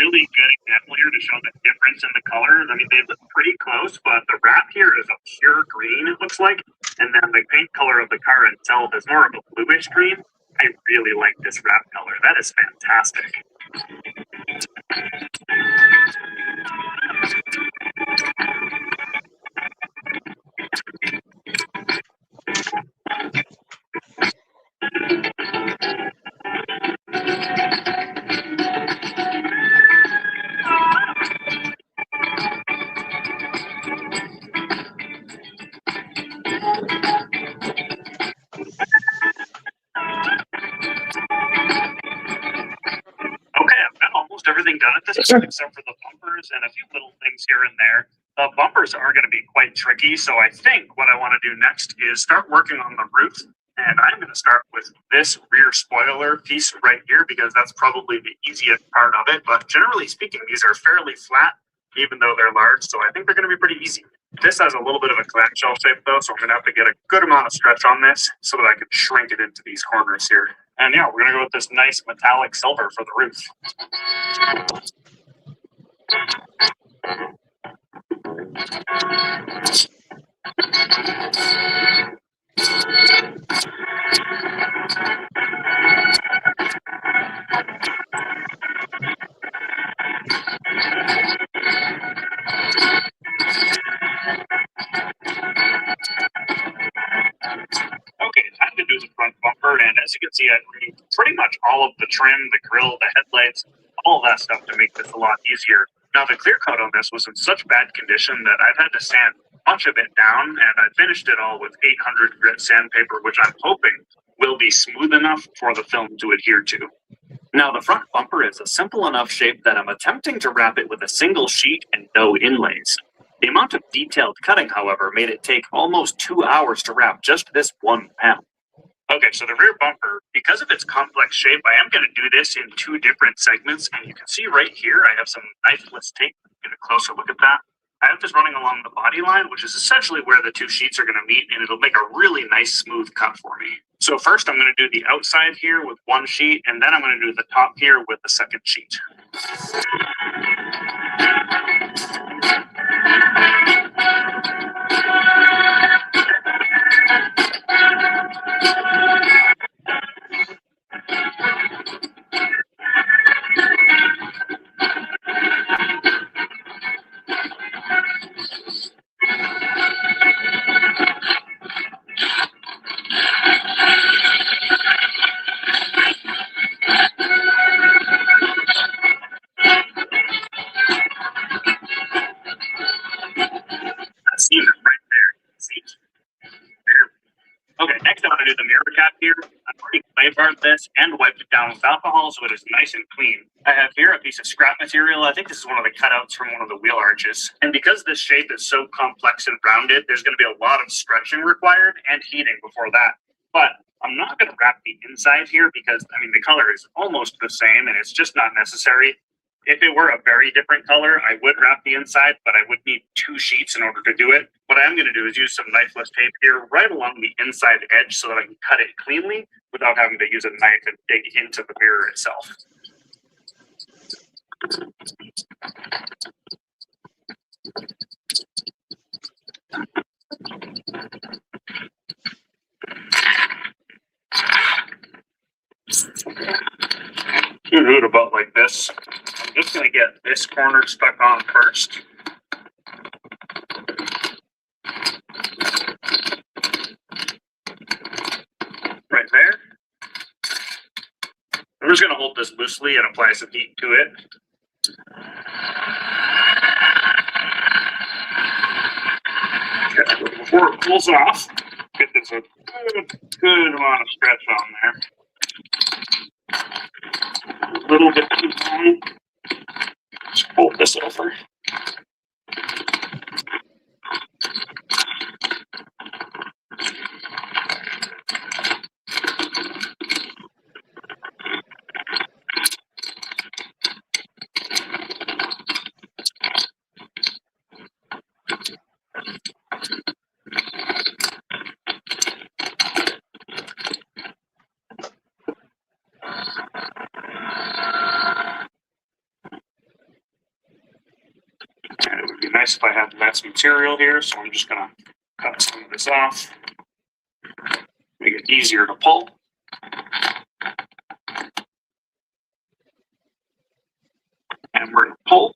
Really good example here to show the difference in the colors. I mean, they look pretty close, but the wrap here is a pure green, it looks like. And then the paint color of the car itself is more of a bluish green. I really like this wrap color. That is fantastic. Okay, I've got almost everything done at this point except for the bumpers and a few little things here and there. The bumpers are going to be quite tricky, so I think what I want to do next is start working on the roof. And I'm going to start with this rear spoiler piece right here because that's probably the easiest part of it. But generally speaking, these are fairly flat, even though they're large, so I think they're going to be pretty easy. This has a little bit of a clamshell shape though, so I'm going to have to get a good amount of stretch on this so that I can shrink it into these corners here. And yeah, we're going to go with this nice metallic silver for the roof. Okay, time to do the front bumper, and as you can see, I've removed pretty much all of the trim, the grille, the headlights, all of that stuff to make this a lot easier. Now, the clear coat on this was in such bad condition that I've had to sand much of it down, and I finished it all with 800 grit sandpaper, which I'm hoping will be smooth enough for the film to adhere to. Now, the front bumper is a simple enough shape that I'm attempting to wrap it with a single sheet and no inlays. The amount of detailed cutting, however, made it take almost 2 hours to wrap just this one panel. Okay, so the rear bumper, because of its complex shape, I am going to do this in 2 different segments, and you can see right here I have some knifeless tape. Get a closer look at that. I have this running along the body line, which is essentially where the 2 sheets are going to meet, and it'll make a really nice smooth cut for me. So first I'm going to do the outside here with 1 sheet, and then I'm going to do the top here with the 2nd sheet. to do the mirror cap here. I've already clay barred this and wiped it down with alcohol so it is nice and clean. I have here a piece of scrap material. I think this is one of the cutouts from one of the wheel arches. And because this shape is so complex and rounded, there's going to be a lot of stretching required and heating before that. But I'm not going to wrap the inside here because, I mean, the color is almost the same and it's just not necessary. If it were a very different color, I would wrap the inside, but I would need 2 sheets in order to do it. What I'm going to do is use some knifeless tape here right along the inside edge so that I can cut it cleanly without having to use a knife and dig into the mirror itself. You do it about like this. I'm just going to get this corner stuck on first. Right there. I'm just going to hold this loosely and apply some heat to it. Okay, before it pulls off, get this a good amount of stretch on there. A little bit too long. Just fold this over. And it would be nice if I had less material here, so I'm just going to cut some of this off. Make it easier to pull. And we're going to pull.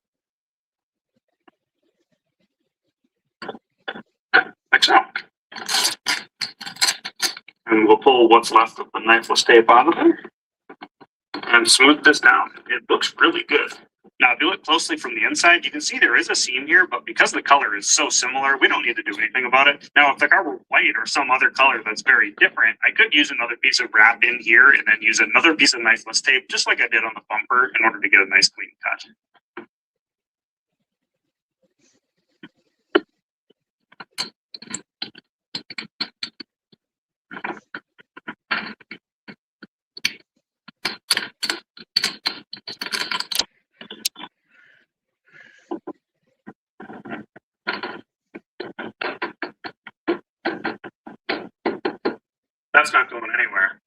Like so. And we'll pull what's left of the knifeless tape out of there. And smooth this down. It looks really good. Now do it closely from the inside. You can see there is a seam here, but because the color is so similar, we don't need to do anything about it. Now, if the car were white or some other color that's very different, I could use another piece of wrap in here and then use another piece of knifeless tape, just like I did on the bumper, in order to get a nice clean cut. That's not going anywhere.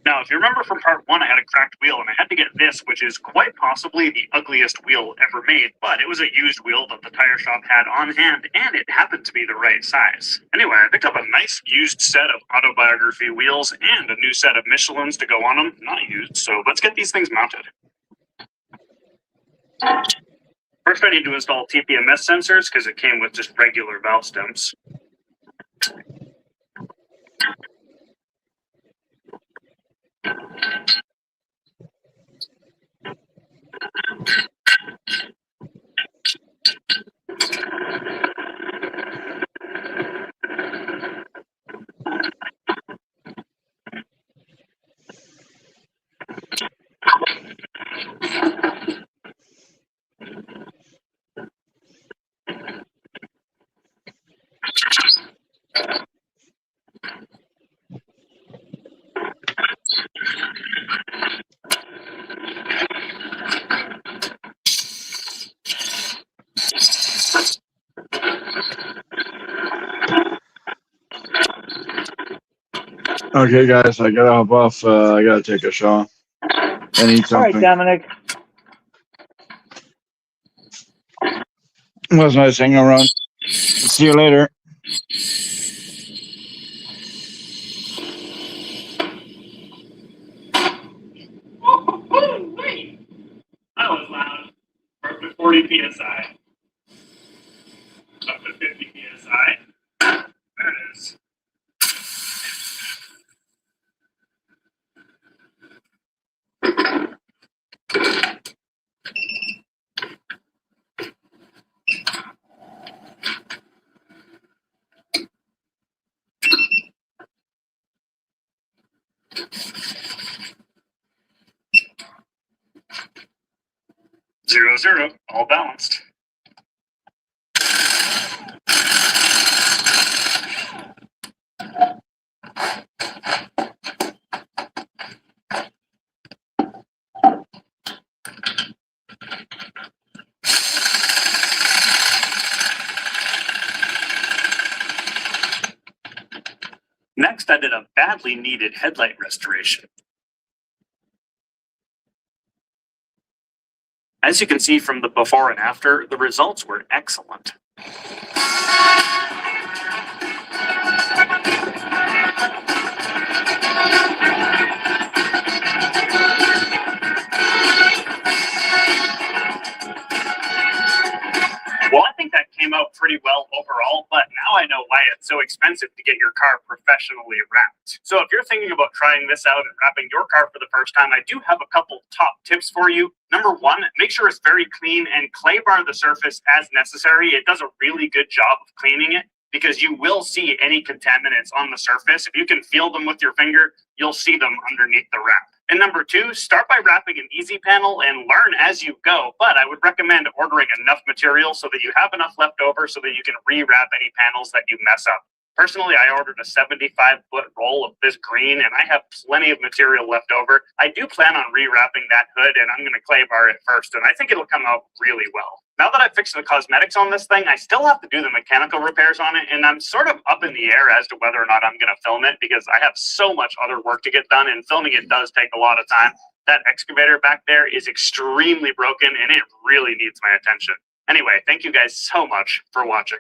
Now, if you remember from part 1, I had a cracked wheel, and I had to get this, which is quite possibly the ugliest wheel ever made, but it was a used wheel that the tire shop had on hand, and it happened to be the right size. Anyway, I picked up a nice used set of Autobiography wheels and a new set of Michelins to go on them, not used, so let's get these things mounted. First, I need to install TPMS sensors because it came with just regular valve stems. Okay, guys, I gotta hop off. I gotta take a shower. I need something. All right, Dominic. It was nice hanging around. See you later. That was loud. We're up to 40 psi. Up to 50 psi. There it is. 0-0, all balanced. Next, I did a badly needed headlight restoration. As you can see from the before and after, the results were excellent. Well, I think that came out pretty well overall, but now I know why it's so expensive to get your car professionally wrapped. So if you're thinking about trying this out and wrapping your car for the first time, I do have a couple top tips for you. Number one, make sure it's very clean and clay bar the surface as necessary. It does a really good job of cleaning it because you will see any contaminants on the surface. If you can feel them with your finger, you'll see them underneath the wrap. And number two, start by wrapping an easy panel and learn as you go. But I would recommend ordering enough material so that you have enough left over so that you can rewrap any panels that you mess up. Personally, I ordered a 75-foot roll of this green, and I have plenty of material left over. I do plan on rewrapping that hood, and I'm going to clay bar it first, and I think it'll come out really well. Now that I've fixed the cosmetics on this thing, I still have to do the mechanical repairs on it, and I'm sort of up in the air as to whether or not I'm going to film it because I have so much other work to get done, and filming it does take a lot of time. That excavator back there is extremely broken, and it really needs my attention. Anyway, thank you guys so much for watching.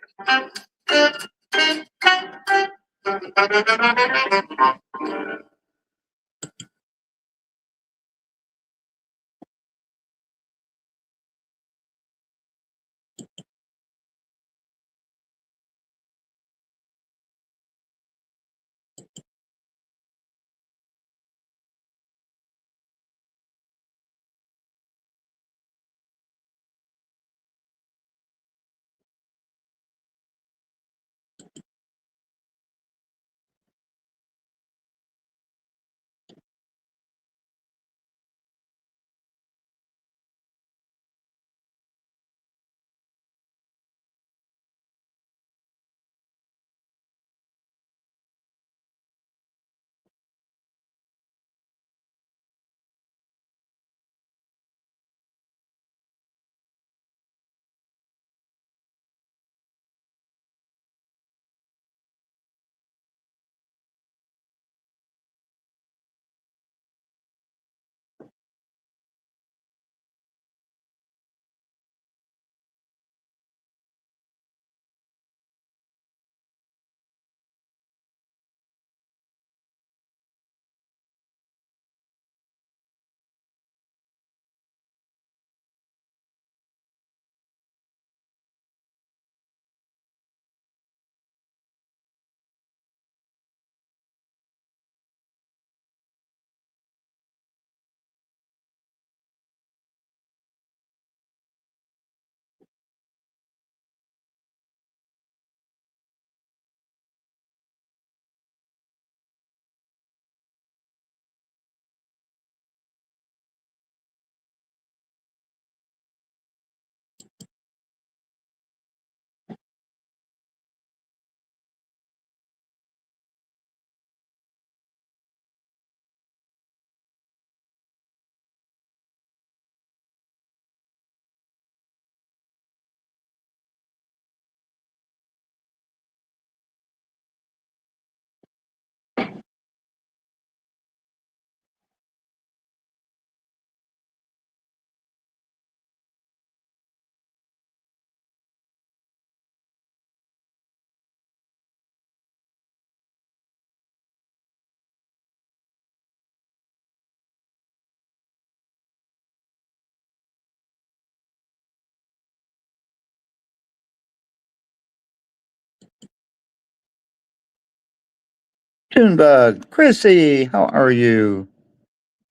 Junebug, Chrissy, how are you?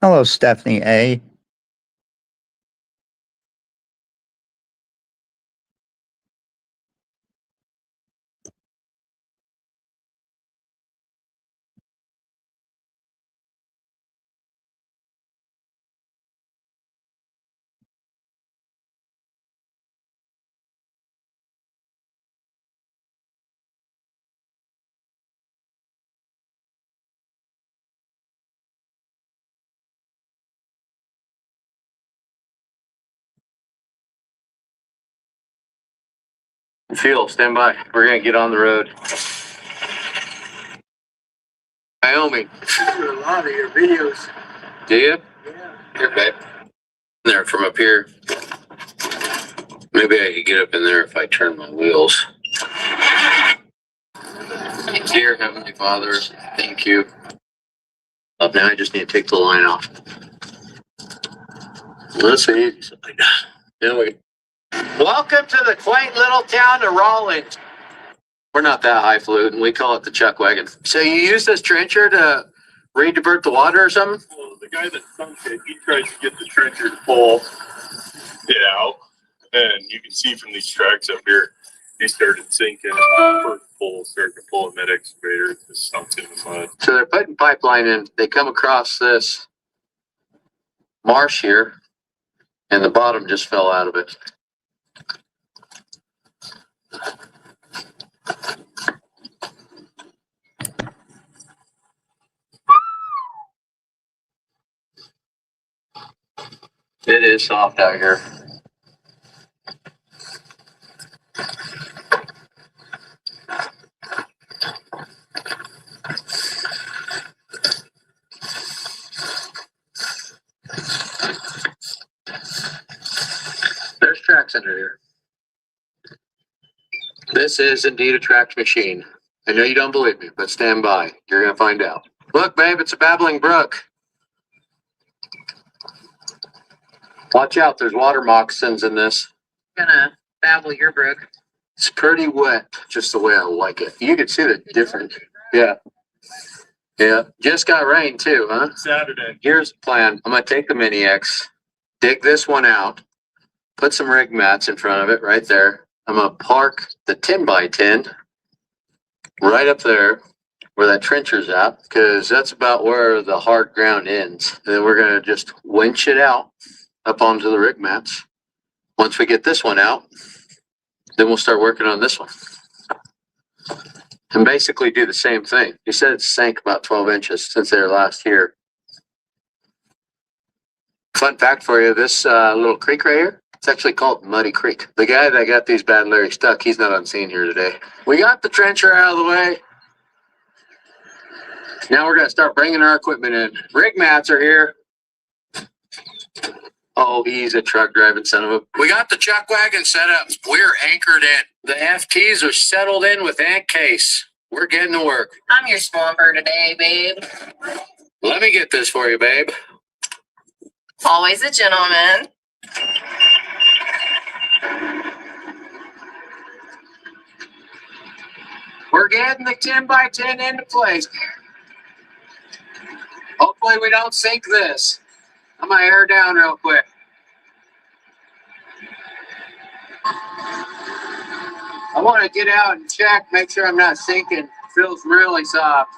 Hello, Stephanie A. Phil, stand by. We're gonna get on the road. Wyoming. I do a lot of your videos. Do you? Yeah. Here, babe. There from up here. Maybe I could get up in there if I turn my wheels. Dear Heavenly Father, thank you. Now I just need to take the line off. Let's see. Welcome to the quaint little town of Rawlins. We're not that highfalutin. We call it the chuck wagon. So you use this trencher to re-divert the water or something? Well, the guy that sunk it, he tries to get the trencher to pull it out. And you can see from these tracks up here, they started sinking. First pull started to pull, and that excavator just sunk in the mud. So they're putting pipeline in. They come across this marsh here, and the bottom just fell out of it. It is soft out here. There's tracks under here. This is indeed a tracked machine. I know you don't believe me, but stand by. You're going to find out. Look, babe, it's a babbling brook. Watch out, there's water moccasins in this. Gonna babble your brook. It's pretty wet, just the way I like it. You can see the difference. Yeah. Yeah. Just got rain too, huh? Saturday. Here's the plan. I'm going to take the Mini X, dig this one out, put some rig mats in front of it right there. I'm going to park the 10x10 right up there where that trencher's at, because that's about where the hard ground ends. And then we're going to just winch it out up onto the rig mats. Once we get this one out, then we'll start working on this one. And basically do the same thing. He said it sank about 12 inches since they were last here. Fun fact for you, this little creek right here, it's actually called Muddy Creek. The guy that got these bad Larry stuck, he's not on scene here today. We got the trencher out of the way. Now we're going to start bringing our equipment in. Rig mats are here. Oh, he's a truck driving son of a... We got the chuck wagon set up. We're anchored in. The FTs are settled in with ant case. We're getting to work. I'm your swamper today, babe. Let me get this for you, babe. Always a gentleman. We're getting the 10x10 into place. Hopefully we don't sink this. I'm going to air down real quick. I want to get out and check, make sure I'm not sinking. Feels really soft.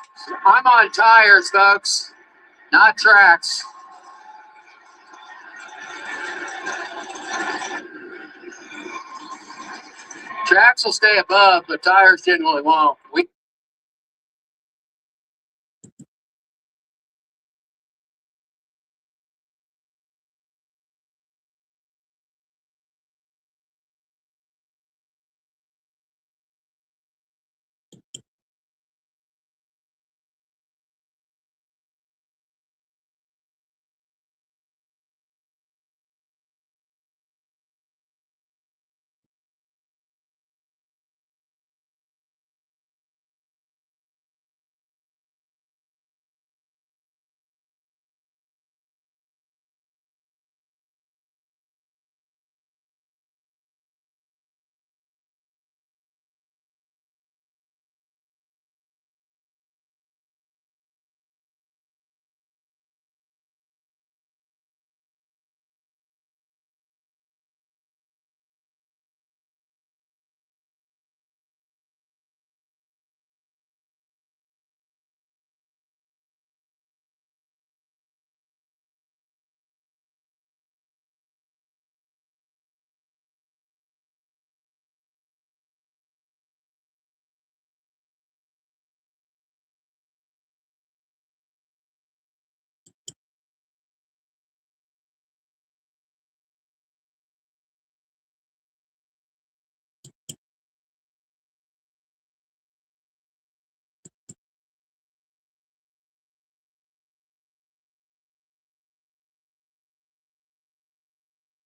I'm on tires, folks, not tracks. Tracks will stay above, but tires generally won't.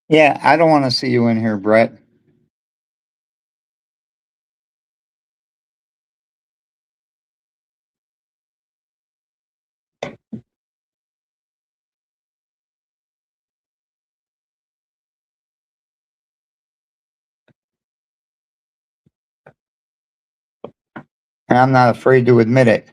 Yeah, I don't want to see you in here, Brett. And I'm not afraid to admit it.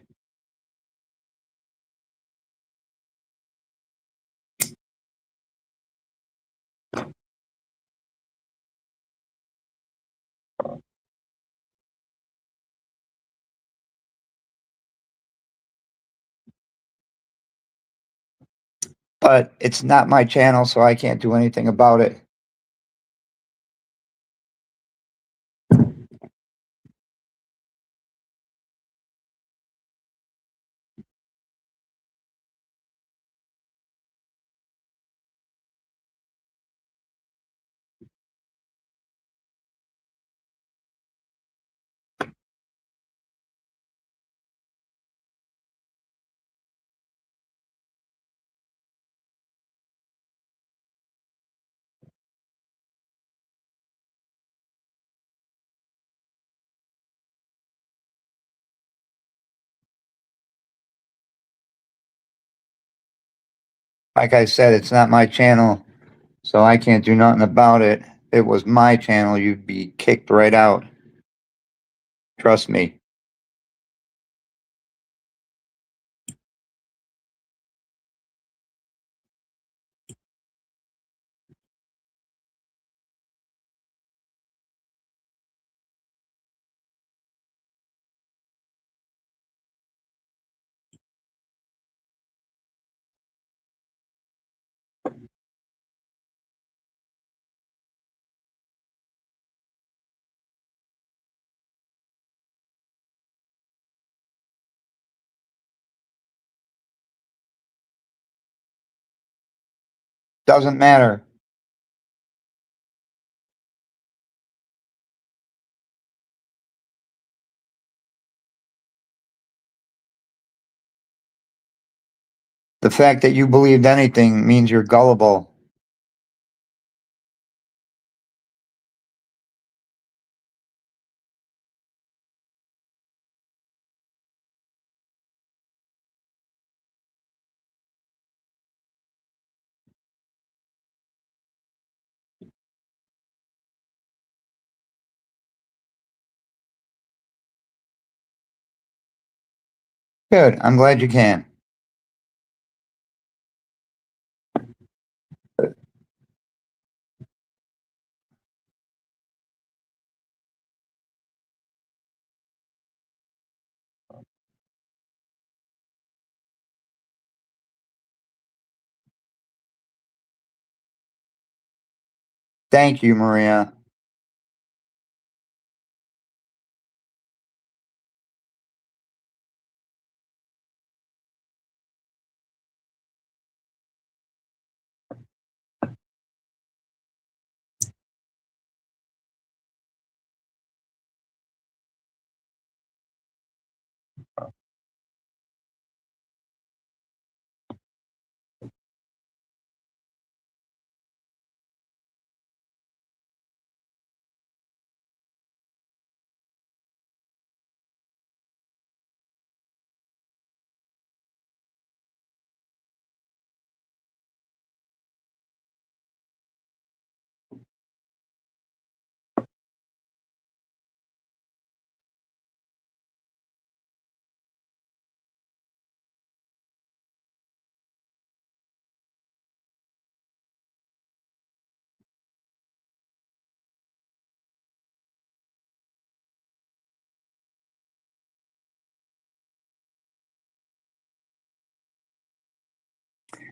But it's not my channel, so I can't do anything about it. Like I said, it's not my channel, so I can't do nothing about it. If it was my channel, you'd be kicked right out. Trust me. Doesn't matter. The fact that you believed anything means you're gullible. Good. I'm glad you can. Thank you, Maria.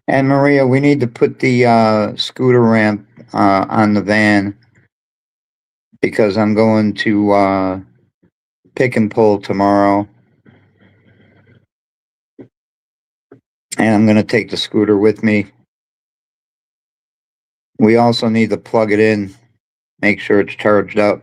And Maria, we need to put the scooter ramp on the van because I'm going to pick and pull tomorrow. And I'm going to take the scooter with me. We also need to plug it in, make sure it's charged up.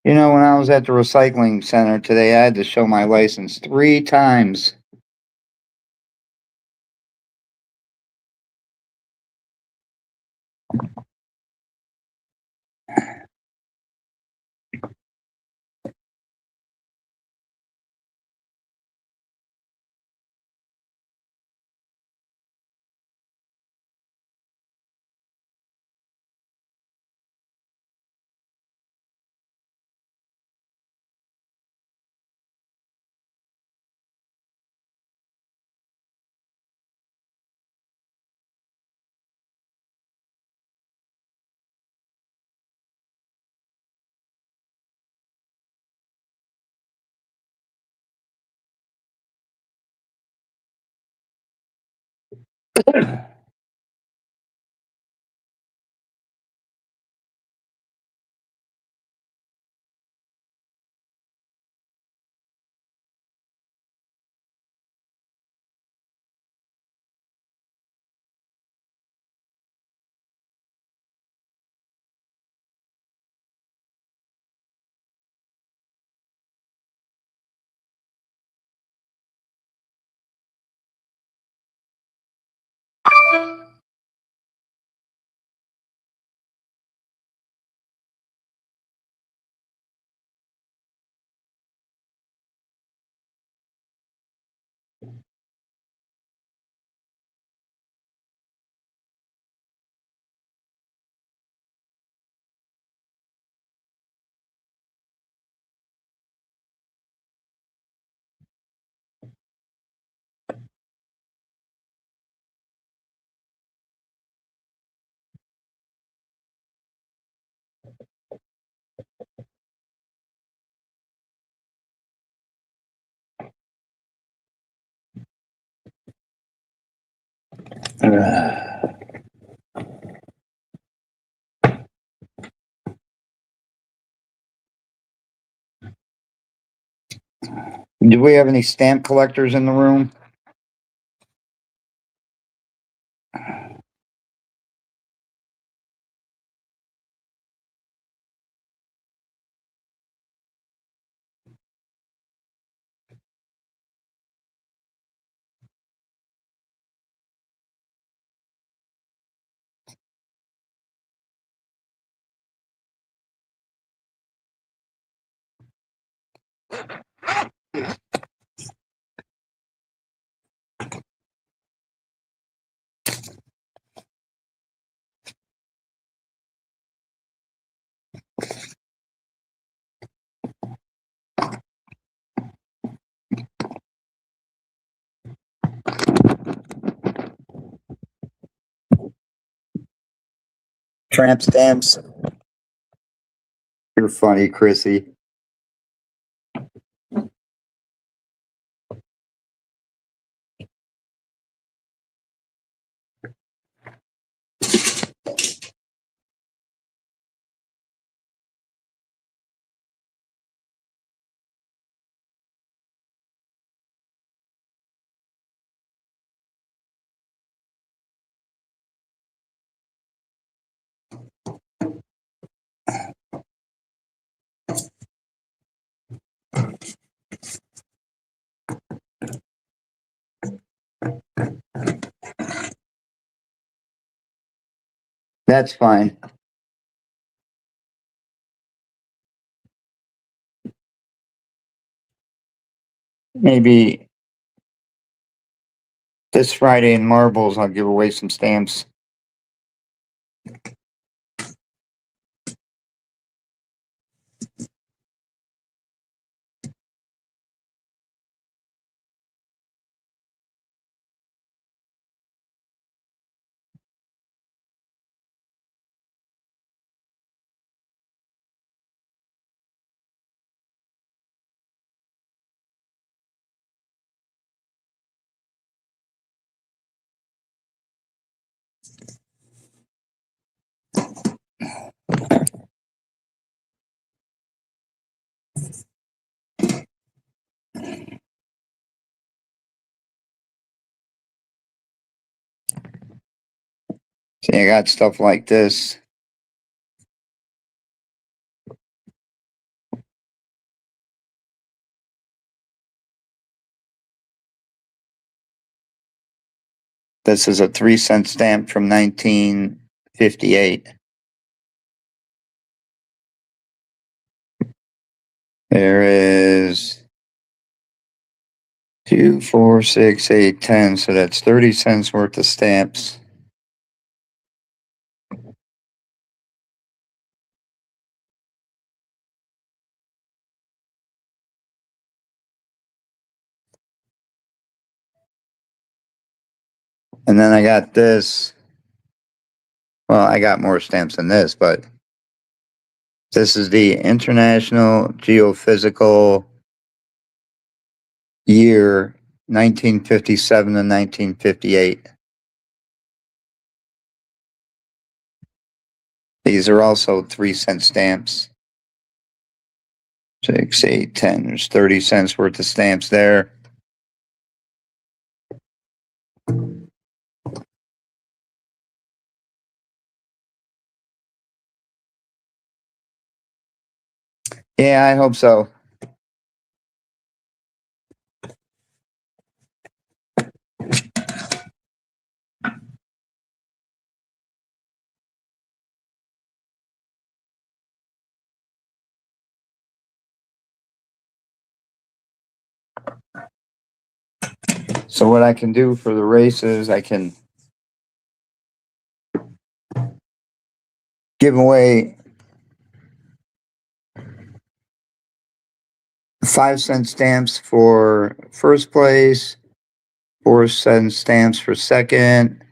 You know, when I was at the recycling center today, I had to show my license 3 times. Do we have any stamp collectors in the room? Tramp stamps? You're funny, Chrissy. That's fine. Maybe this Friday in Marbles, I'll give away some stamps. See, I got stuff like this. This is a 3-cent stamp from 1958. There is 2, 4, 6, 8, 10. So that's 30 cents worth of stamps. And then I got this. Well, I got more stamps than this, but this is the International Geophysical year 1957 to 1958. These are also 3-cent stamps. 6, 8, 10. There's 30 cents worth of stamps there. Yeah, I hope so. So what I can do for the races, I can give away 5-cent stamps for first place, 4-cent stamps for second,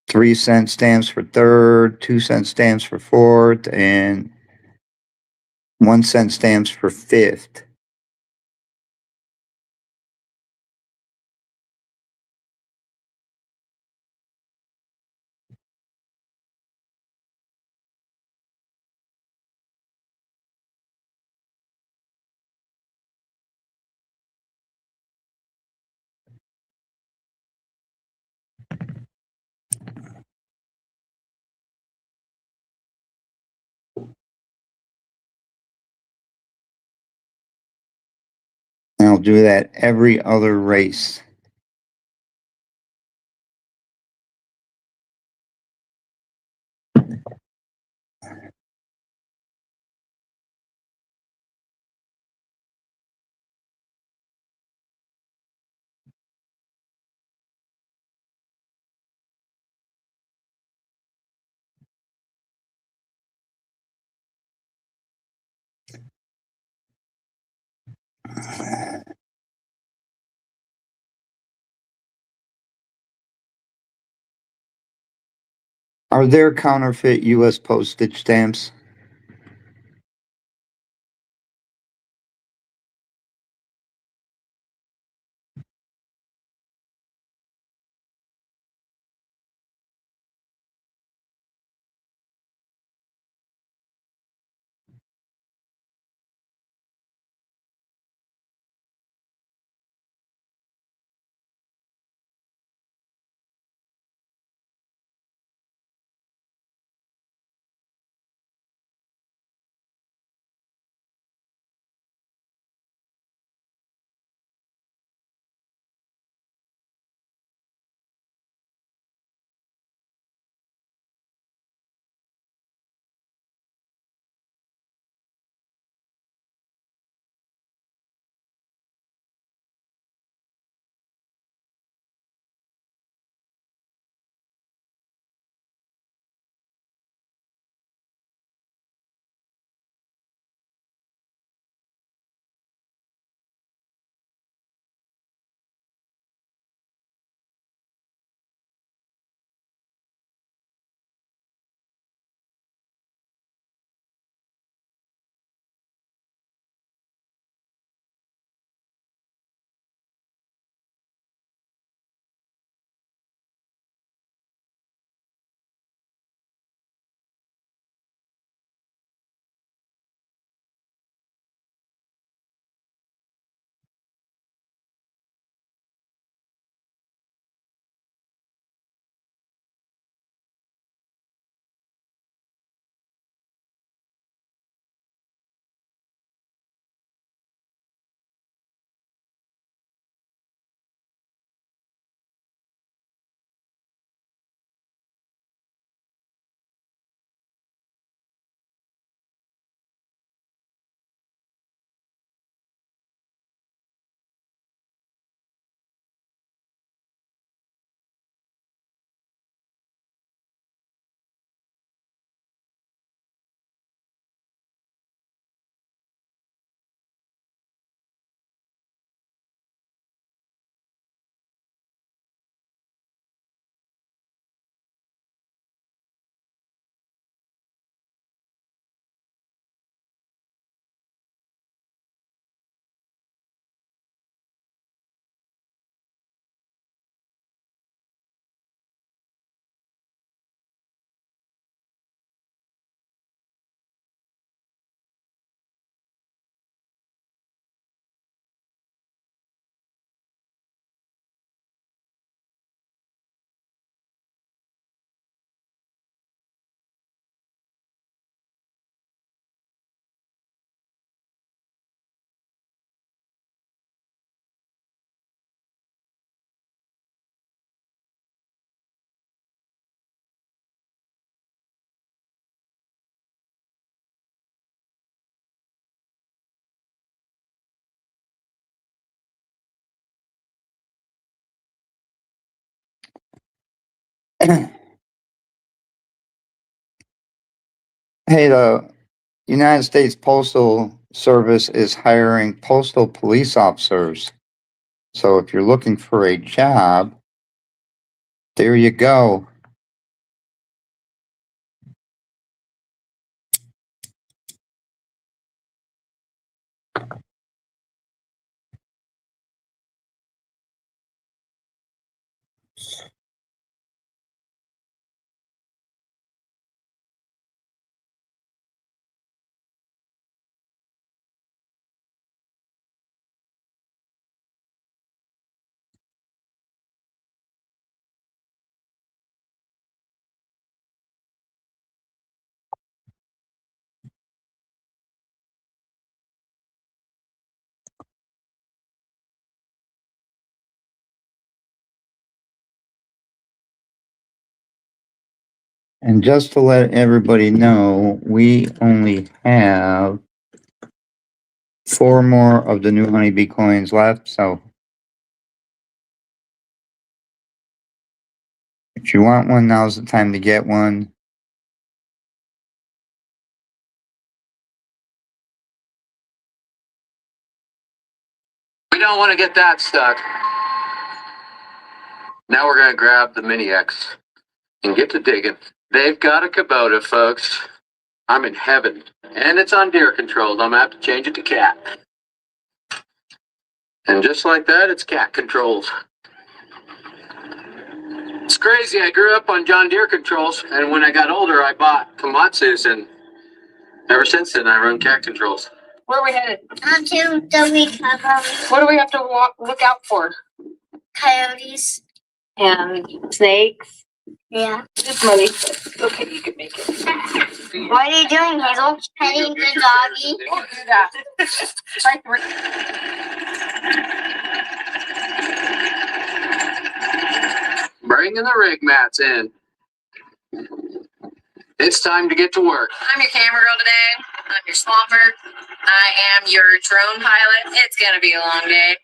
3-cent stamps for third, 2-cent stamps for fourth, and 1-cent stamps for fifth. And I'll do that every other race. Are there counterfeit U.S. postage stamps? Hey, the United States Postal Service is hiring postal police officers. So if you're looking for a job, there you go. And just to let everybody know, we only have 4 more of the new honeybee coins left. So if you want one, now's the time to get one. We don't want to get that stuck. Now we're going to grab the Mini X and get to digging. They've got a Kubota, folks. I'm in heaven. And it's on deer controlled. I'm going to have to change it to cat. And just like that, it's cat controlled. It's crazy. I grew up on John Deere controls, and when I got older, I bought Komatsu's, and ever since then, I run cat controls. Where are we headed? To the recovery. What do we have to look out for? Coyotes. And snakes. Yeah. It's muddy. Okay, you can make it. What are you doing, Hazel? Petting the doggy. Don't do that. Bringing the rig mats in. It's time to get to work. I'm your camera girl today. I'm your swamper. I am your drone pilot. It's gonna be a long day,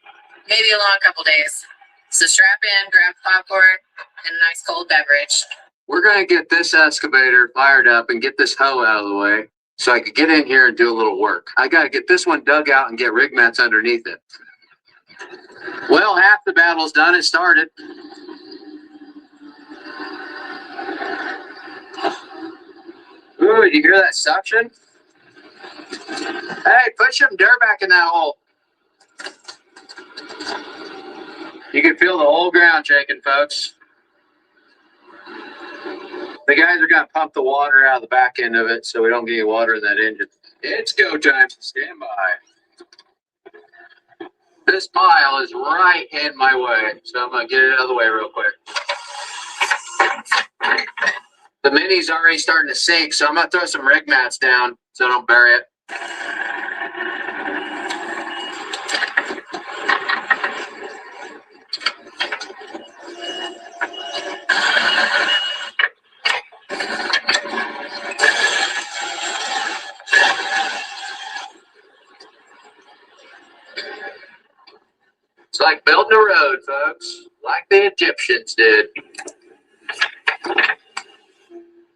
maybe a long couple days. So strap in, grab popcorn, and a nice cold beverage. We're going to get this excavator fired up and get this hoe out of the way so I could get in here and do a little work. I got to get this one dug out and get rig mats underneath it. Well, half the battle's done. It started. Ooh, did you hear that suction? Hey, put some dirt back in that hole. You can feel the whole ground shaking, folks. The guys are going to pump the water out of the back end of it so we don't get any water in that engine. It's go time. Stand by. This pile is right in my way, so I'm going to get it out of the way real quick. The Mini's already starting to sink, so I'm going to throw some rig mats down so I don't bury it. It's like building a road, folks, like the Egyptians did.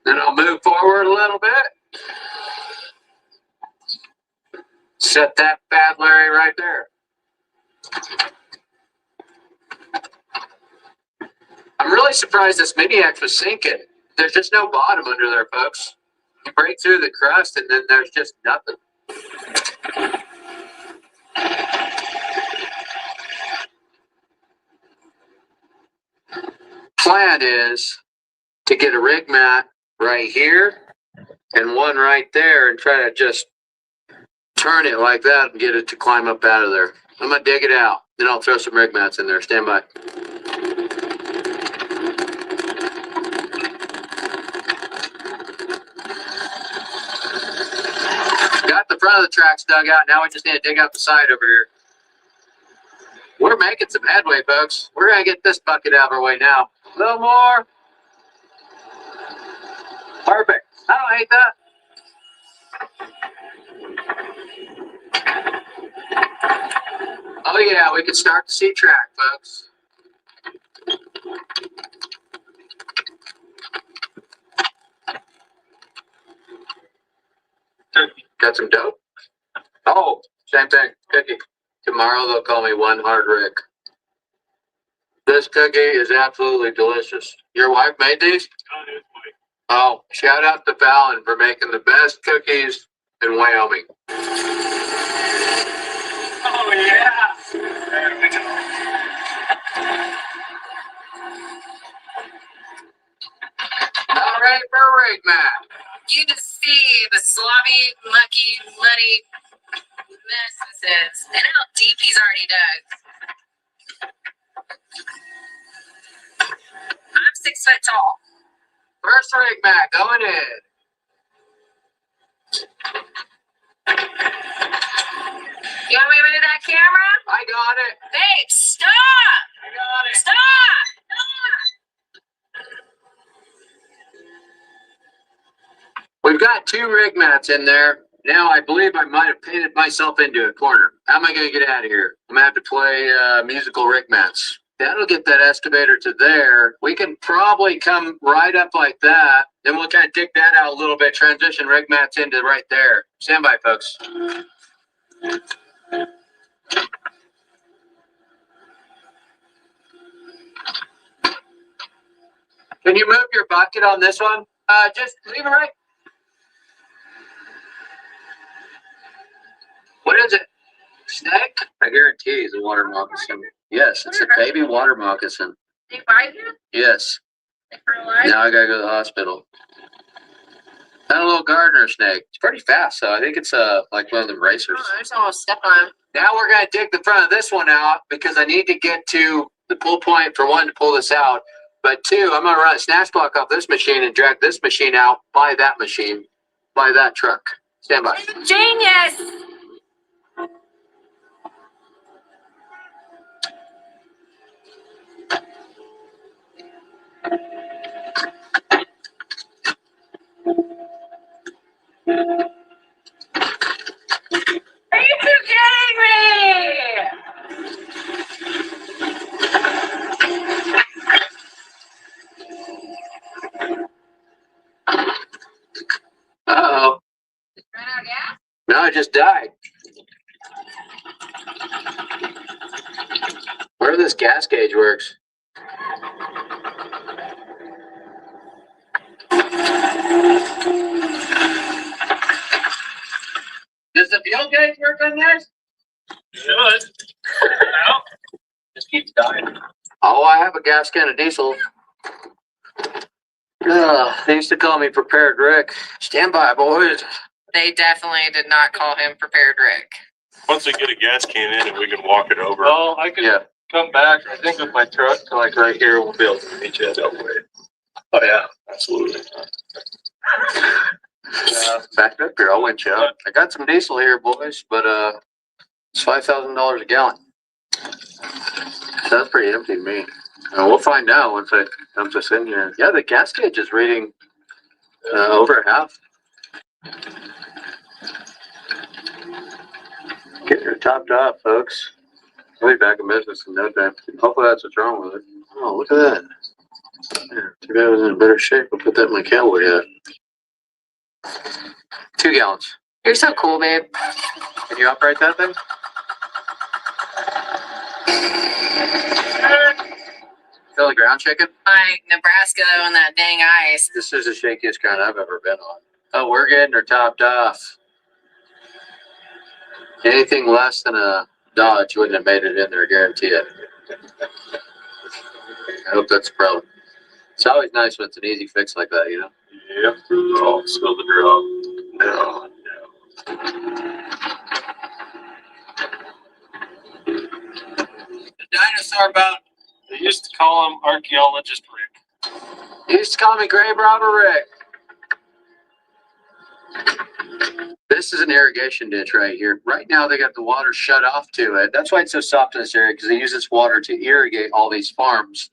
Then I'll move forward a little bit. Set that bad Larry right there. I'm really surprised this Mini X was sinking. There's just no bottom under there, folks. You break through the crust and then there's just nothing. Plan is to get a rig mat right here and one right there and try to just turn it like that and get it to climb up out of there. I'm going to dig it out. Then I'll throw some rig mats in there. Stand by. Got the front of the tracks dug out. Now we just need to dig out the side over here. We're making some headway, folks. We're going to get this bucket out of our way now. A little more. Perfect. I don't hate that. Oh yeah, we can start to see track, folks. Got some dope? Oh, same thing. Cookie. Tomorrow they'll call me One Hard Rick. This cookie is absolutely delicious. Your wife made these? Oh, shout out to Fallon for making the best cookies in Wyoming. Oh, yeah. There we go. All right for Rig Mac. You just see the sloppy, mucky, muddy mess this is, and how deep he's already dug. I'm 6 foot tall. First Rig Mac going in. You want me to move that camera? I got it. Babe, stop! I got it. Stop! We've got 2 rig mats in there. Now I believe I might have painted myself into a corner. How am I going to get out of here? I'm going to have to play musical rig mats. That'll get that excavator to there. We can probably come right up like that. Then we'll kind of dig that out a little bit, transition rig mats into right there. Stand by, folks. Can you move your bucket on this one? Just leave it right. What is it? Snake? I guarantee it's a water moccasin. Yes, it's a baby water moccasin. Did you buy him? Yes. For a life? Now I gotta go to the hospital. Not a little gardener snake. It's pretty fast, though. I think it's like one of the racers. Oh, I just almost stepped on him. Now we're gonna dig the front of this one out because I need to get to the pull point for 1 to pull this out. But 2, I'm gonna run a snatch block off this machine and drag this machine out by that machine, by that truck. Stand by. Genius! Are you kidding me? Uh-oh. Run out of gas? No, I just died. Where this gas gauge works. Does the fuel gauge work on this? Should. No. Just keeps dying. Oh, I have a gas can of diesel. They used to call me Prepared Rick. Stand by, boys. They definitely did not call him Prepared Rick. Once we get a gas can in it, we can walk it over. Well, I can come back, I think, with my truck to like right here. We'll be able to reach it that way. Oh yeah, absolutely. Back up here, I'll winch you out. I got some diesel here, boys, but it's $5,000 a gallon. Sounds pretty empty to me. We'll find out once I dump this in here. Yeah, the gas gauge is reading over half. Getting her topped off, folks. I'll be back in business in no time. Hopefully that's what's wrong with it. Oh, look at that. Yeah, too bad it was in better shape. I'll put that in my cowboy hat. 2 gallons. You're so cool, babe. Can you operate that thing? Feel the ground shaking? Like Nebraska on that dang ice. This is the shakiest ground I've ever been on. Oh, we're getting her topped off. Anything less than a Dodge wouldn't have made it in there, guarantee it. I hope that's a problem. It's always nice when it's an easy fix like that, you know? Yep. Oh, spill the drop. No. The dinosaur bone. They used to call him Archaeologist Rick. They used to call me Grave Robber Rick. This is an irrigation ditch right here. Right now they got the water shut off to it. That's why it's so soft in this area, because they use this water to irrigate all these farms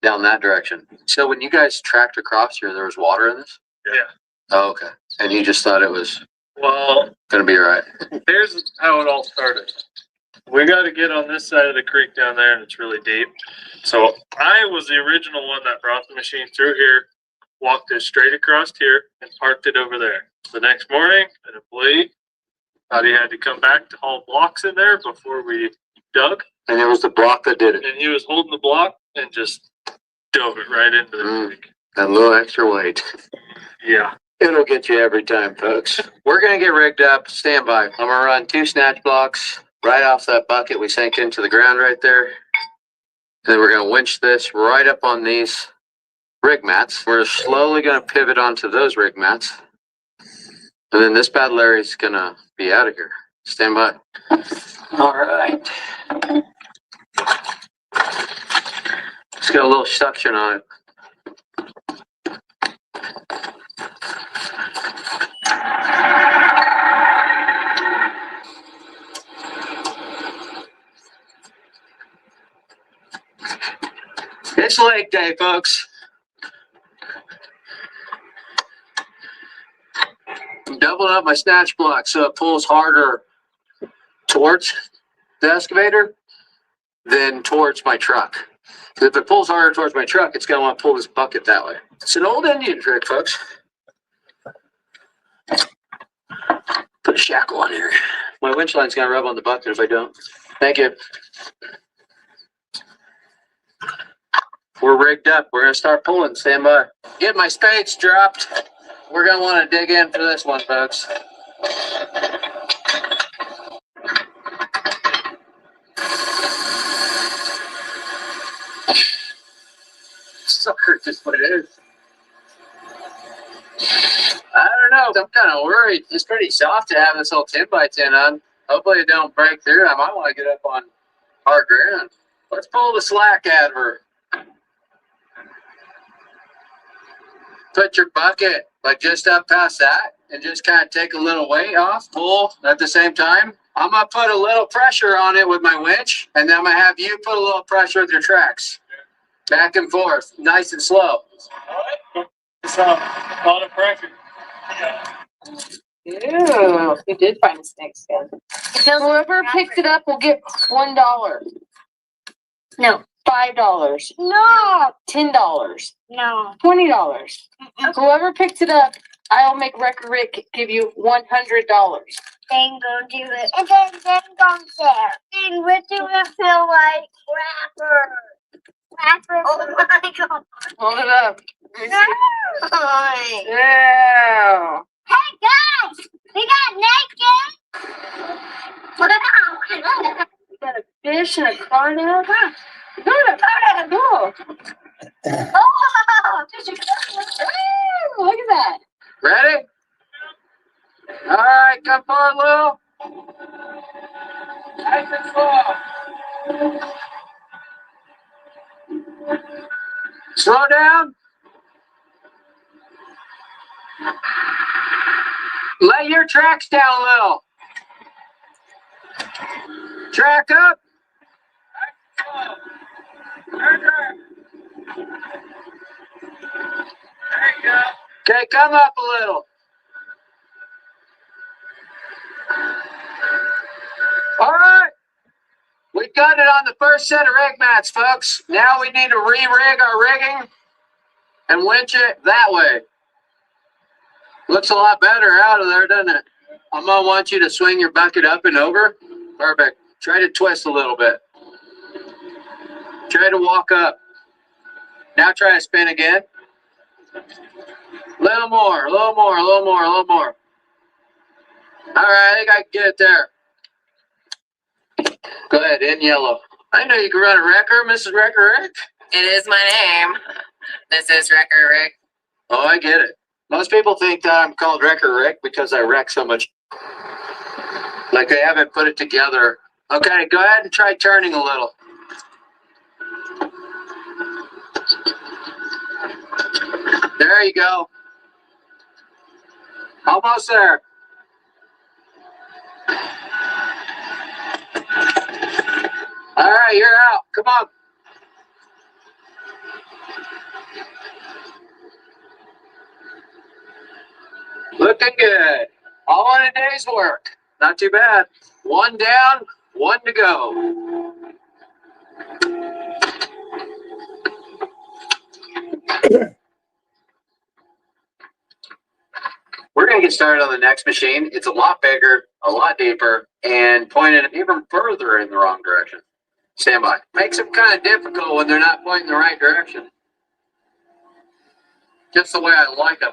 down that direction. So when you guys tracked across here, there was water in this? Yeah. Oh, okay. And you just thought it was Well, gonna be all right. here's how it all started. We got to get on this side of the creek down there, and it's really deep. So I was the original one that brought the machine through here walked it straight across here and parked it over there. The next morning, an employee thought he had to come back to haul blocks in there before we dug. And it was the block that did it. And he was holding the block and just dove it right into the creek. That little extra weight. Yeah. It'll get you every time, folks. We're going to get rigged up. Stand by. I'm going to run 2 snatch blocks right off that bucket we sank into the ground right there. And then we're going to winch this right up on these rig mats. We're slowly going to pivot onto those rig mats. And then this bad Larry's going to be out of here. Stand by. All right. It's got a little suction on it. It's leg day, folks. I'm doubling up my snatch block so it pulls harder towards the excavator than towards my truck. If it pulls harder towards my truck, it's going to want to pull this bucket that way. It's an old Indian trick, folks. Put a shackle on here. My winch line's going to rub on the bucket if I don't. Thank you. We're rigged up. We're going to start pulling. Stand by. Get my spades dropped. We're going to want to dig in for this one, folks. Sucker, just what it is. I don't know. I'm kind of worried. It's pretty soft to have this whole 10x10 on. Hopefully it don't break through. I might want to get up on hard ground. Let's pull the slack out of her. Put your bucket like just up past that and just kind of take a little weight off, pull at the same time. I'm going to put a little pressure on it with my winch, and then I'm going to have you put a little pressure with your tracks. Back and forth, nice and slow. All right. So, a lot of pressure. Ew, you did find a snake skin. Whoever picks it up will get $1. No. $5. No. $10. No. $20. Whoever picks it up, I'll make Wrecker Rick give you $100. Then go do it. And then go there. And what do it feel like? Rapper. Rapper. Oh my god. Hold it up. No. Yeah. Hey guys, we got naked. We got a fish and a car now. Go. Oh, Look at that. Ready? All right, come forward, Lil. Nice and slow. Slow down. Lay your tracks down, Lil. Track up. There you go. Okay, come up a little. All right. We got it on the first set of rig mats, folks. Now we need to re-rig our rigging and winch it that way. Looks a lot better out of there, doesn't it? I'm going to want you to swing your bucket up and over. Perfect. Try to twist a little bit. Try to walk up. Now try to spin again. Little more, a little more, a little more, a little more. All right, I think I can get it there. Go ahead, in yellow. I know you can run a wrecker, Mrs. Wrecker Rick. It is my name. This is Wrecker Rick. Oh, I get it. Most people think that I'm called Wrecker Rick because I wreck so much. Like they haven't put it together. Okay, go ahead and try turning a little. There you go. Almost there. All right, you're out. Come on. Looking good. All in a day's work. Not too bad. One down, one to go. get started on the next machine. It's a lot bigger, a lot deeper, and pointed even further in the wrong direction. Stand by. Makes them kind of difficult when they're not pointing the right direction. Just the way I like them.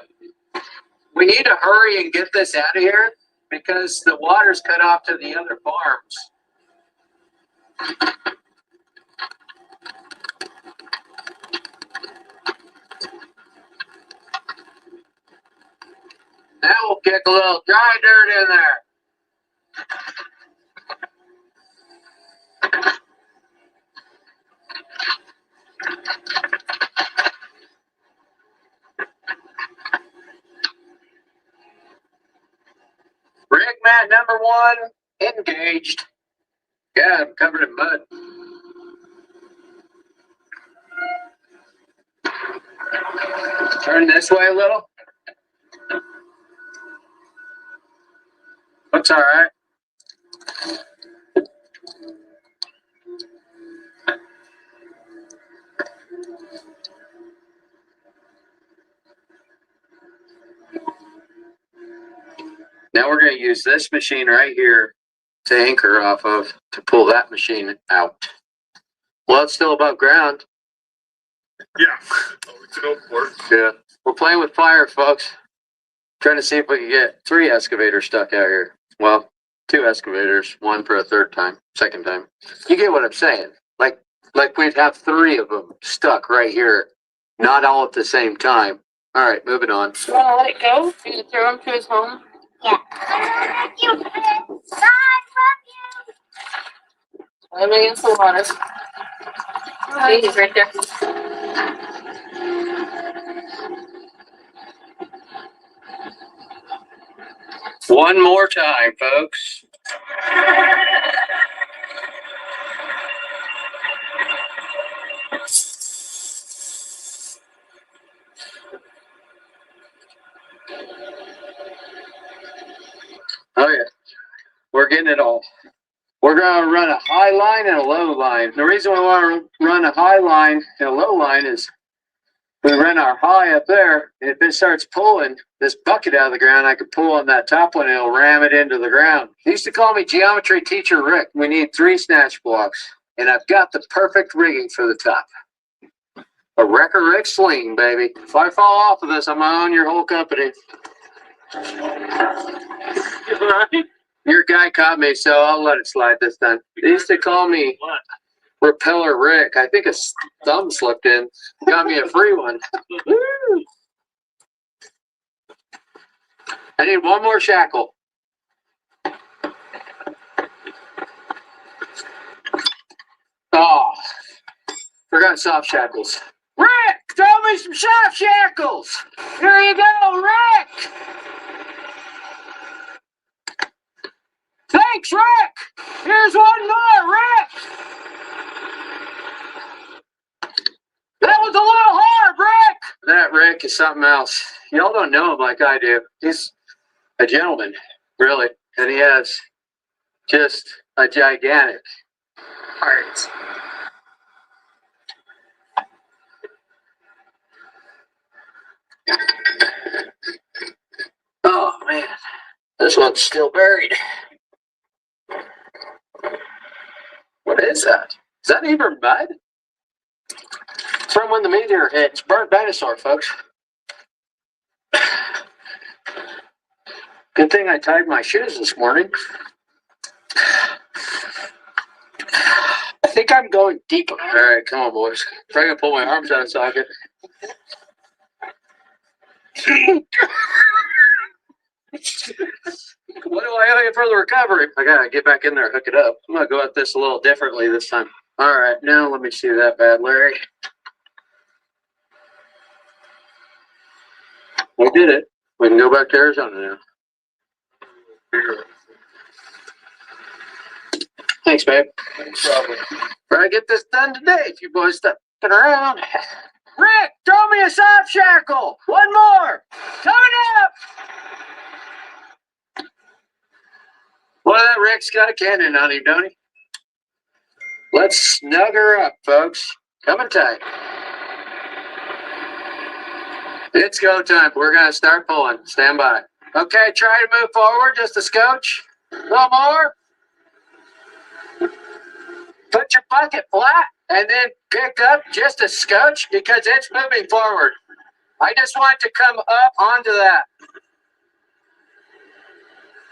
We need to hurry and get this out of here because the water's cut off to the other farms. Now we'll kick a little dry dirt in there. Rig mat number 1, engaged. Yeah, I'm covered in mud. Turn this way a little. Looks all right. Now we're going to use this machine right here to anchor off of to pull that machine out. Well, it's still above ground. Yeah. To go for it. Yeah. We're playing with fire, folks. Trying to see if we can get 3 excavators stuck out here. Well, 2 excavators, 1 for a second time. You get what I'm saying? Like we'd have 3 of them stuck right here, not all at the same time. All right, moving on. You want to let it go? You gonna throw him to his home? Yeah. You, God love you. I'm against the water. See, he's right there. One more time, folks. Oh yeah, we're getting it all. We're going to run a high line and a low line. The reason we want to run a high line and a low line is we run our high up there, and if it starts pulling this bucket out of the ground, I can pull on that top one and it'll ram it into the ground. They used to call me Geometry Teacher Rick. We need 3 snatch blocks, and I've got the perfect rigging for the top. A Wrecker Rick sling, baby. If I fall off of this, I'm going to own your whole company. Your guy caught me, so I'll let it slide this time. They used to call me Repeller Rick. I think his thumb slipped in. Got me a free one. Woo! I need one more shackle. Oh, forgot soft shackles. Rick, throw me some soft shackles. Here you go, Rick. Thanks, Rick. Here's one more, Rick. That was a little hard, Rick. That Rick is something else. Y'all don't know him like I do. He's a gentleman, really, and he has just a gigantic heart. Oh, man. This one's still buried. What is that? Is that even mud? From when the meteor hit. It's burnt dinosaur, folks. Good thing I tied my shoes this morning. I think I'm going deeper. All right, come on, boys. If I can pull my arms out of socket. What do I owe you for the recovery? I gotta get back in there and hook it up. I'm gonna go at this a little differently this time. All right, now let me see that bad, Larry. We did it. We can go back to Arizona now. Thanks, babe. But I get this done today if you boys stop around. Rick, throw me a soft shackle. One more. Coming up. Well, that Rick's got a cannon on him, don't he? Let's snug her up, folks. Coming tight. It's go time. We're going to start pulling. Stand by. Okay, try to move forward just a scotch. A little more. Put your bucket flat and then pick up just a scotch because it's moving forward. I just want to come up onto that.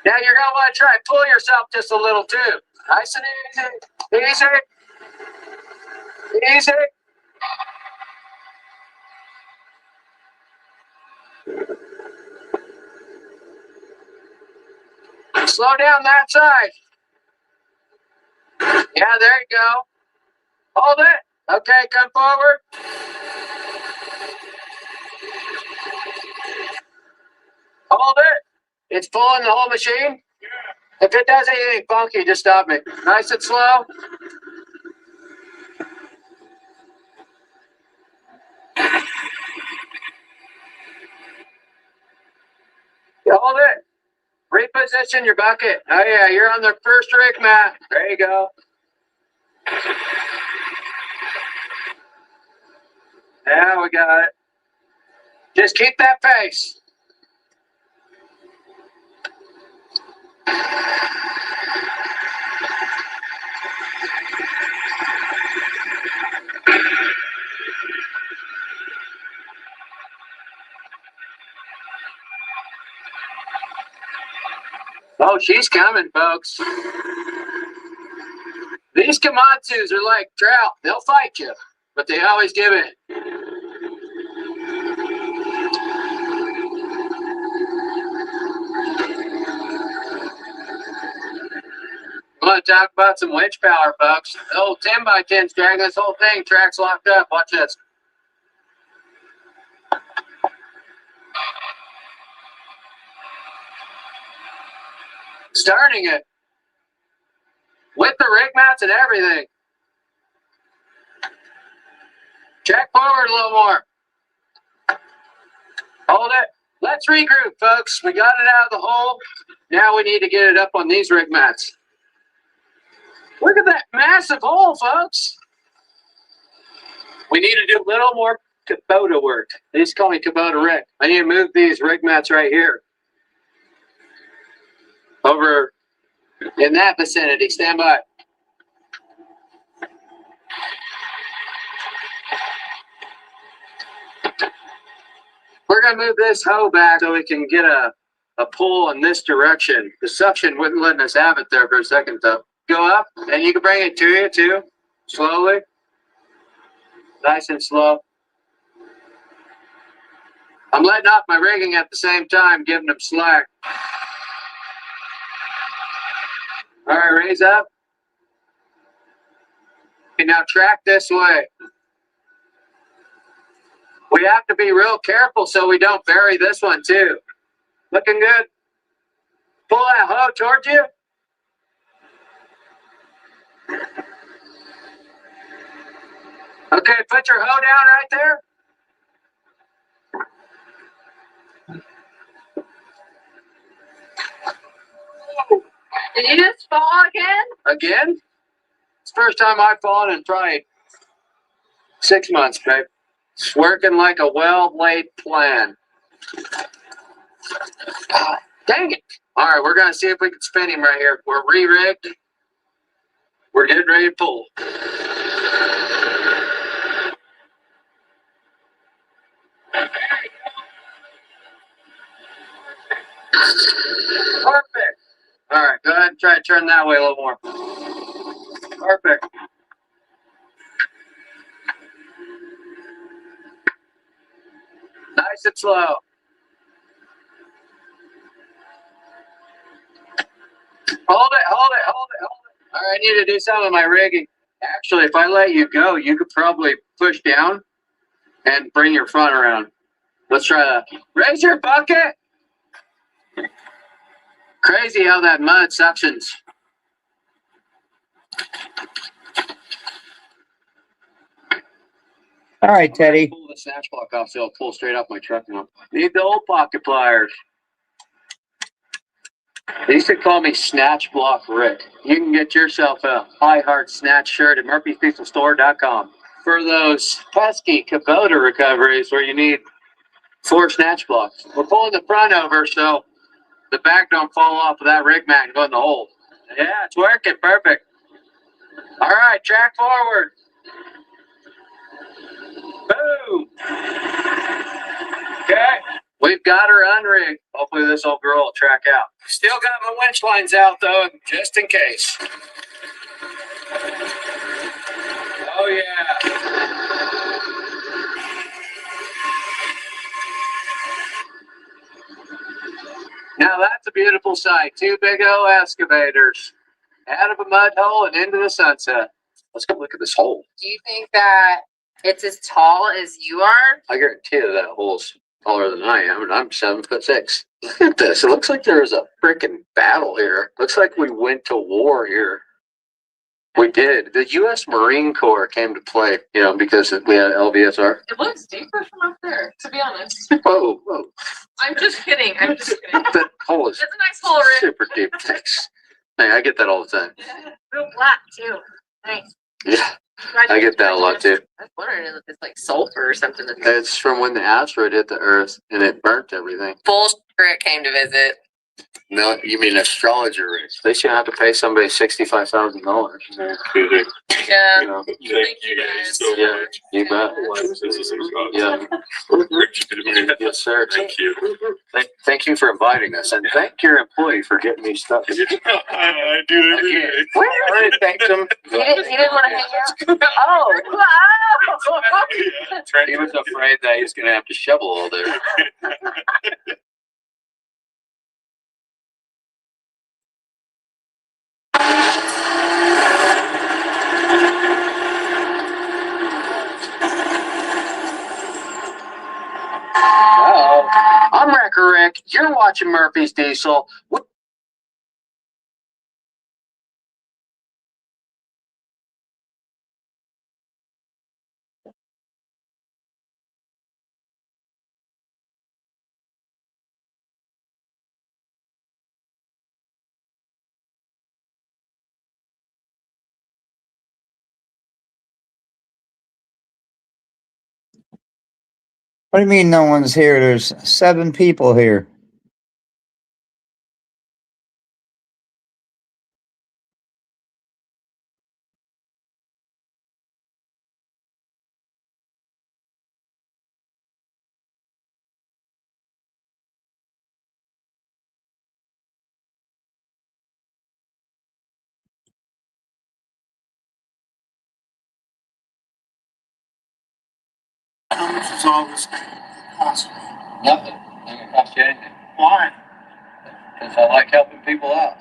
Now you're going to want to try and pull yourself just a little too. Nice and easy. Easy. Easy. Slow down that side. Yeah, there you go. Hold it. Okay, come forward. Hold it. It's pulling the whole machine. If it does anything funky, just stop me. Nice and slow. Hold it. Reposition your bucket. Oh yeah, you're on the first rig mat. There you go. Yeah, we got it. Just keep that pace. Oh, she's coming, folks. These Komatsus are like trout. They'll fight you, but they always give in. I'm going to talk about some winch power, folks. The old 10x10's dragging this whole thing. Track's locked up. Watch this. Starting it with the rig mats and everything. Check forward a little more. Hold it. Let's regroup, folks. We got it out of the hole. Now we need to get it up on these rig mats. Look at that massive hole, folks. We need to do a little more Kubota work. They just call me Kubota Rick. I need to move these rig mats right here. Over in that vicinity. Stand by. We're going to move this hoe back so we can get a pull in this direction. The suction wouldn't let us have it there for a second, though. Go up, and you can bring it to you, too. Slowly. Nice and slow. I'm letting off my rigging at the same time, giving them slack. All right, raise up. Okay, now track this way. We have to be real careful so we don't bury this one, too. Looking good. Pull that hoe towards you. Okay, put your hoe down right there. Did you just fall again? Again? It's the first time I've fallen in probably 6 months, babe. It's working like a well-laid plan. Dang it. All right, we're going to see if we can spin him right here. We're re-rigged. We're getting ready to pull. Perfect. All right, go ahead and try to turn that way a little more. Perfect. Nice and slow. Hold it, hold it, hold it, hold it. All right, I need to do some of my rigging. Actually, if I let you go, you could probably push down and bring your front around. Let's try that. Raise your bucket. Crazy how that mud suctions. All right, Teddy. Pull the snatch block off so it'll pull straight off my truck now. Need the old pocket pliers. They used to call me Snatch Block Rick. You can get yourself a I Heart Snatch shirt at murphyspecialstore.com. For those pesky Kubota recoveries where you need 4 snatch blocks. We're pulling the front over, so the back don't fall off of that rig mat and go in the hole. Yeah, it's working. Perfect. All right, track forward. Boom. Okay. We've got her unrigged. Hopefully this old girl will track out. Still got my winch lines out, though, just in case. Oh, yeah. Now that's a beautiful sight. Two big old excavators out of a mud hole and into the sunset. Let's go look at this hole. Do you think that it's as tall as you are? I guarantee you that hole's taller than I am, and I'm 7'6". Look at this. It looks like there was a freaking battle here. Looks like we went to war here. We did. The U.S. Marine Corps came to play, because we had LVSR. It looks deeper from up there, to be honest. Whoa, whoa. I'm just kidding. I'm just kidding. That hole is It's a nice hole, Rick. super deep. Thanks. Hey, I get that all the time. Real black, too. Nice. Yeah, I get that a lot, too. I was wondering if it's like sulfur or something. It's from when the asteroid hit the Earth, and it burnt everything. Bullshit came to visit. No, you mean astrologer race? They should have to pay somebody $65,000. Yeah. Thank you guys so much. You bet. Yeah. Yes, sir. Thank you. Thank you for inviting us, and thank your employee for getting me stuff. I do every day. I already thanked him. He didn't want to hang out? Oh, wow. He was afraid that he was going to have to shovel all there. Uh-oh. I'm Wrecker Rick. You're watching Murphy's Diesel. What do you mean no one's here? There's 7 people here. How much is all this cost? Nothing. It doesn't cost you anything. Why? Because I like helping people out.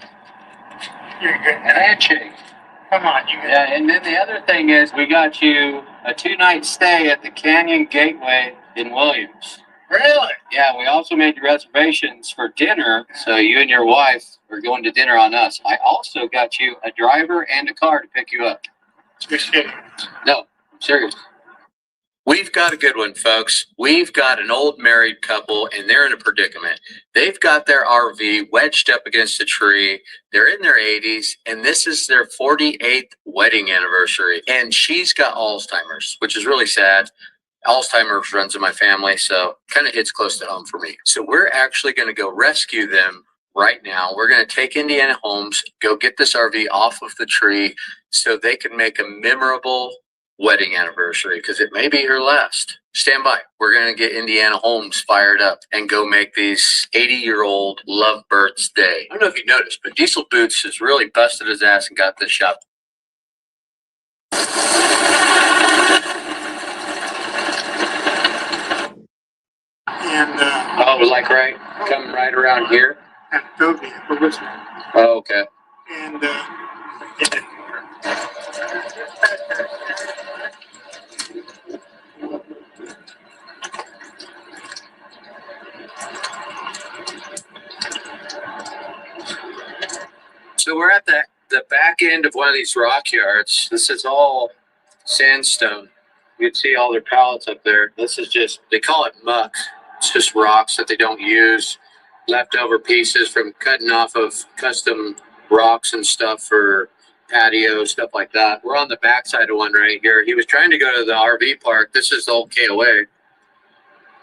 You're a good guy. Handshake. Come on, you. Yeah, and then the other thing is we got you a 2-night stay at the Canyon Gateway in Williams. Really? Yeah, we also made reservations for dinner, so you and your wife are going to dinner on us. I also got you a driver and a car to pick you up. No, I'm serious. We've got a good one, folks. We've got an old married couple, and they're in a predicament. They've got their RV wedged up against a tree. They're in their 80s, and this is their 48th wedding anniversary. And she's got Alzheimer's, which is really sad. Alzheimer's runs in my family, so kind of hits close to home for me. So we're actually going to go rescue them right now. We're going to take Indiana Homes, go get this RV off of the tree so they can make a memorable wedding anniversary, because it may be her last. Stand by. We're going to get Indiana Homes fired up and go make these 80-year-old lovebirds' day. I don't know if you noticed, but Diesel Boots has really busted his ass and got this shop. And like right, come right around here. At Toby, for Richmond. Oh, okay. And so we're at the back end of one of these rock yards. This is all sandstone. You can see all their pallets up there. This is just, they call it muck. It's just rocks that they don't use. Leftover pieces from cutting off of custom rocks and stuff for patios, stuff like that. We're on the backside of one right here. He was trying to go to the RV park. This is the old KOA.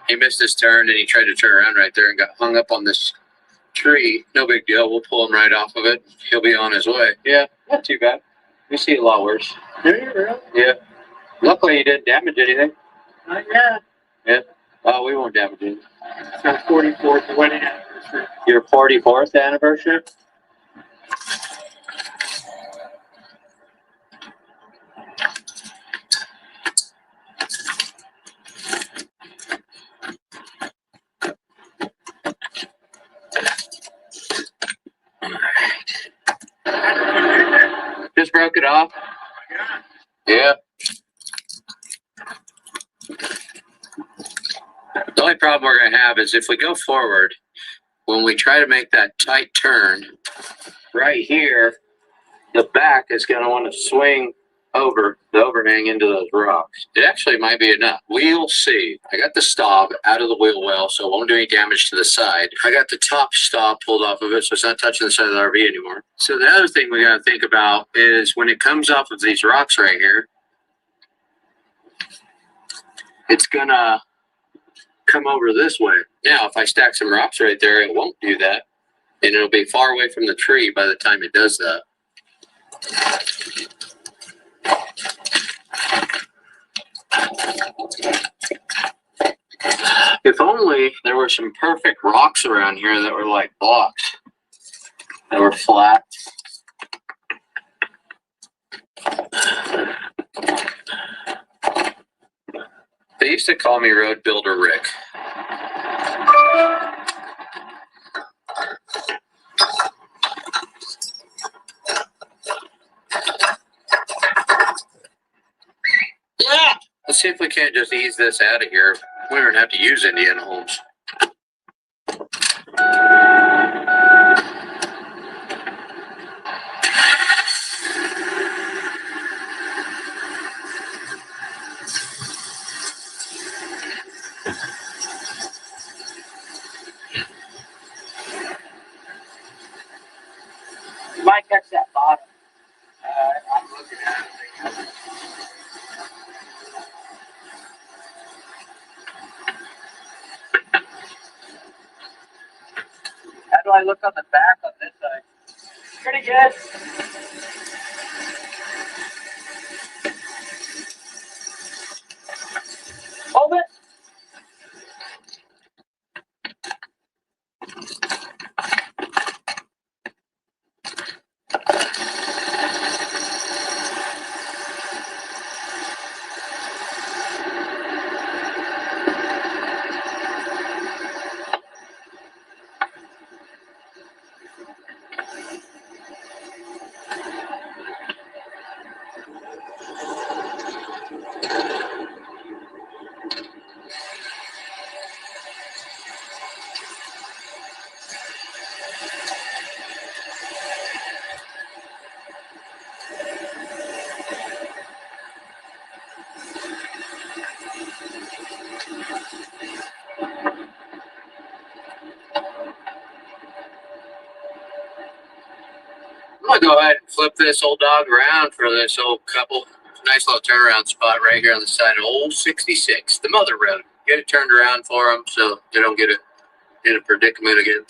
He missed his turn and he tried to turn around right there and got hung up on this tree. No big deal. We'll pull him right off of it. He'll be on his way. Yeah, not too bad. We see a lot worse. Do you really? Yeah. Luckily, he didn't damage anything. Not yet. Yeah. Oh, we won't damage it. It's our 44th wedding anniversary. Your 44th anniversary? Just broke it off. Yeah. The only problem we're going to have is if we go forward, when we try to make that tight turn, right here, the back is going to want to swing over the overhang into those rocks. It actually might be enough. We'll see. I got the stop out of the wheel well, so it won't do any damage to the side. I got the top stop pulled off of it, so it's not touching the side of the RV anymore. So the other thing we got to think about is when it comes off of these rocks right here, it's going to come over this way. Now, if I stack some rocks right there, it won't do that. And it'll be far away from the tree by the time it does that. If only there were some perfect rocks around here that were like blocks, that were flat. They used to call me Road Builder Rick. Yeah. Let's see if we can't just ease this out of here. We don't have to use Indiana homes. You might catch that bottom. I'm looking at it. How do I look on the back on this side? Pretty good. Hold it. I'm gonna go ahead and flip this old dog around for this old couple. Nice little turnaround spot right here on the side of old 66, the mother road. Get it turned around for them so they don't get in a predicament again.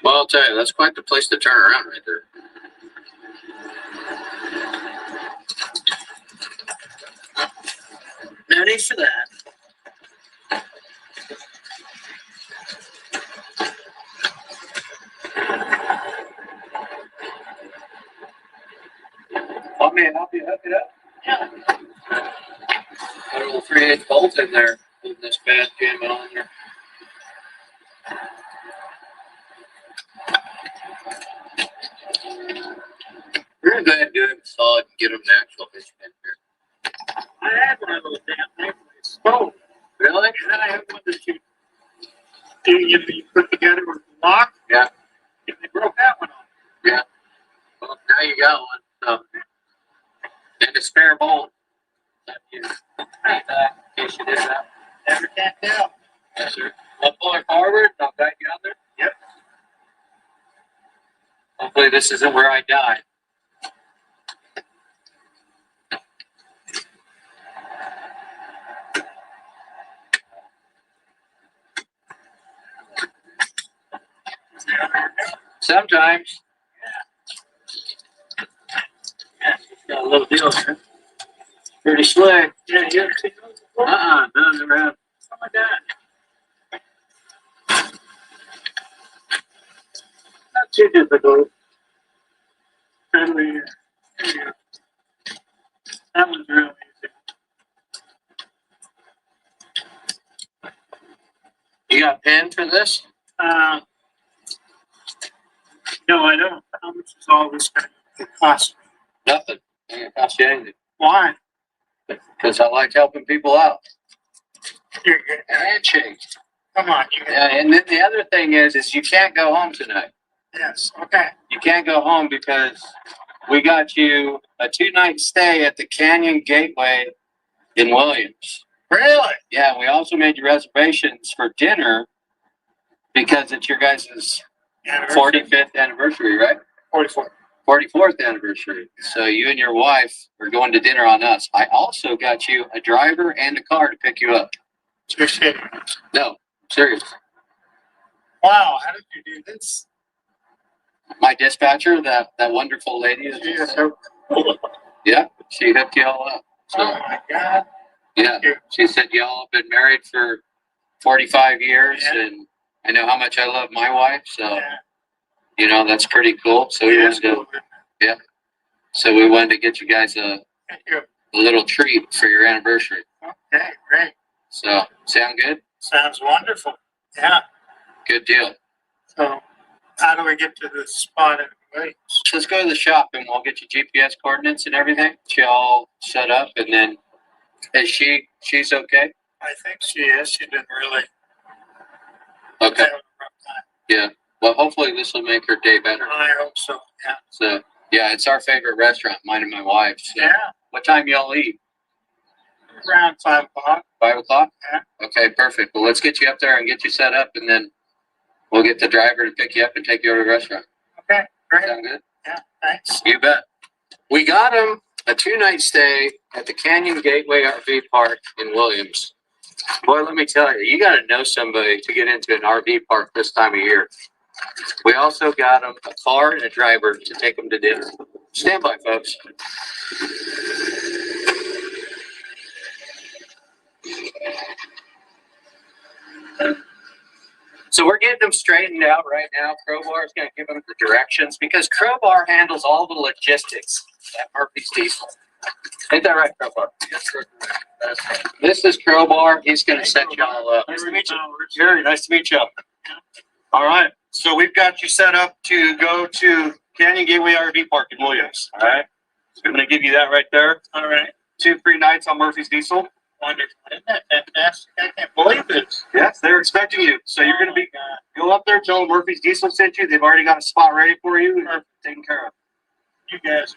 Well, I'll tell you, that's quite the place to turn around right there. No need for that. Want me to help you hook it up? Yeah. Got a little 3/8 bolt in there, putting this bad jamming on there. We're gonna go ahead and do him solid and get him an actual fish pin here. I had one of those damn things. Oh, Really? and then I have one that you put together with the lock. Yeah. And they broke that one off. Yeah. Well, now you got one. So. And a spare bolt. In case you did that. Never can tell. Yes, sir. I'll pull it forward and I'll guide you out there. Yep. Hopefully this isn't where I die. Sometimes. Yeah, it's got a little deal here. Pretty slick. Yeah, you ever seen those before? No, never have. Oh my God. Not too difficult. Friendly. There you go. That one's real easy. You got a pen for this? No, I don't. How much is all this going to cost? Nothing. It ain't gonna cost you anything. Why? Because I like helping people out. You're good. Handshake. Come on. Yeah, and then the other thing is you can't go home tonight. Yes. Okay. You can't go home because we got you a 2-night stay at the Canyon Gateway in Williams. Really? Yeah. We also made you reservations for dinner because it's your guys' 45th anniversary, right? 44th anniversary. So you and your wife are going to dinner on us. I also got you a driver and a car to pick you up. Seriously? No, serious. Wow, how did you do this? My dispatcher, that wonderful lady. Yeah, she hooked you all up. So, oh my God. Yeah, she said y'all have been married for 45 years, and I know how much I love my wife, so you know that's pretty cool. So we wanted to, so we wanted to get you guys a little treat for your anniversary. Okay, great. So sound good? Sounds wonderful. Yeah. Good deal. So how do we get to the spot anyway? Let's go to the shop and we'll get you GPS coordinates and everything. She all set up, and then is she's okay? I think she is. She didn't really. Okay. Yeah. Well, hopefully this will make her day better. I hope so. Yeah. So yeah, it's our favorite restaurant, mine and my wife's. So. Yeah. What time y'all eat? Around 5 o'clock. 5 o'clock? Yeah. Okay, perfect. Well, let's get you up there and get you set up, and then we'll get the driver to pick you up and take you over to the restaurant. Okay, great. Sound good? Yeah, thanks. You bet. We got him a 2-night stay at the Canyon Gateway RV Park in Williams. Boy, let me tell you, you got to know somebody to get into an RV park this time of year. We also got him a car and a driver to take him to dinner. Stand by, folks. So we're getting them straightened out right now. Crowbar is going to give them the directions because Crowbar handles all the logistics at Murphy's Diesel. Ain't that right, Crowbar? Yes, sir. This is Crowbar. He's going to set y'all up. Nice to meet you. Jerry, nice to meet you. All right. So we've got you set up to go to Canyon Gateway RV Park in Williams. All right. So I'm going to give you that right there. All right. 2 free nights on Murphy's Diesel. Wonderful. Isn't that fantastic? I can't believe this. Yes, they're expecting you. So you're going to be, go up there, tell them Murphy's Diesel sent you. They've already got a spot ready for you. And taken care of. You guys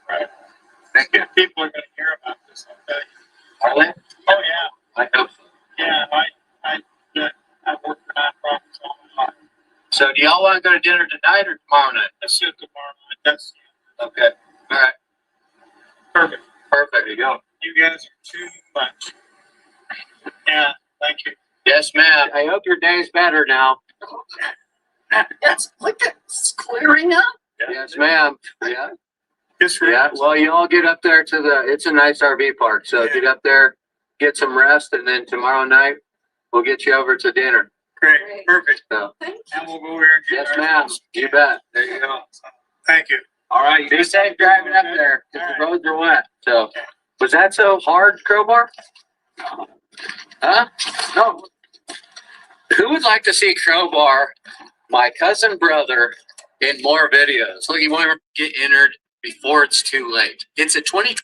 are right. Thank you. People are going to hear about this. Are they? Oh, yeah. I hope so. Yeah, I work for nonprofits all the time. So do y'all want to go to dinner tonight or tomorrow night? Let's do it tomorrow night. That's okay. All right. Perfect. Perfect. There you go. You guys are too much. Yeah, thank you. Yes, ma'am. I hope your day's better now. Yes, look at it's clearing up. Yes, ma'am. Yeah. Yeah. Well, you all get up there to it's a nice RV park. So get up there, get some rest, and then tomorrow night we'll get you over to dinner. Great. Perfect. So, and we'll go over here and get yes, ma'am. You bet. There you go. Thank you. All right. Be safe driving up there because the roads are wet. So. Was that so hard, Crowbar? Huh? No. Who would like to see Crowbar, my cousin brother, in more videos? Look, you want to get entered before it's too late. It's a 20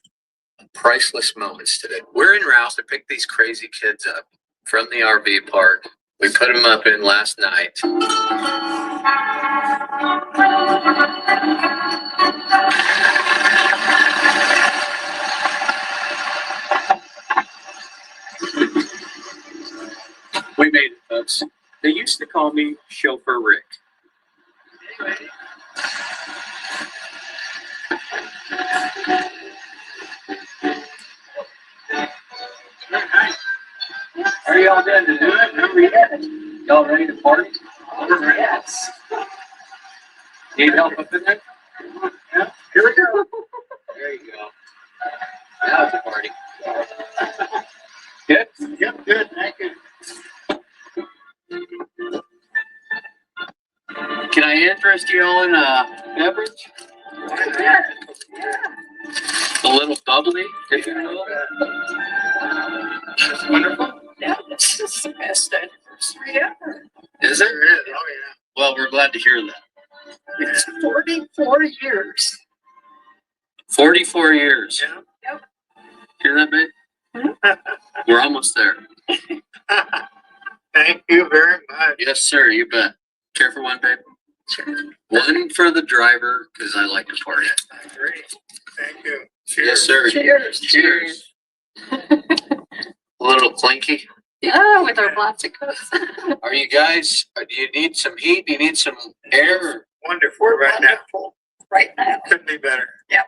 priceless moments today. We're in Rouse to pick these crazy kids up from the RV park. We put them up in last night. call me Chauffeur Rick. Are y'all done to do it? Remember yet? Y'all ready to party? Yes. Need help up in there? Yeah. Here we go. There you go. Now it's a party. Good? Yep, good. Thank you. Can I interest you all in a beverage? Yeah. A little bubbly, if you know that. It's wonderful. Yeah, this is the best anniversary ever. Is it? Oh, yeah. Well, we're glad to hear that. It's 44 years. 44 years. Yeah. Yep. Hear that, babe? Mm-hmm. We're almost there. Thank you very much. Yes, sir. You bet. Care for one, babe? Sure. One for the driver, because I like to party. Great. Thank you. Cheers. Yes, sir. Cheers. Cheers. A little clinky. Yeah, with our plastic cups. Are you guys, do you need some heat? Do you need some air? Wonderful. Wonderful. Right now. Couldn't be better. Yep.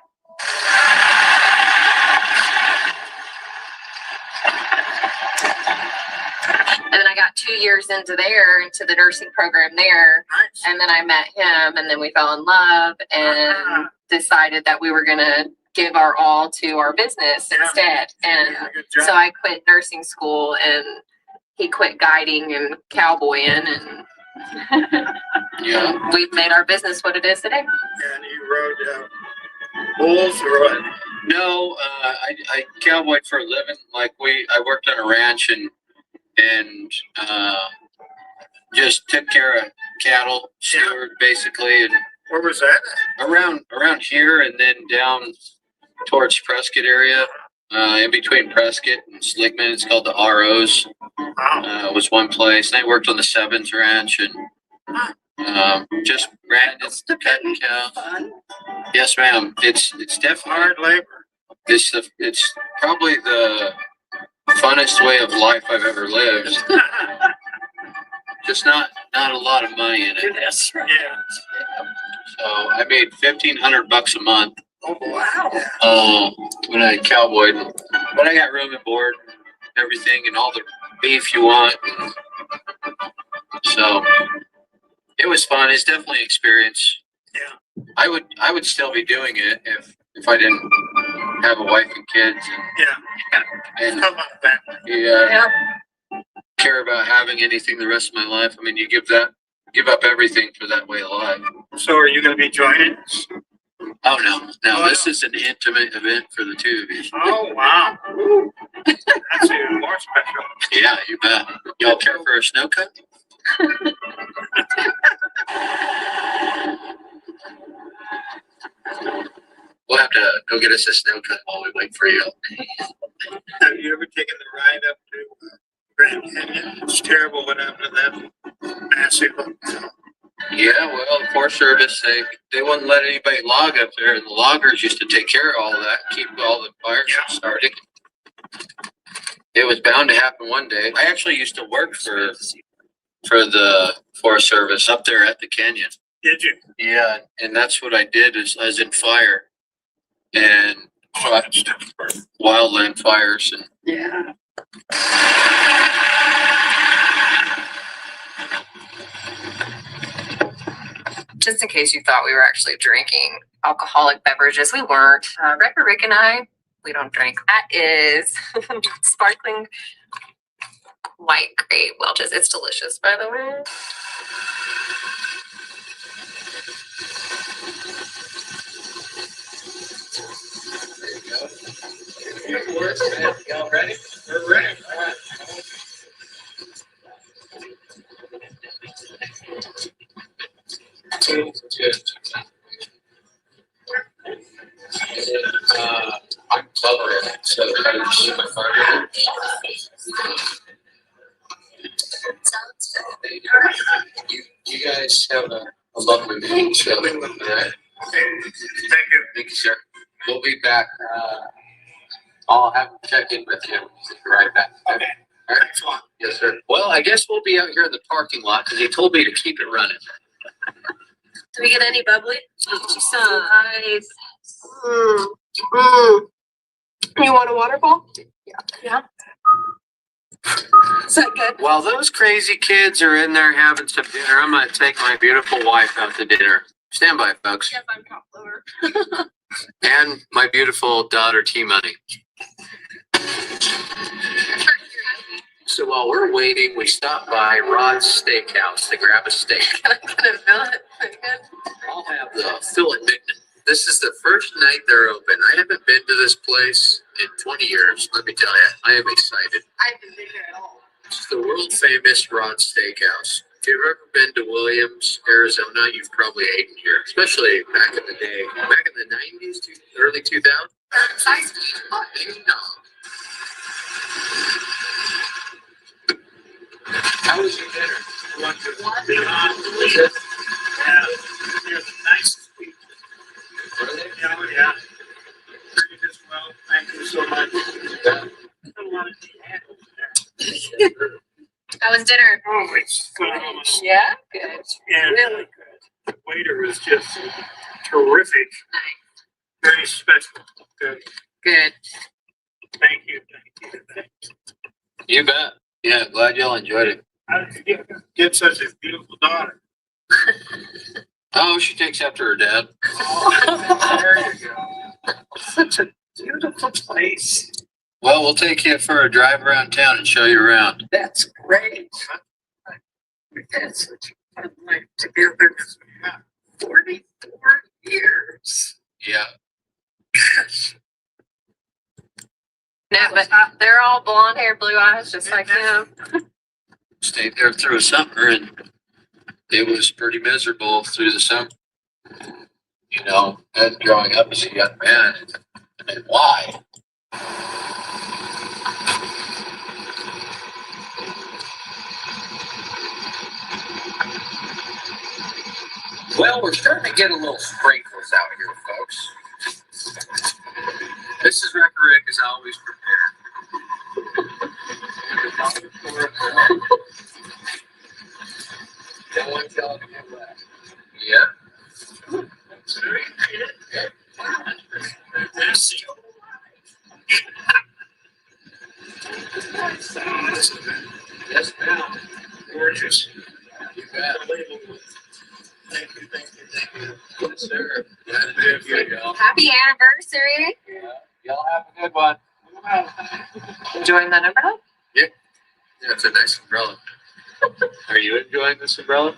And then I got 2 years into the nursing program there. Nice. And then I met him, and then we fell in love and decided that we were going to give our all to our business instead. And so I quit nursing school, and he quit guiding and cowboying, and we've made our business what it is today. And you rode bulls or what? No, I cowboyed for a living. Like I worked on a ranch and just took care of cattle, steward basically. And where was that? Around here, and then down towards Prescott area, in between Prescott and Sligman. It's called the ROUGH'S. Was one place. And I worked on the Sevens Ranch and just ran the cutting cow. Yes, ma'am. It's definitely hard labor. It's probably the funnest way of life I've ever lived. Just not a lot of money in it. That's right. Yeah. So I made $1,500 a month. Oh wow! When I cowboyed, but I got room and board, everything, and all the beef you want. So it was fun. It's definitely an experience. Yeah. I would still be doing it if I didn't have a wife and kids. And care about having anything the rest of my life. I mean, you give up everything for that way of life. So are you going to be joining? Oh no, this is an intimate event for the two of you. Oh wow, that's even more special. Yeah, you bet. Y'all care for a snow cut? We'll have to go get us a snow cut while we wait for you. Have you ever taken the ride up to Grand Canyon? It's terrible what happened to that massive. Yeah, well, the Forest Service, they wouldn't let anybody log up there, and the loggers used to take care of all of that, keep all the fires from starting. It was bound to happen one day. I actually used to work for the Forest Service up there at the canyon. Did you? Yeah, and that's what I did is I was in fire and fought wildland fires. And yeah. Just in case you thought we were actually drinking alcoholic beverages, we weren't. Record Rick and I, we don't drink. That is sparkling white grape Welch's. It's delicious, by the way. There you go. Y'all ready? We're ready. All right. Good. I'm coloring it, so I can see my fire. You guys have a lovely meeting. So, thank you. Thank you, sir. We'll be back. I'll have to check in with you. We'll be right back. Okay. All right, fine. Yes, sir. Well, I guess we'll be out here in the parking lot because he told me to keep it running. Do we get any bubbly? Some. Nice. You want a waterfall? Yeah. Is that good? While those crazy kids are in there having some dinner, I'm going to take my beautiful wife out to dinner. Stand by, folks. Yes, I'm top lower. And my beautiful daughter, T-Money. So while we're waiting, we stop by Rod's Steakhouse to grab a steak. I'm gonna fill it. I'll have the fillet mignon. This is the first night they're open. I haven't been to this place in 20 years. Let me tell you, I am excited. I haven't been here at all. It's the world famous Rod's Steakhouse. If you've ever been to Williams, Arizona, you've probably eaten here, especially back in the day, back in the 90s, early 2000s. No. How was your dinner? Wonderful. Was it? Yeah. It was nice. Were they? Yeah. Treated us well. Thank you so much. Yeah. How was dinner? Oh, it's phenomenal. Yeah, good. Yeah, really good. The waiter is just terrific. Nice. Very special. Good. Good. Thank you. You bet. Yeah, glad y'all enjoyed it. How did you get such a beautiful daughter? Oh, she takes after her dad. Oh, there you go. Such a beautiful place. Well, we'll take you for a drive around town and show you around. That's great. We've had such a fun life together. 44 years. Yeah. No, but they're all blonde hair, blue eyes, just like him. Stayed there through a summer and it was pretty miserable through the summer. You know, and growing up as a young man. And why? Well, we're starting to get a little sprinkles out here, folks. Mrs. Rick is always prepared. Don't want to tell him to get wet. Yeah. Yes, ma'am. Gorgeous. You bet. Thank you. Yes, sir. Glad to be with you, y'all. Happy anniversary. Yeah. Y'all have a good one. Enjoying that umbrella? Yeah. Yeah, it's a nice umbrella. Are you enjoying this umbrella?